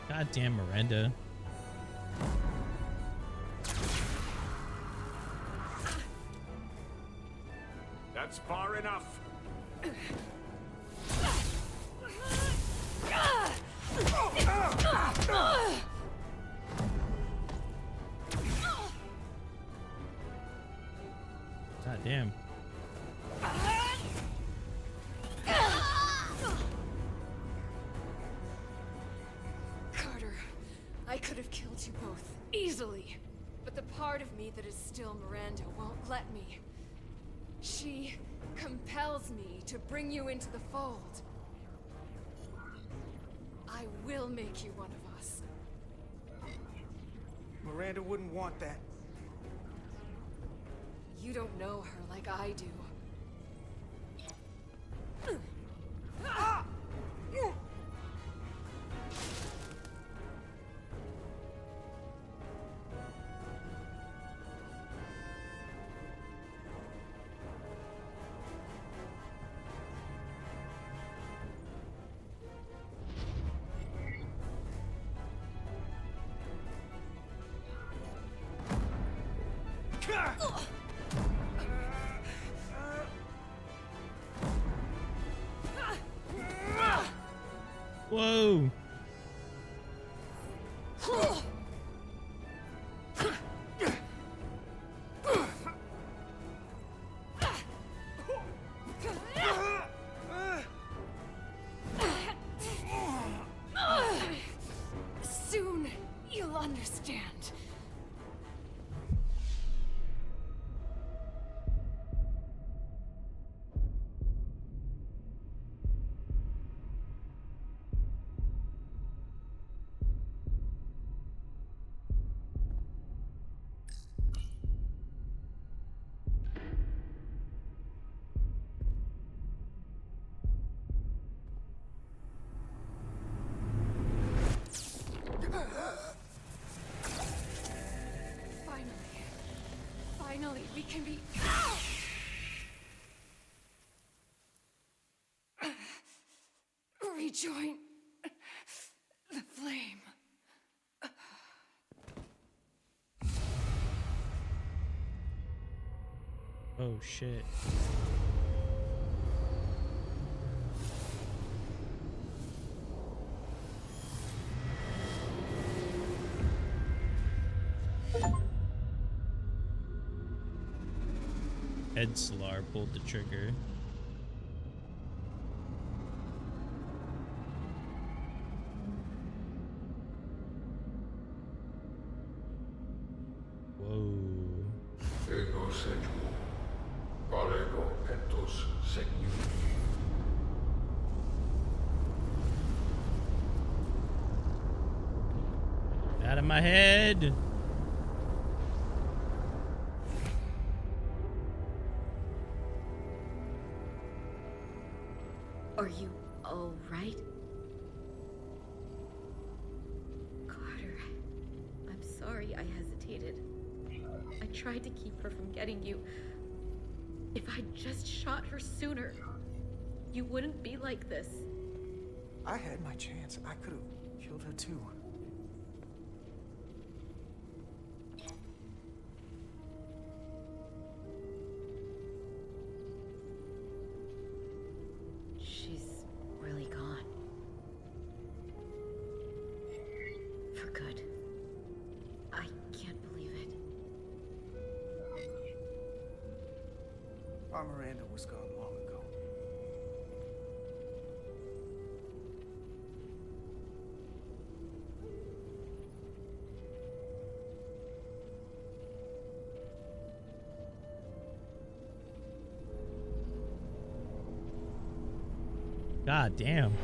Goddamn Miranda. That's far enough. God damn. Carter, I could have killed you both easily, but the part of me that is still Miranda won't let me. She compels me to bring you into the fold. I will make you one of us. Miranda wouldn't want that. You don't know her like I do. Whoa! Soon you'll understand. Finally, we can be... rejoin the flame. Oh shit. Edslar pulled the trigger. Whoa. Ego sequo. Parego etos segnum. Out of my head. Are you all right? Carter, I'm sorry I hesitated. I tried to keep her from getting you. If I'd just shot her sooner, you wouldn't be like this. I had my chance. I could have killed her too. She's really gone. For good. I can't believe it. Our Miranda was gone long ago. God damn.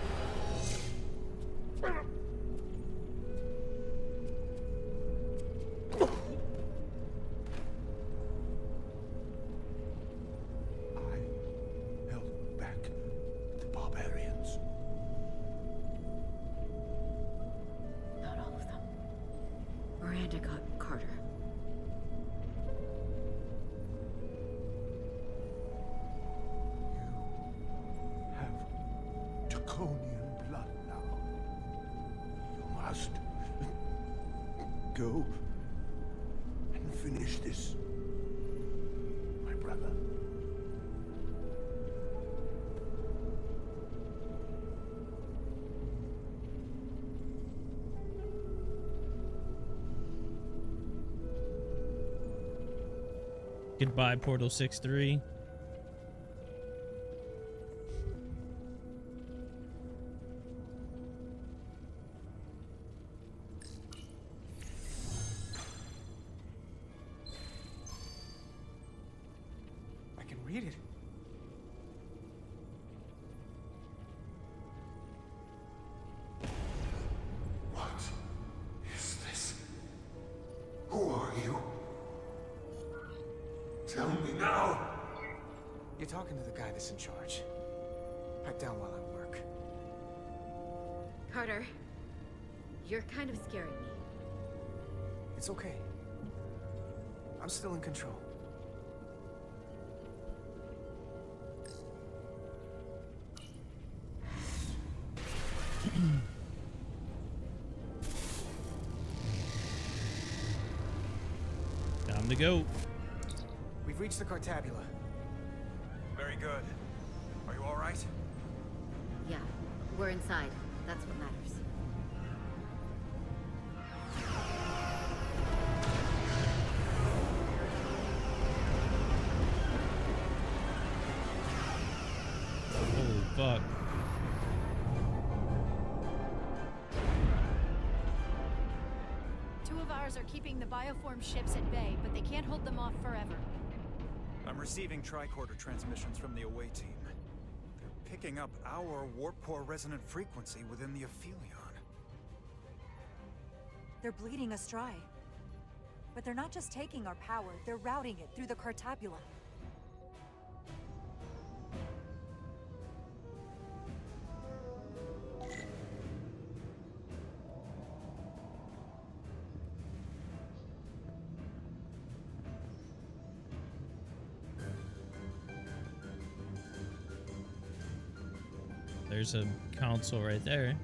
Held back the barbarians. Not all of them. Miranda got Carter. Draconian blood now. You must go and finish this, my brother. Goodbye, Portal 6-3. I can read it. What is this? Who are you? Tell me now! You're talking to the guy that's in charge. Pipe down while I work. Carter, you're kind of scaring me. It's okay. I'm still in control. Time to go. We've reached the Cartabula. Very good. Are you all right? Yeah, we're inside. That's what matters. Holy fuck. Two of ours are keeping the bioform ships at bay, but they can't hold them off forever. I'm receiving tricorder transmissions from the away team. They're picking up our warp core resonant frequency within the Aphelion. They're bleeding us dry. But they're not just taking our power, they're routing it through the Cartabula. There's a console right there.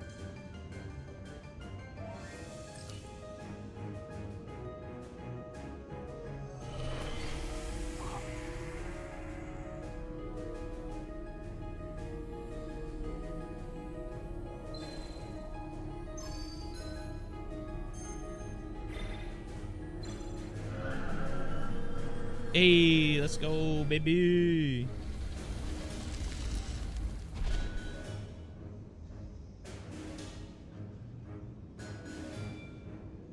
Hey, let's go, baby.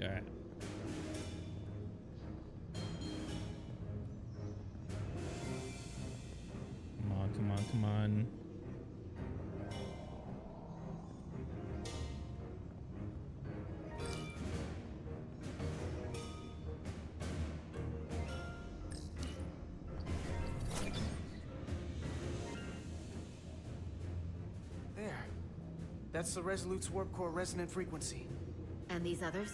All right. Come on, come on, come on. That's the Resolute's warp core resonant frequency. And these others?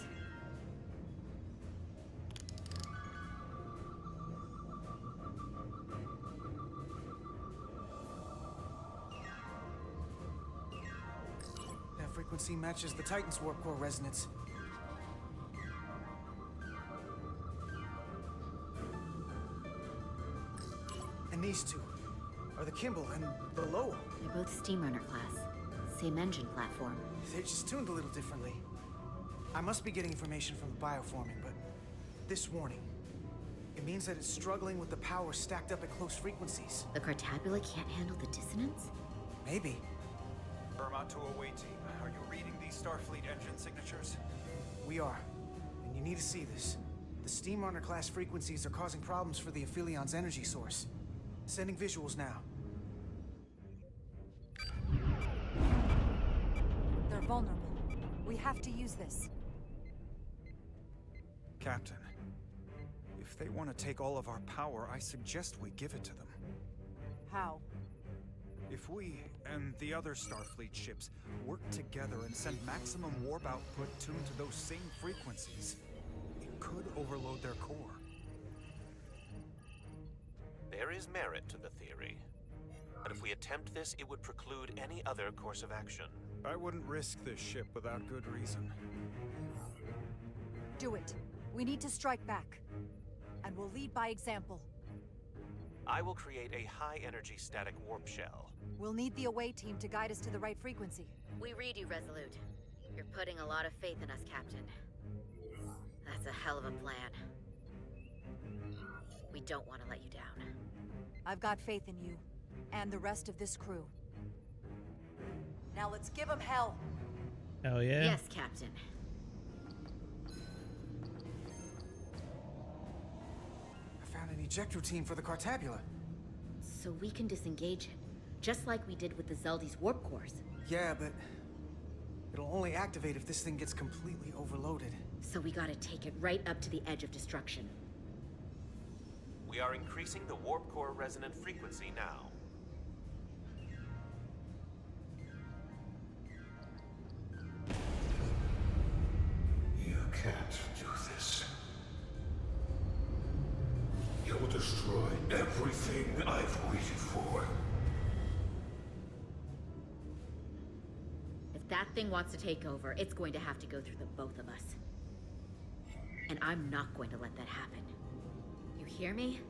That frequency matches the Titan's warp core resonance. And these two are the Kimball and the Lowell. They're both Steamrunner class. Same engine platform. They're just tuned a little differently. I must be getting information from the bioforming, but this warning, it means that it's struggling with the power stacked up at close frequencies. The Cartabula can't handle the dissonance? Maybe. Irma to away team. Are you reading these Starfleet engine signatures? We are. And you need to see this. The Steamrunner class frequencies are causing problems for the Aphilion's energy source. Sending visuals now. They're vulnerable. We have to use this. Captain, if they want to take all of our power, I suggest we give it to them. How? If we and the other Starfleet ships work together and send maximum warp output tuned to those same frequencies, it could overload their core. There is merit to the theory. But if we attempt this, it would preclude any other course of action. I wouldn't risk this ship without good reason. Do it. We need to strike back. And we'll lead by example. I will create a high-energy static warp shell. We'll need the away team to guide us to the right frequency. We read you, Resolute. You're putting a lot of faith in us, Captain. That's a hell of a plan. We don't want to let you down. I've got faith in you, and the rest of this crew. Now let's give them hell. Hell yeah. Yes, Captain. I found an ejector team for the Cartabula. So we can disengage it, just like we did with the Zeldy's warp cores. Yeah, but it'll only activate if this thing gets completely overloaded. So we gotta take it right up to the edge of destruction. We are increasing the warp core resonant frequency now. You can't do this. You'll destroy everything I've waited for. If that thing wants to take over, it's going to have to go through the both of us. And I'm not going to let that happen. You hear me?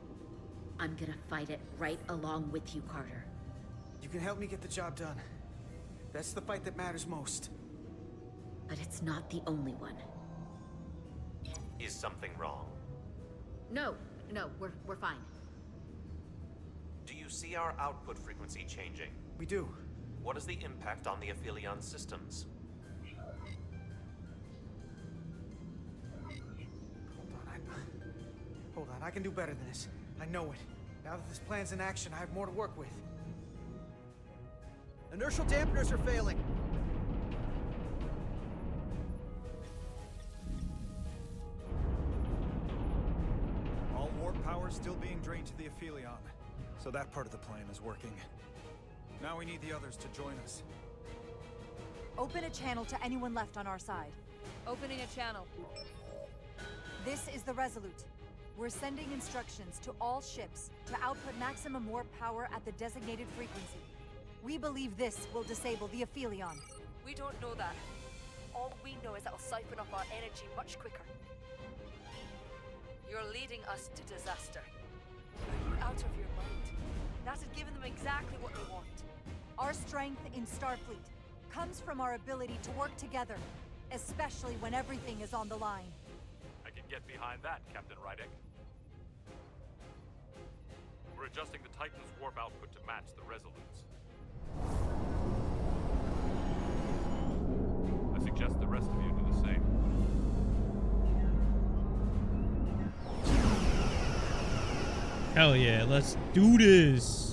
I'm gonna fight it right along with you, Carter. You can help me get the job done. That's the fight that matters most. But it's not the only one. Is something wrong? No, we're fine. Do you see our output frequency changing? We do. What is the impact on the Aphelion systems? Hold on, I can do better than this. I know it. Now that this plan's in action, I have more to work with. Inertial dampeners are failing. All warp power still being drained to the Aphelion, so that part of the plan is working. Now we need the others to join us. Open a channel to anyone left on our side. Opening a channel. This is the Resolute. We're sending instructions to all ships to output maximum warp power at the designated frequency. We believe this will disable the Aphelion. We don't know that. All we know is that'll siphon off our energy much quicker. You're leading us to disaster. Are you out of your mind? That has given them exactly what they want. Our strength in Starfleet comes from our ability to work together, especially when everything is on the line. I can get behind that, Captain Rydick. We're adjusting the Titan's warp output to match the Resolute's. I suggest the rest of you do the same. Hell yeah, let's do this.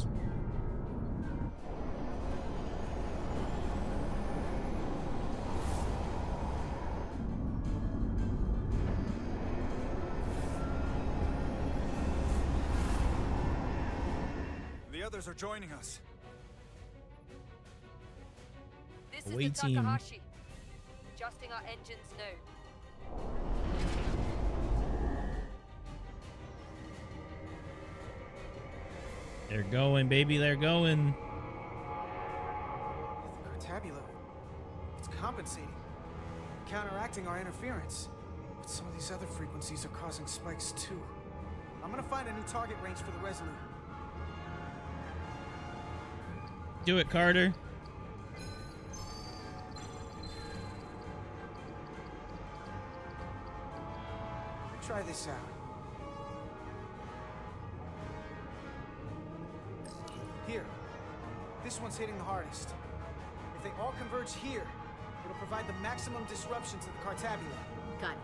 The others are joining us. This This Away is the team. Takahashi. Adjusting our engines now. They're going, baby. They're going. The Cartabula, it's compensating, counteracting our interference. But some of these other frequencies are causing spikes too. I'm gonna find a new target range for the Resolute. Do it, Carter. Try this out. Here. This one's hitting the hardest. If they all converge here, it'll provide the maximum disruption to the Cartabula. Got it.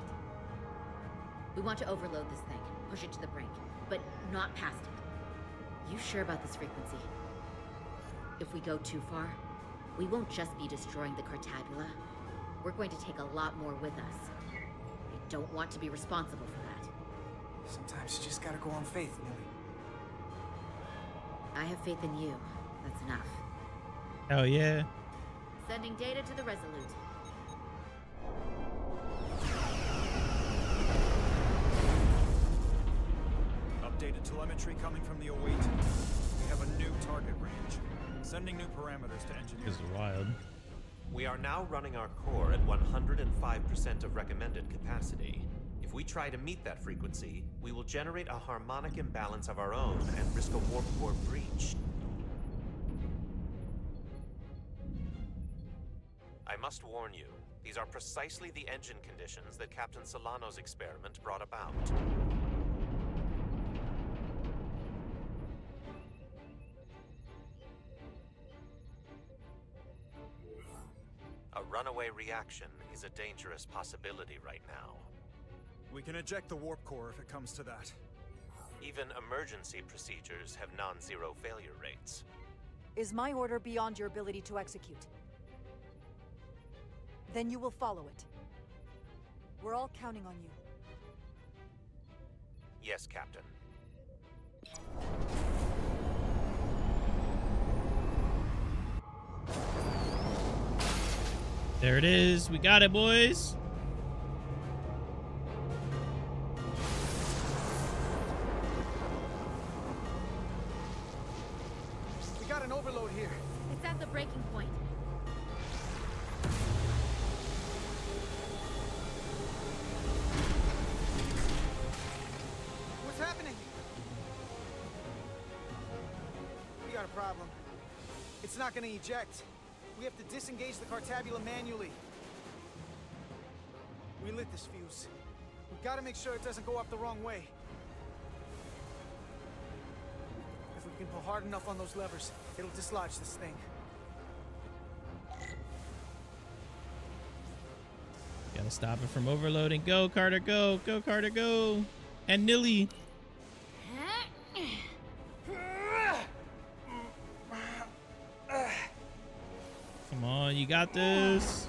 We want to overload this thing, push it to the brink, but not past it. You sure about this frequency? If we go too far, we won't just be destroying the Cartabula. We're going to take a lot more with us. I don't want to be responsible for that. Sometimes you just gotta go on faith, Millie. I have faith in you. That's enough. Hell yeah. Sending data to the Resolute. Updated telemetry coming from the await. We have a new target range. Sending new parameters to engineers. This is wild. We are now running our core at 105% of recommended capacity. If we try to meet that frequency, we will generate a harmonic imbalance of our own and risk a warp core breach. I must warn you, these are precisely the engine conditions that Captain Solano's experiment brought about. A runaway reaction is a dangerous possibility right now. We can eject the warp core if it comes to that. Even emergency procedures have non-zero failure rates. Is my order beyond your ability to execute? Then you will follow it. We're all counting on you. Yes, Captain. There it is. We got it, boys. We got an overload here. It's at the breaking point. What's happening? We got a problem. It's not gonna eject. We have to disengage the Cartabula manually. We lit this fuse. We've got to make sure it doesn't go off the wrong way. If we can pull hard enough on those levers, it'll dislodge this thing. Gotta stop it from overloading. Go, Carter, go. Go, Carter, go. And Nilly. Come on, you got this.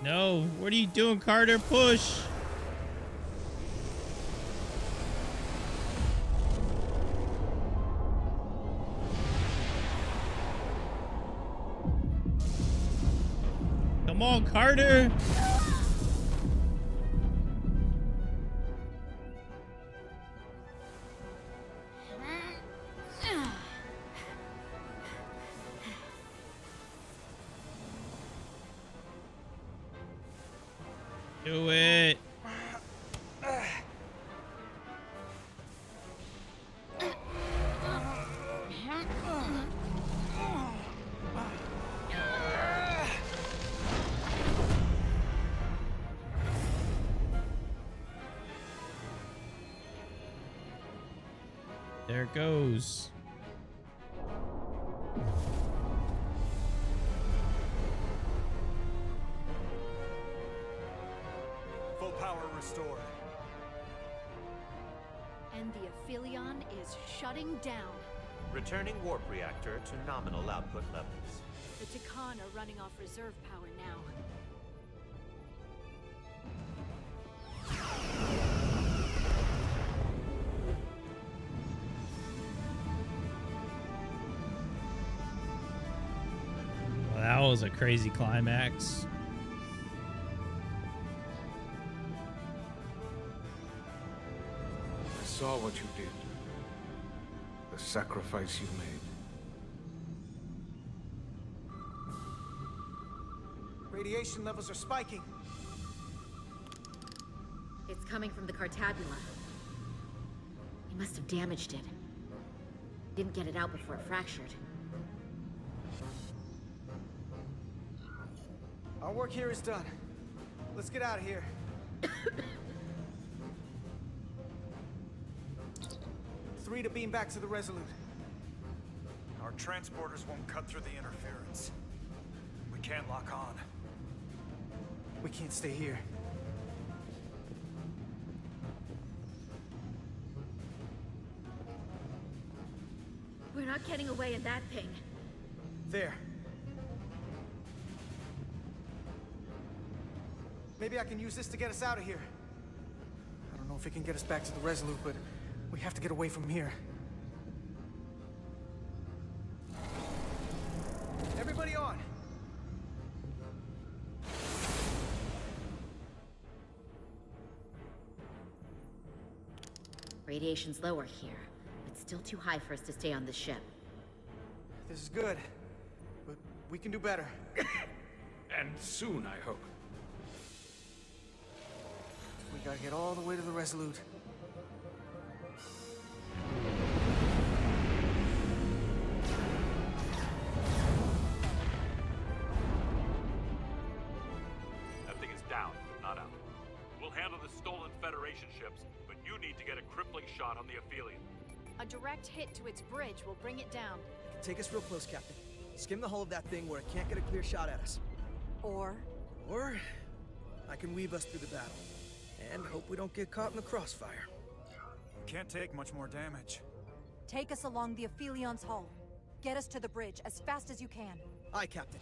No, what are you doing, Carter? Push. Come on, Carter. Do it. there it goes. Full power restored. And the Aphelion is shutting down. Returning warp reactor to nominal output levels. The Takan are running off reserve power now. Well, that was a crazy climax. I saw what you did. The sacrifice you made. Radiation levels are spiking. It's coming from the Cartabula. He must have damaged it. Didn't get it out before it fractured. Our work here is done. Let's get out of here. 3 to beam back to the Resolute. Our transporters won't cut through the interference. We can't lock on. We can't stay here. We're not getting away in that thing. There. Maybe I can use this to get us out of here. I don't know if it can get us back to the Resolute, but we have to get away from here. Everybody on! Radiation's lower here, but still too high for us to stay on the ship. This is good, but we can do better. And soon, I hope. We gotta get all the way to the Resolute. That thing is down, not out. We'll handle the stolen Federation ships, but you need to get a crippling shot on the Aphelion. A direct hit to its bridge will bring it down. Take us real close, Captain. Skim the hull of that thing where it can't get a clear shot at us. Or I can weave us through the battle. And hope we don't get caught in the crossfire. Can't take much more damage. take us along the Aphelion's hull. Get us to the bridge as fast as you can. Aye, Captain.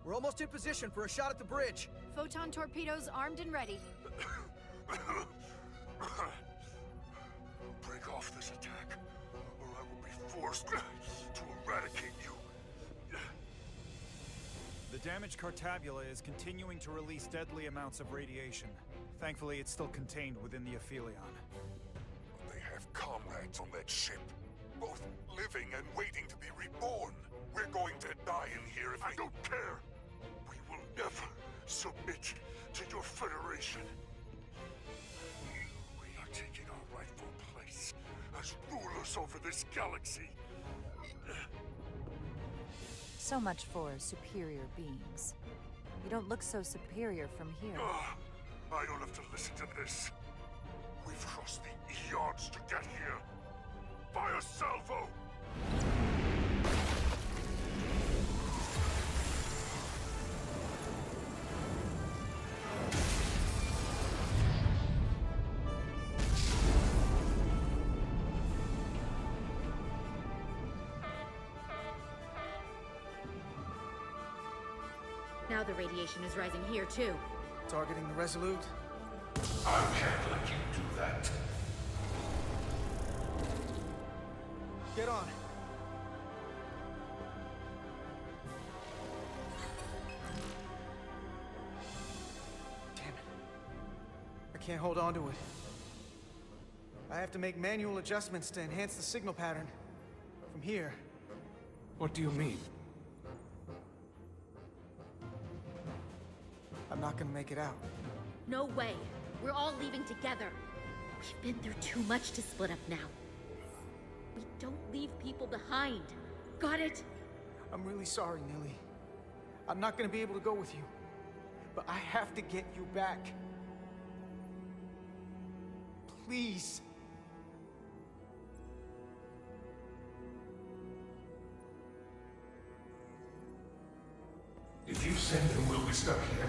We're almost in position for a shot at the bridge. Photon torpedoes armed and ready. Break off this attack, or I will be forced to eradicate you. The damaged Cartabula is continuing to release deadly amounts of radiation. Thankfully, it's still contained within the Aphelion. They have comrades on that ship, both living and waiting to be reborn. We're going to die in here if I don't care. We will never submit to your Federation. We are taking our rightful place as rulers over this galaxy. So much for superior beings. You don't look so superior from here. I don't have to listen to this. We've crossed the eons to get here. Fire salvo! Now the radiation is rising here, too. Targeting the Resolute? I can't let you do that. Get on. Damn it. I can't hold on to it. I have to make manual adjustments to enhance the signal pattern. From here. What do you mean? I'm not gonna make it out. No way. We're all leaving together. We've been through too much to split up now. Don't leave people behind. Got it? I'm really sorry, Nilly. I'm not gonna be able to go with you. But I have to get you back. Please. If you send them, we'll be stuck here.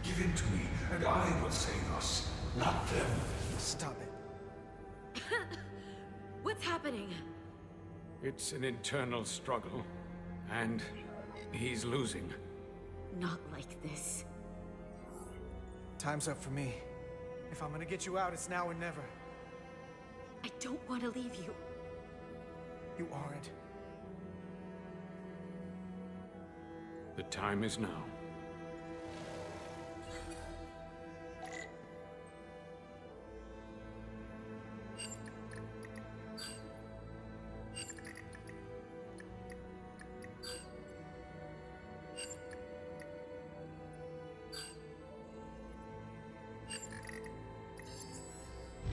Give in to me, and I will save us, not them. Stop it. What's happening? It's an internal struggle, and he's losing. Not like this. Time's up for me. If I'm gonna get you out, it's now or never. I don't want to leave you. You aren't. The time is now.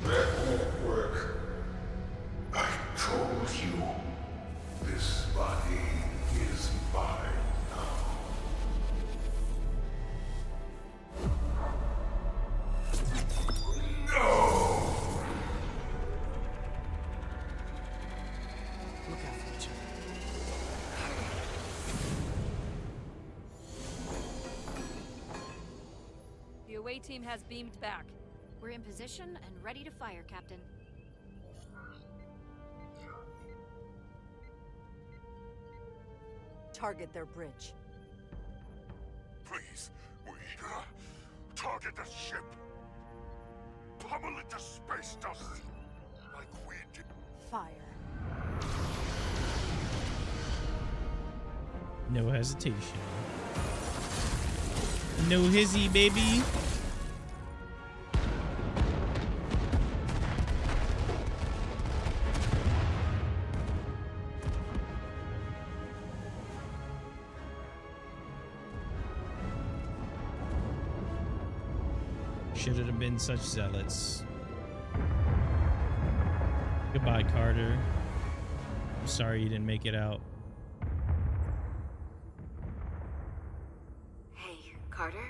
That won't work. I told you. This body is mine now. No! Look out for each other. The away team has beamed back. We're in position and ready to fire, Captain. Target their bridge. Please, we target the ship. Pummel it to space dust, like we did. Fire. No hesitation. No hizzy, baby. Shouldn't have been such zealots. Goodbye, Carter. I'm sorry you didn't make it out. Hey, Carter?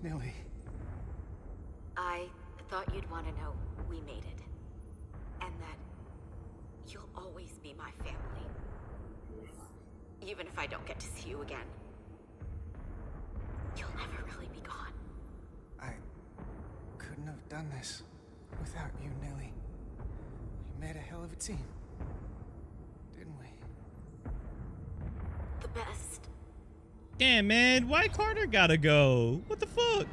Nilly. I thought you'd want to know we made it. And that you'll always be my family. Even if I don't get to see you again. You'll never really be gone. I couldn't have done this without you, Nilly. We made a hell of a team. Didn't we? The best. Damn, man. Why Carter gotta go? What the fuck?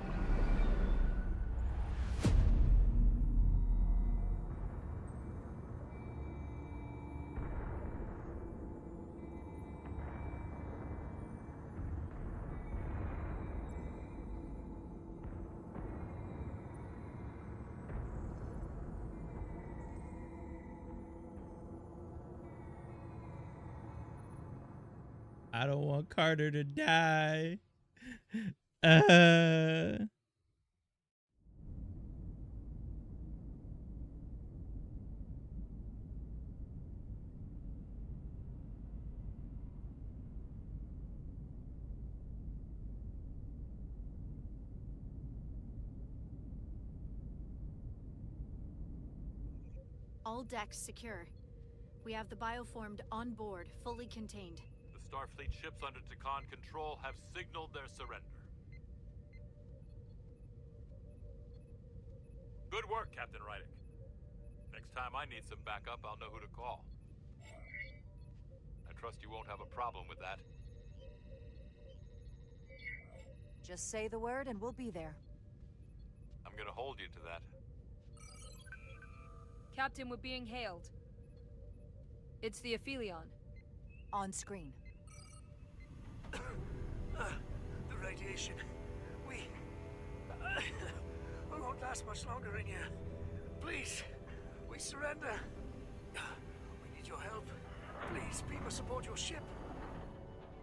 I don't want Carter to die. All decks secure. We have the bioformed on board, fully contained. The Starfleet ships under Takan control have signaled their surrender. Good work, Captain Rydick. Next time I need some backup, I'll know who to call. I trust you won't have a problem with that. Just say the word and we'll be there. I'm gonna hold you to that. Captain, we're being hailed. It's the Aphelion. On screen. The radiation. We won't last much longer in here. Please, we surrender. We need your help. Please, people support your ship.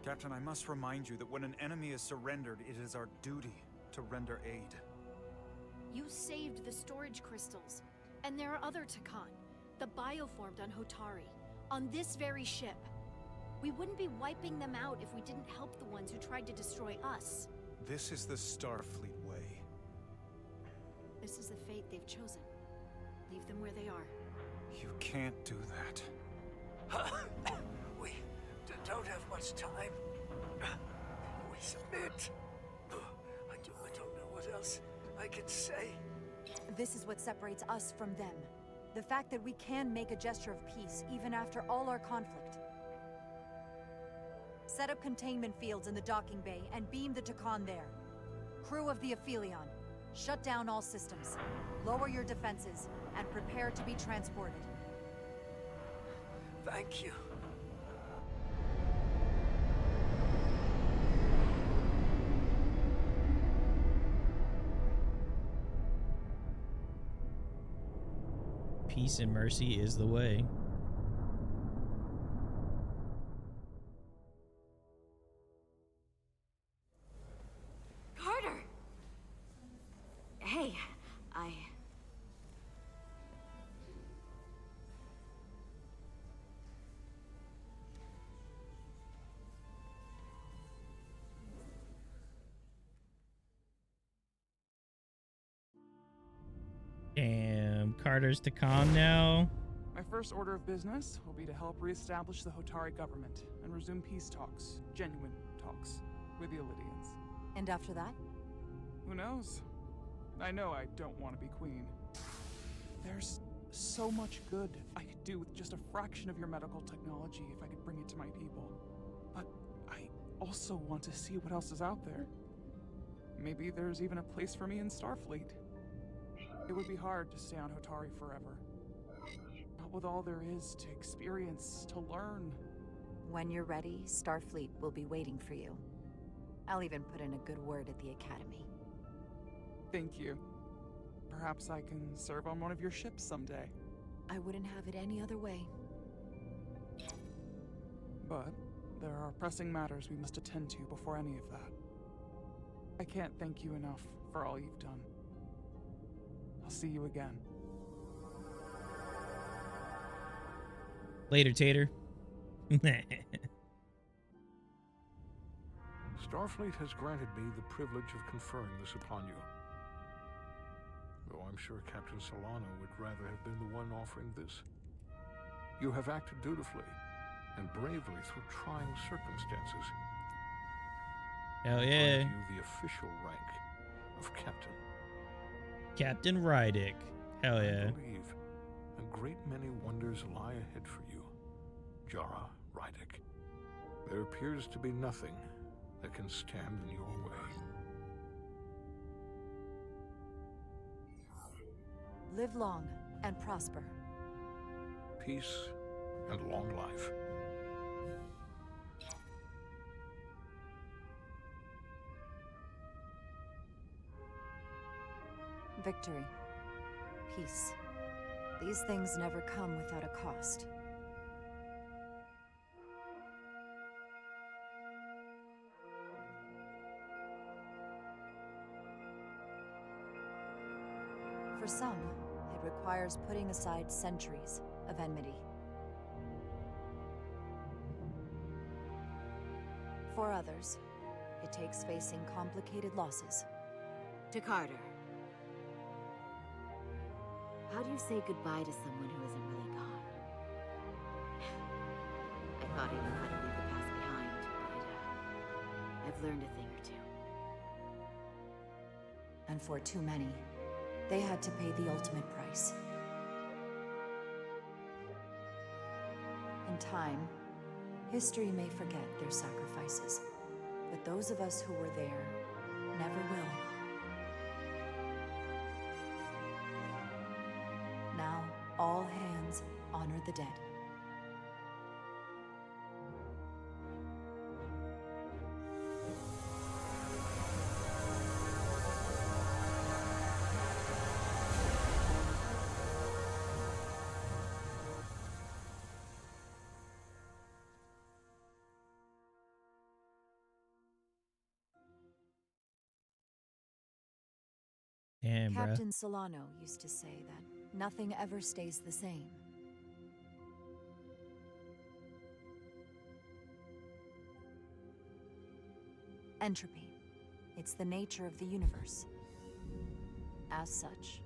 Captain, I must remind you that when an enemy is surrendered, it is our duty to render aid. You saved the storage crystals, and there are other Takan. The bioformed on Hotari, on this very ship. We wouldn't be wiping them out if we didn't help the ones who tried to destroy us. This is the Starfleet way. This is the fate they've chosen. Leave them where they are. You can't do that. We don't have much time. We submit. I don't know what else I can say. This is what separates us from them. The fact that we can make a gesture of peace even after all our conflict. Set up containment fields in the docking bay and beam the Takan there. Crew of the Aphelion, shut down all systems. Lower your defenses and prepare to be transported. Thank you. Peace and mercy is the way. Carter! Hey, Damn, Carter's to calm now. My first order of business will be to help reestablish the Hotari government and resume peace talks, genuine talks, with the Elydians. And after that? Who knows? I know I don't want to be queen. There's so much good I could do with just a fraction of your medical technology if I could bring it to my people. But I also want to see what else is out there. Maybe there's even a place for me in Starfleet. It would be hard to stay on Hotari forever. Not with all there is to experience, to learn. When you're ready, Starfleet will be waiting for you. I'll even put in a good word at the Academy. Thank you. Perhaps I can serve on one of your ships someday. I wouldn't have it any other way. But there are pressing matters we must attend to before any of that. I can't thank you enough for all you've done. I'll see you again. Later, Tater. Starfleet has granted me the privilege of conferring this upon you. Though I'm sure Captain Solano would rather have been the one offering this. You have acted dutifully and bravely through trying circumstances. Hell I yeah. grant you the official rank of Captain. Captain Rydick. Hell yeah. I believe a great many wonders lie ahead for you, Jara Rydick. There appears to be nothing that can stand in your way. Live long and prosper. Peace and long life. Victory. Peace. These things never come without a cost. For some, it requires putting aside centuries of enmity. For others, it takes facing complicated losses. to Carter. How do you say goodbye to someone who isn't really gone? I thought I knew how to leave the past behind, but I've learned a thing or two. And for too many, they had to pay the ultimate price. In time, history may forget their sacrifices, but those of us who were there never will. Now, all hands honor the dead. Damn, bruh. Captain Solano used to say that nothing ever stays the same. Entropy. It's the nature of the universe. As such,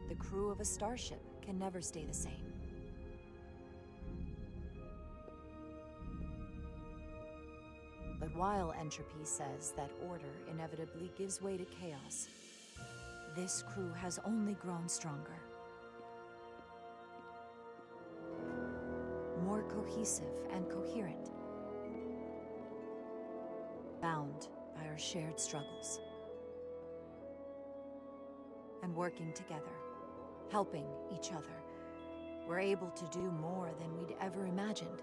the crew of a starship can never stay the same. But while entropy says that order inevitably gives way to chaos, this crew has only grown stronger. More cohesive and coherent. Bound by our shared struggles. And working together, helping each other, we're able to do more than we'd ever imagined.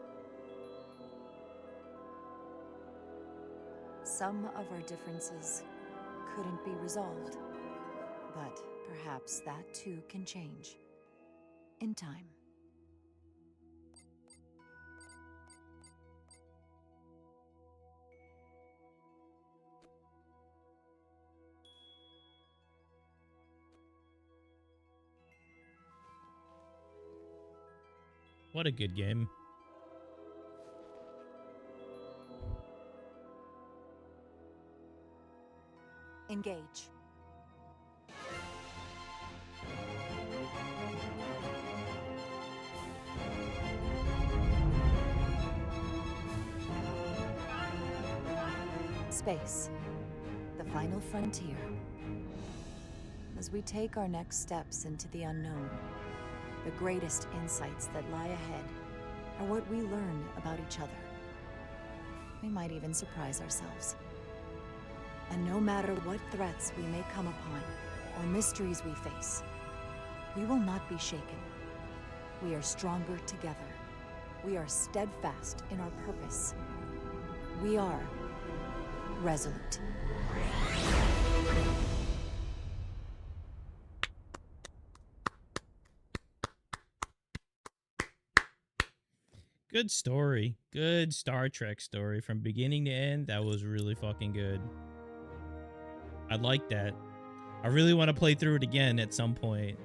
Some of our differences couldn't be resolved, but perhaps that too can change in time. What a good game. Engage. Space. The final frontier. As we take our next steps into the unknown, the greatest insights that lie ahead are what we learn about each other. We might even surprise ourselves. And no matter what threats we may come upon, or mysteries we face, we will not be shaken. We are stronger together. We are steadfast in our purpose. We are Resolute. Good story. Good Star Trek story from beginning to end. That was really fucking good. I like that. I really want to play through it again at some point.